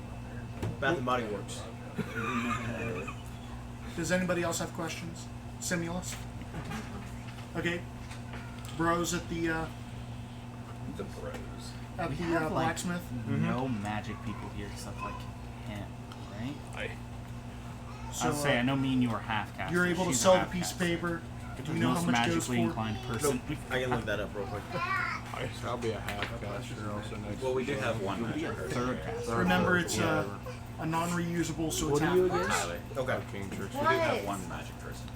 Bath and Body Works. Does anybody else have questions? Simulus? Okay. Bros at the The bros. We have, like, blacksmith. No magic people here except like him, right? So I'll say I know me and you are half cast. you're able to sell the piece of paper. Do you know how Most much goes magically for? inclined person. I can look that up real quick. I'll be a half caster also next. Well, we do have one magic person. Third cast. Remember, it's a non-reusable, so it's half price. Tyler. Okay. King Church. We do have one magic person.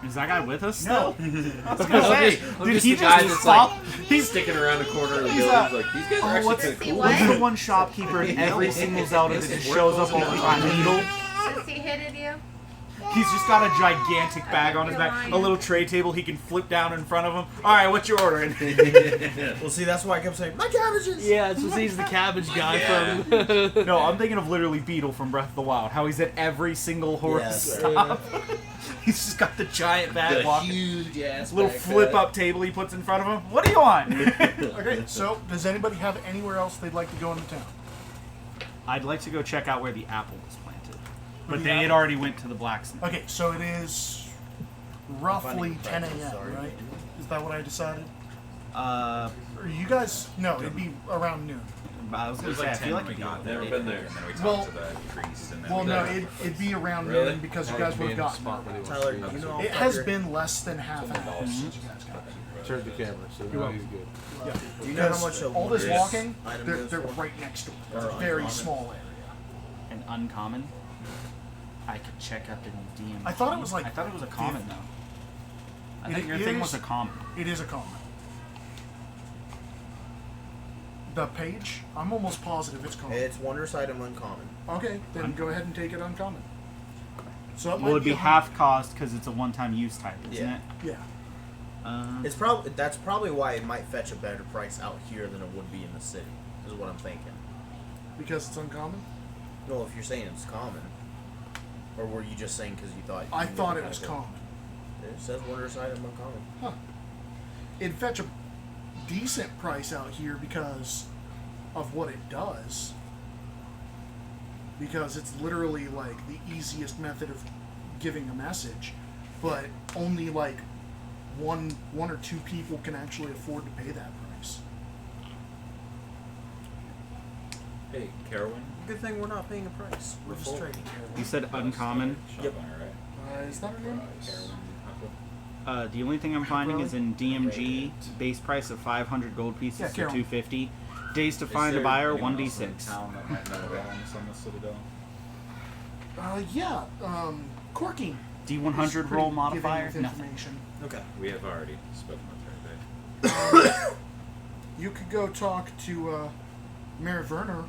Is that guy with us No. still? I was gonna say, I'm did just he the guy just that's stop? like he's sticking around the corner of the He's building. He's like, these guys are what's actually kind of what? cool. What's the one shopkeeper in every single Zelda that just shows up all the time? Needle. Since he hit you? He's just got a gigantic bag on his back, a little tray table he can flip down in front of him. All right, what you ordering? Well, see, that's why I kept saying, my cabbages! Yeah, it's just he's the cabbage guy Yeah. from. No, I'm thinking of literally Beetle from Breath of the Wild. How he's at every single horse Yes. stop. He's just got the giant bag The walking. huge ass Little backpack. flip up table he puts in front of him. What do you want? Okay, so does anybody have anywhere else they'd like to go into town? I'd like to go check out where the apple was planted, but the they had apple? already went to the blacksmith. Okay, so it is roughly Finding 10 prices, a.m., sorry. right? Is that what I decided? Uh, Or you guys? No, it'd be around noon. I was It gonna was say, I like 10 feel like when we it'd be got like there. Never been there. And then we talked Well- to the priest, and then Well, we no, got it'd be around Really? noon because you guys would have gotten there. Tyler, you know It has been less than half an hour since you guys got there. Turn the camera, so now he's good. Yeah. Do you know how Because much a all this wondrous walking, item they're, goes they're for? right next to it. It's Or a very uncommon? small area. an uncommon. I could check up in DM. I thought it was like I thought it was a common though. I think your It thing is- was a common. It is a common. The page? I'm almost positive it's common. It's wondrous item uncommon. Okay, then go ahead and take it uncommon. So it Well, might it'd be a half cost because it's a one-time use type, isn't Yeah. it? Yeah. It's probably that's probably why it might fetch a better price out here than it would be in the city. Is what I'm thinking. Because it's uncommon? No, if you're saying it's common, or were you just saying because you thought? I you knew thought the it was kind of- common. It says wondrous item uncommon. Huh. It'd fetch a decent price out here because of what it does. Because it's literally like the easiest method of giving a message, but only like one or two people can actually afford to pay that price. Hey, Carolyn. Good thing we're not paying a price. We're just trading. You said uncommon. Yep. Right. Is that her name? Carolyn. The only thing I'm finding is in DMG, base price of 500 gold pieces Yeah, to Carol. 250. Days to Is find a there buyer, anyone else in 1d6. town that might know wellness on the Citadel? Yeah. Corking. D100 is roll pretty modifier? giving with Nothing. information. Okay. We have already spoken with her today. You could go talk to Mayor Werner.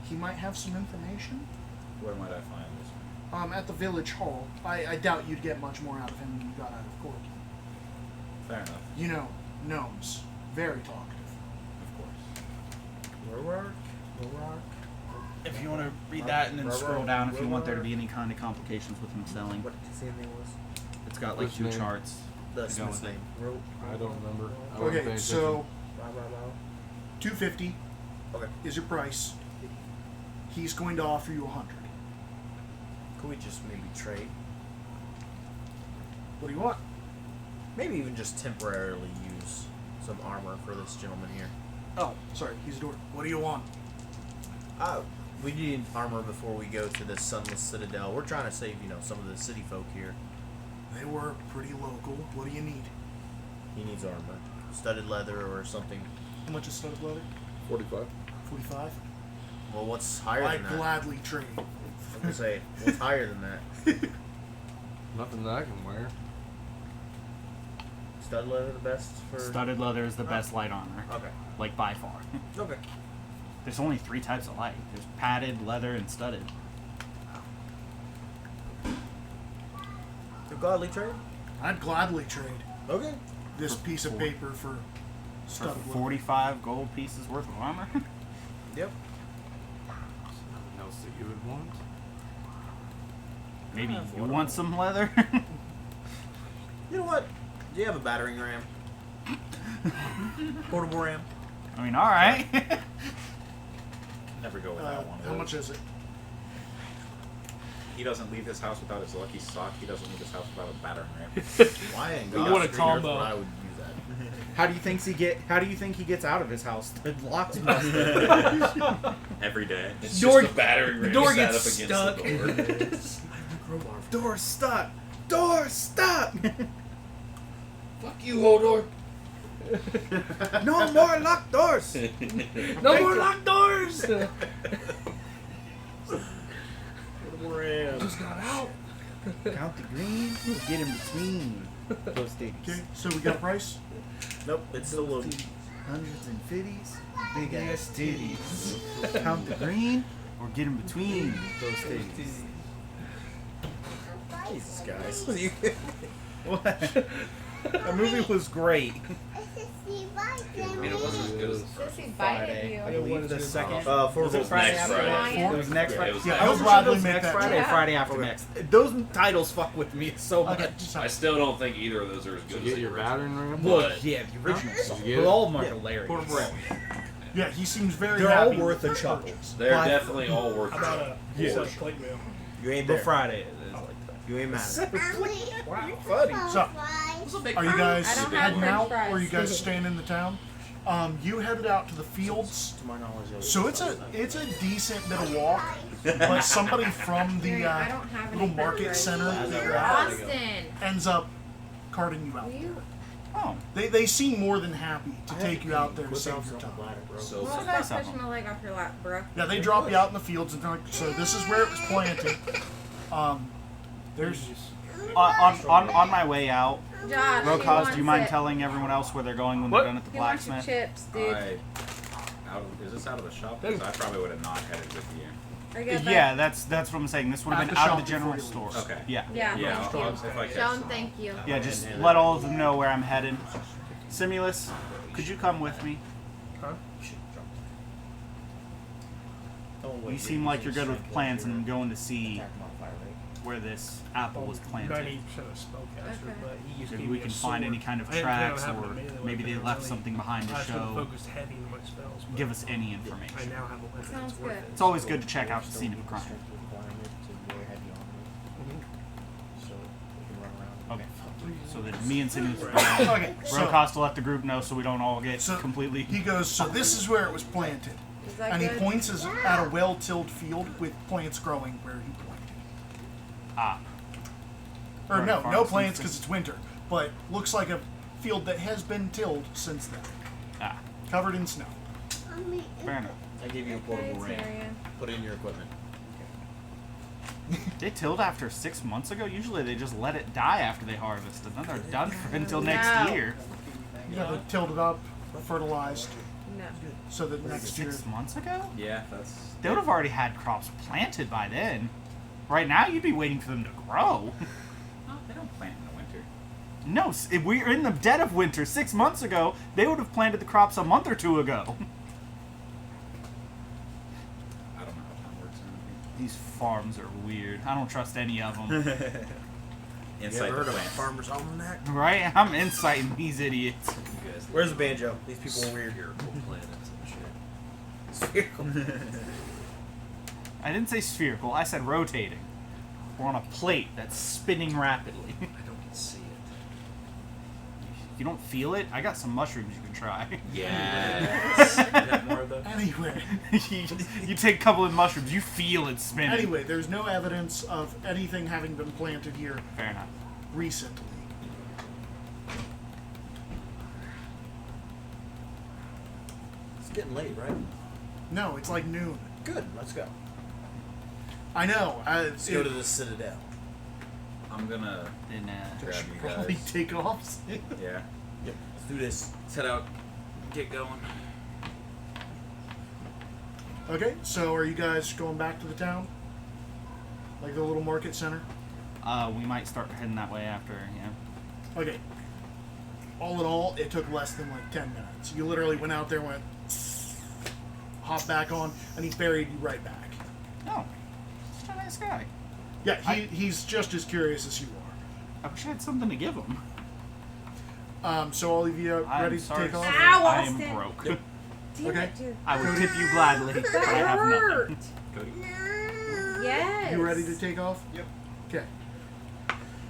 He might have some information. Where might I find this one? At the village hall. I doubt you'd get much more out of him than you got out of Corky. Fair enough. You know, gnomes. Very talkative. Of course. If you want to read that and then scroll down if you want there to be any kind of complications with him selling. What did you say the name was? It's got like Which 2 name? charts. The To go smith's with it. name. I don't remember. I wasn't paying Okay, so attention. $250 Okay. is your price. He's going to offer you 100. Could we just maybe trade? What do you want? Maybe even just temporarily use some armor for this gentleman here. Oh, sorry, he's a door. What do you want? We need armor before we go to the Sunless Citadel. We're trying to save, some of the city folk here. They were pretty local. What do you need? He needs armor. Studded leather or something. How much is studded leather? 45. 45? Well, what's higher I'd than that? gladly trade. I'm going to say, what's higher than that? Nothing that I can wear. Studded leather the best for... Studded leather is the best light armor. Okay. Like, by far. Okay. There's only 3 types of light. There's padded, leather, and studded. You gladly trade? I'd gladly trade Okay. this piece of paper for For studded leather. 45 gold pieces worth of armor? Yep. Nothing else that you would want? Maybe you want some leather? You know what? Do you have a battering ram? Portable ram? I mean, alright. Never go without one of How those. much is it? He doesn't leave his house without his lucky sock. He doesn't leave his house without a battering ram. Why ain't We want a combo. I would use that. How do you think he gets out of his house? The lock's busted. Every day. It's Door- just a battering ram door sat gets up against stuck. the door. Door stuck. Door stuck. Fuck you, Hodor. No more locked doors. No more locked doors! Ram. Just got out. Count the green. Get in between those titties. Okay, so we got a price? Nope, it's still low. Hundreds and fifties. Big ass titties. Count the green or get in between those titties. Jesus, guys. What? That movie was great. I mean, it wasn't as good as the first Sissy one. bited you. I believe the second. For Was it Friday next after Friday? next. Yeah. It was next Yeah, Friday. it was Yeah, next I was Friday. glad Make next that Friday or Yeah. Friday after Okay. next. Those titles fuck with me so much. Okay, so I still don't think either of those are as Did good you as get the your original. battering ram? Well, But- yeah, the original Did song. you get But it? all of them are Yeah. hilarious. Portable ram. yeah, he seems very They're all happy worth with a the chuckle. purchase. They're But- definitely all worth How about it. a Yeah. plate mail? You ain't But there. Friday is like that. You ain't mad. Wow, you funny. So, are you guys I don't have heading french out, fries. or are you guys staying in the town? You headed out to the fields. To my knowledge, So it's a decent bit of walk, but somebody from the I don't have little any market french center fries. that you're at Austin, ends up carting you out. will you? Oh, They seem more than happy to take you out there to save your time. So What was I pushing my leg off your lap, bro? Yeah, they drop you out in the fields and they're like, so this is where it was planted. There's on my way out, Josh, he Rokaz, wants do you mind it. telling everyone else where they're going when What? they're done at the He wants your blacksmith? chips, dude. Is this out of the shop? Because I probably would have not headed with you. I get Yeah, that's what I'm saying. This would have At been the out shop of the general before you store. leave. Okay. Yeah. Yeah, Yeah, thank I'll, you. if I catch Sean, some. thank you. Yeah, just let all of them know where I'm headed. Simulus, could you come with me? Huh? You seem like you're good with plans, and I'm going to see where this apple was planted. 90% of spellcaster, Okay. but he used to Maybe give we me can a find sword. any kind of I didn't plan on tracks, having or a melee maybe they weapon, left really. something behind to I should have show. focused heavy on my spells. But Give us any I information. now have a weapon. Sounds that's worth good. it. It's always good to check out the scene of a crime. Okay. So that me and Simulus will go. okay. So Rokaz to let the group know so we don't all get So- completely. he goes, so this is where it was planted, Is that and he good? points at a well-tilled field with plants growing where he planted. Ah. Or Growing no, farms no since plants then. because it's winter, but looks like a field that has been tilled since then, Ah. covered in snow. Fair enough. I give you a Okay, portable ram. Tyrion. Put in your equipment. They tilled after 6 months ago. Usually they just let it die after they harvest, and then they're done for until next No. year. Yeah, they tilled it up, fertilized, No. so that next year. 6 months ago? Yeah, that's. They would have already had crops planted by then. Right now, you'd be waiting for them to grow. Oh, they don't plant in the winter. No, if we're in the dead of winter 6 months ago, they would have planted the crops a month or two ago. I don't know how time works. These farms are weird. I don't trust any of them. You Inside ever the heard of a plants. farmer's almanac? Right? I'm inciting these idiots. You guys Where's the banjo? These people are weird. Miracle planets and shit. I didn't say spherical, I said rotating. We're on a plate that's spinning rapidly. I don't see it. You don't feel it? I got some mushrooms you can try. Yes. You have more of those? Anyway, you take a couple of mushrooms, you feel it spinning. anyway, there's no evidence of anything having been planted here Fair enough. recently. It's getting late, right? No, it's like noon. Good. Let's go. I know. Let's go to the Citadel. I'm gonna Then, grab should you probably guys. take off. Yeah. Yep. Let's do this. Let's head out. Get going. Okay, so are you guys going back to the town? Like the little market center? we might start heading that way after, yeah. Okay. All in all, it took less than like 10 minutes. You literally went out there, went, hopped back on, and he ferried you right back. Oh, such a nice guy. Yeah, he's just as curious as you are. I wish I had something to give him. So all of you I'm ready to sorry, take off? sir. Ow, I am Austin. broke. Damn Okay. it, dude. I would tip you gladly, but I That have hurt. nothing. Cody. Yes. You ready to take off? Yep. Okay.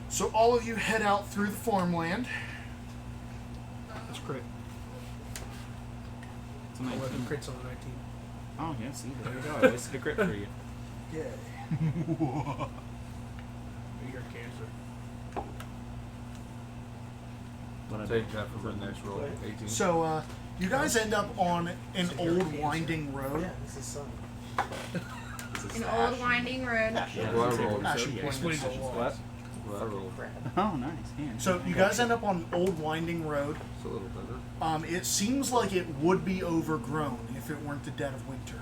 So all of you head out through the farmland. That's crit. It's a 11 19. crits on the 19. Oh, yeah, see, there you go. I wasted a crit for you. Yeah. You got cancer. What I Take that for my next roll. 18. So you guys end up on an old winding road. Yeah, this is sun. An old winding road. Well, I rolled. Ashen Yeah, Plains. explains a lot. What? Well, I rolled. Oh, nice. Yeah. So you guys end up on old winding road. It's a little better. It seems like it would be overgrown if it weren't the dead of winter.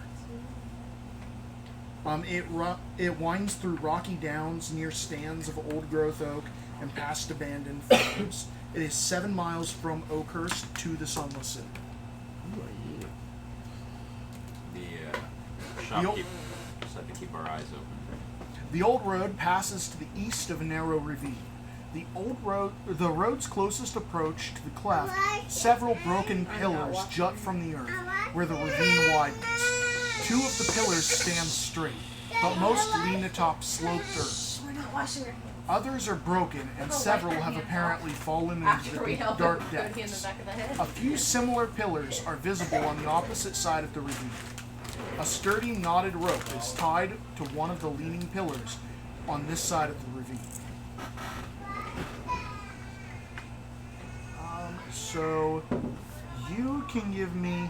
It winds through rocky downs near stands of old-growth oak and past abandoned farms. It is 7 miles from Oakhurst to the Sunless City. The shopkeeper said to keep our eyes open. The old road passes to the east of a narrow ravine. The road's closest approach to the cleft, several broken pillars jut from the earth where the ravine widens. 2 of the pillars stand straight, but most lean atop sloped earth. We're not washing our hands. Others are broken, and several have apparently fallen into After the we deep, help dark Cody in the depths. back of the head. A few similar pillars are visible on the opposite side of the ravine. A sturdy knotted rope is tied to one of the leaning pillars on this side of the ravine. So you can give me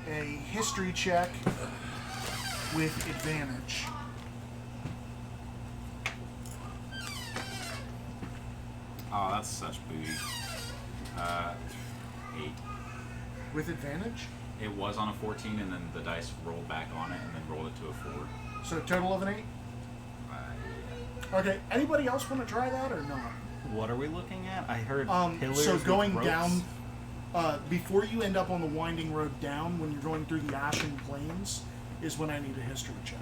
a history check with advantage. Oh, that's such booty. 8. With advantage? It was on a 14, and then the dice rolled back on it, and then rolled it to a 4. So total of an 8? Okay, anybody else want to try that or not? What are we looking at? I heard pillars So with going ropes. down, before you end up on the winding road down, when you're going through the Ashen Plains, is when I need a history check.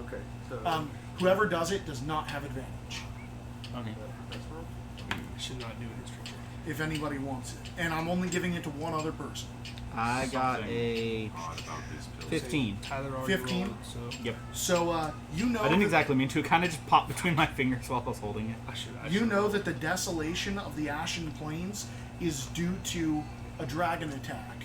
Okay. So, Whoever does it does not have advantage, Okay. I should not do a history check. if anybody wants it. And I'm only giving it to one other person. I got Something a odd about these pills. 15. Tyler already 15? rolled, so Yep. So, you know I didn't that- exactly mean to. It kind of just popped between my fingers while I was holding it. I should. You know that the desolation of the Ashen Plains is due to a dragon attack.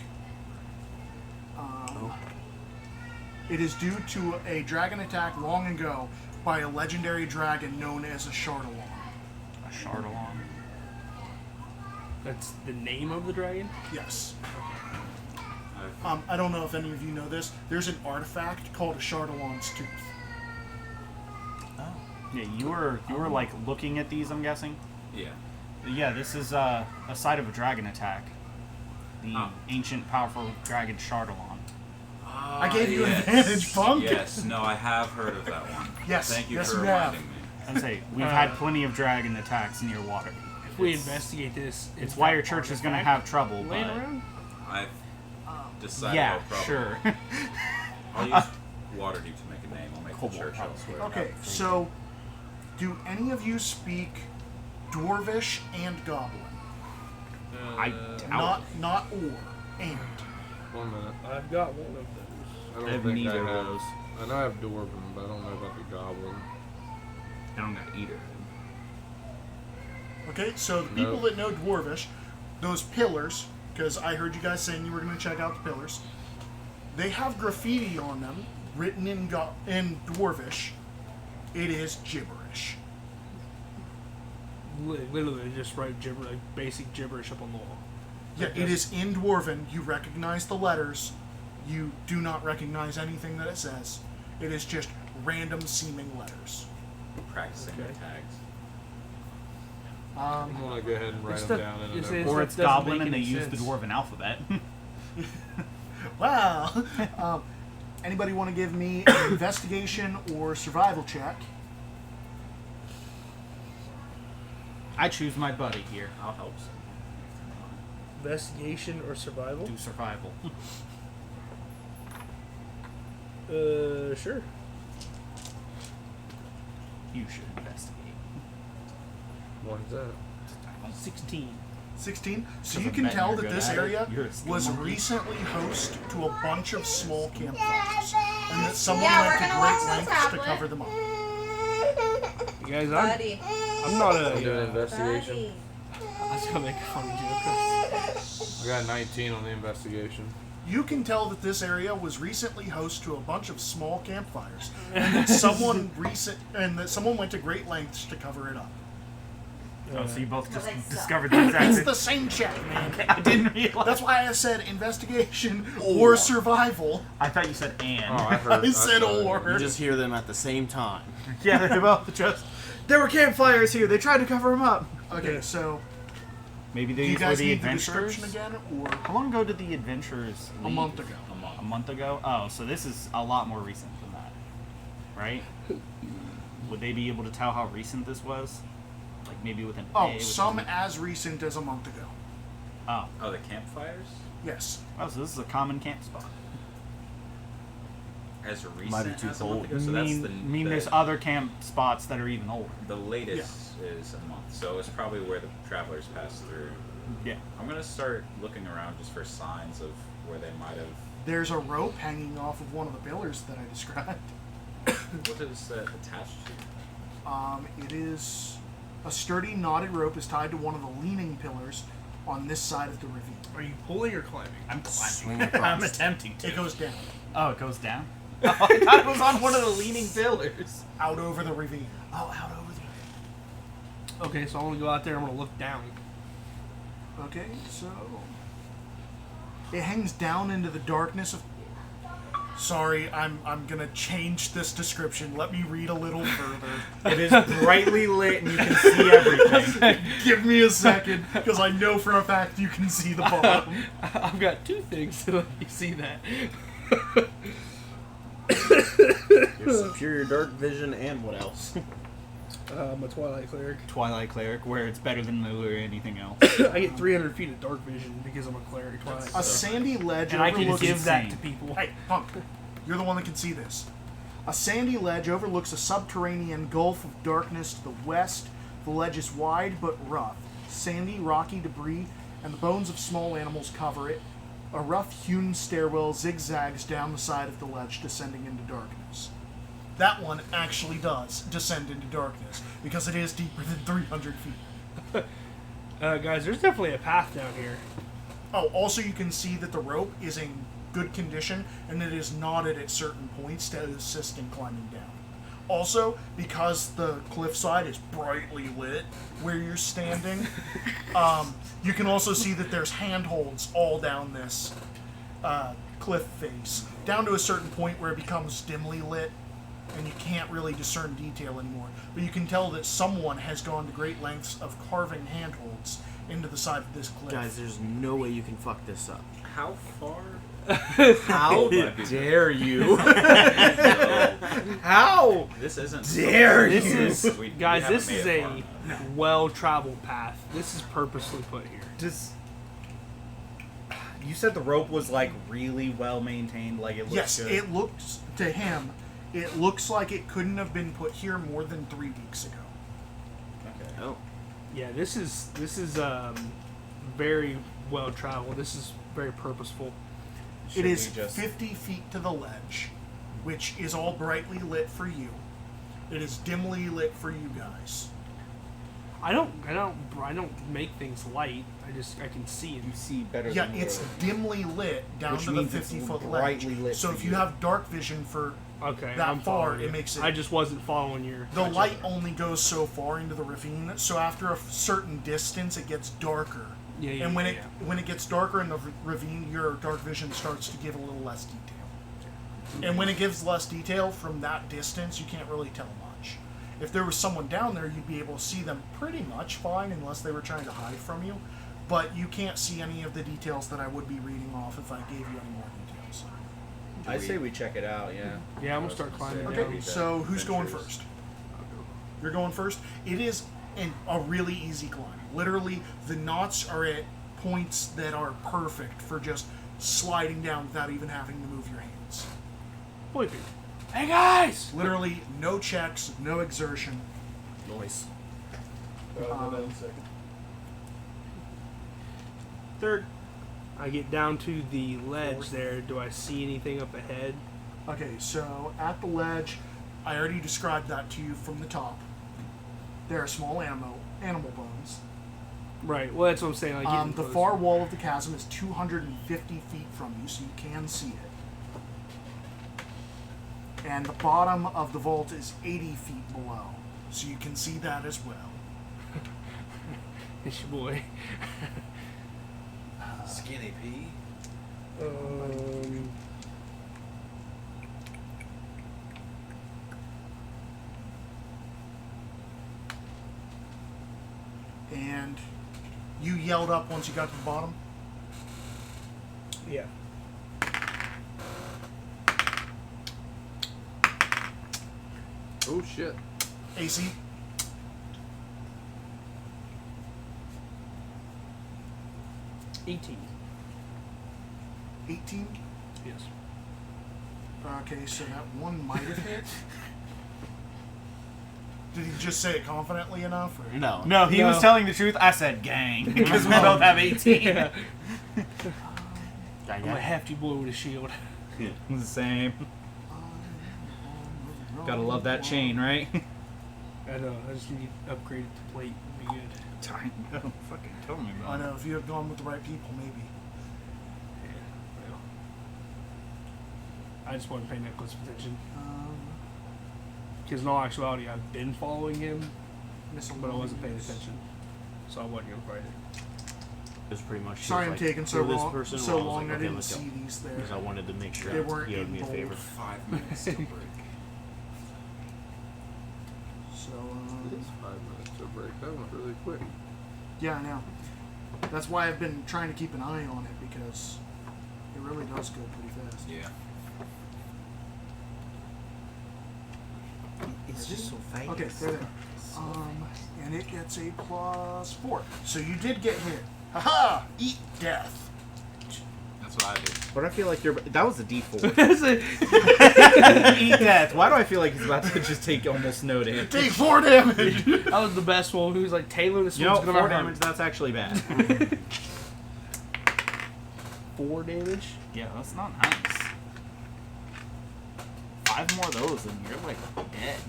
It is due to a dragon attack long ago by a legendary dragon known as a Shardalon. A Shardalon. That's the name of the dragon? Yes. I've- I don't know if any of you know this. There's an artifact called a Shardalon's Tooth. Yeah, you were like looking at these, I'm guessing. Yeah. Yeah, this is a site of a dragon attack. The Oh. ancient, powerful dragon Shardalon. I gave you advantage, punk. Yes, no, I have heard of that one. Yes, Thank you yes, for you have. reminding me. I'd say we've had plenty of dragon attacks near Waterdeep. If we investigate this, It's is why that your church is going to artifact have trouble. laying But around? I've decided yeah, I'll probably. sure. I'll use Waterdeep to make a name. I'll make the Kobold church house. elsewhere. Okay, so do any of you speak Dwarvish and Goblin? I doubt Not or, and. 1 minute. I've got one of those. I don't I have think neither I of have. those. I know I have Dwarven, but I don't know about the Goblin. I don't got either. Okay, so the people Nope. that know Dwarvish, those pillars, because I heard you guys saying you were going to check out the pillars, they have graffiti on them, written in Dwarvish. It is gibberish. Literally, just write like basic gibberish up on the wall. Yeah, it is in Dwarven. You recognize the letters. You do not recognize anything that it says. It is just random seeming letters. Practicing the tags. I'm gonna go ahead and write It's them the- down in a it's- notebook. Or it's doesn't Goblin make and they any use the sense. Dwarven alphabet. Wow. Anybody want to give me an investigation or survival check? I choose my buddy here. I'll help. Investigation or survival? Do survival. Sure. You should investigate. One's that. 16. 16. So Doesn't you can mean tell you're that good this at it. area You're a skill was monkey. recently host to a bunch of small campfires, and that someone Yeah, went we're to gonna great watch the lengths to tablet. cover them up. You guys, Buddy. I'm not I'm doing a. investigation. Buddy. I was gonna make a funny joke. I got 19 on the investigation. You can tell that this area was recently host to a bunch of small campfires, and that someone went to great lengths to cover it up. Oh, so you both just they suck. discovered the exact It's same. the same check, man. I didn't realize. That's why I said investigation or survival. I thought you said and. Oh, I heard. I said or. You just hear them at the same time. Yeah, they both just. There were campfires here. They tried to cover them up. Okay, so Maybe do these you guys were the need the adventurers. description again, or How long ago did the adventurers a leave? month ago? A month ago? Oh, so this is a lot more recent than that, right? Would they be able to tell how recent this was? Like maybe within a day? Oh, within some a week? as recent as a month ago. Oh. Oh, the campfires? Yes. Oh, so this is a common camp spot. As recent Might be too as a month cold. ago? So that's the, there's other camp spots that are even older. the latest is a month. So it's probably where the travelers passed through. Yeah. I'm gonna start looking around just for signs of where they might have. There's a rope hanging off of one of the pillars that I described. What is that attached to? It is a sturdy knotted rope is tied to one of the leaning pillars on this side of the ravine. Are you pulling or climbing? I'm Swing climbing. across. I'm attempting to. It goes down, Oh, it goes down? Oh, I thought it was on one of the leaning pillars. out over the ravine. Oh, out over there. Okay, so I'm gonna go out there. I'm gonna look down. Okay, so it hangs down into the darkness of. Sorry, I'm gonna change this description. Let me read a little further. It is brightly lit and you can see everything. Give me a second, because I know for a fact you can see the bottom. I've got two things to let you see that. Your superior dark vision and what else? I'm a Twilight Cleric. Twilight Cleric, where it's better than literally anything else. I get 300 feet of dark vision because I'm a cleric. Twilight. A sandy ledge And I can overlooks. give that to insane. people. Hey, punk! You're the one that can see this. A sandy ledge overlooks a subterranean gulf of darkness to the west. The ledge is wide but rough. Sandy, rocky debris and the bones of small animals cover it. A rough-hewn stairwell zigzags down the side of the ledge, descending into darkness. That one actually does descend into darkness, because it is deeper than 300 feet. Guys, there's definitely a path down here. Oh, also you can see that the rope is in good condition, and it is knotted at certain points to assist in climbing down. Also, because the cliffside is brightly lit where you're standing, you can also see that there's handholds all down this cliff face, down to a certain point where it becomes dimly lit, and you can't really discern detail anymore. But you can tell that someone has gone to great lengths of carving handholds into the side of this cliff. Guys, there's no way you can fuck this up. How far? How dare you? How? This isn't. Dare This you? is, We guys, haven't this made is it a far enough. well-traveled path. This is purposely put here. Just. You said the rope was like really well maintained, like it looks Yes, good. it looks to him. It looks like it couldn't have been put here more than 3 weeks ago. Okay. Oh. Yeah, this is very well-traveled. This is very purposeful. Should It is we just- 50 feet to the ledge, which is all brightly lit for you. It is dimly lit for you guys. I don't make things light. I can see it. You see better Yeah, than it's normal. dimly lit down Which to the means it's 50-foot brightly ledge. lit So for if you you. have dark vision for Okay, that I'm far, following it you. makes it. I just wasn't following your. The light only goes so far into the ravine, so after a certain distance, it gets darker. Yeah, And when it gets darker in the ravine, your dark vision starts to give a little less detail. And when it gives less detail from that distance, you can't really tell much. If there was someone down there, you'd be able to see them pretty much fine, unless they were trying to hide from you. But you can't see any of the details that I would be reading off if I gave you any more details. I say we check it out. Yeah. Yeah, I'm gonna start climbing Okay, down. so who's going first? You're going first? It is a really easy climb. Literally, the knots are at points that are perfect for just sliding down without even having to move your hands. Boy, dude. Hey guys! Literally, no checks, no exertion. Noise. Third. I get down to the ledge there. Do I see anything up ahead? Okay, so at the ledge, I already described that to you from the top. There are small animal bones. Right. Well, that's what I'm saying. Like getting The closer. far wall of the chasm is 250 feet from you, so you can see it. And the bottom of the vault is 80 feet below, so you can see that as well. It's your boy. Skinny P. And you yelled up once you got to the bottom? Yeah. Oh shit. AC? $18. 18? Yes. Okay, so that one might have hit. Did he just say it confidently enough? Or? No. No, he was telling the truth. I said gang because we both have 18. Yeah. Gang, I'm a hefty boy with a shield. The same. Gotta love that chain, right? I know. I just need to upgrade it to plate. Would be good. I know. Fucking tell me I about it. know, if you had gone with the right people, maybe. Yeah. Well. I just wasn't paying that close attention. Because in all actuality, I've been following him, but I wasn't paying attention. So I wasn't going to fight it. It was pretty much. Sorry I'm taking so this long. person, So well, I was long like, I okay, didn't let's go. see these there. Because I wanted to make sure They weren't he owed me a in favor. 5 minutes to break. So, It is 5 minutes to break. That went really quick. yeah, I know. That's why I've been trying to keep an eye on it, because it really does go pretty fast. Yeah. It's just so fast. Okay, there they are. And it gets a +4. So you did get hit. Haha! Eat death. That's what I do. But I feel like that was a D4. That's it. Eat death. Why do I feel like he's about to just take almost no damage? Take 4 damage! That was the best one. He was like, Taylor, this You know, one's going 4 to damage, hurt. that's actually bad. 4 damage? Yeah, that's not nice. 5 more of those and you're like dead.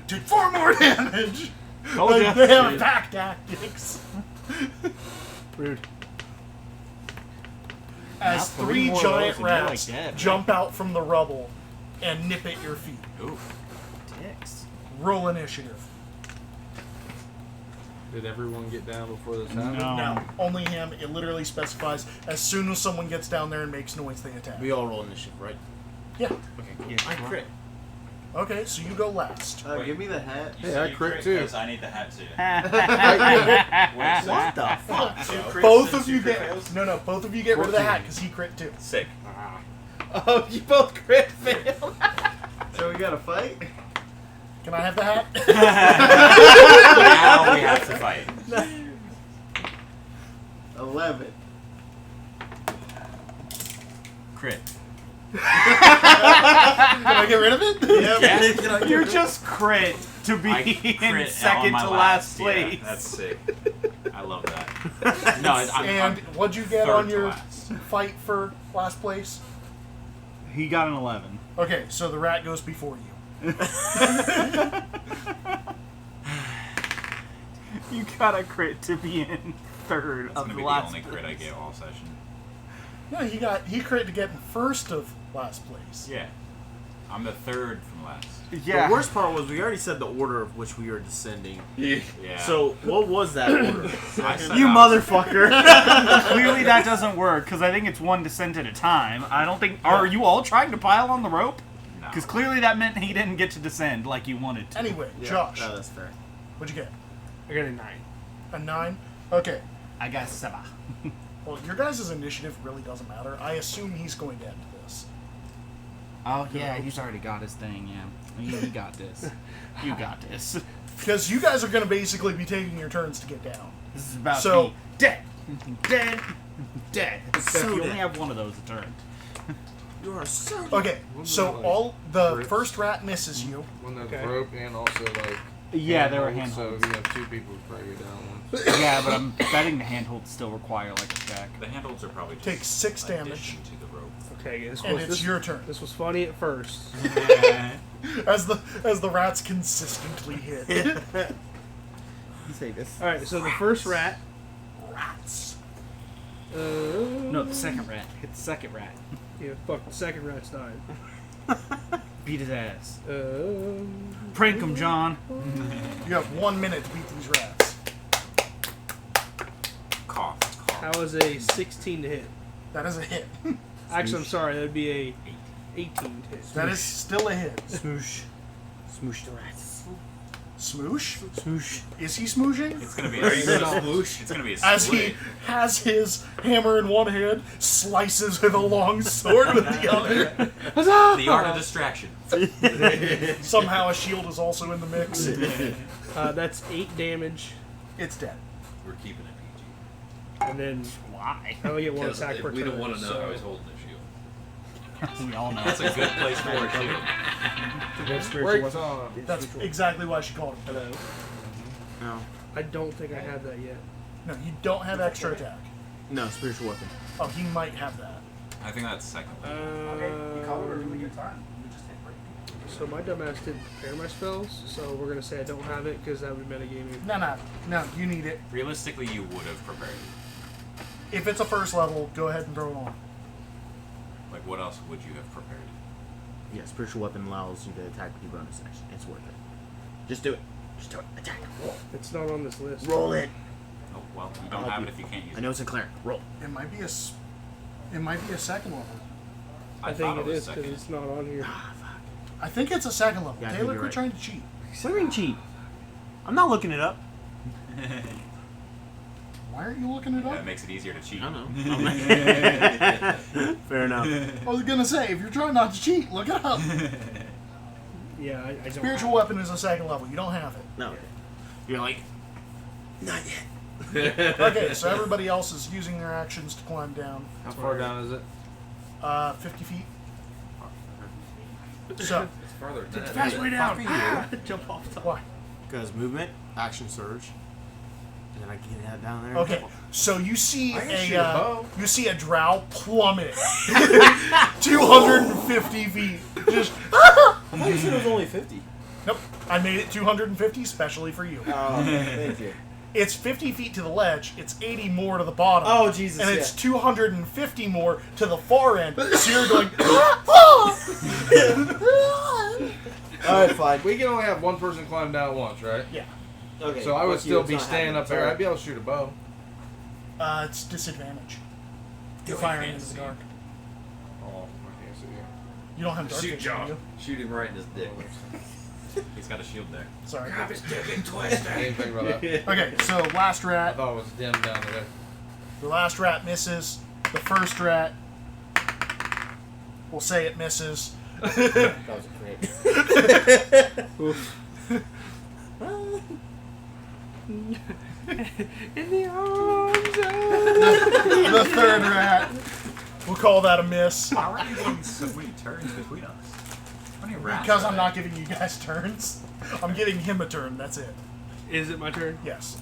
Take 4 more damage! Told Like, ya. they have attack tactics. Rude. Now As 3 3 more of giant those and you're, like, rats dead, jump out from the rubble and nip at your feet. Ooh, dicks. Roll initiative. Did everyone get down before this happened? No. No, only him. It literally specifies as soon as someone gets down there and makes noise, they attack. We all roll initiative, right? Yeah. Okay. I crit. Okay, so you go last. Give me the hat. Hey, I crit too. Because I need the hat too. What the fuck? Both of you get both of you get rid of the hat because he crit too. Sick. Oh, you both crit failed. So we gotta fight? Can I have the hat? Now we have to fight. 11. Crit. Can I get rid of it? Yeah. You're just crit to be I crit in on second my to last Yeah, place. that's sick. I love that. No, And what'd you get third on to your last. fight for last place? He got an 11. Okay, so the rat goes before you. You got a crit to be in third That's of gonna the be the last only crit I place. get all session. No, he crit to get in first of last place. Yeah. I'm the third from last. Yeah. The worst part was we already said the order of which we were descending. Yeah. So what was that order? I said You I was- motherfucker! Clearly that doesn't work, because I think it's one descent at a time. I don't think... Are you all trying to pile on the rope? No. Because clearly that meant he didn't get to descend like you wanted to. Anyway, Josh, No, that's fair. what'd you get? I got a 9. A 9? Okay. I got 7. Well, your guys' initiative really doesn't matter. I assume he's going to end this. Oh, yeah, he's already got his thing, yeah. He got this. You got this. Because you guys are going to basically be taking your turns to get down. This is about So- to be dead. Dead. Dead. Except So you only dead. have one of those a turn. You are so. Okay, so like all the crits? first rat misses you. When there's Okay. rope and also like. Yeah, there were handholds, handholds. So you have 2 people to drag you down once. Yeah, but I'm betting the handholds still require like a check. The handholds are probably just Take 6 damage. addition to the rope. Okay, And it's your turn. This was funny at first. As the rats consistently hit. You say this. All right, so the first rat. Rats. No, the second rat. Hit the second rat. Yeah, fuck. The second rat's died. Beat his ass. Um, Prank him, John. You have 1 minute to beat these rats. Cough. How is a 16 to hit? That is a hit. Actually, I'm sorry. That would be a 18 to hit. That is still a hit. Smoosh. Smoosh the rats. Smoosh? Smoosh. Is he smooshing? It's gonna be Are you gonna a smoosh? It's gonna be a As he split. has his hammer in one hand, slices with a long sword with the other. The art of distraction. Somehow a shield is also in the mix. That's 8 damage, It's dead. We're keeping it PG. and then Why? I only get 1 Because attack per turn. we don't want to know so- how he's holding the shield. We all know. That's a good place for it too. That's spiritual Break weapon. time. That's exactly why she called him. Hello. No. I don't think I have that yet. No, you don't have extra attack. No, spiritual weapon. Oh, he might have that. I think that's second. So my dumbass didn't prepare my spells, so we're gonna say I don't have it because that would be metagaming. No, you need it. Realistically, you would have prepared it. If it's a first level, go ahead and throw it on. Like, what else would you have prepared? Yeah, spiritual weapon allows you to attack with your bonus action. It's worth it. Just do it. Just do it. Attack. Roll. It's not on this list. Roll it. Oh, well, you don't I'll have do- it if you can't use I it. know it's in cleric. Roll. It might be a second level. I thought think it was is because second. it's not on here. Ah, fuck. I think it's a second level. Yeah, I think Taylor, you're quit right. trying to cheat. Swimming cheat. I'm not looking it up. Why aren't you looking it up? That makes it easier to cheat. I don't know. Fair enough. I was gonna say, if you're trying not to cheat, look it up. Yeah, I don't. Spiritual have weapon is a second level. You don't have it. No. You're like, not yet. Okay, so everybody else is using their actions to climb down. How far down is it? 50 feet. So, It's farther than that. Fast way down. for you. Ah, jump off top. why? Because movement, action surge. And then I can head down there. Okay, so you see I can shoot a bow. a drow plummet 250 feet. Just I thought you said it was only 50. nope. I made it 250 specially for you. Oh, thank you. It's 50 feet to the ledge. It's 80 more to the bottom. Oh, Jesus, And yeah. it's 250 more to the far end. So you're going. Alright, fine. We can only have one person climb down once, right? Yeah. Okay. So I would fuck you, still it's be not standing happening. up there. Sorry. I'd be able to shoot a bow. It's disadvantage. You're you firing can't into the see. dark. Oh, I can't see it. You don't have dark Shoot, vision, do Josh. you? Shoot him right in his dick. He's got a shield there. Sorry. his dick and twist I didn't think about that. Okay, so last I rat. thought it was dim down there. The last rat misses. The first rat, we'll say it misses. That was a crit. In the arms of... The third rat, we'll call that a miss. How are you getting so many turns between us? How many rats Because are I'm there? not giving you guys turns. I'm giving him a turn, that's it. Is it my turn? Yes.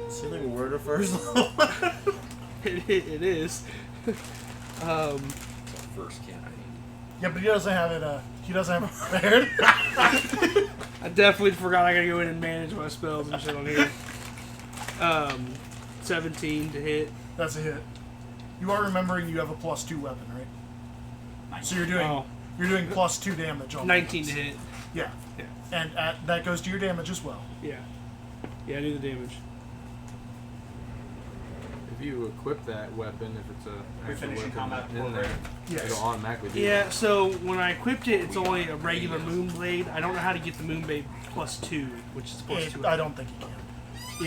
Stealing a word of first level. It is. First campaign. Yeah, but he doesn't have it He doesn't have it prepared. I definitely forgot I gotta go in and manage my spells and shit on here. 17 to hit. That's a hit. You are remembering you have a +2 weapon, right? So you're doing Oh, you're doing +2 damage on 19 to those. hit. Yeah. Yeah. And that goes to your damage as well. Yeah. Yeah, I do the damage. If you equip that weapon, if it's a actual finishing weapon combat in before there, Yes. it'll automatically do Yeah, that. so when I equipped it, it's only a regular Moonblade. I don't know how to get the Moonblade +2, which is +2. I don't think you can.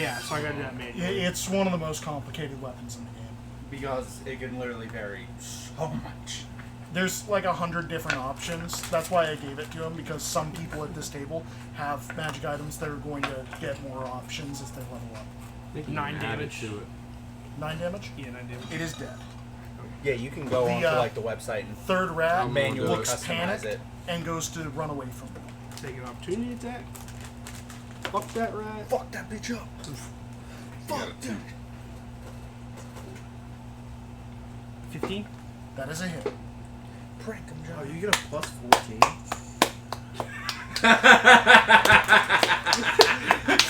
Yeah, so I gotta do that manually. It's one of the most complicated weapons in the game. Because it can literally vary so much. There's like 100 different options. That's why I gave it to him, because some people at this table have magic items that are going to get more options as they level up. I think You 9 can add it damage. to it. 9 damage? Yeah, 9 damage. It is dead. Yeah, you can go The, onto like the website and Third rat I'm manually looks customize panicked it. and goes to run away from him. Take an opportunity attack. Fuck that rat. Fuck that bitch up. Fuck that. 15. That is a hit. Prank him, Oh, John. you get a +14.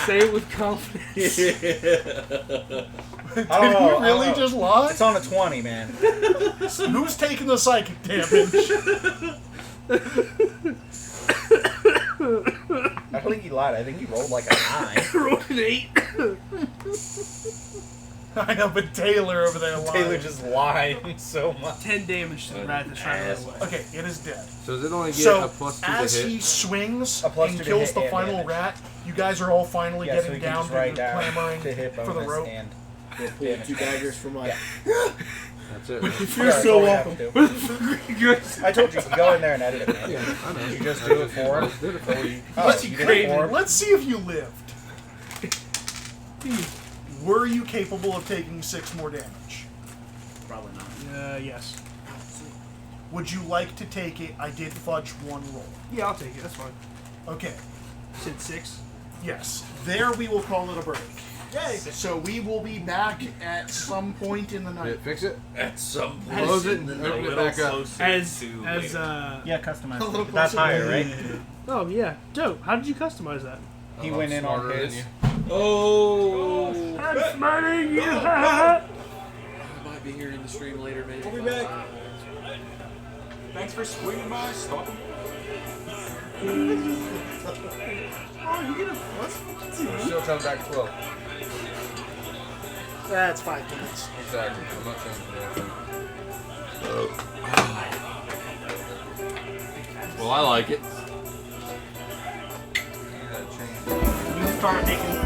Say it with confidence. Did I don't know, you I really don't know. just lie? It's on a 20, man. Who's taking the psychic damage? I don't think he lied. I think he rolled like a 9. Rolled an 8. I know, but Taylor over there lying. Taylor just lying so much. 10 damage to the rat that's trying to run away. Okay, it is dead. So does it only get So a +2 as to hit? he swings A +2 and to kills hit the and final damage. rat, you guys are all finally Yeah, so getting we can down just to write the down clamoring to hit for the bonus rope. and Pull damage. 2 daggers from my. That's it. Right? You're Yeah, so that's all we welcome. have to. Good. I told you, go in there and edit it, man. Yeah, I know. You just do it for I him? just did it for you. Oh, Let's you see, did it for him? Let's see if you lived. Were you capable of taking 6 more damage? Probably not. Yes. Would you like to take it? I did fudge 1 roll. Yeah, I'll take it. That's fine. Okay. You said 6. Yes. There we will call it a break. Yay! So we will be back at some point in the Did night. it fix it? At some point. Close it in and the open night. it back up. As Yeah, customize A little it. That's closer. higher, right? oh yeah, dope. How did you customize that? He I'm went in on smarter than his. you. Oh! I'm smiting you. I might be here in the stream later, maybe. We'll be back. Thanks for swinging by. Stop. Oh, you get a plus? We're still coming back to 12. That's 5 minutes. Exactly. I'm not changing anything. Well, I like it. You start making.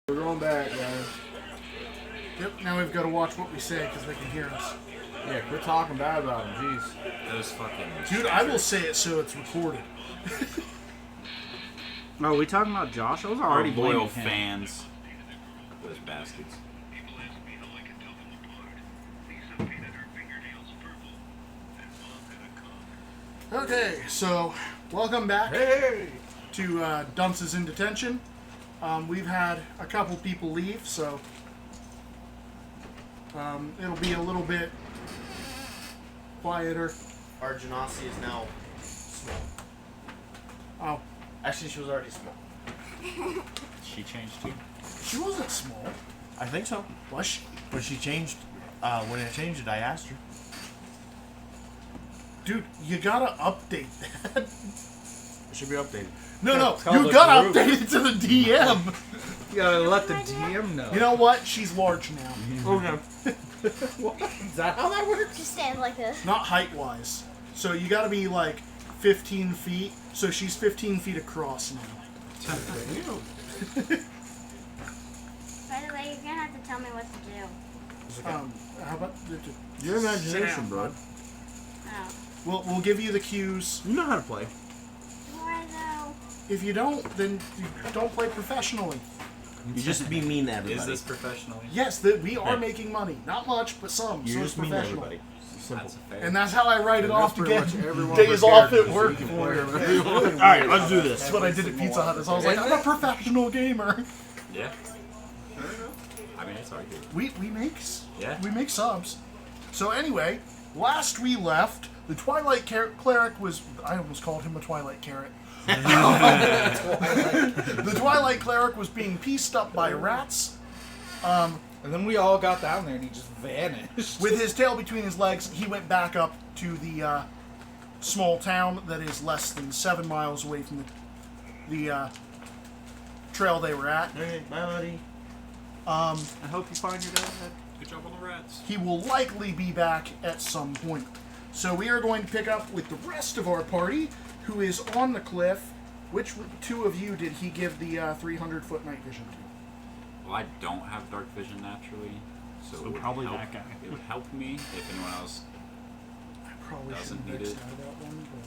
We're going back, guys. Yep, now we've got to watch what we say because they can hear us. Yeah, quit talking bad about him. Jeez. Those fucking. Dude, I will say it so it's recorded. Oh, are we talking about Josh? I was Our already loyal blaming him. fans. Those bastards. Okay, so welcome back to Dunces in Detention. We've had a couple people leave, so it'll be a little bit quieter. Our Genasi is now small. Oh, Actually, she was already small. She changed too. she wasn't small, I think so. was she? When she changed, when it changed it, I asked her. Dude, you gotta update that. It should be updated. No, called you a gotta group. update it to the DM. You gotta let the DM know. You know what? She's large now. Okay. Is that how that works? She stands like this. Not height-wise. So you gotta be like 15 feet, so she's 15 feet across now. By the way, you're gonna have to tell me what to do. How about Your imagination, bro. Oh. we'll give you the cues. You know how to play. Why though? If you don't, then you don't play professionally. You just be mean to everybody. Is this professionally? Yes, we are making money. Not much, but some. You so just it's mean to professional. everybody. Simple. That's fair. And that's how I write it off to pretty get much every one of days our off at characters, so work you can for play it. whatever you want. Alright, let's do this. That's what I did at Pizza Hut. Is I was like, I'm a professional gamer. Yeah. I mean, it's arguable. We make Yeah. we make subs. So anyway, last we left, the Twilight Cleric was, I almost called him a Twilight Carrot. The Twilight Cleric was being pieced up by rats. And then we all got down there and he just vanished. With his tail between his legs, he went back up to the small town that is less than 7 miles away from the trail they were at. Okay, bye, buddy. I hope you find your dad. Good job on the rats. He will likely be back at some point. So we are going to pick up with the rest of our party, who is on the cliff. Which two of you did he give the 300-foot night vision to? Well, I don't have dark vision naturally, so it would probably help, that guy. It would help me if anyone else. I probably Doesn't shouldn't need have it. out that one, but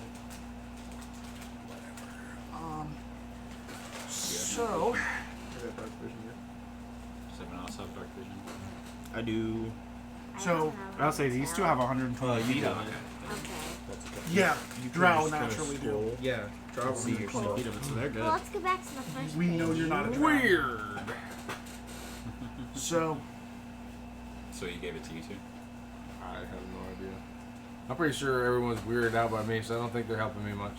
whatever. So Does anyone else have dark vision? I do. So I'll say these two have 120 feet of it. Okay. yeah, You can Drow just kinda naturally do. scroll. Yeah, drop See your them. feet of it, so they're good. Well, let's go back to the first We page. know you're not a Drow. Weird. So So you gave it to you too? I have no idea. I'm pretty sure everyone's weirded out by me, so I don't think they're helping me much.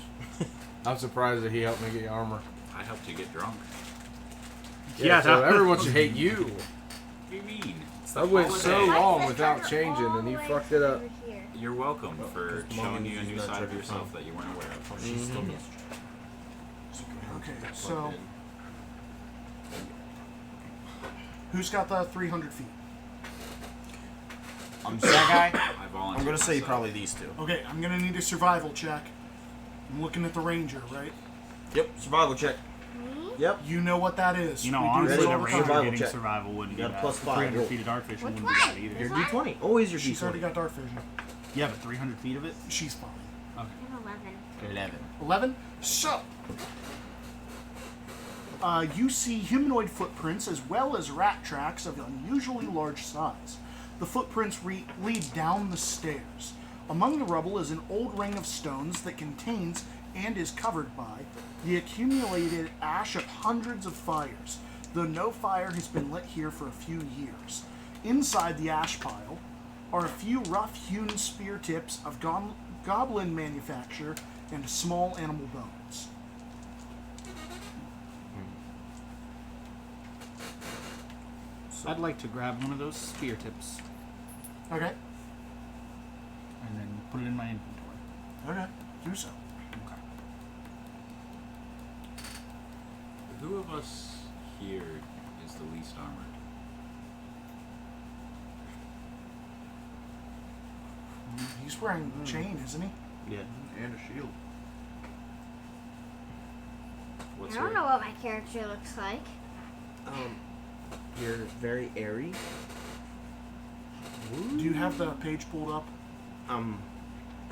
I'm surprised that he helped me get armor. I helped you get drunk. Yeah, so that- everyone should hate you. What do you mean? It's the I went holiday. so I long said without turn changing, all and he the way fucked it up. over here. You're welcome for because Mom showing you a uses new nuts side of every yourself time. that you weren't aware of. She's still missed. okay, so who's got the 300 feet? That guy? I volunteered I'm gonna say myself. probably these two. Okay, I'm gonna need a survival check. I'm looking at the ranger, right? Yep, survival check. Yep. You know what that is. You know, We do honestly, this the all the ranger time. Survival getting check. survival wouldn't You be got bad. plus 5, 300 roll. feet of dark vision Which wouldn't be one? bad either. Your This one? D20. Always your She's already D20. got dark vision. Yeah, but 300 feet of it? She's fine. I have 11. 11. 11. So, you see humanoid footprints as well as rat tracks of unusually large size. The footprints lead down the stairs. Among the rubble is an old ring of stones that contains and is covered by the accumulated ash of hundreds of fires, though no fire has been lit here for a few years. Inside the ash pile are a few rough-hewn spear tips of goblin manufacture and small animal bones. I'd like to grab one of those spear tips Okay. and then put it in my inventory. Okay. Do so. Who of us here is the least armored? He's wearing a chain, isn't he? Yeah. And a shield. What's I don't your- know what my character looks like. You're very airy. Do you have the page pulled up? I'm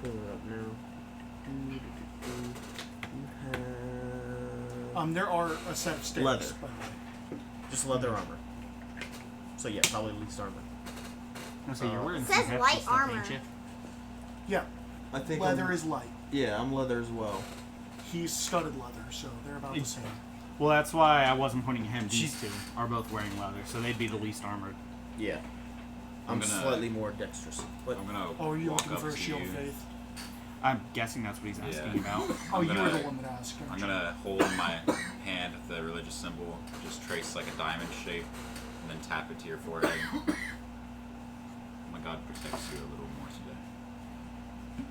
pulling it up now. You have There are a set of stairs. Leather. by the way. just leather armor. So yeah, probably least armor. I say you're wearing It some says hefty light stuff, armor. ain't you? Yeah. I think Leather is light. Yeah, I'm leather as well. He's studded leather, so they're about the same. Well, that's why I wasn't putting him. These She's- two are both wearing leather, so they'd be the least armored. Yeah. I'm I'm gonna- slightly more dexterous. But I'm gonna Oh, are you walk looking up for a to shield you. of faith? I'm guessing that's what he's asking Yeah. about. Oh, you were gonna- the one that asked. I'm aren't you? gonna hold in my hand the religious symbol, just trace like a diamond shape, and then tap it to your forehead. My God protects you a little more today.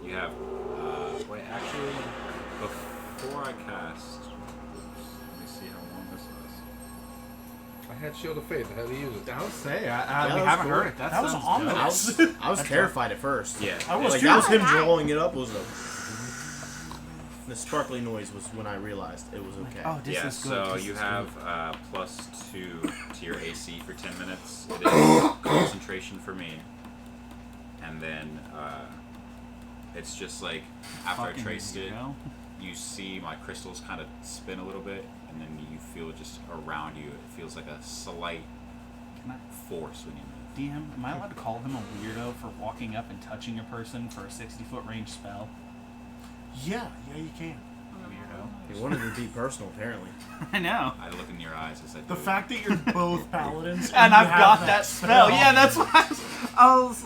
You have, wait, actually, before I cast, oops, let me see how long this is. I had Shield of Faith. I had to use it. I would say, Yeah, we that was haven't cool. heard it. That was sounds ominous. dope. I was terrified at first. Yeah. I was Like too. that was him drawing it up. Was the sparkly noise was when I realized it was okay. Oh, this Yeah, is good. so This you is have good. +2 to your AC for 10 minutes. It is concentration for me. And then it's just like, after Fucking I traced it, weirdo. you see my crystals kind of spin a little bit, and then you feel just around you, it feels like a slight Can I, force when you move. DM, am I allowed to call him a weirdo for walking up and touching a person for a 60-foot range spell? Yeah, you can. Weirdo. He wanted to be personal, apparently. I know. I look in your eyes as I do The it. fact that you're both paladins And you I've have got that spell. Yeah, that's why I was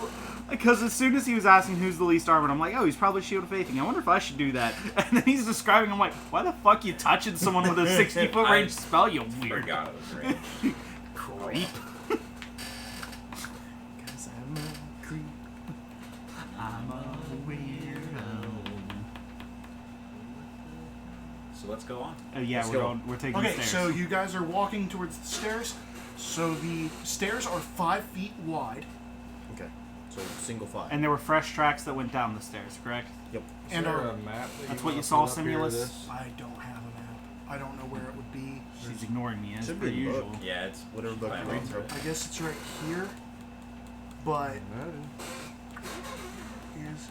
because as soon as he was asking who's the least armored, I'm like, oh, he's probably Shield of Faithing. I wonder if I should do that. And then he's describing, I'm like, why the fuck you touching someone with a 60-foot range spell, you weird forgot it was range. creep. Cause I'm a creep. I'm a weirdo. So let's go on. Yeah, Let's we're go. going. We're taking Okay, stairs. so you guys are walking towards the stairs. So the stairs are 5 feet wide. Okay, so single file. And there were fresh tracks that went down the stairs, correct? Yep. Is And there our- a map that That's you what you wanna saw, put up here of Simulus? this? I don't have a map. I don't know where it would be. She's ignoring me as Should per be in the book. usual. Yeah, it's Whatever book fine, you read want. through it. I guess it's right here. But Imagine. is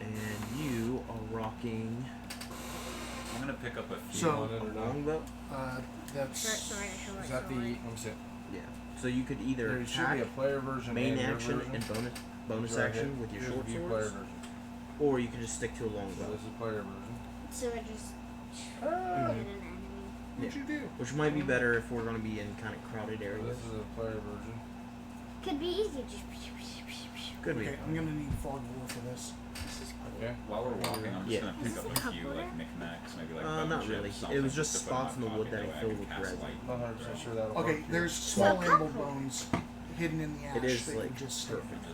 And you are rocking I'm gonna pick up a few. So- Want it or not? longbow. that's Is that the? Let me see. Yeah. So you could either There should attack, be a player version, main and your action, version. and bonus Right action here. with your Here's short the player swords, version. or you can just stick to a So longbow, this is player version. So I just Ah, hit an enemy. what'd you do? which might be better if we're going to be in kind of crowded So areas. this is a player version. Could be easy. Just Could be. okay. I'm gonna need fog war for this. Okay. While we're walking, I'm just Yeah. gonna pick Is up this a a few cup like holder? knickknacks, maybe like Not bone really. chips, It was something just to put in spots in the my wood pocket that I way I filled can with cast resin. light. I'm not 100% sure that'll Okay, work. there's So small cup amble holders. bones hidden in the ash It is that you like just perfect.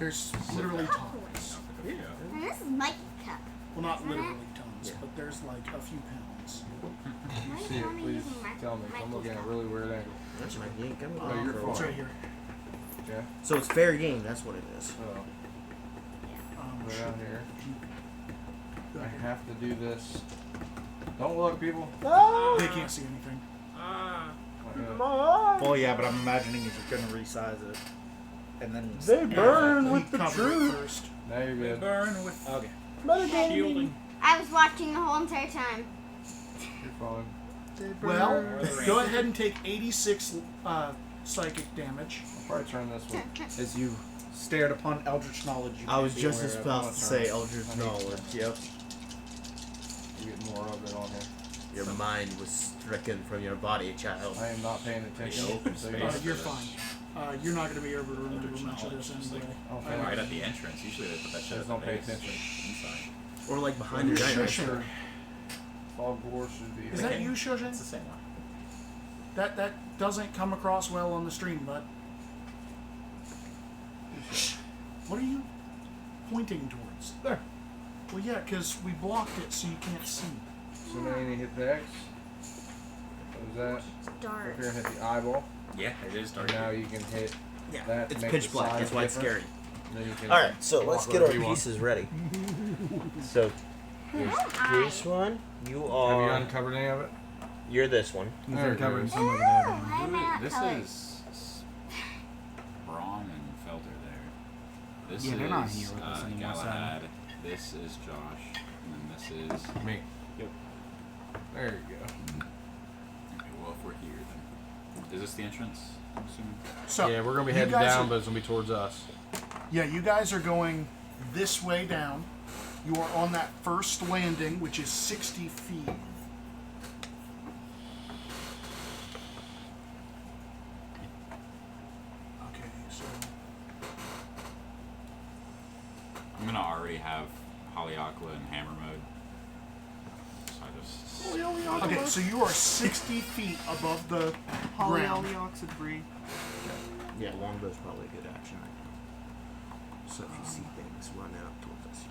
There's literally tons. Yeah. And this is Mikey cup. Well, not literally tons, Yeah. but there's like a few pounds. If you see it, please tell me. I'm looking at a really weird angle. That's my game. Come No, on. you're for a It's fine. right here. Yeah. So it's fair game. That's what it is. Oh, right Shit. out here. Go I ahead. have to do this. Don't look, people. They can't see anything. Oh yeah, but I'm imagining he's gonna resize it, and then They burn with We the cover it truth. first. Now you're good. Burn with okay. shielding. I was watching the whole entire time. You're fine. Well, Where are the go ranges? ahead and take 86 psychic damage. I'll probably turn this one. As you stared upon eldritch knowledge, you I can't was be just aware of. about to say Eldritch I need Knowledge. Yep. You get more of it on here. Your mind was stricken from your body, child. I am not paying attention. open So space. you- You're fine. You're not going to be able to remember Eldritch much of knowledge, this just anyway. like Okay. right at the entrance. Usually they put that shit Just at the don't pay base, attention. inside. Or like behind the Who's giant. shushing? Fog War should be. Is that you, Shoshin? It's the same one. That doesn't come across well on the stream, bud. What are you pointing towards? There. Well, yeah, because we blocked it so you can't see. So now you need to hit the X. What is that? It's Up dark. here and hit the eyeball. Yeah, it is dark. And now you can hit Yeah, that. to it's make pitch the black. size That's why it's different. scary. And then you can All right, so walk let's get wherever our you want. pieces ready. So here's this one. You Have you are. uncovered any of it? You're this one. He's There it uncovering goes. some of it. Why am I not This colored? is Braun and Felder there. This Yeah, is they're not here with us anymore, Galahad. This is Josh. And then this is. Me. Yep. There you go. Okay, well, if we're here, then. Is this the entrance? I'm assuming? So, Yeah, we're gonna be you heading guys down, are- but it's gonna be towards us. Yeah, you guys are going this way down. You are on that first landing, which is 60 feet. Okay, so I'm gonna already have Haleakala in hammer mode. So I just. okay, so you are 60 feet above the ground. Holly, Yeah, longbow's probably a good action right now. So if you see things running up towards us,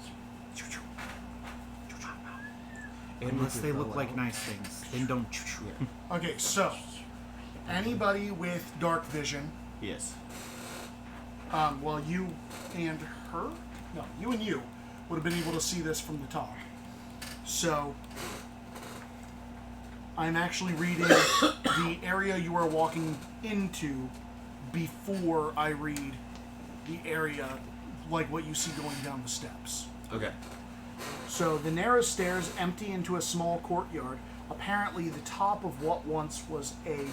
Unless they look like nice things, then don't. Okay, so anybody with dark vision, Yes. well, you and her, no, you and you would have been able to see this from the top. So I'm actually reading the area you are walking into before I read the area, like what you see going down the steps. Okay. So the narrow stairs empty into a small courtyard, apparently the top of what once was a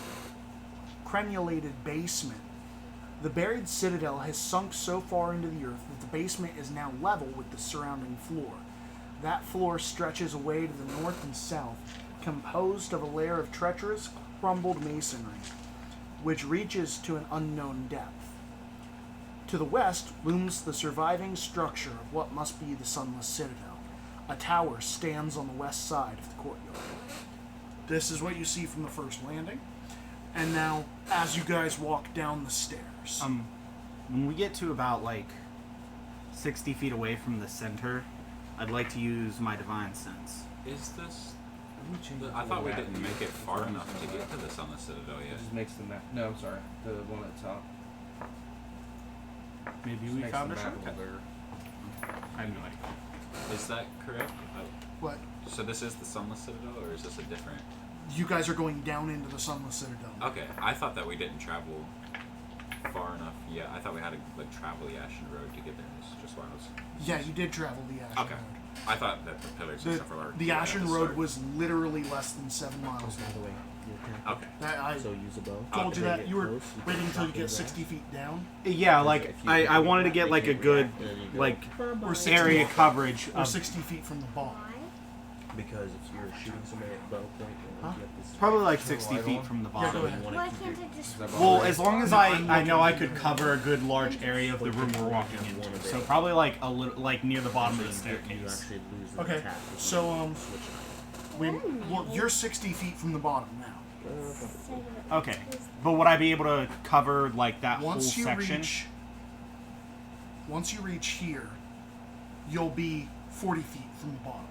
crenulated basement. The buried citadel has sunk so far into the earth that the basement is now level with the surrounding floor. That floor stretches away to the north and south, composed of a layer of treacherous, crumbled masonry, which reaches to an unknown depth. To the west looms the surviving structure of what must be the Sunless Citadel. A tower stands on the west side of the courtyard. This is what you see from the first landing. And now, as you guys walk down the stairs... When we get to about, 60 feet away from the center, I'd like to use my Divine Sense. Is this... I thought we didn't make it far enough to get to this on the Citadel It yet. just makes the map. No, I'm sorry. The one at the top. Maybe Just we makes found the a map shortcut. a little bigger. I have no idea. Is that correct? What? So this is the Sunless Citadel, or is this a different... You guys are going down into the Sunless Citadel. Okay, I thought that we didn't travel far enough yet. I thought we had to travel the Ashen Road to get there. That's just why I was... Yeah, you did travel the Ashen Okay. Road. I thought that the pillars and stuff were... The Ashen Road was literally less than 7 miles long. Okay. I So use a bow. told you Bring that. it You were close, waiting can until you shot get in 60 feet down. Yeah, If you I wanted to do get, that, like, they a can't good, react, and you go, like, Or 60 area feet, coverage or of 60 feet from the ball. because if you're shooting somebody at bow point, Huh? you have this. probably like 60 feet from the Yeah, bottom. go ahead. Why can't I just... Well, as long as I know I could cover a good large area of the room we're walking into, so probably like a little, like near the bottom of the You staircase. actually lose an Okay, attack if so, you switch well, you're 60 feet from the bottom now. Okay, but would I be able to cover like that Once whole you section? once you reach here, you'll be 40 feet from the bottom.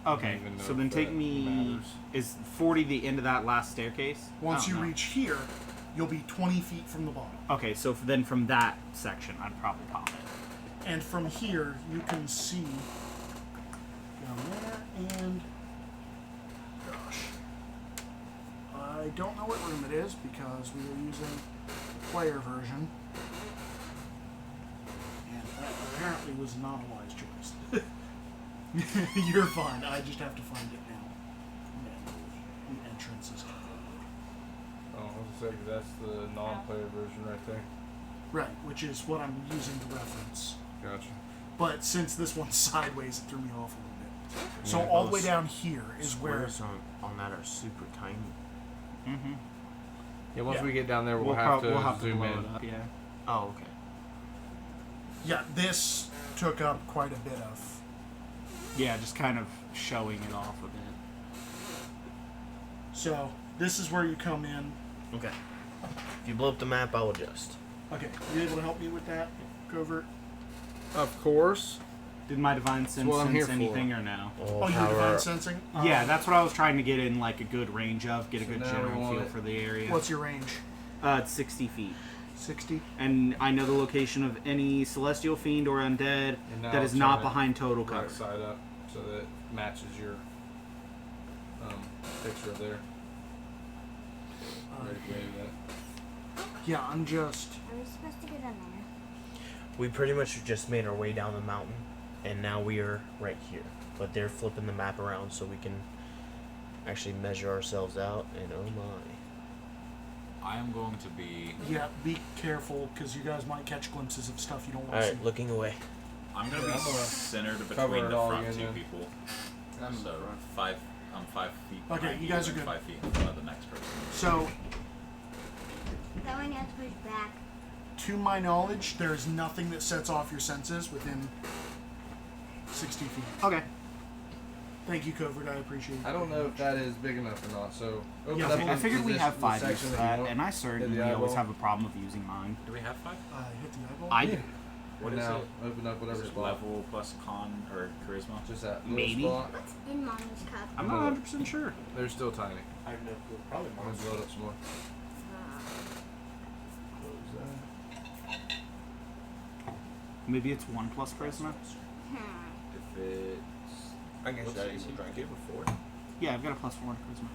Okay, even know so then if take that me. matters. Is 40 the end of that last staircase? Once I you don't know. reach here, you'll be 20 feet from the bottom. Okay, so then from that section, I'd probably pop it. And from here, you can see down there, and gosh, I don't know what room it is because we are using the player version, and that apparently was not a wise choice. You're fine. I just have to find it now. Manually. The entrance is Oh, I was gonna say, 'cause that's the non-player version right there. right, which is what I'm using to reference. Gotcha. But since this one's sideways, it threw me off a little bit. So Yeah, all the way those down here is where. Squares on that are super tiny. Mm-hmm. Yeah, once Yeah. we get down there, we'll have to zoom blow in. it up. Yeah. Oh, okay. Yeah, this took up quite a bit of. Yeah, just kind of showing it off a bit. So this is where you come in. Okay. If you blow up the map, I'll adjust. Okay, you able to help me with that, Covert? Of course. Did my divine sense what I'm here sense for. anything or no? Oh, you're divine sensing. Yeah, that's what I was trying to get in like a good range of, get a So good now we general want feel it- for the area. What's your range? It's 60 feet. 60. And I know the location of any celestial fiend or undead And now that is turn not it behind total cover. Right side up so that it matches your picture there. Ready to wave that. Yeah, I'm just. Are we supposed to go down there? We pretty much just made our way down the mountain, and now we are right here. But they're flipping the map around so we can actually measure ourselves out, and oh my. I am going to be... Yeah, be careful because you guys might catch glimpses of stuff you don't want to Alright, see. looking away. I'm going to Yeah, be I'm gonna centered cover between it the all front again two then. people. I'm So I'm 5 feet Okay, behind you guys are and good. 5 feet in front of the next person. So, That one you have to push back. to my knowledge, there is nothing that sets off your senses within 60 feet. Okay. Thank you, Covert. I appreciate it. I don't know if that is big enough or not. So open Yeah, up I the figured we have position- 5 the use section for that you that, want. and I certainly Hit the always eyeball. have a problem with using mine. Do we have 5? Hit the eyeball. I Yeah. do. What and is now it? open up whatever Is it spot. level plus con or charisma? Just that little Maybe. spot. In Mommy's cup. I'm not 100% sure. They're still tiny. I have no clue. Probably I'm gonna blow it up some more. Maybe it's 1 plus charisma. If it's I guess looks that like is you right. give a 4. Yeah, I've got a +4 in charisma.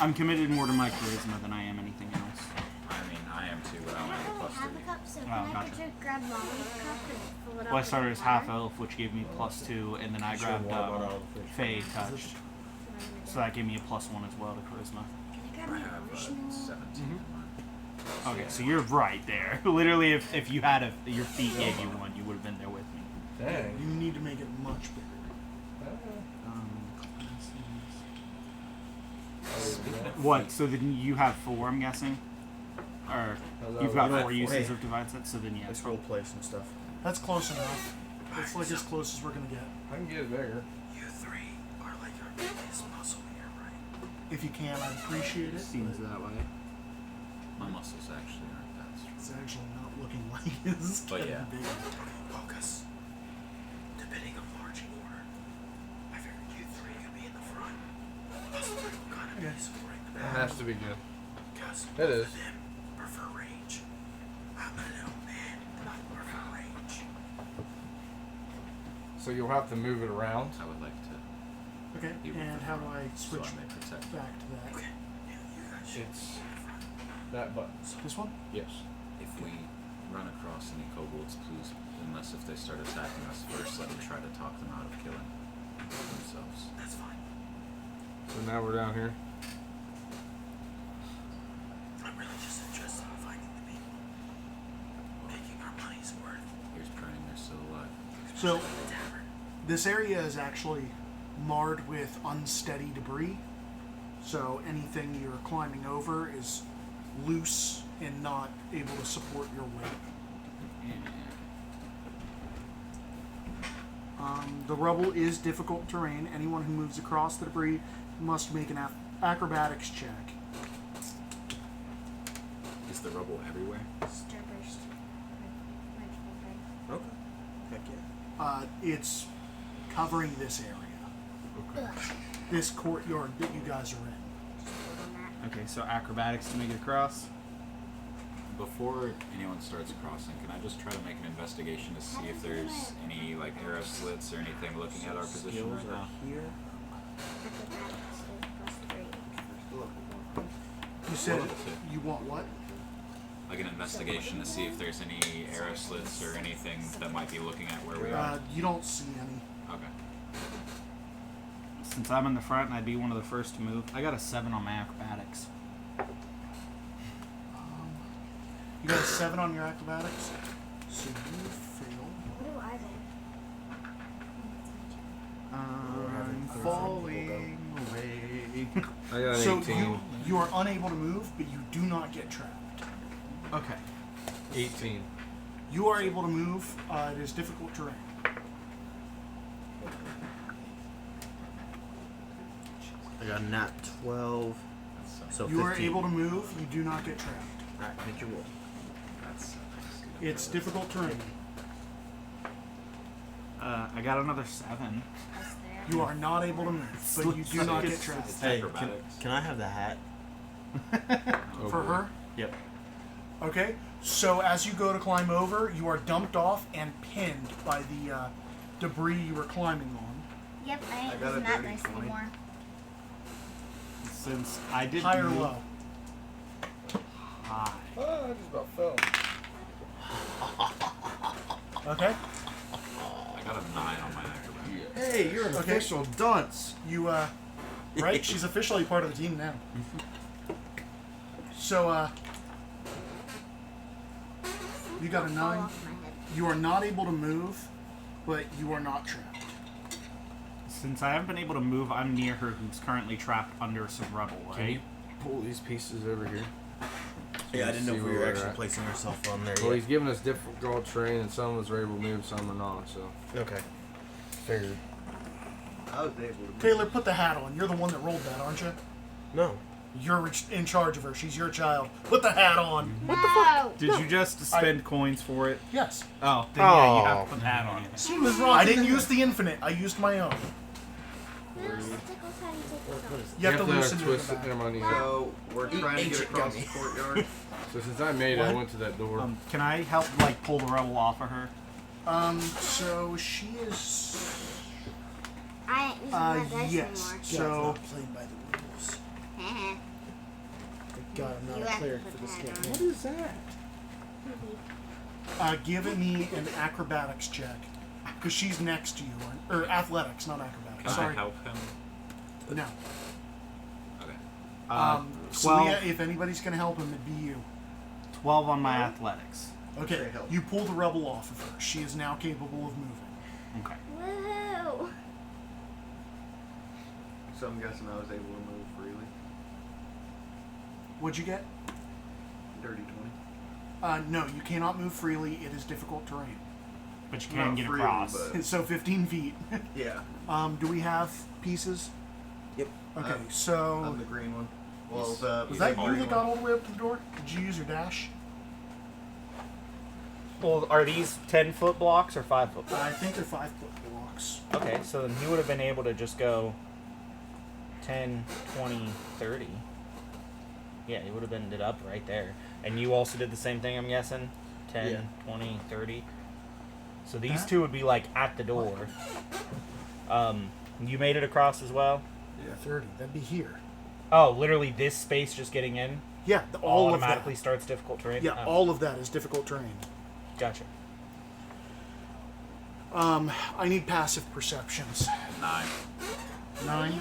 I'm committed more to my charisma than I am anything else. I mean, I am too, but I I only don't have a really plus have 3. a cup, so Oh, can I gotcha. just grab Mommy's cup and fill it up Well, I with started as water? half elf, which gave me +2, and then I grabbed Fey touch, so that gave me a +1 as well to charisma. Can I grab I my have potion? 17 in mine. Okay, so you're right there. Literally, if you had your feet gave you 1, you would have been there with me. Dang. You need to make it much bigger. What? So then you have 4, I'm guessing, or you've got 4 uses of divine sense. So then yeah, Let's role play some stuff. That's close enough. It's like as close as we're gonna get. I can get it bigger. You 3 are like our biggest muscle here, right? If you can, I'd appreciate it. seems but that way. My muscles actually aren't that strong. It's actually not looking like it's But getting yeah. big. Focus. Depending on marching order, I figured you 3 could be in the front. Us 3 will kind of be supporting the It back. has to be good. Because It is. them prefer range. I'm a little man, and I prefer range. So you'll have to move it around. I would like to. Okay, You and how do I so switch I may protect. back to that? Okay. Yeah, you guys should It's be in the front. that button. This one? Yes. If we run across any kobolds, please, unless if they start attacking us first, let me try to talk them out of killing themselves. That's fine. So now we're down here. I'm really just interested in finding the people. Making our money's worth. Here's praying they're still alive. So The tavern. this area is actually marred with unsteady debris. So anything you're climbing over is loose and not able to support your weight. The rubble is difficult terrain. Anyone who moves across the debris must make an acrobatics check. Is the rubble everywhere? Starburst. Okay. Heck yeah. It's covering this area. This courtyard that you guys are in. Okay, so acrobatics to make it across. Before anyone starts crossing, can I just try to make an investigation to see if there's any like arrow slits or anything looking at our position Skills right are now? here. Acrobatics is +3. You said What? you want what? Like an investigation to see if there's any arrow slits or anything that might be looking at where we are. You don't see any. Okay. Since I'm in the front and I'd be one of the first to move, I got a 7 on my acrobatics. You got a 7 on your acrobatics, so you fail. What do I I'm falling away. I got an So 18. you are unable to move, but you do not get trapped. Okay. 18. You are able to move. It is difficult terrain. I got a nat 12. So You 15. are able to move. You do not get trapped. Alright, make your roll. It's difficult terrain. I got another 7. You are not able to move, but you do not get trapped. Hey, can, Acrobatics. can I have the hat? For her? Yep. Okay. So as you go to climb over, you are dumped off and pinned by the debris you were climbing on. Yep, I ain't got a using that dirty nice 20. anymore. Since I did High or move low? high. Oh, I just about fell. Okay. I got a 9 on my acrobatics. Hey, you're an Okay. official dunce. You right? She's officially part of the team now. So you got a 9. Fall off my head. You are not able to move, but you are not trapped. Since I haven't been able to move, I'm near her, who's currently trapped under some rubble, Can right? you pull these pieces over here? Yeah, I didn't know See if where we were we're actually at. placing ourselves on there Well, yet. he's giving us difficult terrain, and some of us are able to move, some are not. So Okay. Figured. I was able to. Taylor, put the hat on. You're the one that rolled that, aren't you? No. You're in charge of her. She's your child. Put the hat on. No. Did you just spend coins for it? Yes. Oh, then yeah, you have to put the hat on. She was wrong. I didn't use the infinite. I used my own. You have to loosen it in the twist back. their money. So we're trying to get ancient across the gummy. courtyard. So since I made it, I What? went to that door. Can I help, like, pull the rubble off of her? So she is. I ain't using my dice Yes. anymore. So Playing by the rules. Heh. Thank God I'm You not a have to cleric put for this that game. on. What is that? give me an acrobatics check because she's next to you, or athletics, not acrobatics. Can I Sorry. help him? No. Okay. 12. Celia, if anybody's gonna help him, it'd be you. 12 on my athletics. Okay. Say help. You pull the rebel off of her. She is now capable of moving. Okay. Woohoo! So I'm guessing I was able to move freely. What'd you get? Dirty 20. No, you cannot move freely. It is difficult terrain. But you can Not get freely, across. but- So 15 feet. Yeah. Do we have pieces? Yep. Okay, I'm so the green one. Well, was the that you green that got all the way up to the door? Did you use your dash? Well, are these 10-foot blocks or 5-foot blocks? I think they're 5-foot blocks. Okay, so then he would have been able to just go 10, 20, 30. Yeah, he would have ended up right there. And you also did the same thing, I'm guessing? 10, Yeah. 20, 30. So these Huh? two would be like at the door. You made it across as well? Yeah. 30. That'd be here. Oh, literally this space just getting in Yeah, all of that. automatically starts difficult terrain? Yeah, Oh, all of that is difficult terrain. Gotcha. I need passive perceptions. 9. 9.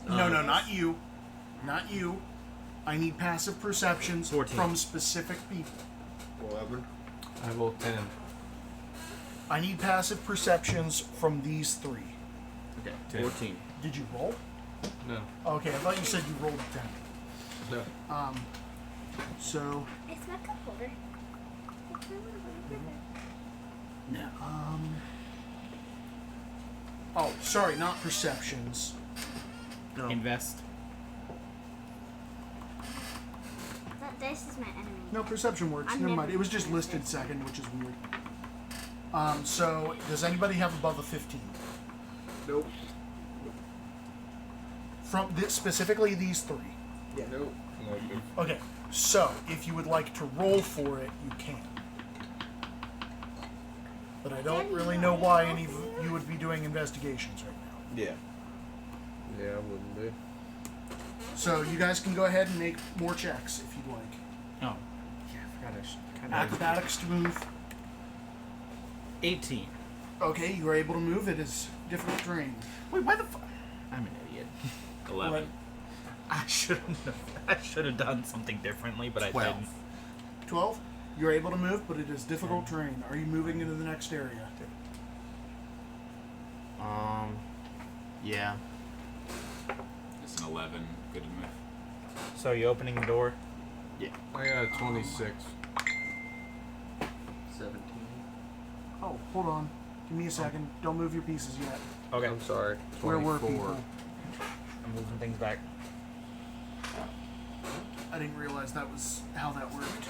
No, not you. Not you. I need passive perceptions 14. from specific people. 11. I rolled 10. I need passive perceptions from these three. Okay. 10. 14. Did you roll? No. Okay, I thought you said you rolled a 10. No. So, It's my cup holder. It's my little brother. oh, sorry, not perceptions. No. Invest. That dice is my enemy. No, perception works. I'm Never never mind. It was just gonna listed say second, which is weird. So, does anybody have above a 15? Nope. From specifically these three. Yeah. Nope. Negative. Okay, so if you would like to roll for it, you can. But I don't really know why any of you would be doing investigations right now. Yeah. Yeah, I wouldn't be. So you guys can go ahead and make more checks if you'd like. Oh. Yeah, I forgot I should Acrobatics to move. 18. Okay, you are able to move. It is difficult terrain. Wait, why the fuck? I'm an idiot. 11. I should have done something differently, but 12. I didn't. 12. You're able to move, but it is difficult terrain. Are you moving into the next area? Yeah. It's an 11. Good to move. So are you opening the door? I got a 26. 17. Oh, hold on. Give me a second. Don't move your pieces yet. Okay. I'm sorry. Where 24. were people? I'm moving things back. I didn't realize that was how that worked.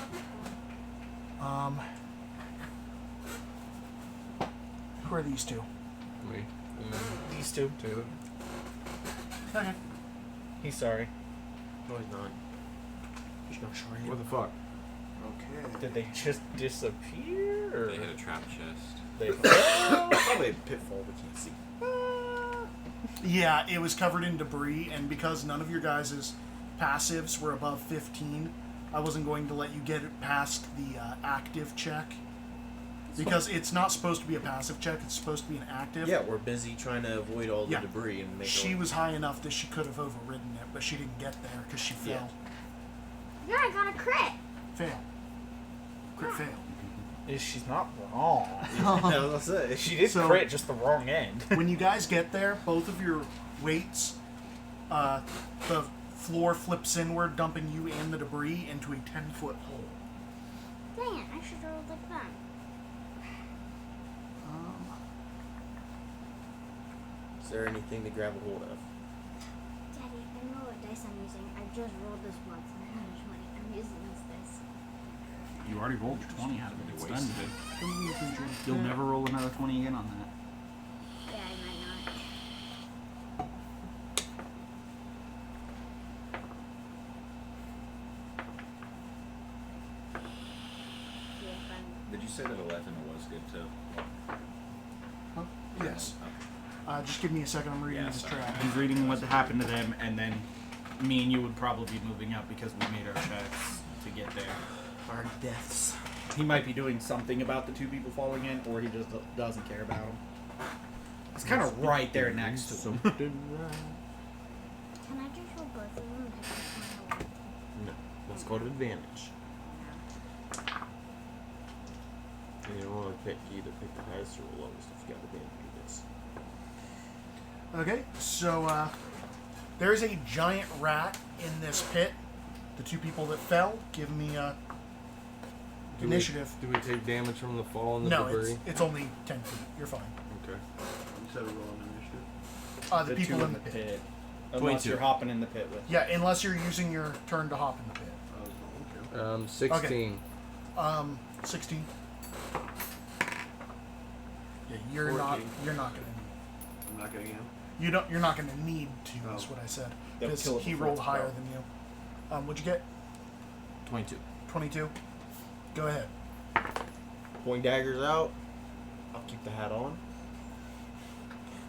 Who are these two? Me. These two. Taylor. Okay. He's sorry. No, he's not. He's not sure. What the fuck? Okay. Did they just disappear? Or They hit a trap chest. they Probably a pitfall we can't see. Yeah, it was covered in debris, and because none of your guys' passives were above 15, I wasn't going to let you get it past the active check. Because it's not supposed to be a passive check, it's supposed to be an active. Yeah, we're busy trying to avoid all the Yeah. debris and make She our- was high enough that she could have overridden it, but she didn't get there because she Yeah. fell. Yeah, I got a crit. Fail. Crit fail. She's not wrong. I was gonna say. She did So- crit just the wrong end. When you guys get there, both of your weights, the floor flips inward, dumping you and the debris into a 10-foot hole. Dang it, I should roll like that. Is there anything to grab a hold of? Daddy, I know what dice I'm using. I just rolled this once. I'm using this. You already rolled your 20 out of it. It's You done. wasted it. You'll never roll another 20 again on that. Yeah, I might not. See if I'm... Did you say that 11 was good too? Huh? Yes. Just give me a second. I'm reading Yeah, this sorry. track. He's reading what happened to them, and then me and you would probably be moving up because we made our checks to get there. Hard deaths. He might be doing something about the 2 people falling in, or he just doesn't care about them. It's kind of right there next to him. Can I just roll both of them and pick which one I want? No, that's called advantage. And you don't want to pick either pick the highest or the lowest if you got advantage of this. Okay, so there's a giant rat in this pit. The 2 people that fell, give me initiative. Do we take damage from the fall and the No, debris? it's only 10 feet. You're fine. Okay. You said roll an initiative. The people 2 in the pit. Unless 22. you're hopping in the pit with. Yeah, unless you're using your turn to hop in the pit. Oh, okay. 16. 16. Yeah, you're 14. not gonna. I'm not getting him. You're not gonna need to. That's Oh. what I said. They'll Because kill it he before rolled it's higher broke. than you. What'd you get? 22. 22. Go ahead. Point daggers out. I'll keep the hat on.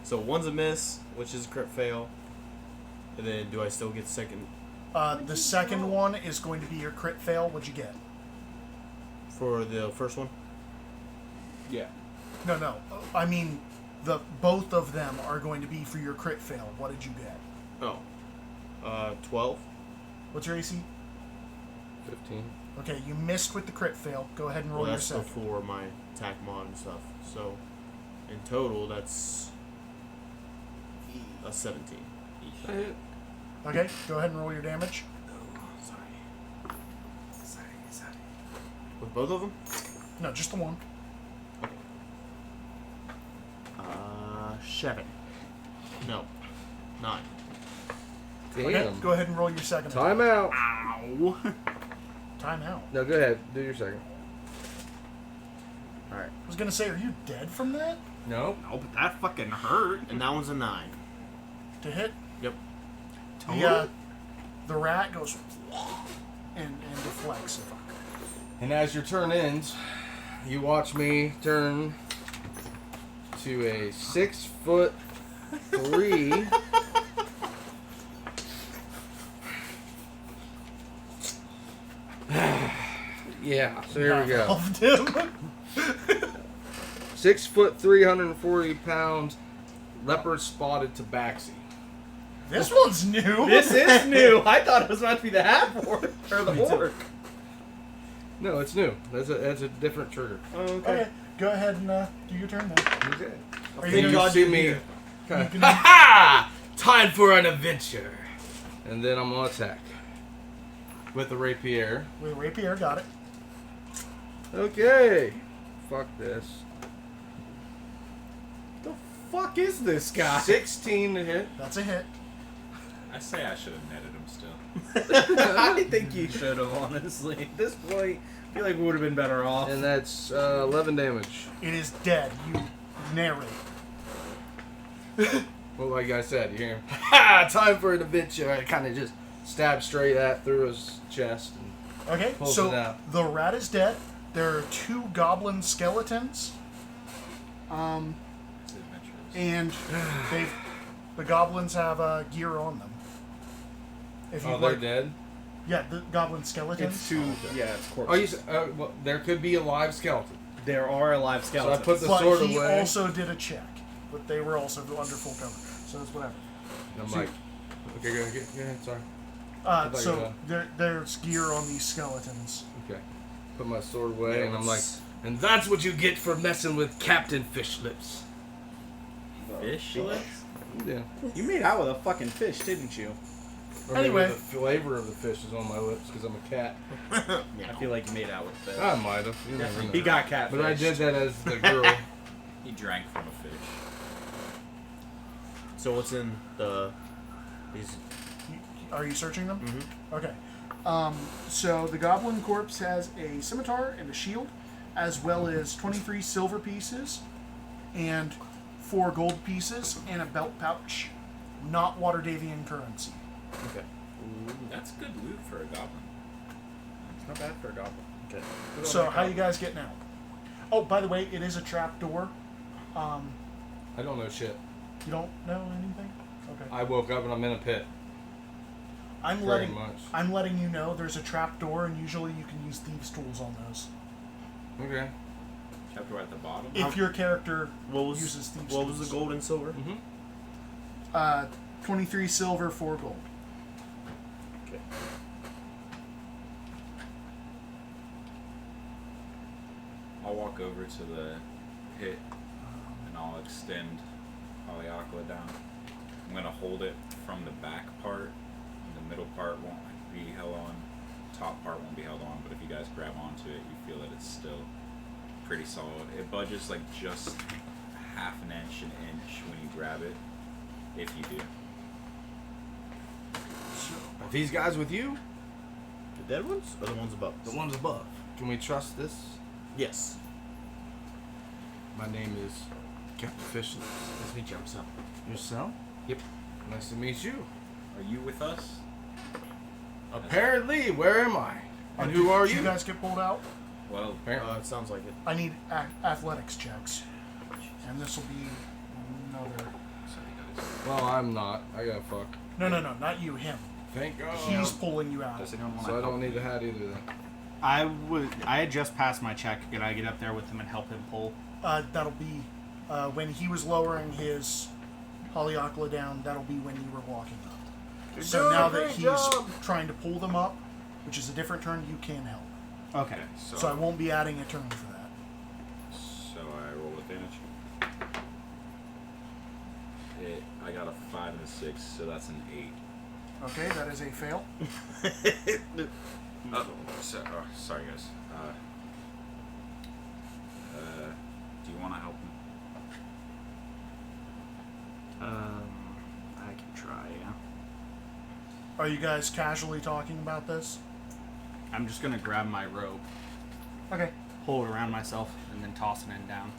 So one's a miss, which is a crit fail. And then do I still get second The second one is going to be your crit fail. What'd you get? for the first one? Yeah. No. I mean, both of them are going to be for your crit fail. What did you get? Oh. 12. What's your AC? 15. Okay, you missed with the crit fail. Go ahead and roll Well, your that's second. before my attack mod and stuff. So, in total, that's a 17. Okay, go ahead and roll your damage. Sorry. With both of them? No, just the one. 7. No. 9. Damn. Okay, go ahead and roll your second. Time out. Ow. Time out. No, go ahead. Do your second. Alright. I was gonna say, are you dead from that? No. No, but that fucking hurt. And that one's a 9. To hit? Yep. The rat goes and deflects. And as your turn ends, you watch me turn to a 6'3". Yeah, so here we go. 6 foot 340 pounds, leopard spotted tabaxi. This one's new. This is new. I thought it was about to be the half orc or the orc. No, it's new. That's a different trigger. Okay, go ahead and do your turn then. Okay. Are Then you you gonna see me. You can- Ha ha! Time for an adventure. And then I'm gonna attack with the rapier. with a rapier? Got it. Okay. Fuck this. The fuck is this guy? 16 to hit. That's a hit. I say I should have netted him still. I think you should have, honestly. At this point, I feel like we would have been better off. And that's 11 damage. It is dead. You narrate. Well, like I said, you hear him. Ha! Time for an adventure. I kind of just stabbed straight through his chest. And Okay, Pulls so it out. the rat is dead. There are 2 goblin skeletons. It's adventurous. And the goblins have gear on them. If you oh, they're like, dead? yeah, the goblin skeletons. It's 2. Yeah, it's corpses. Oh, you said, well, there could be a live skeleton. There are alive So I skeletons. put the But sword he away. also did a check, but they were also under full cover, so it's whatever. And I'm like, okay, go ahead, sorry. thought you So were there's gear on these skeletons. Okay. Put my sword away, Yeah, and I'm like, let's- and that's what you get for messing with Captain Fish Lips. Fish lips? Yeah. You made out with a fucking fish, didn't you? Or maybe Anyway. the flavor of the fish is on my lips because I'm a cat. I feel like you made out with fish. I might have. You never know. He got catfished. But I did that as the girl. He drank from a fish. So what's in the... These... Are you searching them? Mm-hmm. Okay. So the goblin corpse has a scimitar and a shield, as well as 23 silver pieces and 4 gold pieces and a belt pouch, not Waterdevian currency. Okay. That's good loot for a goblin. It's not bad for a goblin. Okay. So how you guys getting out? Oh, by the way, it is a trap door. I don't know shit. You don't know anything? Okay. I woke up and I'm in a pit. I'm Pretty much. letting you know there's a trap door, and usually you can use thieves' tools on those. Okay. Kept her at the bottom. If your character What was uses thieves' what tools. was the gold and silver? Mm-hmm. 23 silver, 4 gold. Okay. I'll walk over to the pit and I'll extend Haleakala down. I'm gonna hold it from the back part. The middle part won't be held on. Top part won't be held on. But if you guys grab onto it, you feel that it's still pretty solid. It budges like just half an inch when you grab it, if you do. Are these guys with you? The dead ones or the ones above? The ones above. Can we trust this? Yes. My name is Captain Fishley. As he jumps up. Yourself? Yep. Nice to meet you. Are you with us? Apparently, where am I? And who are Did you? you guys get pulled out? Well, Apparently. It sounds like it. I need athletics checks. And this will be another... Well, I'm not. I got fuck. No, not you, him. Thank God. He's pulling you out. does anyone want to So I help don't need me? a hat either then. I had just passed my check. Could I get up there with him and help him pull? That'll be when he was lowering his Haleakala down. That'll be when you were walking up. So doing now a that great he's job. trying to pull them up, which is a different turn, you can help. Okay. So I won't be adding a turn for that. So I roll advantage. I got a 5 and a 6, so that's an 8. Okay, that is a fail. Sorry guys. Do you want to help me? I can try, yeah. Are you guys casually talking about this? I'm just gonna grab my rope, Okay. pull it around myself, and then toss it in down.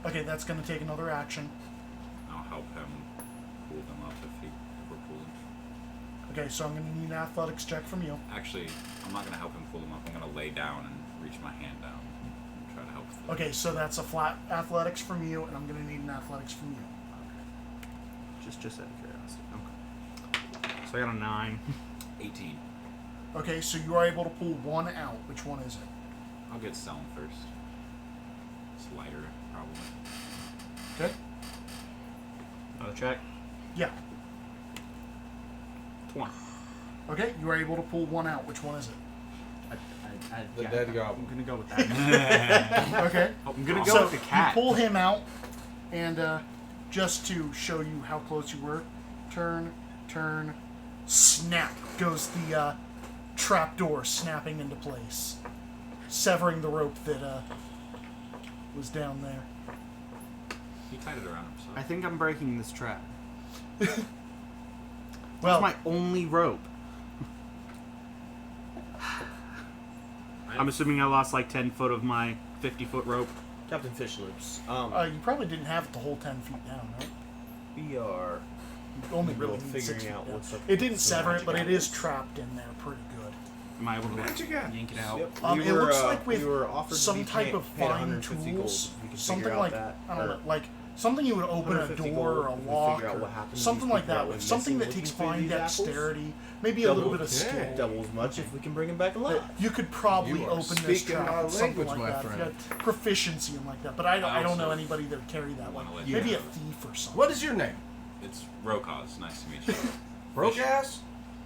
Okay, that's going to take another action. I'll help him pull them up if we're pulling. Okay, so I'm going to need an athletics check from you. Actually, I'm not gonna help him pull them up. I'm gonna lay down and reach my hand down and try to help. Okay, so that's a flat athletics from you, and I'm going to need an athletics from you. Just out of curiosity. Okay. So I got a 9. 18. Okay, so you are able to pull one out. Which one is it? I'll get Selm first. It's lighter, probably. Okay. Another check. Yeah. 20. Okay, you are able to pull one out. Which one is it? The dead goblin. I'm gonna go with that. Okay. I'm gonna go So with the cat. you pull him out, and just to show you how close you were, turn, snap goes the trapdoor snapping into place, severing the rope that was down there. He tied it around himself. I think I'm breaking this trap. Well, That's my only rope. I'm assuming I lost like 10 foot of my 50-foot rope. Captain Fish Lips. you probably didn't have it the whole 10 feet down, right? We are You only Middle really of need 6 figuring feet out down. what's up It didn't with sever it, magic but it apples. is trapped in there pretty good. Am I able to like, Magic hat. yank it out? Yep. It looks like we with were offered to some be type of paid fine 150 gold. tools, We can something figure out like that, I don't or know, like something you would open a 150 door or a gold, we lock, figure out or what happened to something these like people that. that With went something that missing takes looking for fine these apples. dexterity, maybe a little bit of skill. Okay. double as much if we can bring him back alive. You could probably You are open this speaking trap my with something language, like my that. If you friend. had proficiency in like that, but I don't know also anybody that would carry that. Like wanna let you maybe a know. thief or something. What is your name? It's Rokaz. Nice to meet you. Broke ass?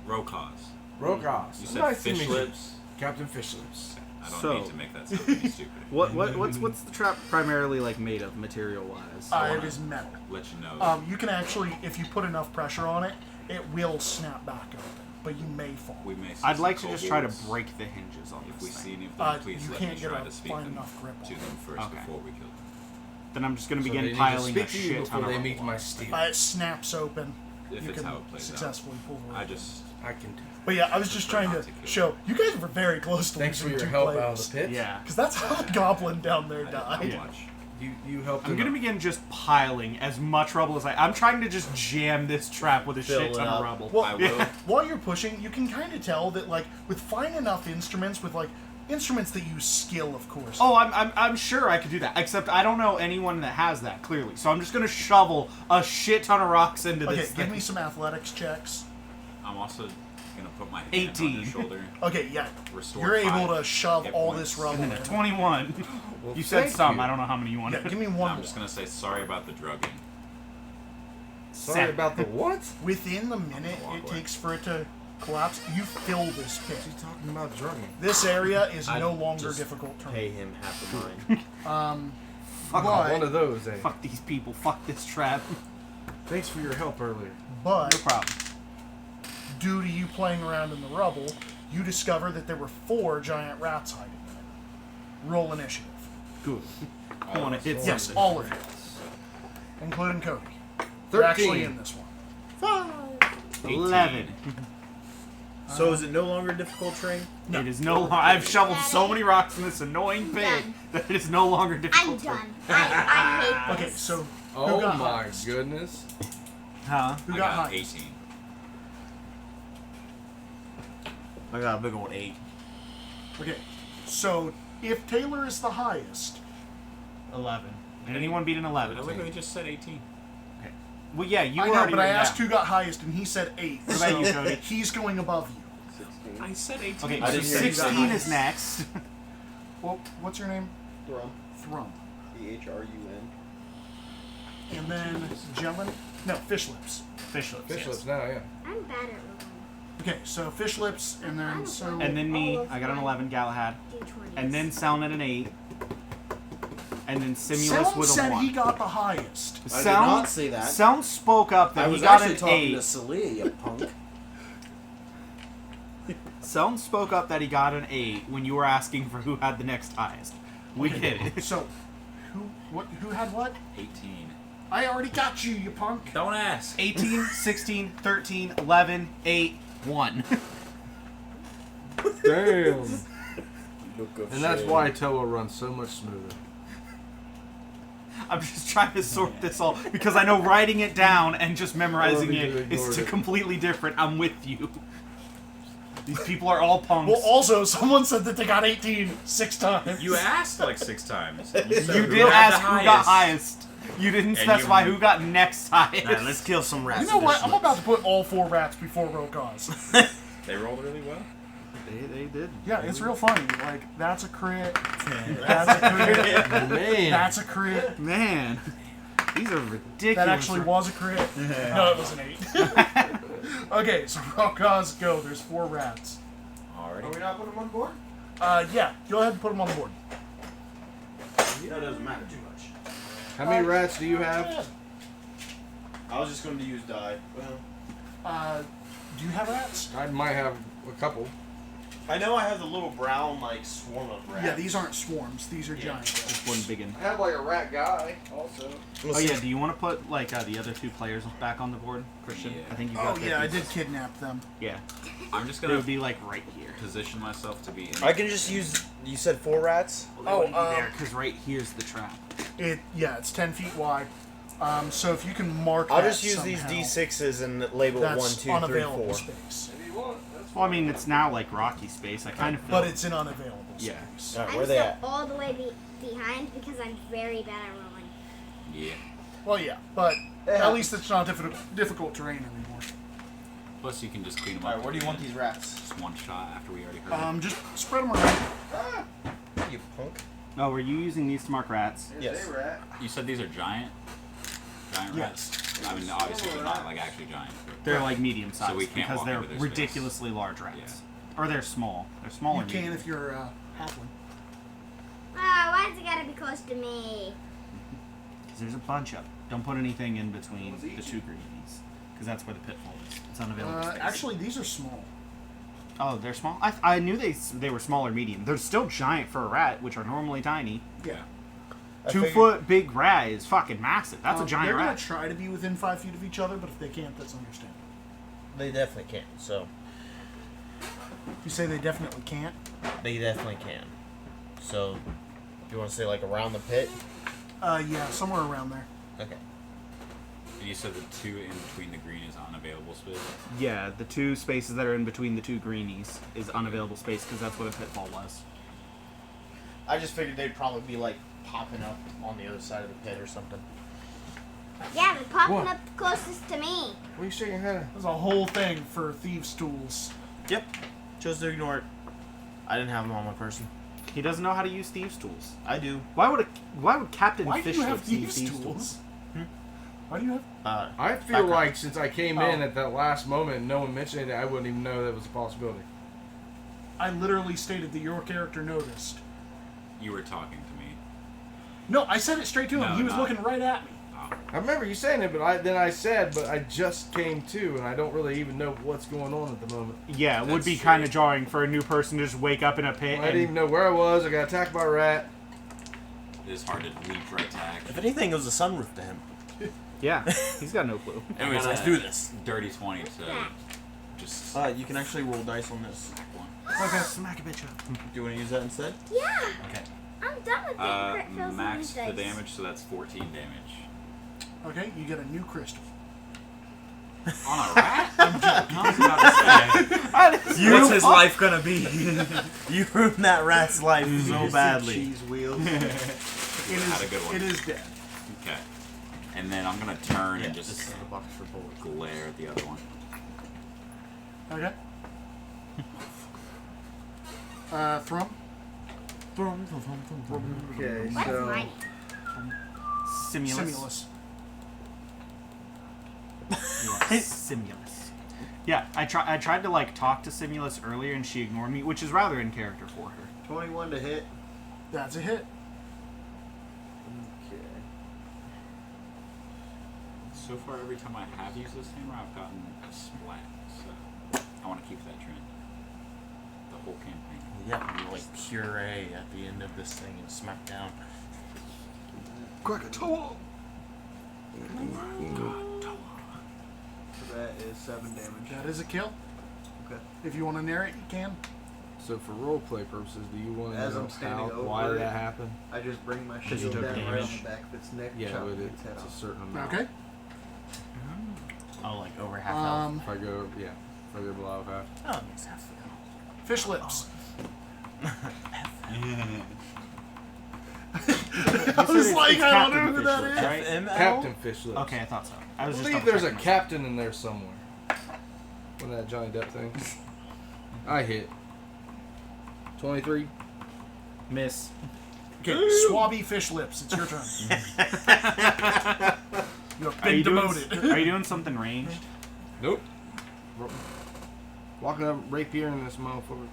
Rokaz. Rokaz. You said Nice to fish meet you. lips. Captain Fish Lips. I don't So- need to make that sound really stupid. What's the trap primarily like made of material wise? It is metal. Let you know. You can actually, if you put enough pressure on it, it will snap back open, but you may fall. We may see I'd some like to just try to kobolds. break the hinges on If this we see thing. any of them, please you let can't me get try a to speak fine them enough grip on to it. them first Okay. before we kill them. Then I'm just gonna So they begin need to piling a speak to you shit ton before of they meet my steel. It snaps open. If you it's can how it plays out. successfully pull the rope. I can do. But yeah, I was just trying to show you guys were very close to Thanks for losing your 2 help players. out of the pit. Yeah. Because that's how the goblin down there I didn't died. know much. You helped. I'm gonna begin just piling as much rubble as I'm trying to just jam this trap with a Fill shit it ton up. of rubble. Well, I will. while you're pushing, you can kind of tell that, like, with fine enough instruments, with, like, instruments that use skill, of course. Oh, I'm sure I could do that. Except I don't know anyone that has that, clearly. So I'm just gonna shovel a shit ton of rocks into Okay, this give thing. me some athletics checks. I'm also gonna put my hand 18. on your shoulder. Okay, yeah. Restore You're able 5 to shove hit all points. this rubble in. 21. Well, You said thank some. you. I don't know how many you Yeah, wanted. give me one I'm more. just gonna say sorry about the drugging. Sorry 7. about the what? Within the minute Walk it away. takes for it to collapse, you fill this pit. What's he talking about drugging? This area is I'd no longer just difficult terrain. Pay him half of mine. Fuck But- One of those, eh? Fuck these people. Fuck this trap. Thanks for your help earlier. But No problem. due to you playing around in the rubble, you discover that there were 4 giant rats hiding in it. Roll initiative. Good. I want to hit Yes, something. all of you. Including Cody. You're actually in this one. 11. So is it no longer difficult terrain? It is no longer. I've shoveled so many rocks in this annoying pit Done. that it is no longer I'm difficult. done. I hate Okay, this. so who Oh got my highest? goodness. Huh? Who I got got highest? 18. I got a big old 8. Okay, so if Taylor is the highest, 11. Did anyone beat an 11? I literally just said 18. Well, yeah, you I know, already but I went asked down. who got highest, and he said 8. What about you, So Cody? he's going above you. I said 18. Okay, I so didn't hear you got 16 highest. is next. Well, what's your name? Thrum. Thrum. Thrun. And then Jellin? No, Fish Lips. Fish lips. Fish yes. lips now, yeah. I'm bad at rolling. Okay, so Fish Lips, and then so. And then me, I got an 11, Galahad. D20s. And then Sound at an 8. And then Simulus Sound with a said 1. he got the highest. I did not say that. Sound spoke up that I he was got actually an talking 8. to Celia, you punk. Sound spoke up that he got an 8 when you were asking for who had the next highest. We get it. So, who had what? 18. I already got you, you punk. Don't ask. 18, 16, 13, 11, 8, 1. Damn. Look of And that's shame. why Toa runs so much smoother. I'm just trying to sort this all because I know writing it down and just memorizing I love you it is ignored it. completely different. I'm with you. These people are all punks. Well, also, someone said that they got 18 6 times. You asked like 6 times. you who did had ask the who got highest. You didn't And specify you- who got next highest. Alright, let's kill some rats. You know with what? this I'm shit. about to put all 4 rats before roll cause. They rolled really well. They did. Yeah, it's real funny. Like, that's a crit. That's a crit. Man. That's a crit. Man, these are ridiculous. That actually was a crit. No, it was an 8. Okay, so roll cause, go. There's 4 rats. Alrighty. not putting them on board? Yeah, go ahead and put them on the board. That doesn't matter too much. How many rats do you have? I was just going to use die. Well, Do you have rats? I might have a couple. I know I have the little brown like swarm of rats. Yeah, these aren't swarms. These are giant. Just one big one. I have like a rat guy also. Oh yeah, do you want to put like the other 2 players back on the board, Christian? Yeah. I think you Oh got their yeah, I pieces. did kidnap them. Yeah, I'm just they gonna would be like right here. position myself to be in. I can just use. You said 4 rats? Well, there, because right here's the trap. It's 10 feet wide. So if you can mark I'll that just use somehow, these D6s and label it 1, that's 2, 3, unavailable 4. space. If you want, that's Well, I mean, it's now like rocky space. I kind of feel. But it's an unavailable Yeah. space. Alright, I'm where they still at? all the way behind because I'm very bad at rolling. Yeah. Well, yeah, but at least it's not difficult terrain anymore. Plus, you can just clean them up. Alright, where do you want these rats? Just one shot after we already heard. Just spread them around. You punk. Oh, were you using these to mark rats? Yes. You said these are giant. Giant Yes. rats. I mean, obviously they're not like actually giant. But They're like medium sized So we can't because walk they're into their space. ridiculously large rats. Or they're small. They're smaller. You can medium. if you're halfling. Why's it gotta be close to me? Because there's a bunch of them. Don't put anything in between the 2 greenies. Because that's where the pitfall is. It's unavailable space. Actually, these are small. Oh, they're small? I knew they were small or medium. They're still giant for a rat, which are normally tiny. Yeah. 2-foot big rat is fucking massive. That's a giant They're rat. gonna try to be within 5 feet of each other, but if they can't, that's understandable. They definitely can. So You say they definitely can't? they definitely can. So, do you want to say like around the pit? Yeah, somewhere around there. Okay. And you said the 2 in between the green is unavailable space? Yeah, the 2 spaces that are in between the 2 greenies is unavailable space because that's what a pitfall was. I just figured they'd probably be like popping up on the other side of the pit or something. Yeah, they're popping What? up closest to me. What are you shaking your head at? There's a whole thing for thieves' tools. Yep. Chose to ignore it. I didn't have them on my person. He doesn't know how to use thieves' tools. I do. Why would Captain Why do Fish you have Lips use thieves' tools? Why do you have... I feel Background. like since I came in at that last moment and no one mentioned it, I wouldn't even know that was a possibility. I literally stated that your character noticed. You were talking to me. No, I said it straight to him. No, He was not- looking right at me. I remember you saying it, but I just came to, and I don't really even know what's going on at the moment. Yeah, it would That's be true. kind of jarring for a new person to just wake up in a pit I didn't even and... know where I was. I got attacked by a rat. It is hard to leap right to If action. anything, it was a sunroof to him. Yeah, he's got no clue. Anyways, Let's do this. Dirty 20 to just You can actually roll dice on this. smack one. Okay, smack a bitch up. Do you want to use that instead? Yeah, Okay. I'm done with getting crit fills Max and the these dice. damage, so that's 14 damage. Okay, you get a new crystal. On a rat? I was about to say. What's his life gonna be? You ruined that rat's life so badly. Cheese wheels. It Had a good one. It is dead. Okay. And then I'm gonna turn Yeah, and this just is the box for bullets. glare at the other one. Okay. Thrum? Okay, What's so mine? Simulus. Simulus. Simulus. Yeah, I tried to like talk to Simulus earlier and she ignored me, which is rather in character for her. 21 to hit. That's a hit. Okay. So far, every time I have used this hammer, I've gotten a splat. So I want to keep that trend. The whole campaign. Yeah, you like puree at the end of this thing and smack down. Krakatoa! So that is 7 damage. That is a kill. Okay. If you want to narrate, you can. So for roleplay purposes, do you want to As know I'm standing how, over why it, that happened? I just bring my 'Cause you shield took down damage. around the back of its neck, Yeah, chop but its head it's a off. certain amount. Okay. Oh, like over half health. If I go, yeah, if I go below half. Oh, it makes half Fish lips. I was like, I don't know who that is. Right? FML? Captain Fish Lips. Okay, I thought so. I I was just believe there's a double-checking captain in there somewhere. Wasn't that Johnny Depp thing? I hit. 23. myself. Miss. Okay, Swabby Fish Lips, it's your turn. You have Are you, been doing, demoted. are you doing something ranged? Nope. Walking up rapier in this motherfucker.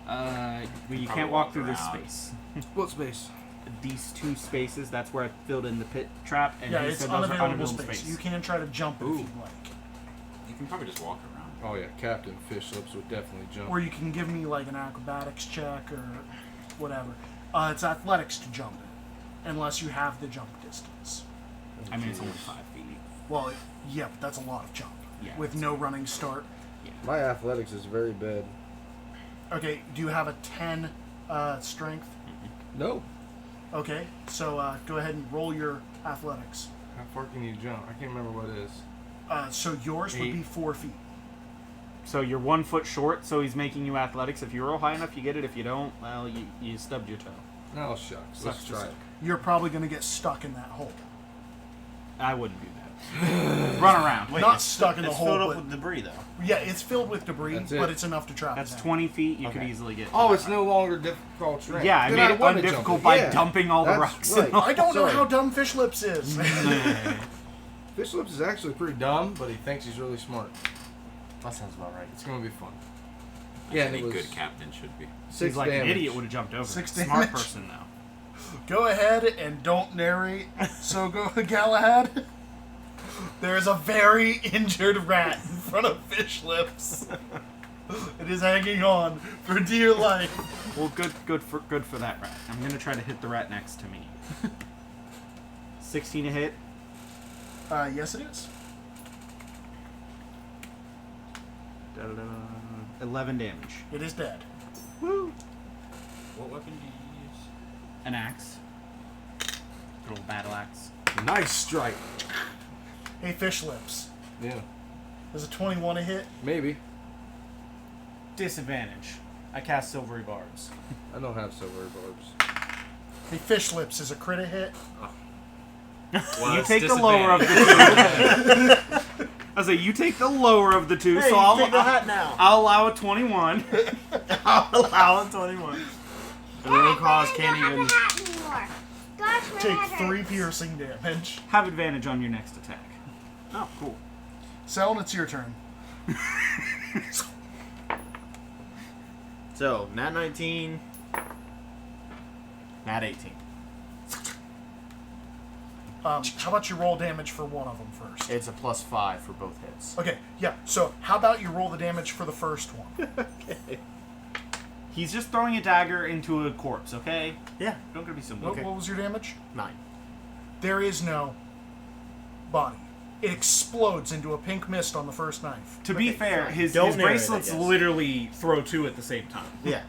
Well, you Probably can't walk through this around. space. What space? These 2 spaces, that's where I filled in the pit trap, and Yeah, he it's said those are unavailable unavailable space. space. You can try to jump it if Ooh. you'd like. You can probably just walk around. Oh yeah, Captain Fish Lips would definitely jump. Or you can give me like an acrobatics check or whatever. It's athletics to jump it, unless you have the jump distance. I mean, it's only 5 feet. Well, yeah, but that's a lot of jump. Yeah, With that's- no running start. My athletics is very bad. Okay, do you have a 10 strength? No. Okay, so go ahead and roll your athletics. How far can you jump? I can't remember what it is. So yours would 8. be 4 feet. So you're 1 foot short, so he's making you athletics. If you roll high enough, you get it. If you don't, well, you stubbed your toe. Oh shucks. Let's Sucks to try suck. it. You're probably going to get stuck in that hole. I wouldn't do that. Run around. Wait, Not stuck in the It's hole, filled up but with debris, though. yeah, it's filled with debris, That's it. but it's enough to trap that's it down. 20 feet. You could Okay. easily get. Oh, it's no longer difficult terrain. Yeah, I Then made it wanna jump undifficult it. by Yeah, dumping all the that's rocks. right. in the- I don't know Sorry. how dumb Fish Lips is. Fish Lips is actually pretty dumb, but he thinks he's really smart. That sounds about right. It's gonna be fun. As Yeah, and any it was good captain should be. 6 He's like damage. an idiot would have jumped over. 6 Smart damage. person though. Go ahead and don't narrate. So go, Galahad. There is a very injured rat in front of Fish Lips. It is hanging on for dear life. Well, good for that rat. I'm gonna try to hit the rat next to me. 16 to hit. Yes, it is. 11 damage. It is dead. Woo! What weapon do you use? An axe. Good old battle axe. Nice strike. Hey, fish lips. Yeah. Is a 21 a hit? Maybe. Disadvantage. I cast silvery barbs. I don't have silver barbs. Hey, fish lips is a crit a hit? Well, You it's take the lower of the two. I say you take the lower of the two, Hey, so you take the hat now. I'll allow a 21. I'll allow a 21. The road cause can't even. Take 3 piercing damage. Have advantage on your next attack. Oh, cool. Seln, it's your turn. So, nat 19, nat 18. How about you roll damage for one of them first? It's a +5 for both hits. Okay, yeah. So how about you roll the damage for the first one? Okay. He's just throwing a dagger into a corpse, okay? Yeah. Don't gonna be so What, mean. what was your damage? 9. There is no body. It explodes into a pink mist on the first knife. To be fair, fine. his Don't narrate, bracelets I guess. literally throw 2 at the same time. Yeah.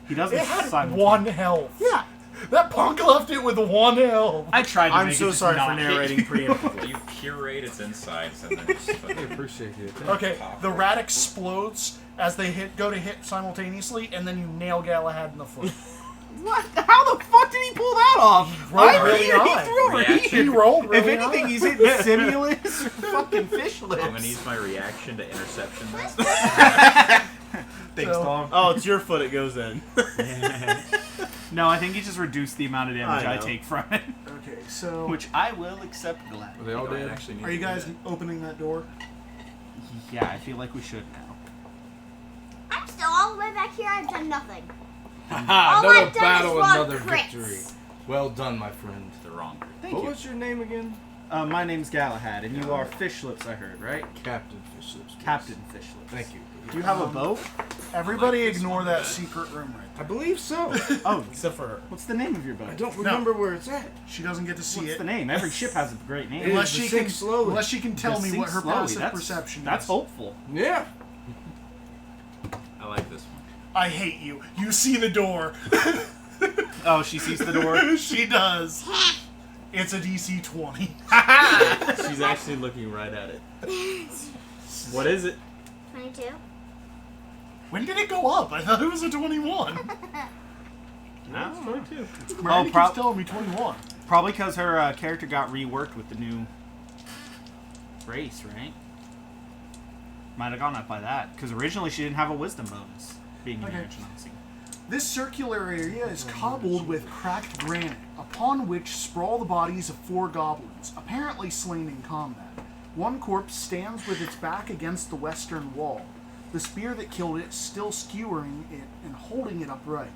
He doesn't It had simultaneously. 1 health. Yeah. That punk left it with 1 health. I tried to I'm make so it just sorry for not hit narrating you. preemptively. You curate its insides and then just I fucking appreciate it. Okay, pop the it. rat explodes as they go to hit simultaneously, and then you nail Galahad in the foot. What? How the fuck did he pull that off? rolled I'm really here, he high. threw over Reaction. He rolled really If anything, high. he's hitting Simulus or fucking fish lips. I'm gonna use my reaction to interception that. Thanks, So- Tom. Oh, it's your foot it goes in. No, I think he just reduced the amount of damage I I know. take from it. Okay, so Which I will accept gladly. Are they all Do I dead? actually need are you to do guys that? opening that door? Yeah, I feel like we should now. I'm still all the way back here. I've done nothing. Haha, All another I've done battle, is roll another crits. victory. Well done, my friend. The wrong group. Thank What you. was your name again? My name's Galahad, and you are Fish Lips, I heard, right? Captain Fishlips. please. Captain Fish Lips. Thank you. Do you have a boat? Everybody this ignore one that better. secret room right I believe so. Oh, Except for her. what's the name of your boat? I don't remember where it's at. there. She doesn't get to see What's it. the name? Every ship has a great name. Unless It she sinks can, slowly. unless she can tell Just me sink what her slowly. passive That's- perception That's is. hopeful. Yeah. I like this one. I hate you. You see the door. Oh, she sees the door. She does. It's a DC 20. She's actually looking right at it. What is it? 22. When did it go up? I thought it was a 21. No, it's 22. Miranda prob- keeps telling me 21. Probably because her character got reworked with the new race, right? Might have gone up by that. Because originally she didn't have a wisdom bonus. Being Okay. okay. This circular area is cobbled with cracked granite, upon which sprawl the bodies of 4 goblins, apparently slain in combat. One corpse stands with its back against the western wall, the spear that killed it still skewering it and holding it upright.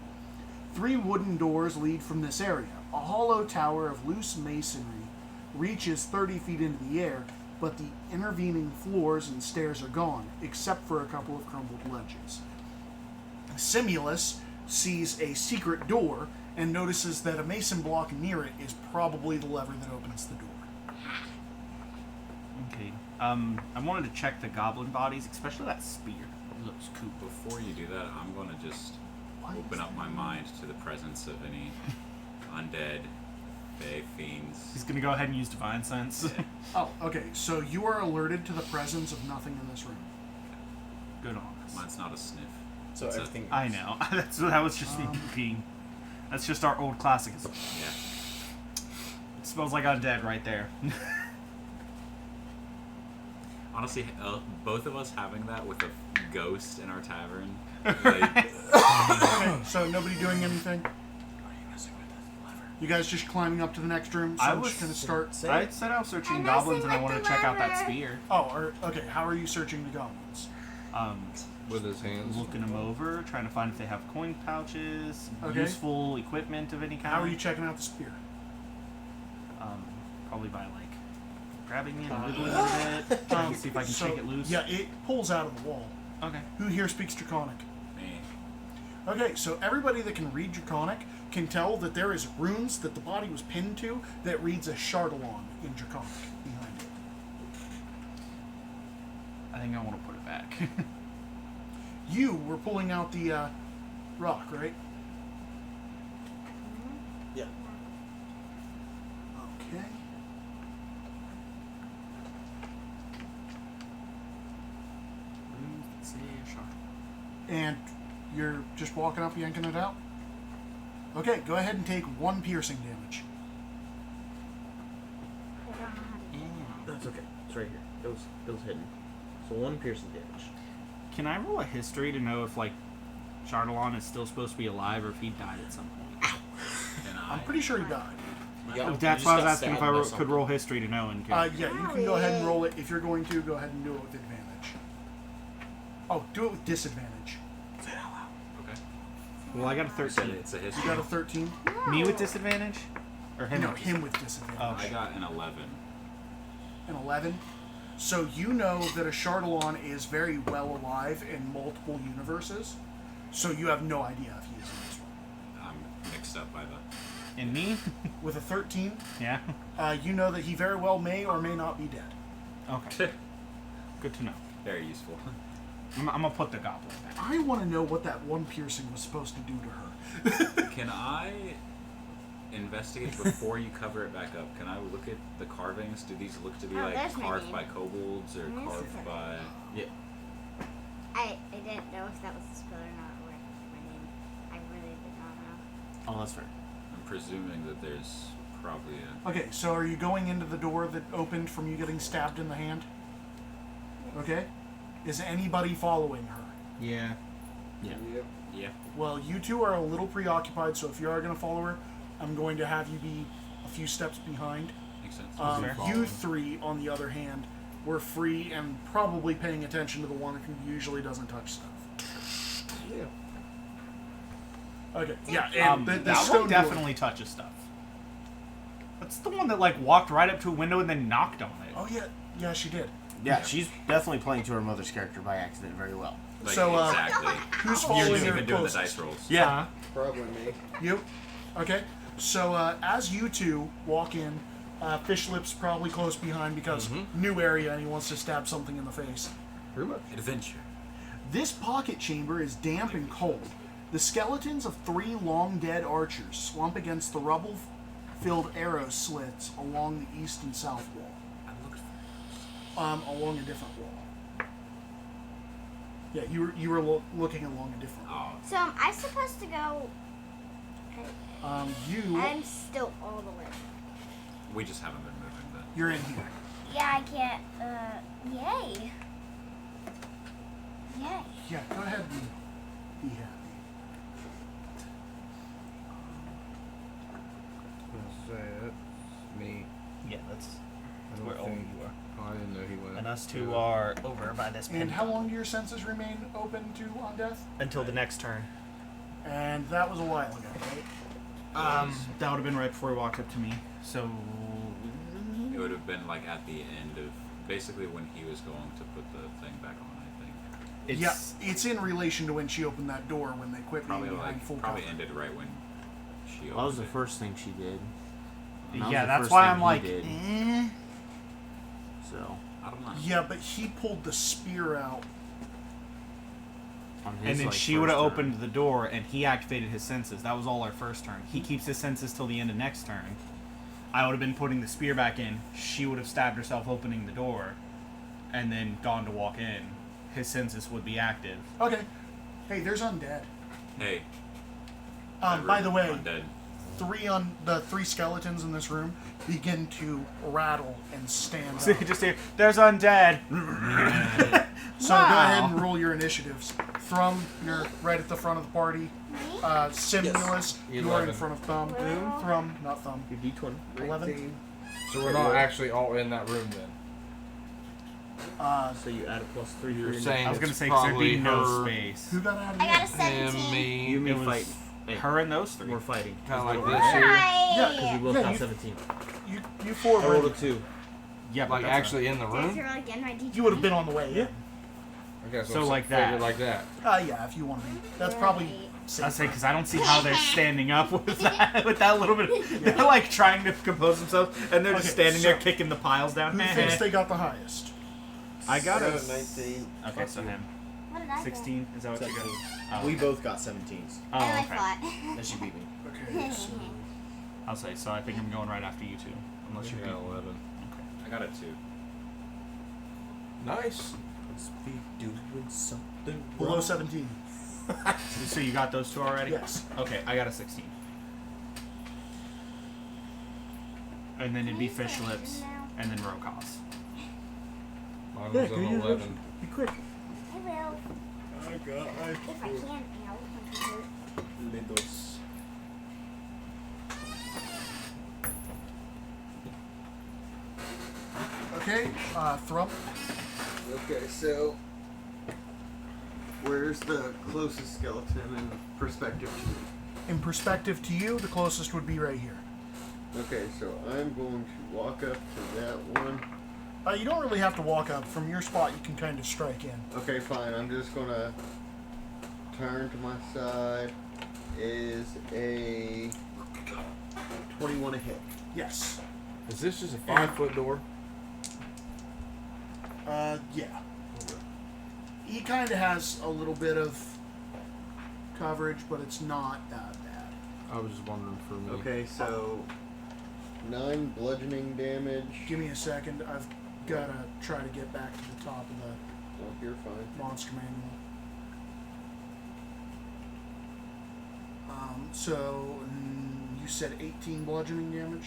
3 wooden doors lead from this area. A hollow tower of loose masonry reaches 30 feet into the air, but the intervening floors and stairs are gone, except for a couple of crumbled ledges. Simulus sees a secret door and notices that a mason block near it is probably the lever that opens the door. Okay. I wanted to check the goblin bodies, especially that spear. It looks cool. Before you do that, I'm gonna just open up my mind to the presence of any undead, fae, fiends. He's gonna go ahead and use Divine Sense. Oh, okay. So you are alerted to the presence of nothing in this room. Good on us. Mine's not a sniff. So It's a- everything. I know. That was just me being. That's just our old classicism. Yeah. It smells like undead right there. Honestly, both of us having that with a ghost in our tavern. Like, Okay, so nobody doing anything? You guys just climbing up to the next room? So I I'm was just going to start... I said I was searching I'm goblins and I messing wanted with to check the out that lever. spear. Oh, okay. How are you searching the goblins? With his hands. Looking them over, trying to find if they have coin pouches, Okay. useful equipment of any kind. How are you checking out the spear? Probably by like grabbing it and wiggling it a bit, trying to see if I can So, shake it loose. Yeah, it pulls out of the wall. Okay. Who here speaks Draconic? Me. Okay, so everybody that can read Draconic can tell that there is runes that the body was pinned to that reads a Chardalon in Draconic behind it. I think I want to put it back. You were pulling out the rock, right? Yeah. Okay. And you're just walking up, yanking it out? Okay, go ahead and take 1 piercing damage. That's okay. It's right here. It was hidden. So 1 piercing damage. Can I roll a history to know if, like, Chardalon is still supposed to be alive or if he died at some point? I'm pretty sure he died. That's why I was asking if I could roll history to know. Yeah, you can go ahead and roll it. If you're going to, go ahead and do it with advantage. Oh, do it with disadvantage. Okay. Well, I got a 13. It's a You history. got a 13? Me with disadvantage? Or him? No, with him with disadvantage. Oh, I got an 11. An 11? So you know that a Chardalon is very well alive in multiple universes, so you have no idea if he is in this one. I'm mixed up by the... And me? With a 13, Yeah. you know that he very well may or may not be dead. Okay. Good to know. Very useful. I'm gonna put the goblin back. I want to know what that 1 piercing was supposed to do to her. Can I investigate before you cover it back up? Can I look at the carvings? Do these look to be Oh, there's my carved name. by kobolds or There's carved the- by... Yeah. I didn't know if that was the spell or not, or my name. I really did not know. Oh, that's fair. I'm presuming that there's probably a... Okay, so are you going into the door that opened from you getting stabbed in the hand? Okay. Is anybody following her? Yeah. Yeah. Well, you two are a little preoccupied, so if you are going to follow her, I'm going to have you be a few steps behind. Makes sense. You 3, on the other hand, were free and probably paying attention to the one who usually doesn't touch stuff. Yeah. Okay, yeah, and the that stone one definitely touches stuff. That's the one that, like, walked right up to a window and then knocked on it. Door. Oh, yeah, she did. Yeah, she's definitely playing to her mother's character by accident very well. Like, So, exactly. Who's You're following just her even doing the closest? dice rolls. Yeah. Probably me. You? Okay. So, as you two walk in, Fish Lips probably close behind because new area and he wants to stab something in the face. Pretty much. Adventure. This pocket chamber is damp and cold. The skeletons of 3 long-dead archers slump against the rubble-filled arrow slits along the east and south wall. Along a different wall. Yeah, you were looking along a different wall. Oh, So am I supposed to go? You, I'm still all the way. we just haven't been moving then. you're in here. Yeah, I can't. Yay. Yay. Yeah, go ahead and be happy. Gonna say it. Me. Yeah, that's I don't where all think- you are. Oh, I didn't know he went. And us two are over by this And pin how long do your senses remain open to on death? until the next turn. And that was a while ago, right? That would have been right before he walked up to me. So It would have been like at the end of basically when he was going to put the thing back on, I think. it's It's in relation to when she opened that door when they quit being Probably behind full probably cover. ended right when she opened Well, that was the it. first thing she did. And that was yeah. the That's first why thing I'm he like, did. eh. So, I don't know. Yeah, but he pulled the spear out. on his, And then like, she would have first turn. opened the door, and he activated his senses. That was all our first turn. He keeps his senses till the end of next turn. I would have been putting the spear back in. She would have stabbed herself opening the door, and then gone to walk in. His senses would be active. Okay. Hey, there's undead. Hey. By the way, Undead. the 3 skeletons in this room begin to rattle and stand So up. you just hear, "There's undead." So go ahead and roll your initiatives. Thrum, you're right at the front of the party. Simulus, you are in 11. front of Thumb. Thrum, not Thumb. Your D20. 11. So we're not actually all in that room then. So you add a +3 for You're your saying I was gonna it's say 'cause there'd be probably no her, space. Who got out of I got a him, 17. me, You, me, It was fight. Hey, her and those 3. we're fighting. kind of like Because this here. Right. we both Yeah, got you- 17. You 4 I rolled a 2. Yeah, but Like that's actually in the If room. you're like in my D20. You would have been on the way in. Okay, So I'm like figure that. like that. Yeah, if you want to be. That's probably I safer. say because I don't see how they're standing up with that little bit. They're like trying to compose themselves, and they're just Okay, standing there so kicking the piles down. Who thinks they got the highest? I got I a got a 19. Okay, so him. What did I 16. Is that what you got? 17. Oh, We okay. both got 17s. Oh, I okay. fought. And she beat me. Okay, so I'll say. So I think I'm going right after you two, unless you Yeah, beat. 11. I got a 2. Nice. Must be doing something below wrong. 17. So you got those two already? Yes. Okay, I got a 16. And then it'd be fish lips, and then Rokos. Mine was an 11. Be quick. I will. If I can, Legos. Okay, Thrump. Okay, so where's the closest skeleton in perspective to you? In perspective to you, the closest would be right here. Okay, so I'm going to walk up to that one. You don't really have to walk up. From your spot, you can kind of strike in. Okay, fine. I'm just gonna turn to my side. Is a 21 a hit? Yes. Is this just a 5-foot door? Yeah. He kind of has a little bit of coverage, but it's not that bad. I was just wondering for me. Okay, so 9 bludgeoning damage. Give me a second. I've got to try to get back to the top of the Oh, you're fine. monster manual. So you said 18 bludgeoning damage?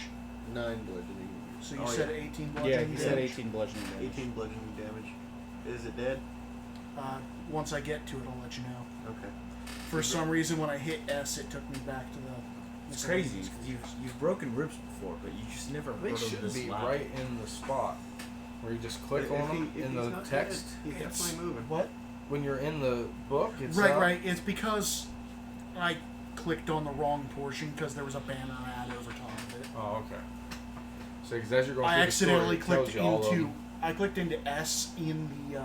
9 bludgeoning. So you said 18 bludgeoning Yeah, damage? he said 18 bludgeoning damage. 18 bludgeoning damage. Is it dead? Once I get to it, I'll let you know. Okay. For some reason, when I hit S, it took me back to the... It's crazy. You've broken ribs before, but you just never They heard of should this be loud. right in the spot where you just click on them in the text. He's definitely moving. What? When you're in the book, it's Right. It's because I clicked on the wrong portion because there was a banner ad over top of it. Oh, okay. So, because as you're going I through accidentally the story, it clicked tells you all of into... them. I clicked into S in the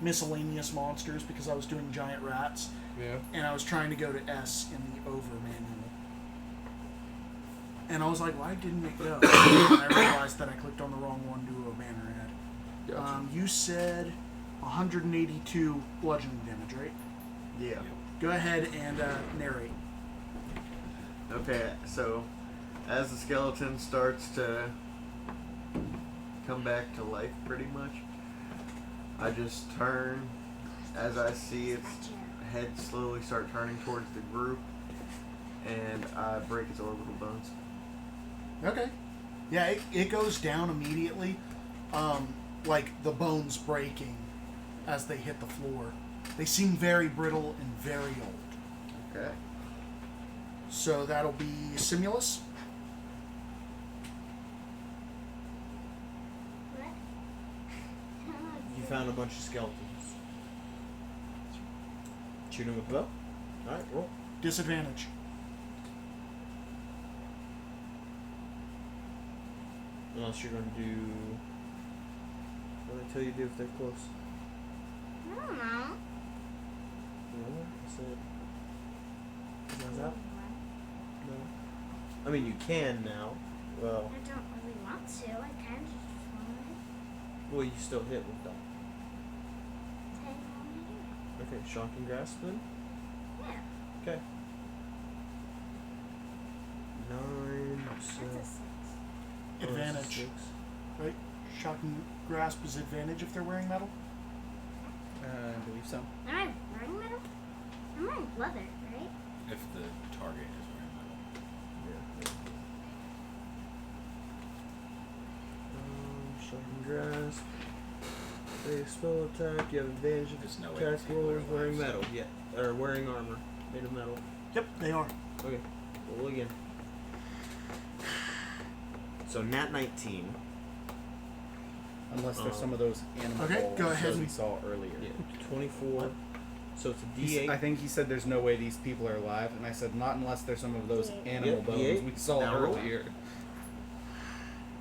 miscellaneous monsters because I was doing giant rats. Yeah. And I was trying to go to S in the over manual. And I was like, why didn't it go? And I realized that I clicked on the wrong one to do a banner ad. Gotcha. You said 182 bludgeoning damage, right? Yeah. Go ahead and narrate. Okay, so as the skeleton starts to come back to life pretty much, I just turn as I see its head slowly start turning towards the group, and I break its orbital bones. Okay. Yeah, it goes down immediately, like the bones breaking as they hit the floor. They seem very brittle and very old. Okay. So that'll be Simulus. You found a bunch of skeletons. Shoot him with a bow? Alright, roll. Disadvantage. Unless you're going to do... What did I tell you to do if they're close? I don't know. No? I said... How's that? No. I mean, you can now. Well, I don't really want to. I kind of just want to. well, you still hit with that. Tell you what I'm gonna do. Okay, shock and grasp then? Yeah. Okay. 9, That's so... a 6. Advantage. 6. Right? Shock and grasp is advantage if they're wearing metal. I believe so. Am I wearing metal? I'm wearing leather, right? If the target is wearing metal. Yeah. Shock and grasp. A spell attack, you have advantage if There's no way attack people rolls are wearing alive, so- metal. Yeah. Or wearing armor made of metal. Yep, they are. Okay. Roll again. So nat 19. Unless there's some of those animal Okay, bones go ahead that we and- saw earlier. Yeah. 24. So it's a He's- D8. I think he said there's no way these people are alive, and I said not unless there's some of those animal Yeah, bones D8. we saw Now roll. earlier.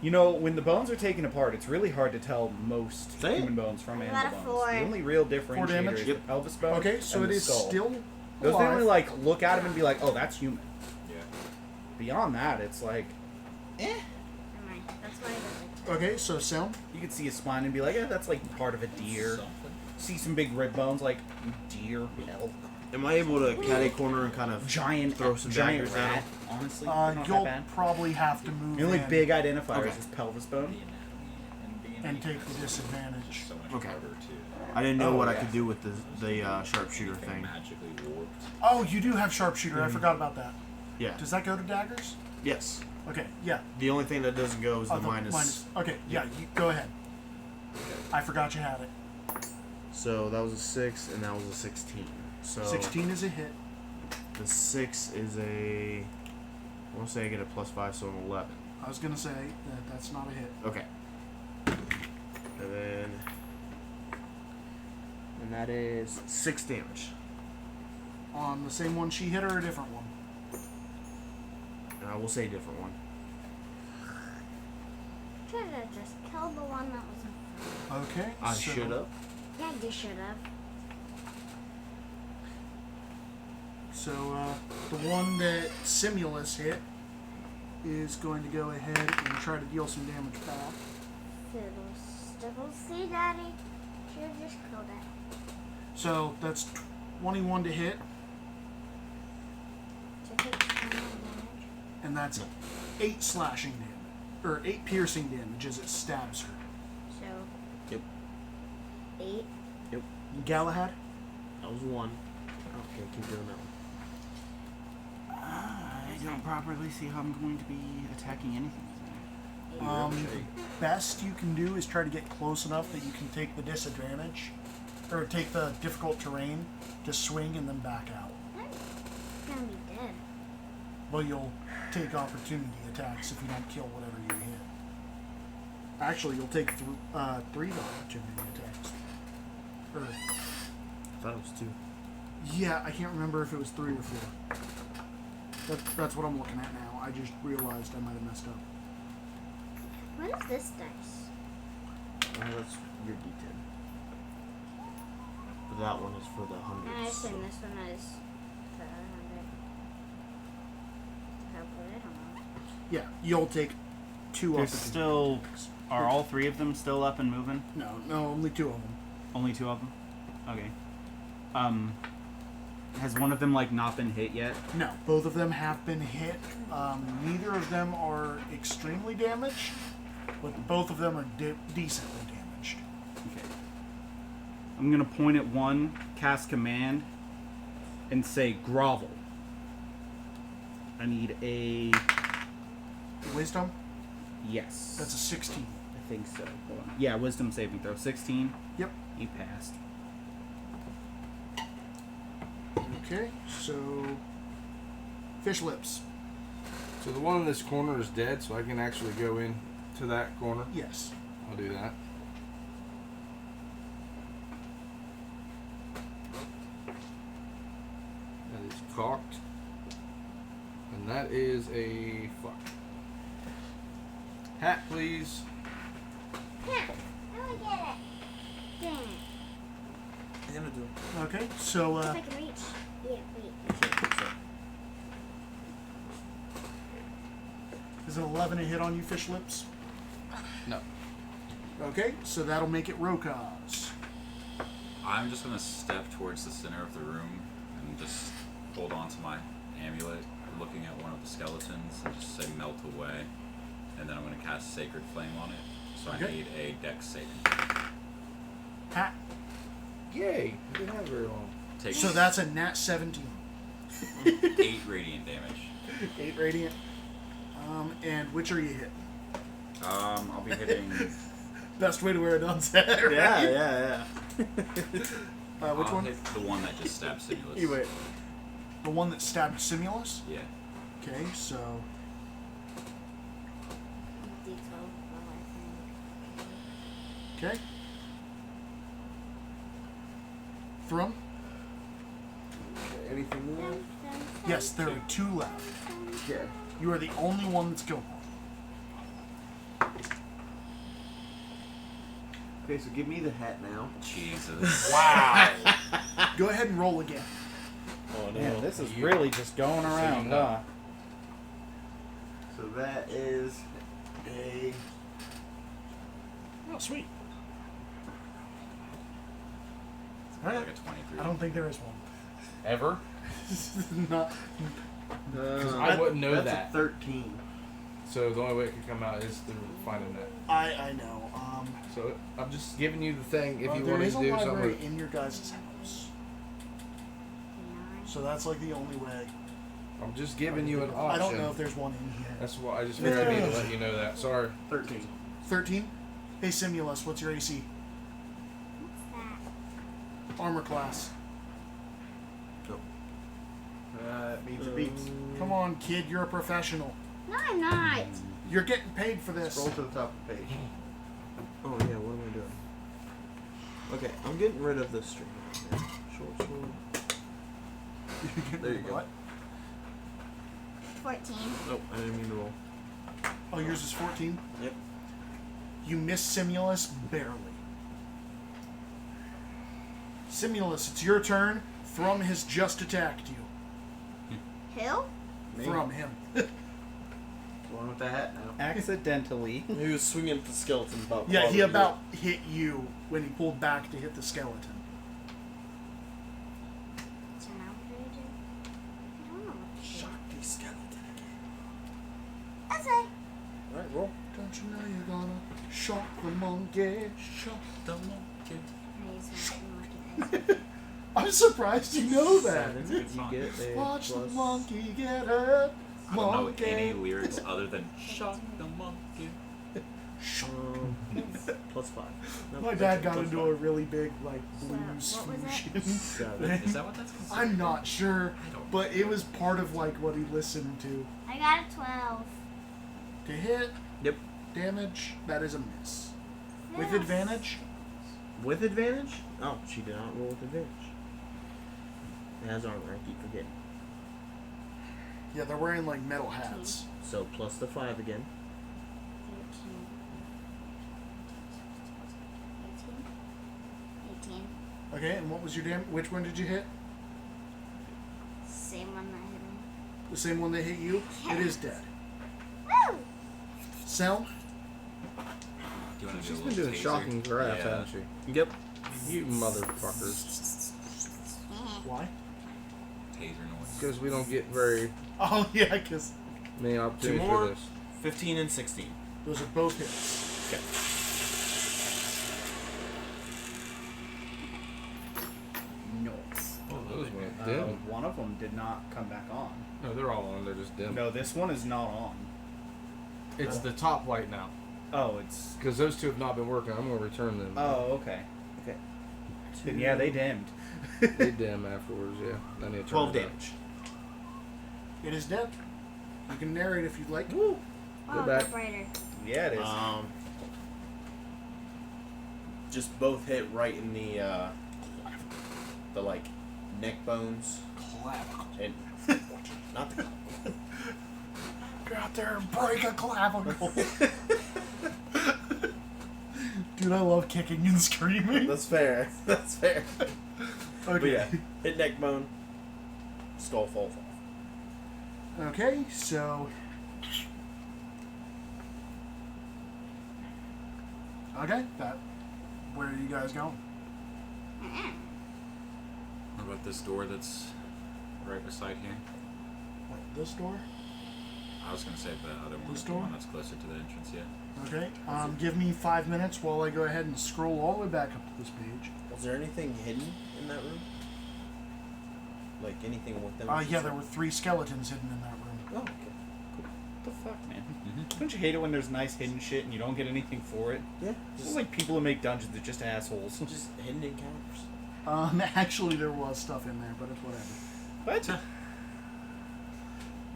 You know, when the bones are taken apart, it's really hard to tell most Same. human bones from I animal got a bones. 4. The only real differentiator damage? is the pelvis bone. Okay, so and it the is skull. still Those they alive. only like look at him and be like, "Oh, that's human." Yeah. Beyond that, it's like, Never mind. That's why I don't like Okay, so sound. you could see his spine and be like, "Yeah, that's like part of a deer." See some big rib bones, like deer, elk, Am I able to cat a corner and kind of giant, throw some giant daggers at rat. him? Honestly, they're not that You'll bad. probably have to move The only in big identifier Okay. is his pelvis bone. and take the disadvantage. So much Okay. harder to I didn't know Oh, what I yeah. could do with the sharpshooter thing. magically warped. Oh, you do have sharpshooter. I forgot about that. Yeah. Does that go to daggers? Yes. Okay, yeah. The only thing that doesn't go is Oh, the minus. Okay, yeah, you go ahead. I forgot you had it. So that was a 6, and that was a 16. So 16 is a hit. the 6 is a. I want to say I get a +5, so an 11. I was gonna say that that's not a hit. Okay. And that is 6 damage. On the same one she hit or a different one? And I will say a different one. Should have just killed the one that was in front. Okay. I so should have. Yeah, you should have. So the one that Simulus hit is going to go ahead and try to deal some damage back. Fiddle, see, Daddy? Should have just killed it. So that's 21 to hit, To take 21 damage. and that's 8 slashing damage, or 8 piercing damage as it stabs her. So. Yep. 8. Galahad? That was 1. Okay, keep doing that one. I don't properly see how I'm going to be attacking anything. The best you can do is try to get close enough that you can take the disadvantage, or take the difficult terrain to swing and then back out. I'm gonna be dead. Well, you'll take opportunity attacks if you don't kill whatever you hit. Actually, you'll take 3 opportunity attacks. Or, I thought it was 2. yeah, I can't remember if it was 3 or 4. That's what I'm looking at now. I just realized I might have messed up. What is this dice? That's your D10. But that one is for the And I hundreds. assume this one is for 100. Hopefully, I don't know. Yeah, you'll take 2 There's opportunity still. attacks. Are all 3 of them still up and moving? No, only 2 of them. Only 2 of them? Okay. Has one of them, like, not been hit yet? No, both of them have been hit. Neither of them are extremely damaged, but both of them are decently damaged. Okay. I'm gonna point at one, cast command, and say grovel. I need a. Wisdom? Yes. That's a 16. I think so. Hold on. Yeah, wisdom saving throw. 16. Yep. You passed. Okay, so fish lips. So the one in this corner is dead, so I can actually go in to that corner. Yes. I'll do that. That is cocked. And that is a fuck. Hat, please. Here, I want to get it. Dang it. I'm gonna do it. Okay, so If I can reach. Yeah, wait. is it 11 a hit on you, fish lips? No. Okay, so that'll make it Rokaz. I'm just gonna step towards the center of the room and just hold on to my amulet, looking at one of the skeletons, and just say melt away. And then I'm gonna cast Sacred Flame on it. So I Okay. need a Dex saving. Hat. Yay! I didn't have very long. Take So that's a nat 17. 8 radiant damage. 8 radiant. And which are you hitting? I'll be hitting. Best way to wear a dunce hat, right? Yeah. Which I'll one? hit the one that just stabbed Simulus. You wait. The one that stabbed Simulus? Yeah. Okay, so D12. Well, I think. okay. Thrum? Okay, anything more? Yes, there are 2 left. Yeah. You are the only one that's killable. Okay, so give me the hat now. Jesus. Wow. Go ahead and roll again. Oh no. Man, this is really just going around, huh? So that is a Oh, sweet. Like a 23. I don't think there is one. Ever? Not. I wouldn't know that's that. a 13. So the only way it could come out is through finding that. I know. So I'm just giving you the thing if you there want to is a do library something. in your guys' house, so that's like the only way. I'm just giving you an option. I don't know if there's one in here. That's why I just figured I need to let you know that. Sorry. 13. 13. Hey Simulus, what's your AC? Armor class. It means it beats. Come on, kid, you're a professional. No, I'm not. You're getting paid for this. Scroll to the top of the page. Oh yeah, what am I doing? Okay, I'm getting rid of this string. Short sword. There you go. What? 14. Oh, I didn't mean to roll. Oh, yours is 14? Yep. You missed Simulus barely. Simulus, it's your turn. Thrum has just attacked you. Who? Me? Thrum, him. One with the hat now. Accidentally. He was swinging at the skeleton about. Yeah, he probably about hit you when he pulled back to hit the skeleton. So now what do I do? I don't know what to do. Shock the skeleton again. That's it. Alright, roll. Don't you know you're gonna shock the monkey? Shock the monkey. I use my fucking lucky dice. I'm surprised you know that. Seven, you get a Watch the plus- monkey get up. I don't know Monkey. any lyrics other than "Shot the monkey." plus 5. Nope, My that's dad it, got plus into five. a really big like So, blues what was that? fusion. Seven. Is that what that's considered? I'm not sure, I don't but it was part of like what he listened to. I got a 12. To hit, Yep. damage, that is a miss. With Yes. advantage, With advantage? Oh, she did not roll with advantage. It has armor, I keep forgetting. yeah, they're wearing like metal hats. So plus the 5 again. 13. 18. Okay, and what was your which one did you hit? Same one that hit me. The same one that hit you? It is dead. Woo! Sell? Do you want to She's do a been little doing taser? shocking graphs, Yeah. hasn't she? Yep. You motherfuckers. Why? Taser noise. Because we don't get very Oh yeah, because many opportunities more. for this. 15 and 16. those are both hits. Okay. Nice. Oh, those went dim. One of them did not come back on. No, they're all on. They're just dim. No, this one is not on. It's the top light now. Oh, it's. Because those two have not been working. I'm going to return them. Oh, okay. Okay. Then yeah, they dimmed. They dim afterwards, yeah. I need to turn 12 it up. damage. It is dead. You can narrate if you'd like. Woo. Oh, back. go brighter. Yeah, it is. Just both hit right in the like neck bones Clavicle. and not the Go out there and break a clavicle. Dude, I love kicking and screaming. That's fair. That's fair. But Okay. yeah, hit neck bone, skull falls off. Okay, so. Okay, that. Where are you guys going? What about this door that's right beside here? What, this door? I was gonna say the other one, This the door? one that's closer to the entrance. Yeah. Okay, give me 5 minutes while I go ahead and scroll all the way back up to this page. Was there anything hidden in that room? Like anything with them? Yeah, there were 3 skeletons hidden in that room. Oh, okay. What the fuck, man? Don't you hate it when there's nice hidden shit and you don't get anything for it? Yeah. It's Just, like people who make dungeons are just assholes. just hidden encounters. Actually, there was stuff in there, but it's whatever. What?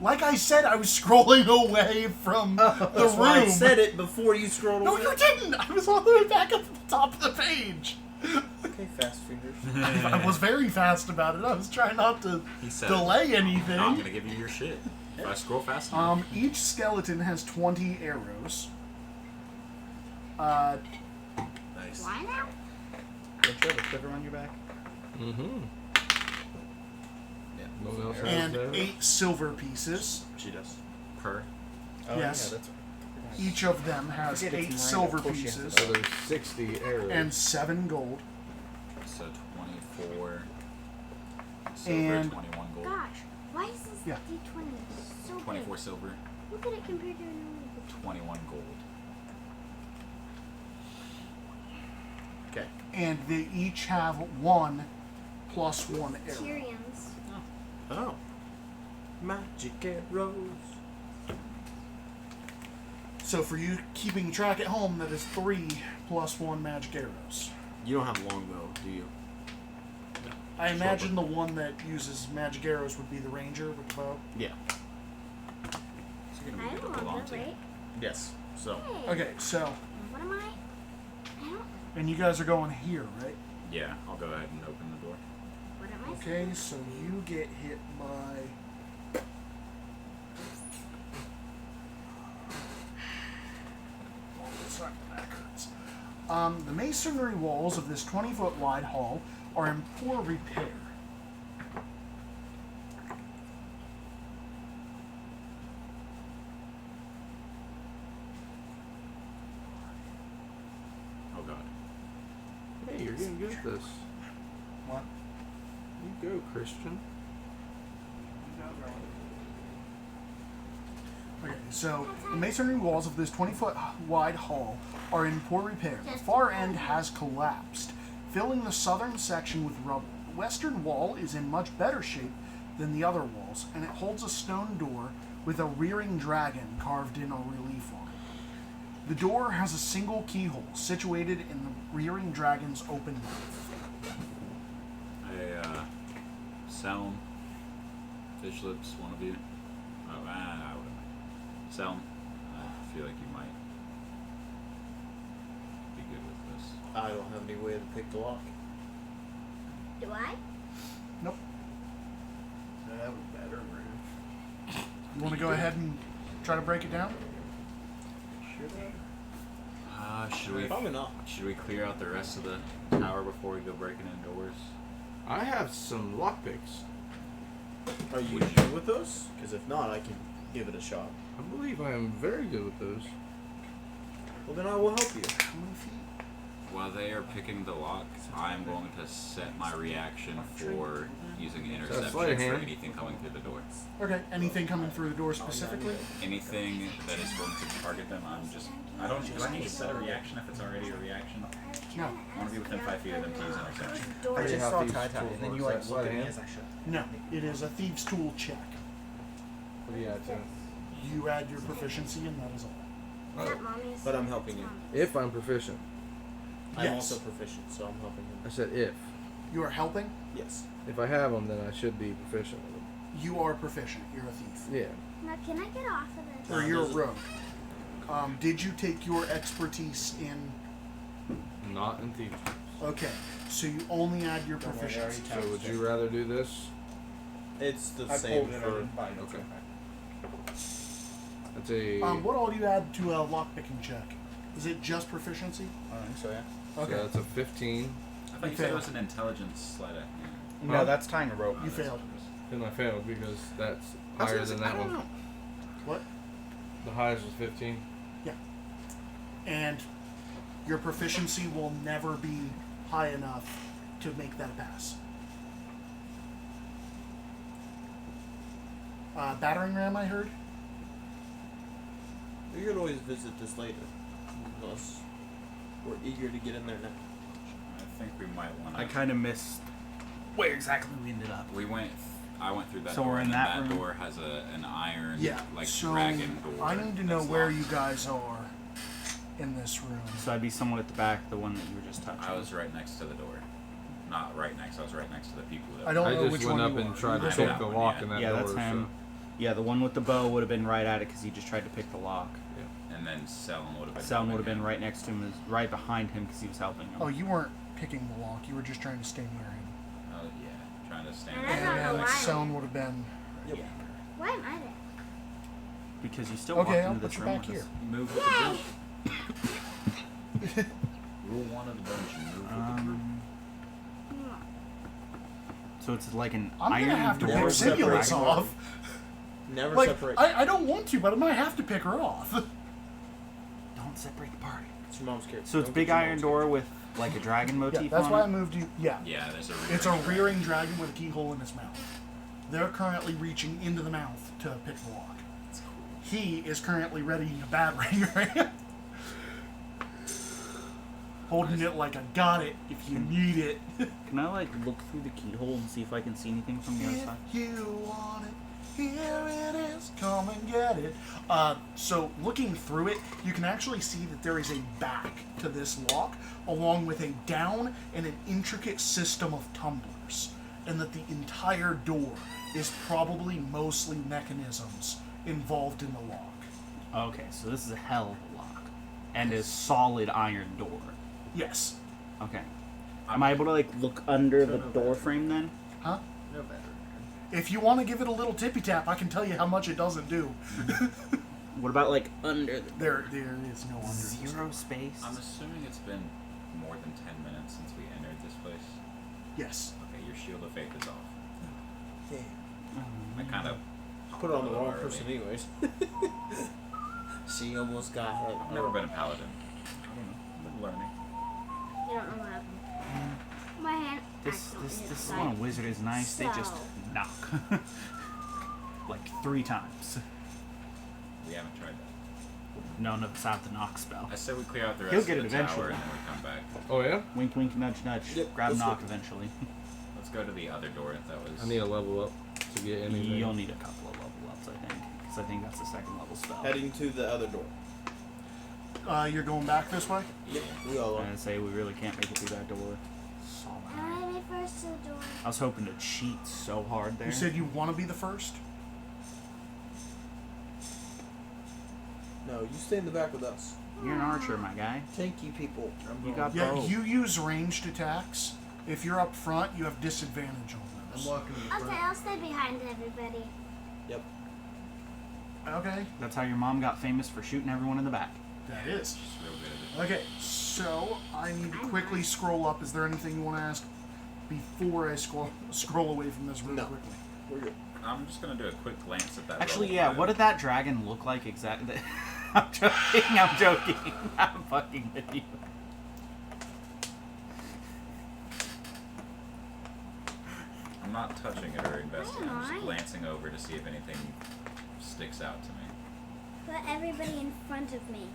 Like I said, I was scrolling away from the That's room. why I said it before you scrolled No, away. you didn't! I was all the way back up at the top of the page. Okay, fast fingers. I was very fast about it. I was trying not to He said, delay anything. "No, I'm gonna give you your shit if I scroll fast enough." Each skeleton has 20 arrows. Nice. Why now? Don't you have a quiver on your back? Mm-hmm. Yeah. No one else has And that? 8 silver pieces. She does. Per. Oh, Yes. Yeah, that's right. Each of them has Forget it's 8 Miranda. silver Of course she has pieces So there's 60 arrows. and 7 gold. So 24 silver, And- 21 gold. Gosh, why is this Yeah. D20 so big? 24 silver, Look at it compared to a normal D20. 21 gold. Okay. And they each have 1 plus 1 arrow. Tyrion's. Oh. Magic arrows. So for you keeping track at home, that is 3 plus 1 magic arrows. You don't have longbow, do you? I imagine the one that uses magic arrows would be the ranger with the bow. Yeah. So you're gonna I be good don't to belong want to. to, right? Yes. So. Hey. Okay, so, What am I? I don't. and you guys are going here, right? Yeah, I'll go ahead and open the door. What am I? Okay, so you get hit by... Sorry, my back hurts. The masonry walls of this 20-foot wide hall are in poor repair. Oh god. Hey, you're getting good at this. What? You go, Christian. Okay, so the masonry walls of this 20-foot wide hall are in poor repair. The far end has collapsed, filling the southern section with rubble. The western wall is in much better shape than the other walls, and it holds a stone door with a rearing dragon carved in a relief on it. The door has a single keyhole situated in the rearing dragon's open mouth. Hey, Selm, Fish Lips, one of you. Oh, I would have. Selm, I feel like you might be good with this. I don't have any way to pick the lock. Do I? Nope. I have a better room. You want to go ahead and try to break it down? Should we? Probably not. Should we clear out the rest of the tower before we go breaking in doors? I have some lockpicks. Are you good with those? Because if not, I can give it a shot. I believe I am very good with those. Well, then I will help you. How many feet? While they are picking the lock, I'm going to set my reaction for using interception sleight of for hand. anything coming through the door. Okay, anything coming through the door specifically? Anything that is going to target them, I'm just. I don't. Do I need to set a reaction if it's already a reaction? No. I want to be within 5 feet of them to use interception. I just have saw these Ty Ty, tools and then work. you Is like that looked at sleight me of as I should. No, it is a thieves' tool check. What do you add to it? You add your proficiency, and that is all. Is that mommy's? But I'm helping It's you. mommy's. If I'm proficient. I'm Yes. also proficient, so I'm helping I him. said if. You are helping. Yes. If I have them, then I should be proficient with them. You are proficient. You're a thief. Yeah. Now, can I get off of this? Or you're a rogue. Did you take your expertise in... Not in thieves. Okay, so you only add your Don't worry, I already proficiency. So would you rather do this? It's the I same pulled it, I for. didn't buy it. It's okay. okay. That's a. What all do you add to a lockpicking check? Is it just proficiency? I think so, yeah. Okay. So that's a 15. I thought you said it was an intelligence sleight of hand. No, that's tying a rope. You failed. Then I failed because that's I was higher gonna than say, that I don't one. know. What? The highest was 15. And your proficiency will never be high enough to make that a pass. Battering ram, I heard. You could always visit this later. Unless we're eager to get in there now. I think we might want to. I kind of missed where exactly we ended up. I went through that So door, we're in and then that that room? door has an iron, Yeah. like so dragon door. I need to know that's where locked. you guys are in this room. So I'd be somewhat at the back, the one that you were just touching. I was right next to the door. Not right next. I was right next to the people that. I don't I know just which went one up you and are. tried to I pick know the that lock one, in that Yeah, door. that's him. Yeah, the one with the bow would have been right at it because he just tried to pick the lock. And then Selm would have been. Selm would have coming been in. right next to him, right behind him because he was helping him. Oh, you weren't picking the lock. You were just trying to stay near him. Oh yeah, trying to stand. And I don't know And why. Seln would have been. Yeah. Why am I there? Because you still Okay, walked I'll into put this you room back with here. us. Move with the group. Rule 1 of the dungeon. Move with the group. So it's like an I'm iron gonna have to door pick with a Simulus dragon. off. Never Like, separate. I don't want to, but I might have to pick her off. Don't separate the party. It's your mom's kid. So it's Don't big get your iron mom's door with like a dragon motif Yeah, that's on why it. I moved you. Yeah. Yeah, there's a It's a rearing rearing dragon with a keyhole in its mouth. They're currently reaching into the mouth to pick the lock. That's cool. He is currently readying a battering ram. Holding it like I got it if you need it. Can I like look through the keyhole and see if I can see anything from the other If side? you want it, here it is, come and get it. So looking through it, you can actually see that there is a back to this lock, along with a down and an intricate system of tumblers, and that the entire door is probably mostly mechanisms involved in the lock. Okay, so this is a hell of a lock. And a solid iron door. Yes. Okay. Am I able to like look under the door frame then? Huh? No better. If you want to give it a little tippy tap, I can tell you how much it doesn't do. What about like under the There is no under. zero space? I'm assuming it's been more than 10 minutes since we entered this place. Yes. Okay, your shield of faith is off. Yeah. I kind of Put it on the wrong person, anyways. She almost got hit. I've never been a paladin. I don't know. I've been learning. You don't know what happened. My hand. This accidentally hit one the wizard is nice. They just So- knock. Like 3 times. We haven't tried that. None of us have the knock spell. I said we clear out the He'll rest get of it the tower eventually. and then we come back. Oh yeah? Wink, wink, nudge, nudge. Yep, Grab let's knock go. eventually. Let's go to the other door if that was... I need a level up to get anything. You'll need a couple of level ups, I think. Because I think that's the second level spell. Heading to the other door. You're going back this way? Yep. We all are. And I say we really can't make it through that door. I made first to the door. I was hoping to cheat so hard there. You said you want to be the first? No, you stay in the back with us. You're an archer, my guy. Tanky people. You got Yeah, bow. you use ranged attacks. If you're up front, you have disadvantage on I'm those. walking in front. Okay, I'll stay behind everybody. Yep. Okay, That's how your mom got famous for shooting everyone in the back. that is. Just real good at it. Okay, so I need to quickly scroll up. Is there anything you want to ask before I scroll away from this really No. quickly? We're good. I'm just going to do a quick glance at that Actually, rubble yeah, pile. what did that dragon look like exactly? I'm joking, I'm joking. I'm fucking with you. I'm not touching it or investing. I'm Why? just glancing over to see if anything sticks out to me. Put everybody in front of me.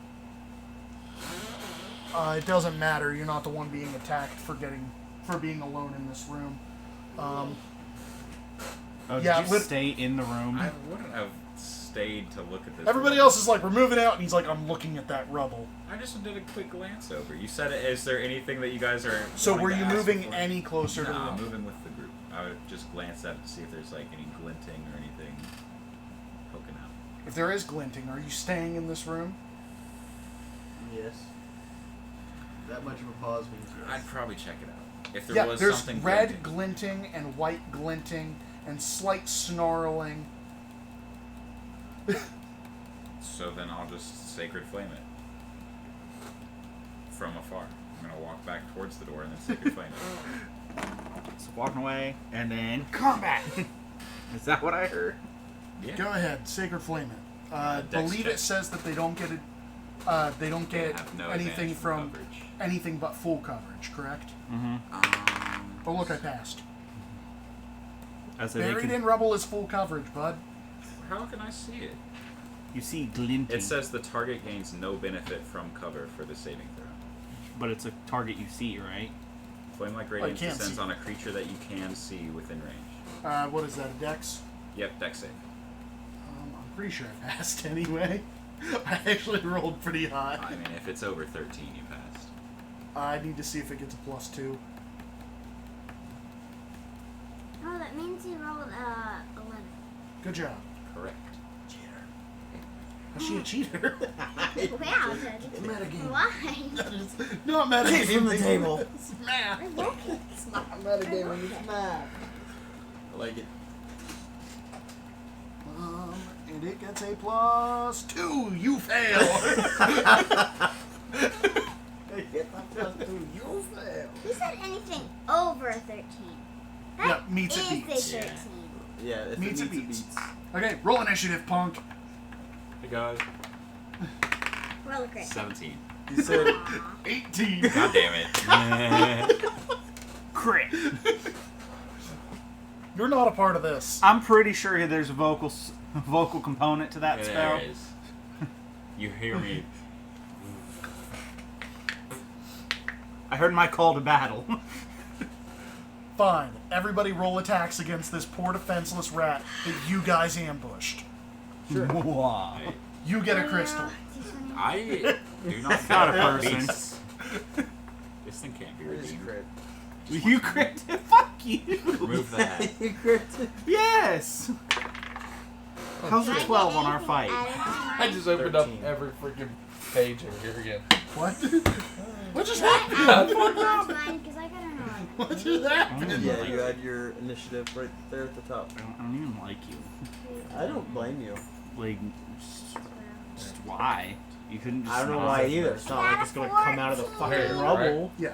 It doesn't matter. You're not the one being attacked for being alone in this room. Oh, Yeah, did you stay in the room? I wouldn't have stayed to look at this. Everybody rubble. else is like, we're moving out, and he's like, I'm looking at that rubble. I just did a quick glance over. You said, is there anything that you guys are... So wanting were to you ask moving before? any closer to No, the I'm rubble? moving with the group. I would just glance at it to see if there's like any glinting or anything poking out. If there is glinting, are you staying in this room? Yes. That much of a pause means yes. I'd probably check it out. If there Yeah, was there's something red glinting. glinting and white glinting and slight snarling. So then I'll just sacred flame it. From afar. I'm gonna walk back towards the door and then sacred flame it. So walking away, and then combat! Is that what I heard? Yeah. Go ahead, sacred flame it. Dex Believe check. it says that they don't get it. They don't get have no anything advantage from coverage. anything but full coverage. Correct? Mm-hmm. Oh look, I passed. As they Buried can, in rubble is full coverage, bud. How can I see it? you see glinting, It says the target gains no benefit from cover for the saving throw. but it's a target you see, right? Flame-like I radiance can't descends see. on a creature that you can see within range. What is that? A dex? Yep, dex save. I'm pretty sure I passed anyway. I actually rolled pretty high. I mean, if it's over 13, you passed. I need to see if it gets a +2. Oh, that means you rolled 11. Good job. Correct. Is she a cheater? Wow. Metagame. Why? Not metagaming. From the table. It's math. It's not metagaming, it's math. I like it. And it gets a +2. You fail. meets it Is beats. a Yeah. 13. Yeah, if Meets it it meets, beats. it beats. Okay, roll initiative, punk. Hey guys. Roll a crit. 17. You said 18. God damn it. Crit. You're not a part of this. I'm pretty sure there's a vocal component to that Yeah, spell. there is. You hear me? I heard my call to battle. Fine. Everybody roll attacks against this poor defenseless rat that you guys ambushed. Wow. You get a crystal. I do not Not a care about person. beasts. This thing can't be It is redeemed. crit. You crit. Fuck you. Remove that. You crit. Yes. How's a 12 on our fight? I just opened up 13. every freaking page over here again. What? What just That's happened? mine because I gotta know. What just happened? Yeah, you had your initiative right there at the top. I don't even like you. I don't blame you. Like, just why? You couldn't just I don't know not- why either. It's not like it's gonna come out of the fucking rubble. Yeah.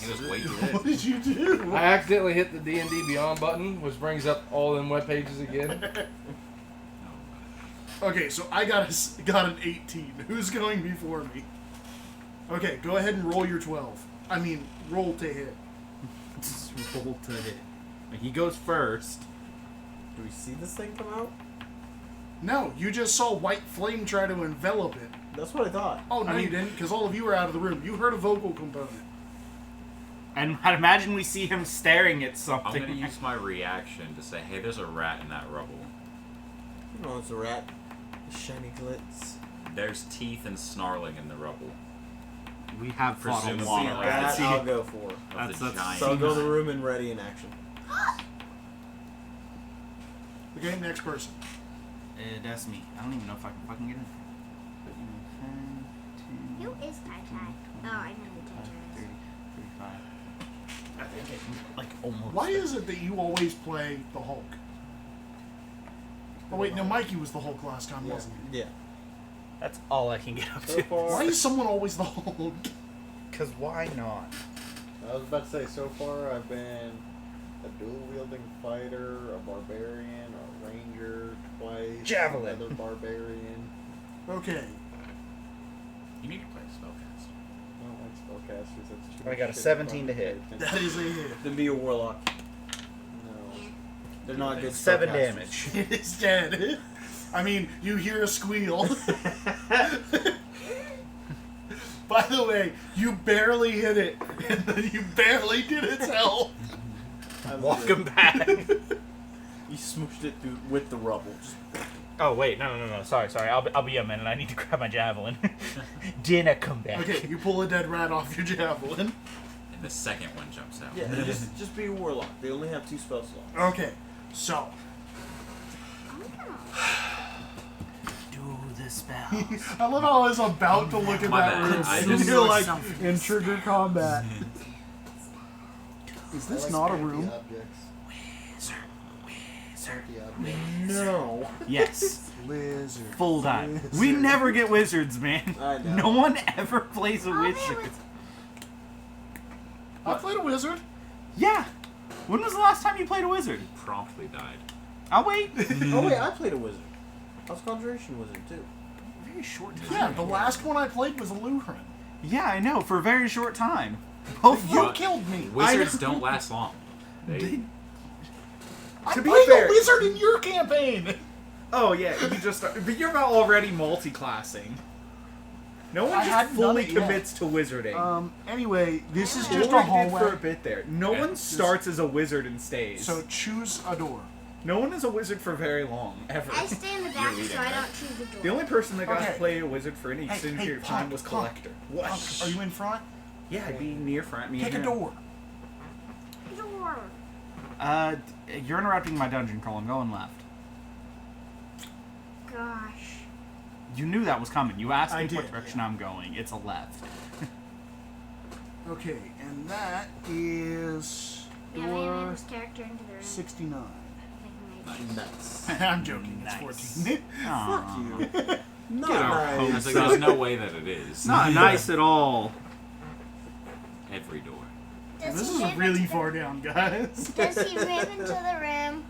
You just wait. What did you do? I accidentally hit the D&D Beyond button, which brings up all them web pages again. Okay, so I got an 18. Who's going before me? Okay, go ahead and roll your 12. I mean, roll to hit. Just roll to hit. He goes first. Do we see this thing come out? No, you just saw white flame try to envelop it. That's what I thought. Oh, no, you didn't, because all of you were out of the room. You heard a vocal component. And I'd imagine we see him staring at I'm something. gonna use my reaction to say, hey, there's a rat in that rubble. You know, it's a rat. Shiny glitz. There's teeth and snarling in the rubble. We have fought a Presumably lot a of rat. rats. That I'll go for. Of That's- the that's giant. So I'll go to the room and ready in action. Okay, next person. That's me. I don't even know if I can fucking get in. Who is Tai Tai? Oh, I know who Tai 30, Tai is. 35. I think it, like, almost. Why is it that you always play the Hulk? Oh, wait, no, Mikey was the Hulk last time, wasn't he? Yeah. That's all I can get up So to. far, Why is someone always the Hulk? Because why not? I was about to say, so far I've been a dual-wielding fighter, a barbarian, a ranger, twice, Javelin. another barbarian. Okay. You need to play spellcast. I don't like spellcasters. That's too I much got a shit 17 to pay hit. attention. That is a hit. then be a warlock. No. They're not good 7 spellcasters. damage. It is dead. I mean, you hear a squeal. By the way, you barely hit it, and then you barely did its health. Welcome back. You smooshed it through with the rubble. Just Oh wait, no. Sorry. I'll be a minute. I need to grab my javelin. Dinner come back. Okay, you pull a dead rat off your javelin. And the second one jumps out. yeah, just be a warlock. They only have 2 spell slots. Okay, so Do the spell. I love how I was about to look at My that bad. room, I and just- you're like in trigger combat. Is this I like not a empty room? Objects. Empty objects. No. Yes. Lizard. Full time. We never get wizards, man. I know. No one ever plays a Oh, there wizard. was- I played a wizard. Yeah. When was the last time you played a wizard? Promptly died. I'll wait. Oh wait, I played a wizard. I was a conjuration wizard too. Very short time. Yeah, the last one I played was a Lutheran. Yeah, I know. For a very short time. Both You But killed me. Wizards don't last long. They, I To be played fair- a wizard in your campaign. Oh yeah, you just but you're about already multi-classing. No one I just hadn't done fully it yet. commits to wizarding. Anyway, this is You just a already did for a hallway. bit there. No Yeah, one just- starts as a wizard and stays. So choose a door. no one is a wizard for very long, ever. I stay in the back leading, so I right? don't choose the door. The only person that got Okay. to play a wizard for any Hey, extended hey, period of time Punk, was Punk, Collector. What? Punk, are you in front? Yeah, I'd be near front. Me Pick and a him. door. Door. You're interrupting my dungeon crawl. I'm going left. Gosh. You knew that was coming. You asked I me what did, direction I'm going. It's a left. Okay, and that is Yeah, I door made this character into the room. 69. Nice. I'm joking. It's Nice. 14. Aw. Not Get our nice. hopes It's like, there's no way that it is. Not nice at all. Every door. This he is move really into far down, guys. Does he move into the room?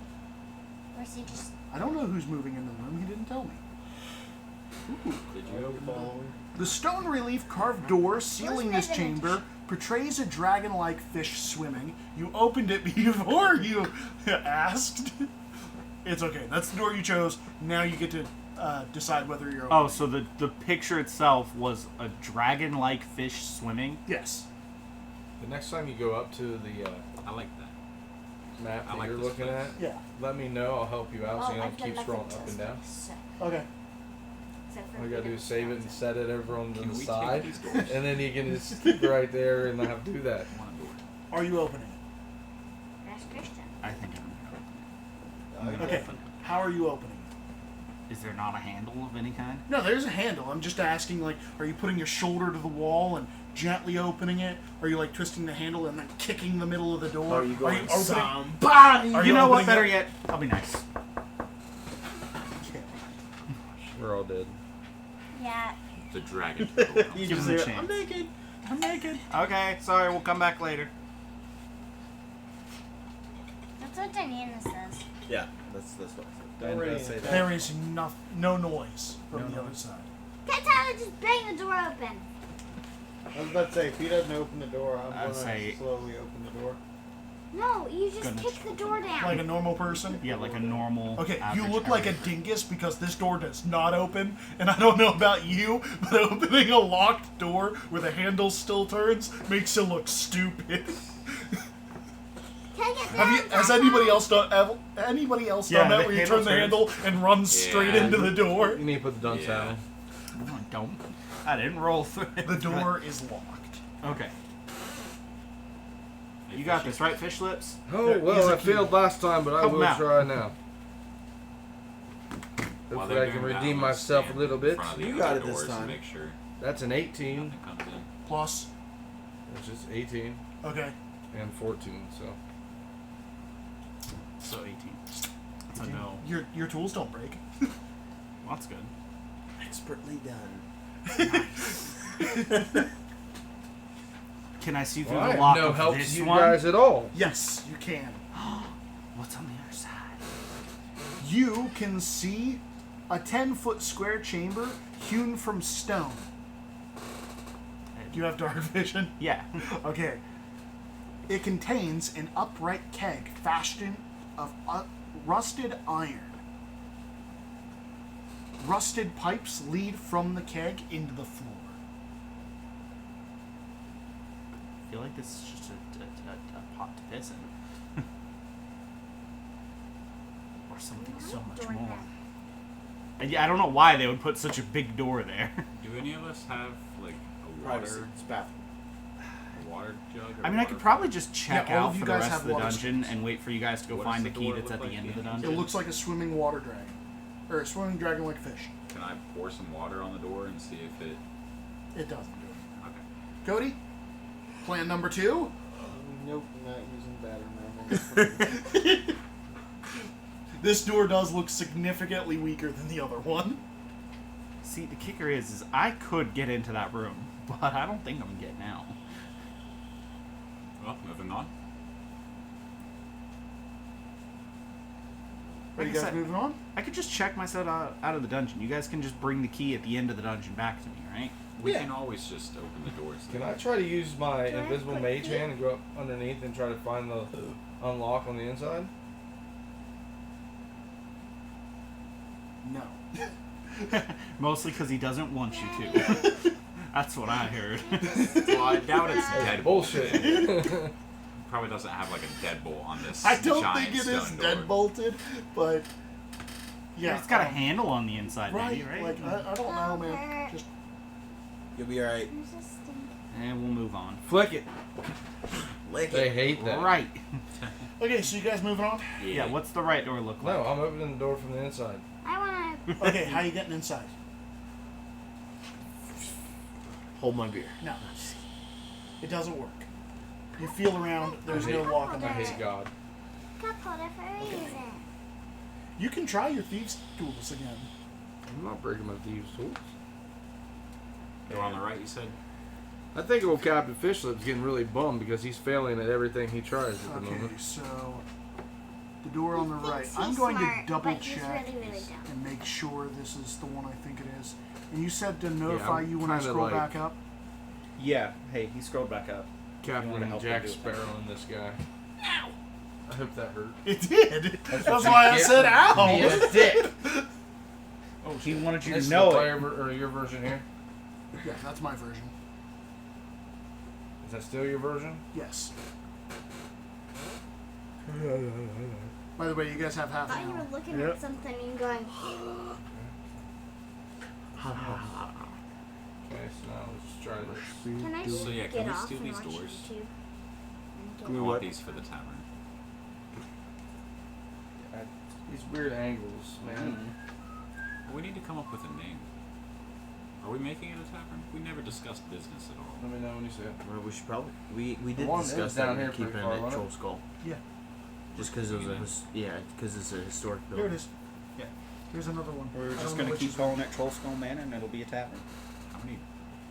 Or is he just... I don't know who's moving into the room. He didn't tell me. Did you open the The stone relief carved door sealing this Who's moving chamber portrays a dragon-like fish swimming. You opened it before you asked. It's okay. That's the door you chose. Now you get to decide whether you're open. Oh, so the picture itself was a dragon-like fish swimming? Yes. The next time you go up to the I like that. map I that like you're this looking place. at, Yeah. let me know. I'll help you out so you don't I've done keep nothing scrolling to up this and down. place, Okay. except for All you gotta do is freedom save it and set it over on Can the we side, take these doors? and then you can just keep it right there and not have to do that. One door. Are you opening it? That's Christian. I think I'm gonna Okay. How are you opening it? Is there not a handle of any kind? No, there's a handle. I'm just asking, like, are you putting your shoulder to the wall and gently opening it? Are you, like, twisting the handle and then kicking the middle of the door? Are you going opening? somebody? Are You know what? opening Better it? yet, I'll be nice. We're all dead. Yeah. The dragon. Give him a chance. I'm naked. I'm naked. Okay, sorry, we'll come back later. That's what Diana says. Yeah, that's what I said. Don't Diana worry. does say that. There is no noise from No the other noise. side. Can't Tyler just bang the door open? I was about to say, if he doesn't open the door, I'm I'd going say- to slowly open the door. No, you just Gonna kick the door down. Like a normal person? Yeah, like a normal. Okay, you average look like a everyday- dingus because this door does not open, and I don't know about you, but opening a locked door where the handle still turns makes it look stupid. Can I get down? Has anybody else done Yeah, that the where you handle turn the turns. handle and run straight Yeah. into the door? You need to put the dunce Yeah. down. No, I don't. I didn't roll through it. The door is locked. Okay. You got this, right, Fish Lips? Oh, There is well, a I key. failed last time, but I Help 'em will out. try now. While Hopefully they're I can doing that, redeem I'm gonna myself a stand little in bit. front of the You other got it this doors to time. Make sure That's an 18, nothing comes in. Plus, which is 18, okay. and 14, so. So 18. So no. Your tools don't break. Well, that's good. Expertly done. Can I see through Well, I the have lock no of help this to you one? guys at all. Yes, you can. What's on the other side? You can see a 10-foot square chamber hewn from stone. Do you have dark vision? Yeah. Okay. It contains an upright keg fashioned of rusted iron. Rusted pipes lead from the keg into the floor. I feel like this is just a pot to piss in. Or something so much Door more. knob. And yeah, I don't know why they would put such a big door there. Do any of us have like a Privacy. water, It's bathroom. a water jug? Or I mean, I water could probably just check Yeah, all out of you for the guys rest have of the water dungeon skills. and wait for you guys to go What find the does the key door that's look at the like end of the again? dungeon. It looks like a swimming water dragon. Or a swimming dragon like fish. Can I pour some water on the door and see if it? It doesn't do it. Okay. Cody? Plan number 2? Nope, not using batter memo. This door does look significantly weaker than the other one. See, the kicker is I could get into that room, but I don't think I'm getting out. Well, moving on. Are you Like I guys said, moving on? I could just check myself out of the dungeon. You guys can just bring the key at the end of the dungeon back to me, right? We Yeah. can always just open the doors. Can I try to use my Do I invisible put mage key? hand and go up underneath and try to find the unlock on the inside? No. Mostly because he doesn't want you to. That's what I heard. Well, I doubt it's deadbolt. Bullshit. Probably doesn't have like a deadbolt on this. I don't giant think it is stone door. deadbolted, but yeah. It's got a handle on the inside, Right, maybe, right? like I don't know, man. Just You'll be alright. There's a stink. And we'll move on. Flick it. Lick They it. hate that. Right. okay. So you guys moving on? Yeah, what's the right door look like? No, I'm opening the door from the inside. I wanna. Okay, how you getting inside? Hold my beer. No, it doesn't work. You feel around. There's no lock on I the hate inside. God. Cup holder for a reason. You can try your thieves' tools again. I'm not breaking my thieves' tools. Door on the right, you said? I think old Captain Fishlip's getting really bummed because he's failing at everything he tries at the Okay, moment. so the door on the He right. thinks I'm he's going smart, to double but he's check really, really dumb. and make sure this is the one I think it is. And you said to notify I'm you when I kinda scroll like- back up? Yeah. Hey, he scrolled back up. You wanna Captain help Jack him do it? Sparrow and this guy. Ow! I hope that hurt. It did. That's what why you I get said for ow. being a dick. Oh, he wanted you This to is know the it. player or your version here? Yeah, that's my version. Is that still your version? Yes. By the way, you guys have I half thought an you were hour. looking at something and going, Okay, so now let's just try this. can I So yeah, get can we off steal and these watch doors? YouTube? I And want these for the tavern. These weird angles, man. We need to come up with a name. Are we making it a tavern? We never discussed business at all. Let me know when you see it. Well, we should probably we did one is discuss down that here and keeping pretty it far, at wasn't Troll it? Skull. Yeah. Just because it was because it's a historic Here building. it is. Yeah. Here's another one. We're I just don't know gonna which keep is calling it Troll Skull Manor, and it'll be a tavern. How many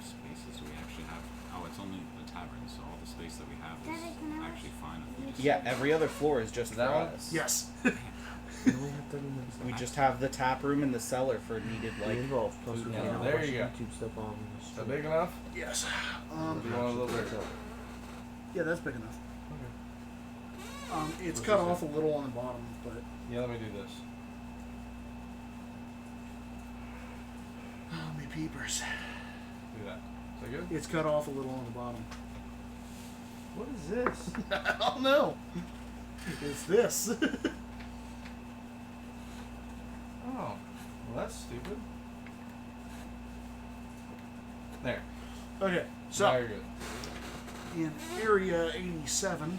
spaces do we actually have? Oh, it's only the tavern, so all the space that we have is Daddy, can I actually fine. If we just Yeah, every other floor is just That for one? us. Yes. We just have the tap room and the cellar for needed like. Involved. Plus, we Yeah, can there watch you go. YouTube stuff on. Is that big enough? Yes. Do you want a little bigger? Yeah, that's big enough. It's What's cut this off a little on the bottom, but Yeah, let me do this. oh, me peepers. Do that. Is that good? It's cut off a little on the bottom. What is this? I don't know. It's this. Oh, well, that's stupid. There. Okay, Now so you're good. in area 87,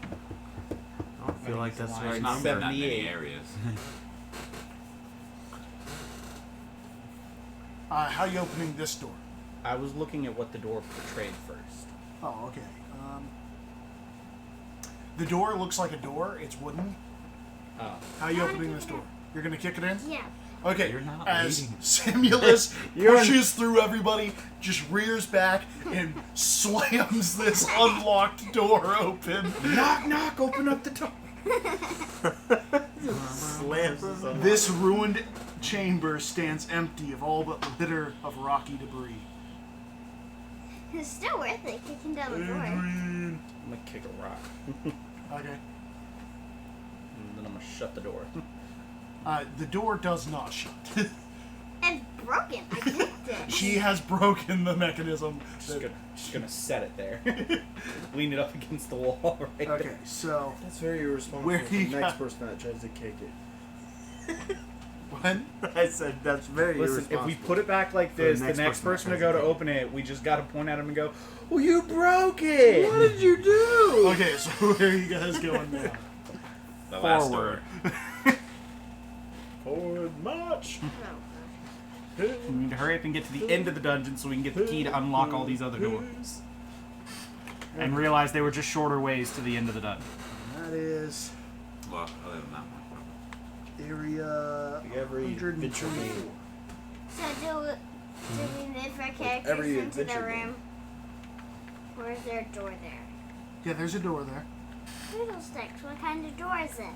I don't feel like that's the There's right not number. been that many 78. areas. how are you opening this door? I was looking at what the door portrayed first. Oh, okay. The door looks like a door. It's wooden. Oh. How are you opening this door? You're gonna kick it in? Yeah. Okay. You're not As leading. Simulus pushes through everybody, just rears back and slams this unlocked door open. Knock, knock! Open up the door. Slams us on. This ruined chamber stands empty of all but the litter of rocky debris. It's still worth it kicking down the door. Adrian. I'm gonna kick a rock, Okay. and then I'm gonna shut the door. The door does not shut. It's broken. I kicked it. She has broken the mechanism. Just gonna set it there. Lean it up against the wall right Okay, there. so That's very irresponsible Where for you the next got- person that tries to kick it. when I said that's very Listen, if we irresponsible. put it back like For the this, the next next person person to that go to tries to open it, we just gotta point at him and go, "Well, you broke it! What did you do?" Okay, so where are you guys going now? The last Forward. door. Forward march. Oh, We need to hurry up and get to the end of the dungeon so we can get the key to unlock all these other doors. And realize they were just shorter ways to the end of the dungeon. That is Well, other than that one. area Like every adventure 124. game. So do we move our characters every into the adventure room? Or is there a door there? Yeah, there's a door there. Fiddlesticks, what kind of door is it?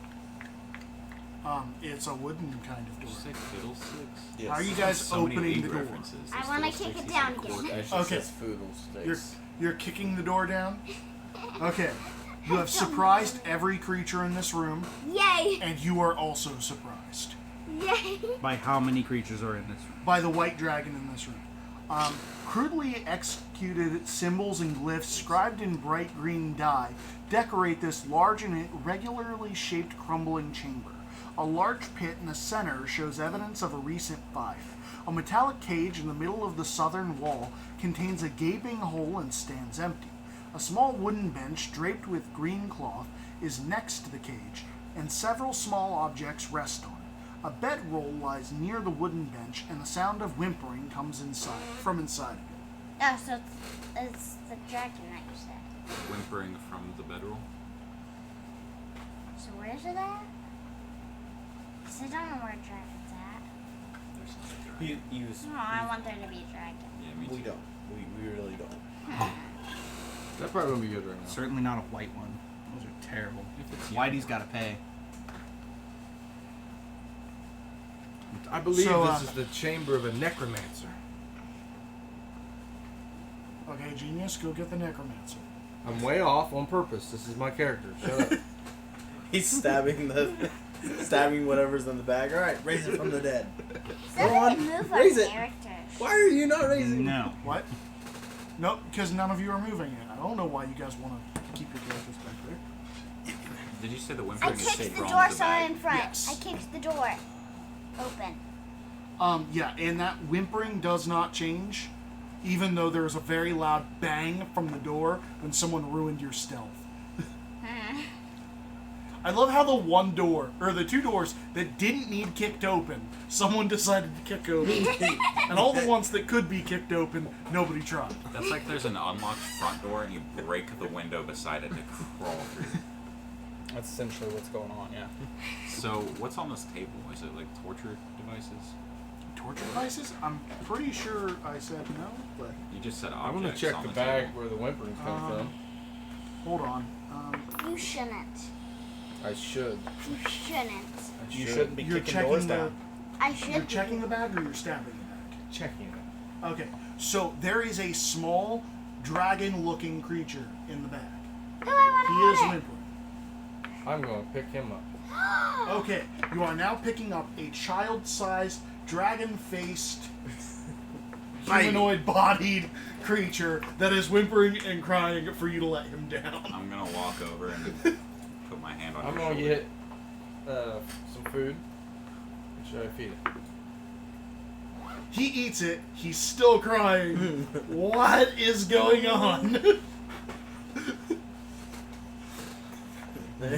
It's a wooden kind of Did you door. say fiddlesticks? Yes. How are you guys So many opening league the door? references. I There's wanna fiddlesticks, kick it he down said again. cork. Actually Okay. says foodle You're sticks. you're kicking the door down. Okay. You have surprised every creature in this room, Yay! and you are also surprised Yay! By how many creatures are in this room? by the white dragon in this room. Crudely executed symbols and glyphs scribed in bright green dye decorate this large and irregularly shaped crumbling chamber. A large pit in the center shows evidence of a recent fire. A metallic cage in the middle of the southern wall contains a gaping hole and stands empty. A small wooden bench draped with green cloth is next to the cage, and several small objects rest on it. A bedroll lies near the wooden bench, and the sound of whimpering comes from inside of it. Oh, so it's the dragon that you said. Whimpering from the bedroll. So where's it at? 'Cause I don't know where dragon's at. There's not a dragon. He was. No, I want there to be a dragon. Yeah, me We too. don't. We really don't. That probably won't be good right now. Certainly not a white one. Those are terrible. If it's Whitey's got to pay. I believe So, this is the chamber of a necromancer. Okay, genius, go get the necromancer. I'm way off on purpose. This is my character. Shut up. He's stabbing whatever's in the bag. All right, raise it from the dead. Somebody move our raise it. characters. Why are you not raising? No. What? Nope, because none of you are moving it. I don't know why you guys want to keep your characters back there. Did you say the I whimpering is kicked safe the on door the so I'm bag? in front. Yes. I kicked the door open. Yeah, and that whimpering does not change, even though there was a very loud bang from the door when someone ruined your stealth. I love how the one door, or the two doors that didn't need kicked open, someone decided to kick open. And all the ones that could be kicked open, nobody tried. That's like there's an unlocked front door and you break the window beside it to crawl through. That's essentially what's going on, yeah. So, what's on this table? Is it like torture devices? Torture devices? I'm pretty sure I said no, but You just said I'm objects gonna check on the the bag table. where the whimpering's coming from. hold on. You shouldn't. I should. You shouldn't. You shouldn't be You're kicking checking doors the. down. I should. You're be. checking the bag, or you're stabbing the bag. Checking it. Okay, so there is a small dragon-looking creature in the bag. Who I He want is to whimpering. I'm gonna pick him up. Okay, you are now picking up a child-sized, dragon-faced, humanoid-bodied creature that is whimpering and crying for you to let him down. I'm gonna walk over and put my hand on I'm your gonna shoulder. get some food. Should I feed it? He eats it. He's still crying. What is going on?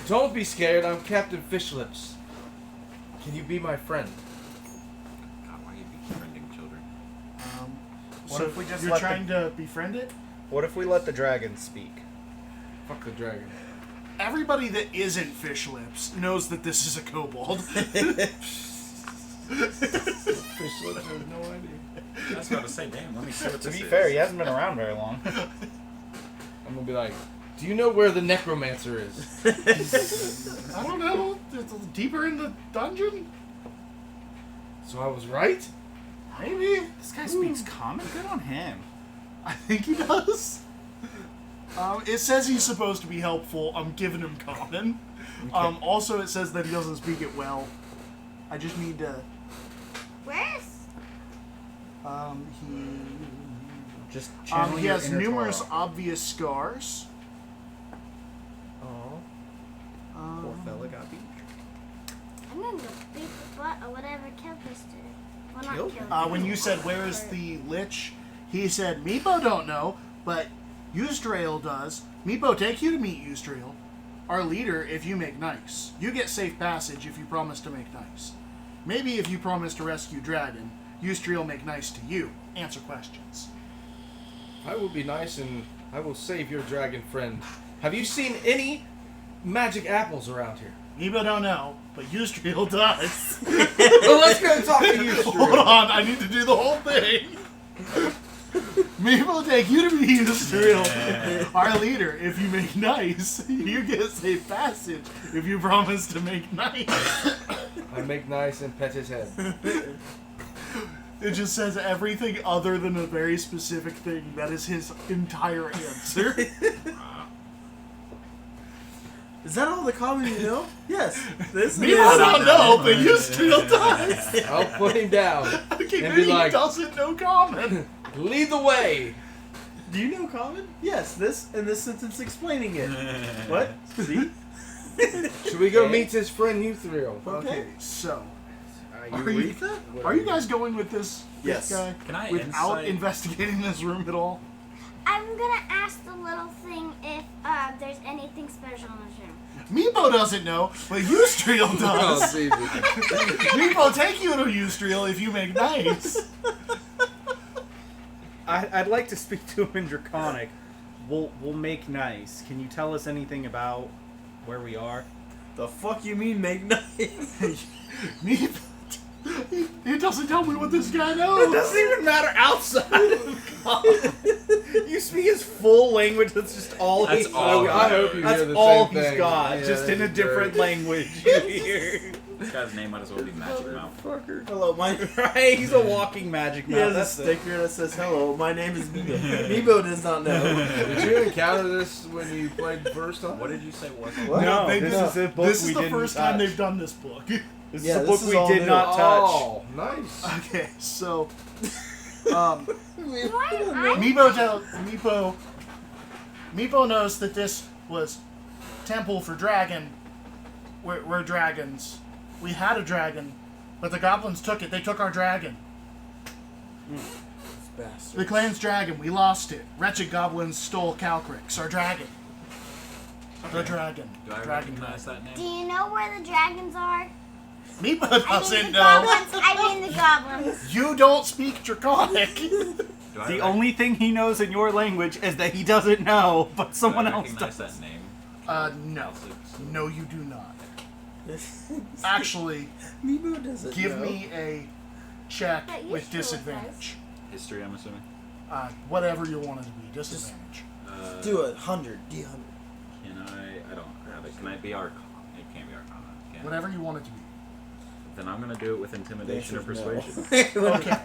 Don't be scared. I'm Captain Fishlips. Can you be my friend? God, why are you befriending children? What So if we just you're let trying to befriend it? What if we let the dragon speak? Fuck the dragon. Everybody that isn't Fish Lips knows that this is a kobold. Fishlips has no idea. I was about to say, damn, let me see what To this be is. fair, he hasn't been around very long. I'm gonna be like, do you know where the necromancer is? I don't know. It's deeper in the dungeon? So I was right? Maybe. This guy speaks common. Good on him. I think he does. It says he's supposed to be helpful. I'm giving him common. Also, it says that he doesn't speak it well. I just need to. Where's? Just channel He your has inner numerous Torah. obvious scars. Oh, poor fella got beat. I'm gonna go beat the butt or whatever killed this dude. Well, not Killed? killed. When you said, where is the lich? He said, Meepo don't know, but Eustrail does. Meepo, take you to meet Eustrail, our leader, if you make nice. You get safe passage if you promise to make nice. Maybe if you promise to rescue Dragon, Eustrail make nice to you. Answer questions. I will be nice and I will save your dragon friend. Have you seen any magic apples around here? Meepo don't know, but Eustrail does. Well, let's go talk to you, Hold on, I need to do the whole thing. Meepo take you to meet Eustrail, our leader. If you make nice, you get safe passage. If you promise to make nice. I make nice and pet his head. It just says everything other than a very specific thing. That is his entire answer. Is that all the common you know? Yes. This Me, I don't know, but Eustrail does. I'll put him down Okay, and maybe be like, he doesn't know common. lead the way. Do you know common? Yes. This and this sentence explaining it. What? See? Should we go meet his friend Euthriel? Okay, so You are read you, that? are you guys going with this Yes. guy Can I without insight? investigating this room at all? I'm gonna ask the little thing if there's anything special in this room. Meepo doesn't know, but Eustrail Oh, does. see, Meepo take you to Eustrail if you make nice. I'd like to speak to him in Draconic. We'll make nice. Can you tell us anything about where we are? The fuck you mean make nice? Meepo, He doesn't tell me what this guy It knows. doesn't even matter outside of God. You speak his full language. That's just all That's he all. I hope you That's hear the all same he's thing. got, Yeah, just in a that's different great. language. You hear. This guy's name might as well be Magic Mouth. Hello, my Right? He's a walking magic he mouth. has a That's it. sticker that says, "Hello, my name is Meebo." Meebo does not know. Did you encounter this when you played the first time? What did you say was it? What? No, They this did- is a book This we is the didn't first time touch. they've done this book. This Yeah, is a this book is we all did new. not touch. Oh, nice. Okay, so Why? Meepo knows that this was temple for dragon. We're dragons. We had a dragon, but the goblins took it. They took our dragon. The clan's dragon. We lost it. Wretched goblins stole Calcrix, our dragon. The dragon. Do I Dragon recognize dragon. that Do name? you know where the dragons are? Meepo I mean doesn't the know. goblins. I mean the goblins. You don't speak Draconic. Do I The only thing he knows in your language is that he doesn't know, but someone else recognize does. that name? No. It's No, you do not. Actually, Meebo doesn't give know. me a check But you with sure disadvantage. history, I'm assuming. Whatever you want it to be, disadvantage. Do 100, D100. Can I don't have it. Can I be Arcana? It can't be Arcana. Can it? Whatever you want it to be. Then I'm gonna do it with Intimidation or The answer is Persuasion. no. Okay.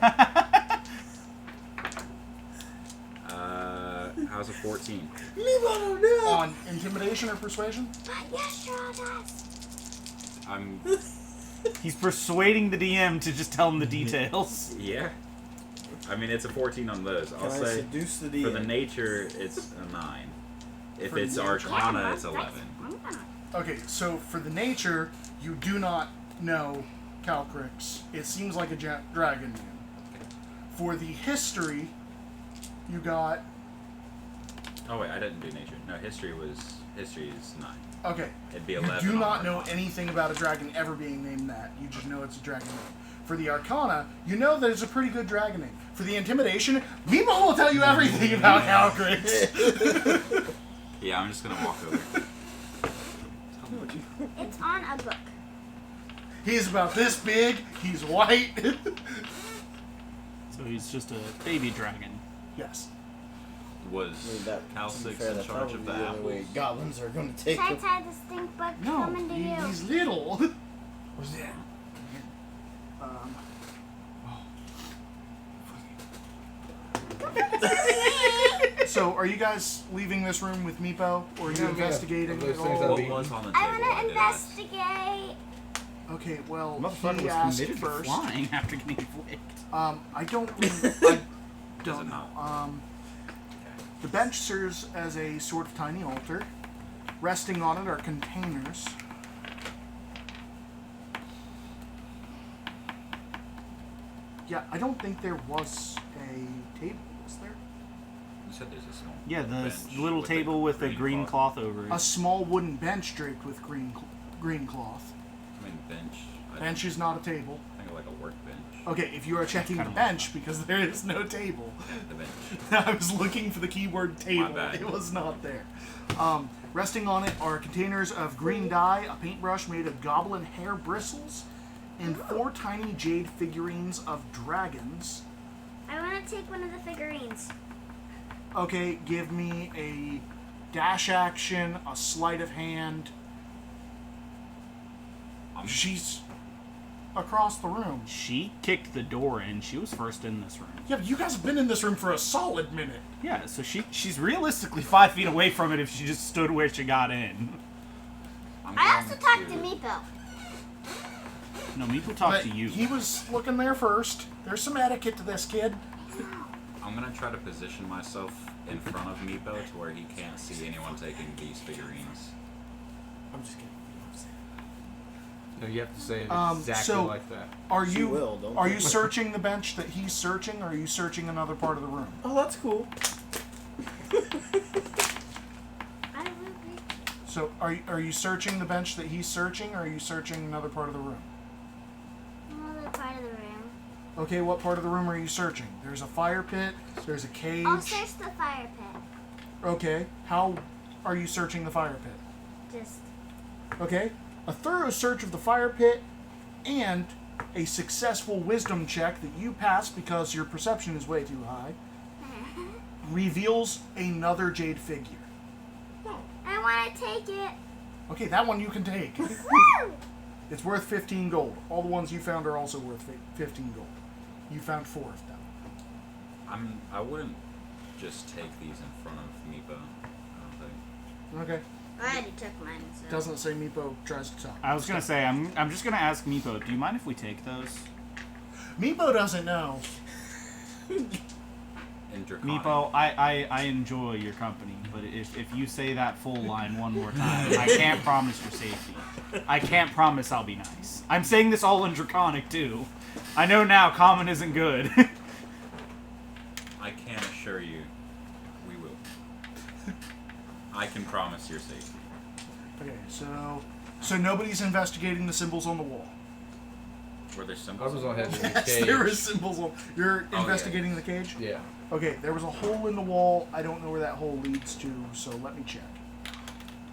How's a 14? Meebo don't know. On intimidation or persuasion? But yes, sure does. I'm He's persuading the DM to just tell him the details. yeah. I mean, it's a 14 on those. I'll Can I say seduce the DM? for the nature, it's a 9. If For it's nature? Arcana, it's 11. Okay, so for the nature, you do not know Calcrix. It seems like a dragon name. For the history, you got... Oh wait, I didn't do nature. No, history is 9. Okay. It'd be You 11. do on not know Arcana. anything about a dragon ever being named that. You just know it's a dragon name. For the Arcana, you know that it's a pretty good dragon name. For the Intimidation, Meepo will tell you everything about Calcrix. Yeah, I'm just gonna walk over. It's on a book. He's about this big. He's white. So he's just a baby dragon. Yes. Was I mean, that, to be Calcix fair, in that's charge probably of the the only way apples? goblins are going to take them. Tai, the stink bug No, coming to you. he's little. What's that? So, are you guys leaving this room with Meepo, or are you Yeah, investigating those at things all? I'd What be- was on the table? I want I to did ask. investigate. Okay, well, Motherfucker he was asked committed to first. flying after getting flicked. I don't. I Does don't it know. not? The bench serves as a sort of tiny altar. Resting on it are containers. Yeah, I don't think there was a table, was there? You said there's a small. Yeah, the bench little table with a green cloth. cloth over it. A small wooden bench draped with green cloth. I mean bench. I Bench is not a table. think of like a workbench. Okay, if you are checking the Kinda bench, because there is no table. The bench. I was looking for the keyword table. bad. It was not there. Resting on it are containers of green dye, a paintbrush made of goblin hair bristles, and 4 tiny jade figurines of dragons. I want to take one of the figurines. Okay, give me a dash action, a sleight of hand. She's across the room. She kicked the door in. She was first in this room. Yeah, but you guys have been in this room for a solid minute. Yeah, so she's realistically 5 feet away from it if she just stood where she got in. I also talked to Meepo. No, Meepo talked But to you. he was looking there first. There's some etiquette to this kid. I'm gonna try to position myself in front of Meepo to where he can't see anyone taking these figurines. I'm just kidding. No, you have to say it Um, exactly so- like that. Are She you will, don't are you? you searching the bench that he's searching, or are you searching another part of the room? Oh, that's cool. I will be. So are you searching the bench that he's searching, or are you searching another part of the room? Another part of the room. Okay, what part of the room are you searching? There's a fire pit. There's a cage. I'll search the fire pit. Okay, how are you searching the fire pit? Just Okay, a thorough search of the fire pit and a successful wisdom check that you pass because your perception is way too high reveals another jade figure. I want to take it. Okay, that one you can take. Woo! It's worth 15 gold. All the ones you found are also worth 15 gold. You found 4 of them. I wouldn't just take these in front of Meepo. I don't think. Okay. I already took mine. So. Doesn't say Meepo tries to talk. I was gonna say, I'm just gonna ask Meepo, do you mind if we take those? Meepo doesn't know. In Draconic. Meepo, I enjoy your company, but if you say that full line one more time, I can't promise your safety. I can't promise I'll be nice. I'm saying this all in Draconic, too. I know now common isn't good. I can assure you, we will. I can promise your safety. Okay, so nobody's investigating the symbols on the wall. Were there I symbols? was on head in the Yes, cage. there were symbols on. You're Oh, investigating the cage? Yeah. Okay, there was a hole in the wall. I don't know where that hole leads to, so let me check.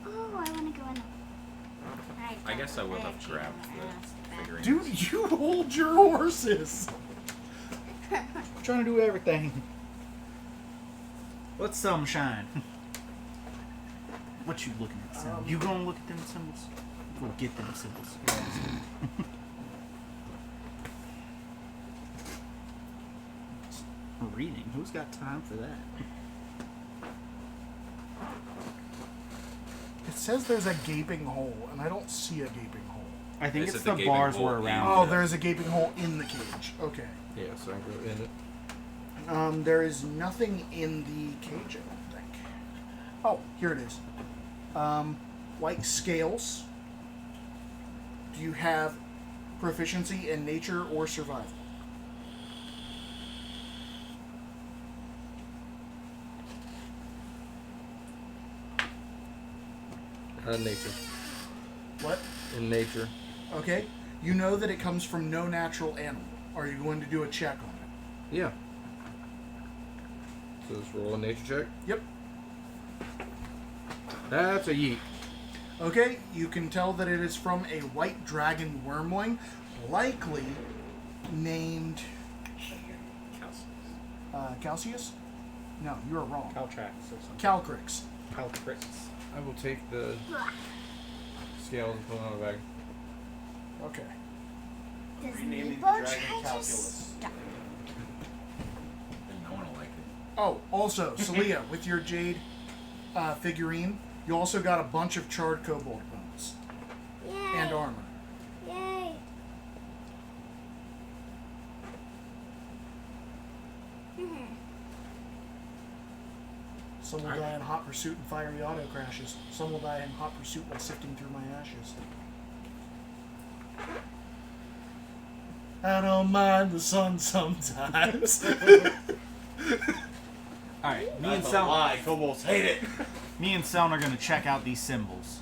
Oh, I want to go in. I guess I would have grabbed the figurines. Dude, you hold your horses! I'm trying to do everything. What's some shine? What you looking at, Sam? You gonna look at them symbols? Go get them symbols. Reading? Who's got time for that? It says there's a gaping hole, and I don't see a gaping hole. I think They it's said the the gaping bars hole were in- around. Oh, Yeah. there's a gaping hole in the cage. Okay. Yeah, so I can go in it. There is nothing in the cage, I don't think. Oh, here it is. White scales. Do you have proficiency in nature or survival? Nature. What? In nature. Okay. You know that it comes from no natural animal. Are you going to do a check on it? Yeah. So let's roll a nature check. Yep. That's a yeet. Okay, you can tell that it is from a white dragon wormling, likely named Calcius? No, you are wrong. Caltrax or something. Calcrix. Caltrix. I will take the scales and put them on a bag. Okay. Does Renaming the Meepo dragon try to Calculus. stop? Then no one will like it. Oh, also, Celia, with your jade figurine, you also got a bunch of charred cobalt bones Yay! and armor. Yay! Some will die in hot pursuit and fiery auto crashes. Some will die in hot pursuit while sifting through my ashes. I don't mind the sun sometimes. Alright, me and That's a Sel. lie. Kobolds hate it. Me and Seln are gonna check out these symbols.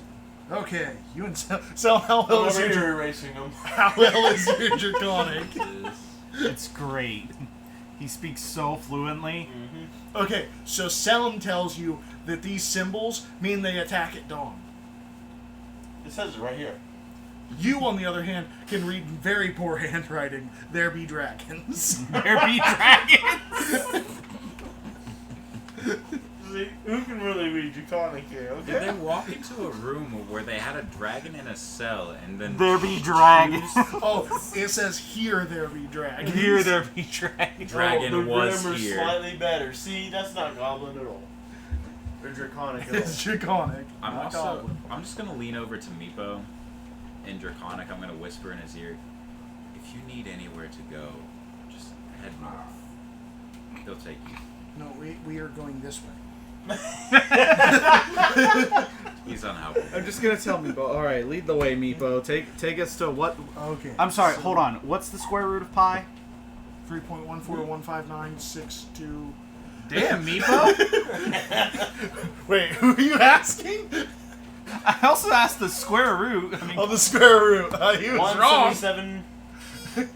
Okay, you and Sel, how well is your erasing them. how well is your draconic? It's great. He speaks so fluently. Okay, so Selm tells you that these symbols mean they attack at dawn. It says it right here. You, on the other hand, can read very poor handwriting. There be dragons. There be dragons. Who can really read Draconic here? Okay. Did they walk into a room where they had a dragon in a cell and then There be dragons. Oh, it says here there be dragons. Here there be dragons. Dragon the was grammar's here. slightly better. See, that's not Goblin at all. Or Draconic at all. It's draconic. I'm not also. goblin. I'm just gonna lean over to Meepo. In Draconic, I'm gonna whisper in his ear. If you need anywhere to go, just head north. He'll take you. No, we are going this way. He's unhelpful. I'm just gonna tell Meepo. All right, lead the way, Meepo. Take us to what? Okay. I'm sorry. Hold on. What's the square root of pi? 3.1415962. Damn, Meepo. Wait, who are you asking? I also asked the square root. I mean, Oh, the square root. He was wrong. 177.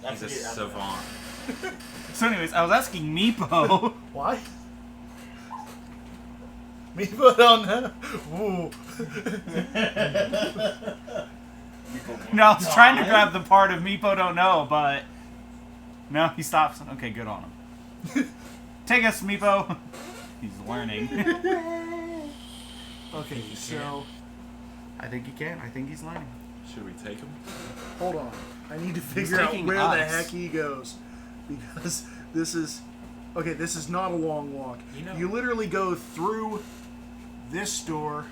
He's a savant. so, anyways, I was asking Meepo. Why? Me put on that. Ooh. No, I was trying to grab the part of Meepo don't know, but no, he stops. Okay, good on him. Take us, Meepo. He's learning. Okay, so I think he can. I think he's learning. Should we take him? hold on. I need to figure out taking where the us. heck he goes. Because this is... Okay, this is not a long walk. You know- You literally go through this door.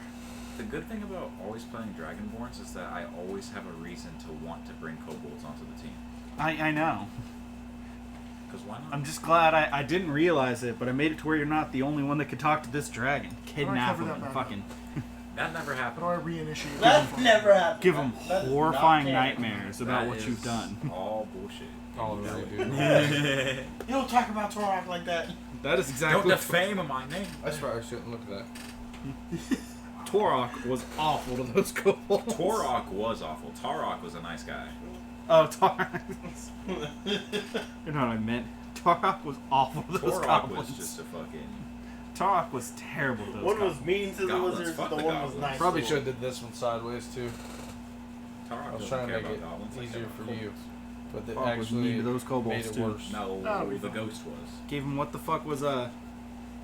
The good thing about always playing Dragonborns is that I always have a reason to want to bring kobolds onto the team. I know. Because why not? I'm just glad I didn't realize it, but I made it to where you're not the only one that could talk to this dragon. Kidnap cover him that and back fucking That never How happened. do I reinitiate? That never happened. give him That is horrifying not canon. nightmares about That what you've is done. all bullshit. All And you right, know dude. it. You don't talk about Torok like that. That is Don't exactly. defame my name. I swear I shouldn't look at that. Torok was awful to those kobolds. Torok was awful. Tarok was a nice guy. Oh, Torok. You know what I meant. Tarok was awful to those Torok goblins. was just a fucking... Tarok was terrible to those One was goblins. mean to the Goblins, wizards, fuck the the one was goblins. nice. Probably to should them. have did this one sideways too. Tarok I was doesn't trying to care make it about goblins. Like easier they're for kobolds. you, but it Tarok was mean actually to those kobolds made it too. worse. No, That'll be the fine. ghost was. Gave him what the fuck was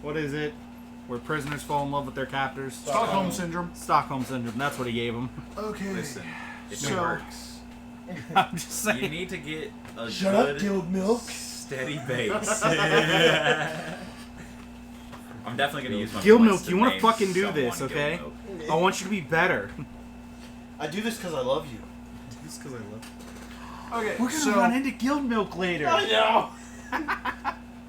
what is it? Where prisoners fall in love with their captors? Stockholm Syndrome. Stockholm syndrome. That's what he gave him. Okay. Listen, it So- works. I'm just You saying. need to get a Shut up, good, Guild Milk. steady base. I'm definitely gonna use my Guild points Milk, to you wanna name fucking do someone this, Guild okay? Milk. I want you to be better. I do this because I love you. Just because I love. Okay, We're gonna so, run into Guild Milk later. I know.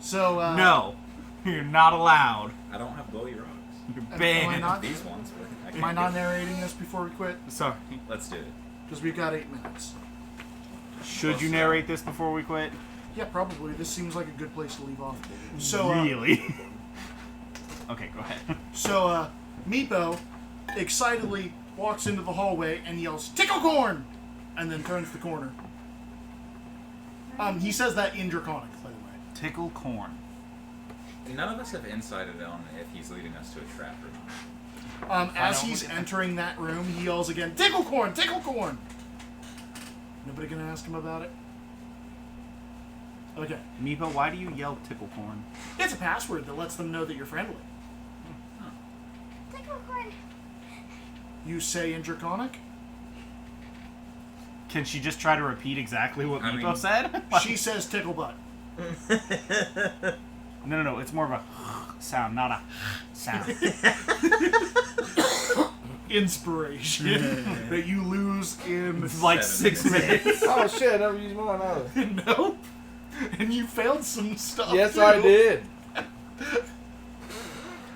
so No, you're not allowed. I don't have glowy rocks. You're Am I banned. not? These ones, but I can't Am I not get them. narrating this before we quit? Sorry. Let's do it. Because we've got 8 minutes. Should you narrate this before we quit? Yeah, probably. This seems like a good place to leave off. So, Really? Okay, go ahead. So, Meepo excitedly walks into the hallway and yells, "Tickle corn!" and then turns the corner. He says that in Draconic, by the way. Tickle corn. None of us have insighted on if he's leading us to a trap or not. As he's entering that room, he yells again, "Tickle corn! Tickle corn!" Nobody gonna ask him about it? Okay. Meepo, why do you yell tickle corn? It's a password that lets them know that you're friendly. Tickle corn. You say in Draconic? Can she just try to repeat exactly what I Meepo mean- said? She says tickle butt. No. It's more of a sound, not a sound. Inspiration that you lose in Like 7 6 minutes. Oh shit! I never used mine either. Nope. And you failed some stuff. Yes, too. I did.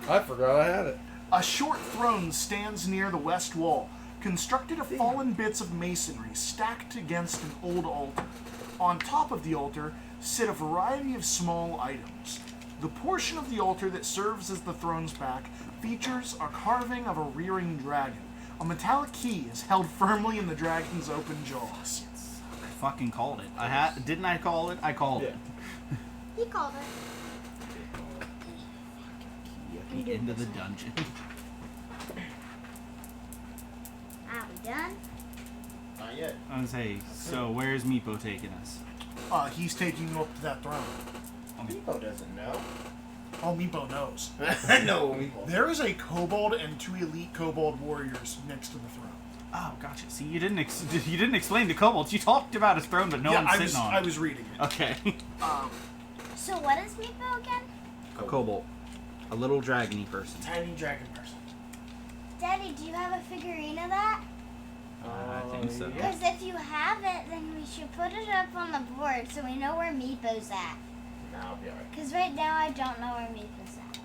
I forgot I had it. A short throne stands near the west wall, constructed of fallen bits of masonry stacked against an old altar. On top of the altar sit a variety of small items. The portion of the altar that serves as the throne's back features a carving of a rearing dragon. A metallic key is held firmly in the dragon's open jaws. I fucking called it. Didn't I call it? I called it. He called it. At the end of the dungeon. Are we done? Not yet. I was gonna say, so where's Meepo taking us? He's taking you up to that throne. Meepo doesn't know. Oh, Meepo knows. I know Meepo. There is a kobold and 2 elite kobold warriors next to the throne. Oh, gotcha. See, you didn't explain the kobolds. You talked about his throne, but no one's sitting on I it. was reading it. Okay. So what is Meepo again? A kobold. A little dragony person. Tiny dragon person. Daddy, do you have a figurine of that? I think so. Yeah. Because if you have it, then we should put it up on the board so we know where Meepo's at. Nah, I'll be alright. Because right now I don't know where Meepo's at.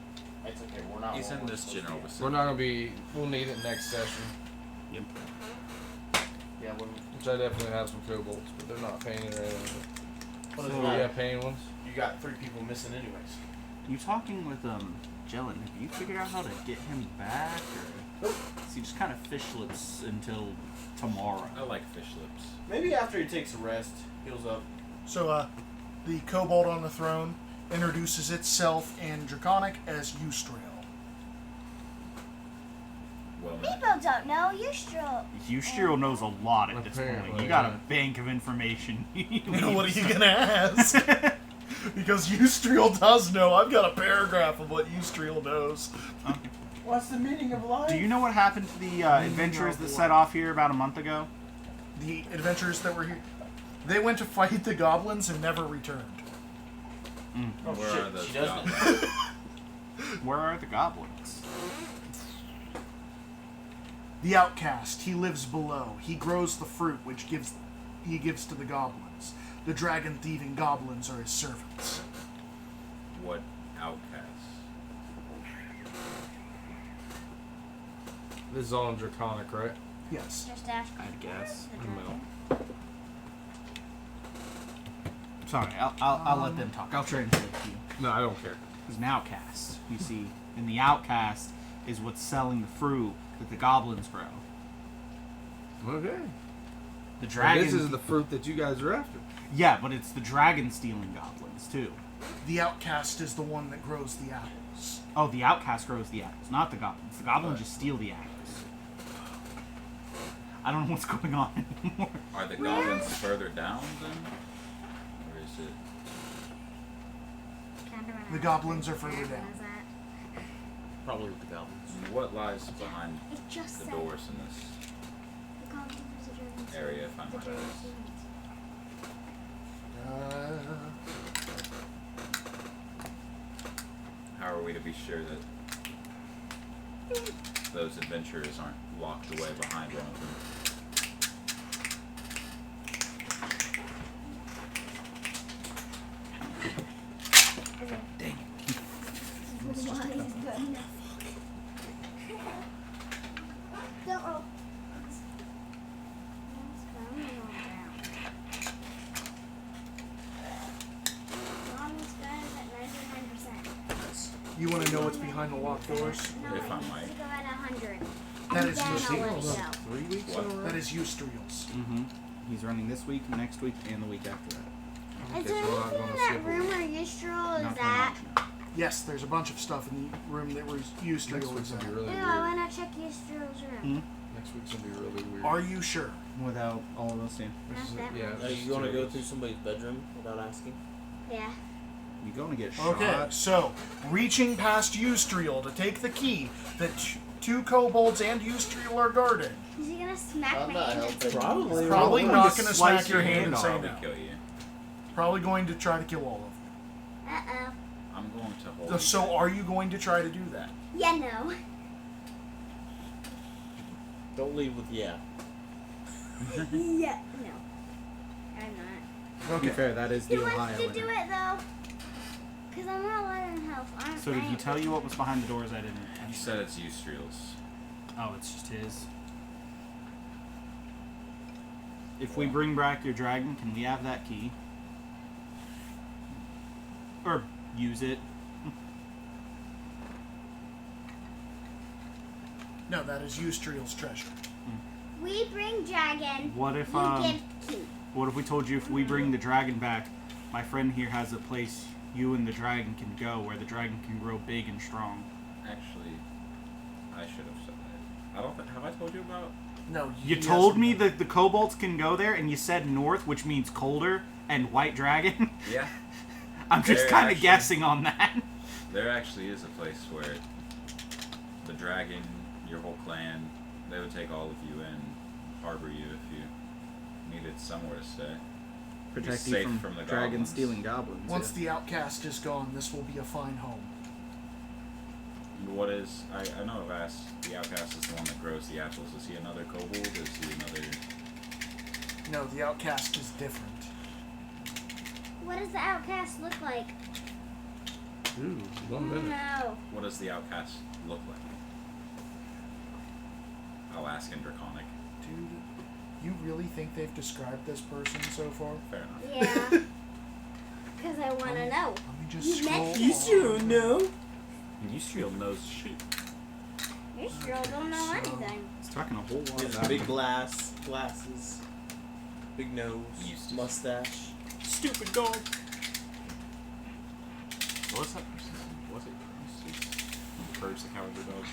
It's okay. We're not. He's all in this supposed to general be. vicinity. We're not gonna be. We'll need it next session. Yep. Yeah. When, Which I definitely have some kobolds, but they're not painted or anything. what So is you that? got painted ones? You got 3 people missing anyways. You talking with Jellin? Have you figured out how to get him back, or is he just kind of fish lips until tomorrow? I like fish lips. Maybe after he takes a rest, heals up. So, the kobold on the throne introduces itself in Draconic as Eustrail. Well, People don't know. Eustriel knows a lot at this point. Apparently, You got a yeah. bank of information. What are you gonna ask? Because Eustriel does know. I've got a paragraph of what Eustriel knows. What's the meaning of life? Do you know what happened to the adventurers that set off here about a month ago? The adventurers that were here, they went to fight the goblins and never returned. Oh where shit, are those she does goblins? Where are the goblins? The outcast, he lives below. He grows the fruit which he gives to the goblins. The dragon thieving goblins are his servants. What outcasts? This is all in Draconic, right? Yes. Just ask. I'd guess. the I'm dragon. out. Sorry, I'll let them talk. I'll translate to you. No, I don't care. He's an outcast. You see, and the outcast is what's selling the fruit that the goblins grow. Okay. The And dragon. this is the fruit that you guys are after. Yeah, but it's the dragon stealing goblins too. The outcast is the one that grows the apples. Oh, the outcast grows the apples, not the goblins. The goblins just steal the apples. I don't know what's going on anymore. Are the goblins further down then? Or is it... The goblins are further down. Is that? Probably with the goblins. What lies behind It just the said doors in this the goblins are dragons. area, if I The might dragons. ask? How are we to be sure that those adventurers aren't locked away behind one of them? Don't roll. Mommy's gun is at 99%. You want to know what's behind the locked doors? No, If I it needs might. to go at 100. That And is then I'll Eustriel's. let it go. 3 weeks What? in a row? That is Eustriel's. Mm-hmm. He's running this week, next week, and the week after that. Is Okay, there so we're not anything gonna in that skip room it. where Yustral is Not at? going on. Yes, there's a bunch of stuff in the room that was Next Eustriel week's is gonna be at. really Ew, weird. I want to check Yustral's room. Next week's gonna be really weird. Are you sure? Without all of us in. This is- Not that yeah, much. Are this is you gonna two go of through us. somebody's bedroom without asking? Yeah. You're going to get Okay, shot. so reaching past Eustriel to take the key that two kobolds and Eustriel are guarding. Is he gonna smack I'm my not hand? helping. Probably. Probably We're not to going to slice smack your hand and say Probably no. kill you. Probably going to try to kill all of Uh-oh. I'm going to hold you. So are you going to try to do that? Yeah, no. Don't leave with yeah. Yeah, no. I'm not. To be fair, that is He the wants Ohio. to do it, though. Because I'm not letting him help. So did he tell you what was behind the doors? I didn't. He said it's Eustriel's. Oh, it's just his. If we bring back your dragon, can we have that key? Or use it? No, that is Eustriel's treasure. We bring dragon. What if You give key. what if we told you if we bring the dragon back, my friend here has a place you and the dragon can go where the dragon can grow big and strong. Actually, I should have said that. I don't think. Have I told you about? No, You told me that the kobolds can go there, and you said north, which means colder, and white dragon. Yeah. I'm just There kind of actually- guessing on that. There actually is a place where the dragon, your whole clan, they would take all of you and harbor you if you needed somewhere to stay. Protect safe you from the dragon goblins. stealing goblins. Once the outcast is gone, this will be a fine home. What is? I know I've asked. The outcast is the one that grows the apples. Is he another kobold? Is he another? No, the outcast is different. What does the outcast look like? Ooh, 1 minute. No. What does the outcast look like? I'll ask in Draconic. Dude, you really think they've described this person so far? Fair enough. Yeah. Because I want to know. Let me just You met scroll. Yustral. know. Eustriel knows shit. Yustral don't know anything. It's talking a whole lot He has about big glasses, big nose, Eustace. mustache. stupid dog. What was that person's name? Was it Eustace? Courage the Cowardly Dog?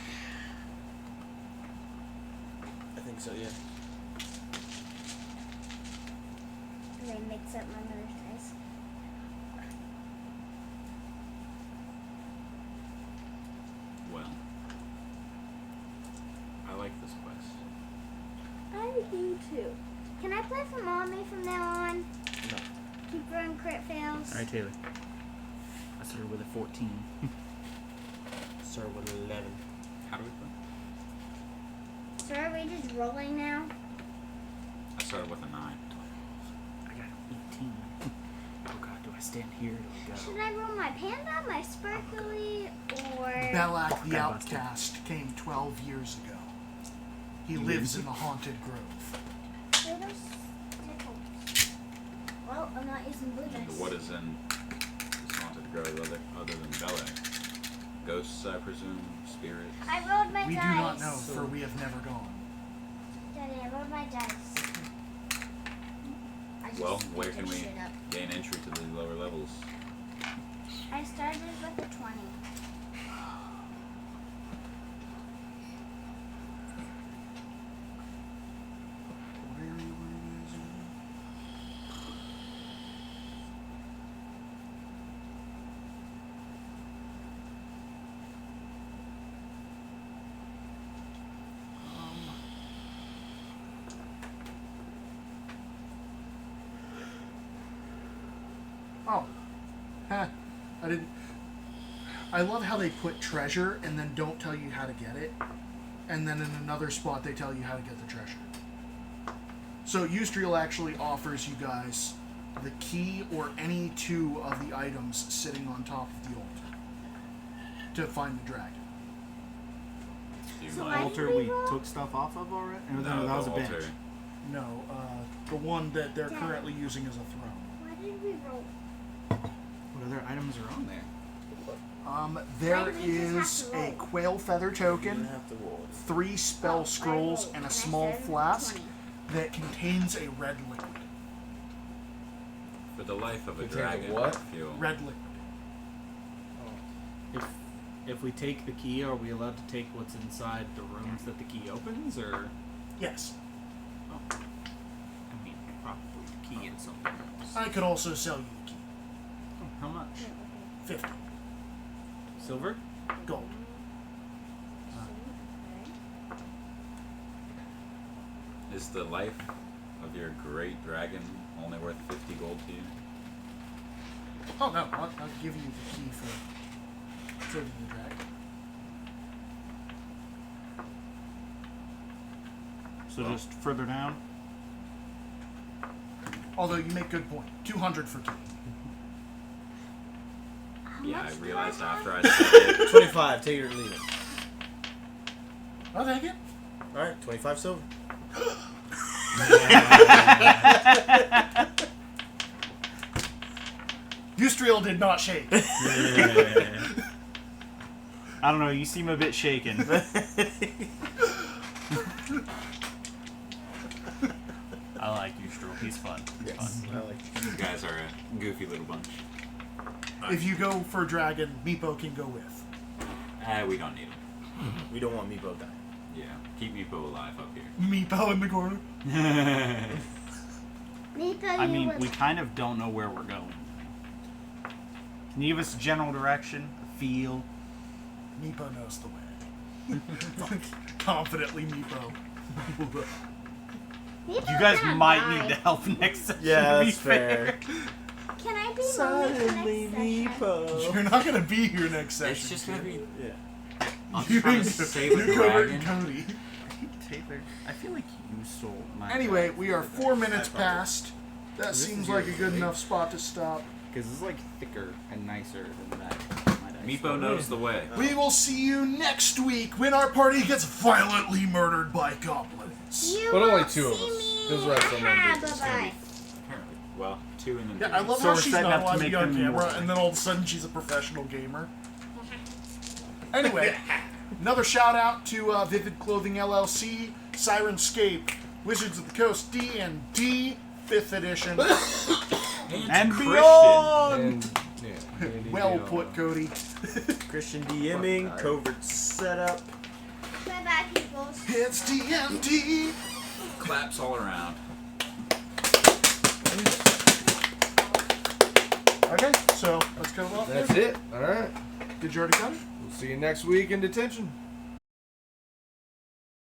think so, yeah. And I mix up my mother's dice. Well, I like this quest. I do too. Can I play for mommy from now on? No. Keep throwing crit fails. Alright, Taylor. I started with a 14. Start with 11. How do we play? So are we just rolling now? I started with a 9. I got 18. Oh god, do I stand here? Do I go? Should I roll my panda, my sparkly, or... Belak the Got busted. Outcast came 12 years ago. He lives in the Haunted Grove. Where are those stickles? Well, I'm not using blue dice. What is in this haunted grove other than Belek? Ghosts, I presume? Spirits? I rolled my We dice. do not know, for we have never gone. Daddy, I rolled my dice. I just Well, where made can we shit up. gain entry to the lower levels? I started with a 20. Oh. Huh. I didn't. I love how they put treasure and then don't tell you how to get it. And then in another spot they tell you how to get the treasure. So Eustriel actually offers you guys the key or any two of the items sitting on top of the altar to find the dragon. Do you So mind? Altar we took stuff off of already? No, that was a the bench. altar. No, the one that they're currently using as a throne. Why did we roll? What other items are on there? There Why do we is just have to a roll? quail feather You token, have to roll it. 3 spell scrolls, rolled, and a and I small started with flask 20. that contains a red liquid. For the life of a Contains dragon, what? I feel. Red liquid. If we take the key, are we allowed to take what's inside the rooms that the key opens, or? Yes. Oh. I mean, probably the key and something else. I could also sell you the key. Oh, how much? 50 Silver? gold. Is the life of your great dragon only worth 50 gold to you? Oh no, I'll give you the key for the dragon. So just further down? Although you make good point. 200 for key. Yeah, much I do realized I have? after I said it. 25, take it or leave it. I'll take it. Alright, 25 silver. Eustriel did not shake. I don't know, you seem a bit shaken. I like Eustriel, he's fun. He's Yes, fun. I like You guys are a goofy little bunch. If you go for dragon, Meepo can go with. We don't need him. We don't want Meepo dying. Yeah, keep Meepo alive up here. Meepo in the corner. I mean, we kind of don't know where we're going. Can you give us a general direction, a feel? Meepo knows the way. Confidently, Meepo. You guys might need to help next session. Yeah, to be that's fair. Can I be mommy for next session? Meepo. You're not gonna be here next session. It's just gonna be. Yeah. I'm You trying and to save a Covert dragon. and Cody. Taylor, I feel like you stole my. Anyway, we are 4 minutes past. That This seems is like a your good blade? enough spot to stop. Because it's like thicker and nicer than that. my dice. Meepo knows the way. We will see you next week when our party gets violently murdered by goblins. You But only won't 2 of see us. me. Those rest of them Ah, do. bye-bye. Apparently. Well, 2 and then Yeah, I 3. love So how we're she's setting not up to allowed to make be on them camera, more. and then all of a sudden she's a professional gamer. Anyway, another shout out to Vivid Clothing LLC, Sirenscape, Wizards of the Coast D&D 5th edition. And Christian. beyond! And, yeah, Well put, Cody. Christian DMing, covert setup. Bye-bye, people. It's D&D Claps all around. Okay, so let's go off. That's it. All right. Did you already cut it? We'll see you next week in detention.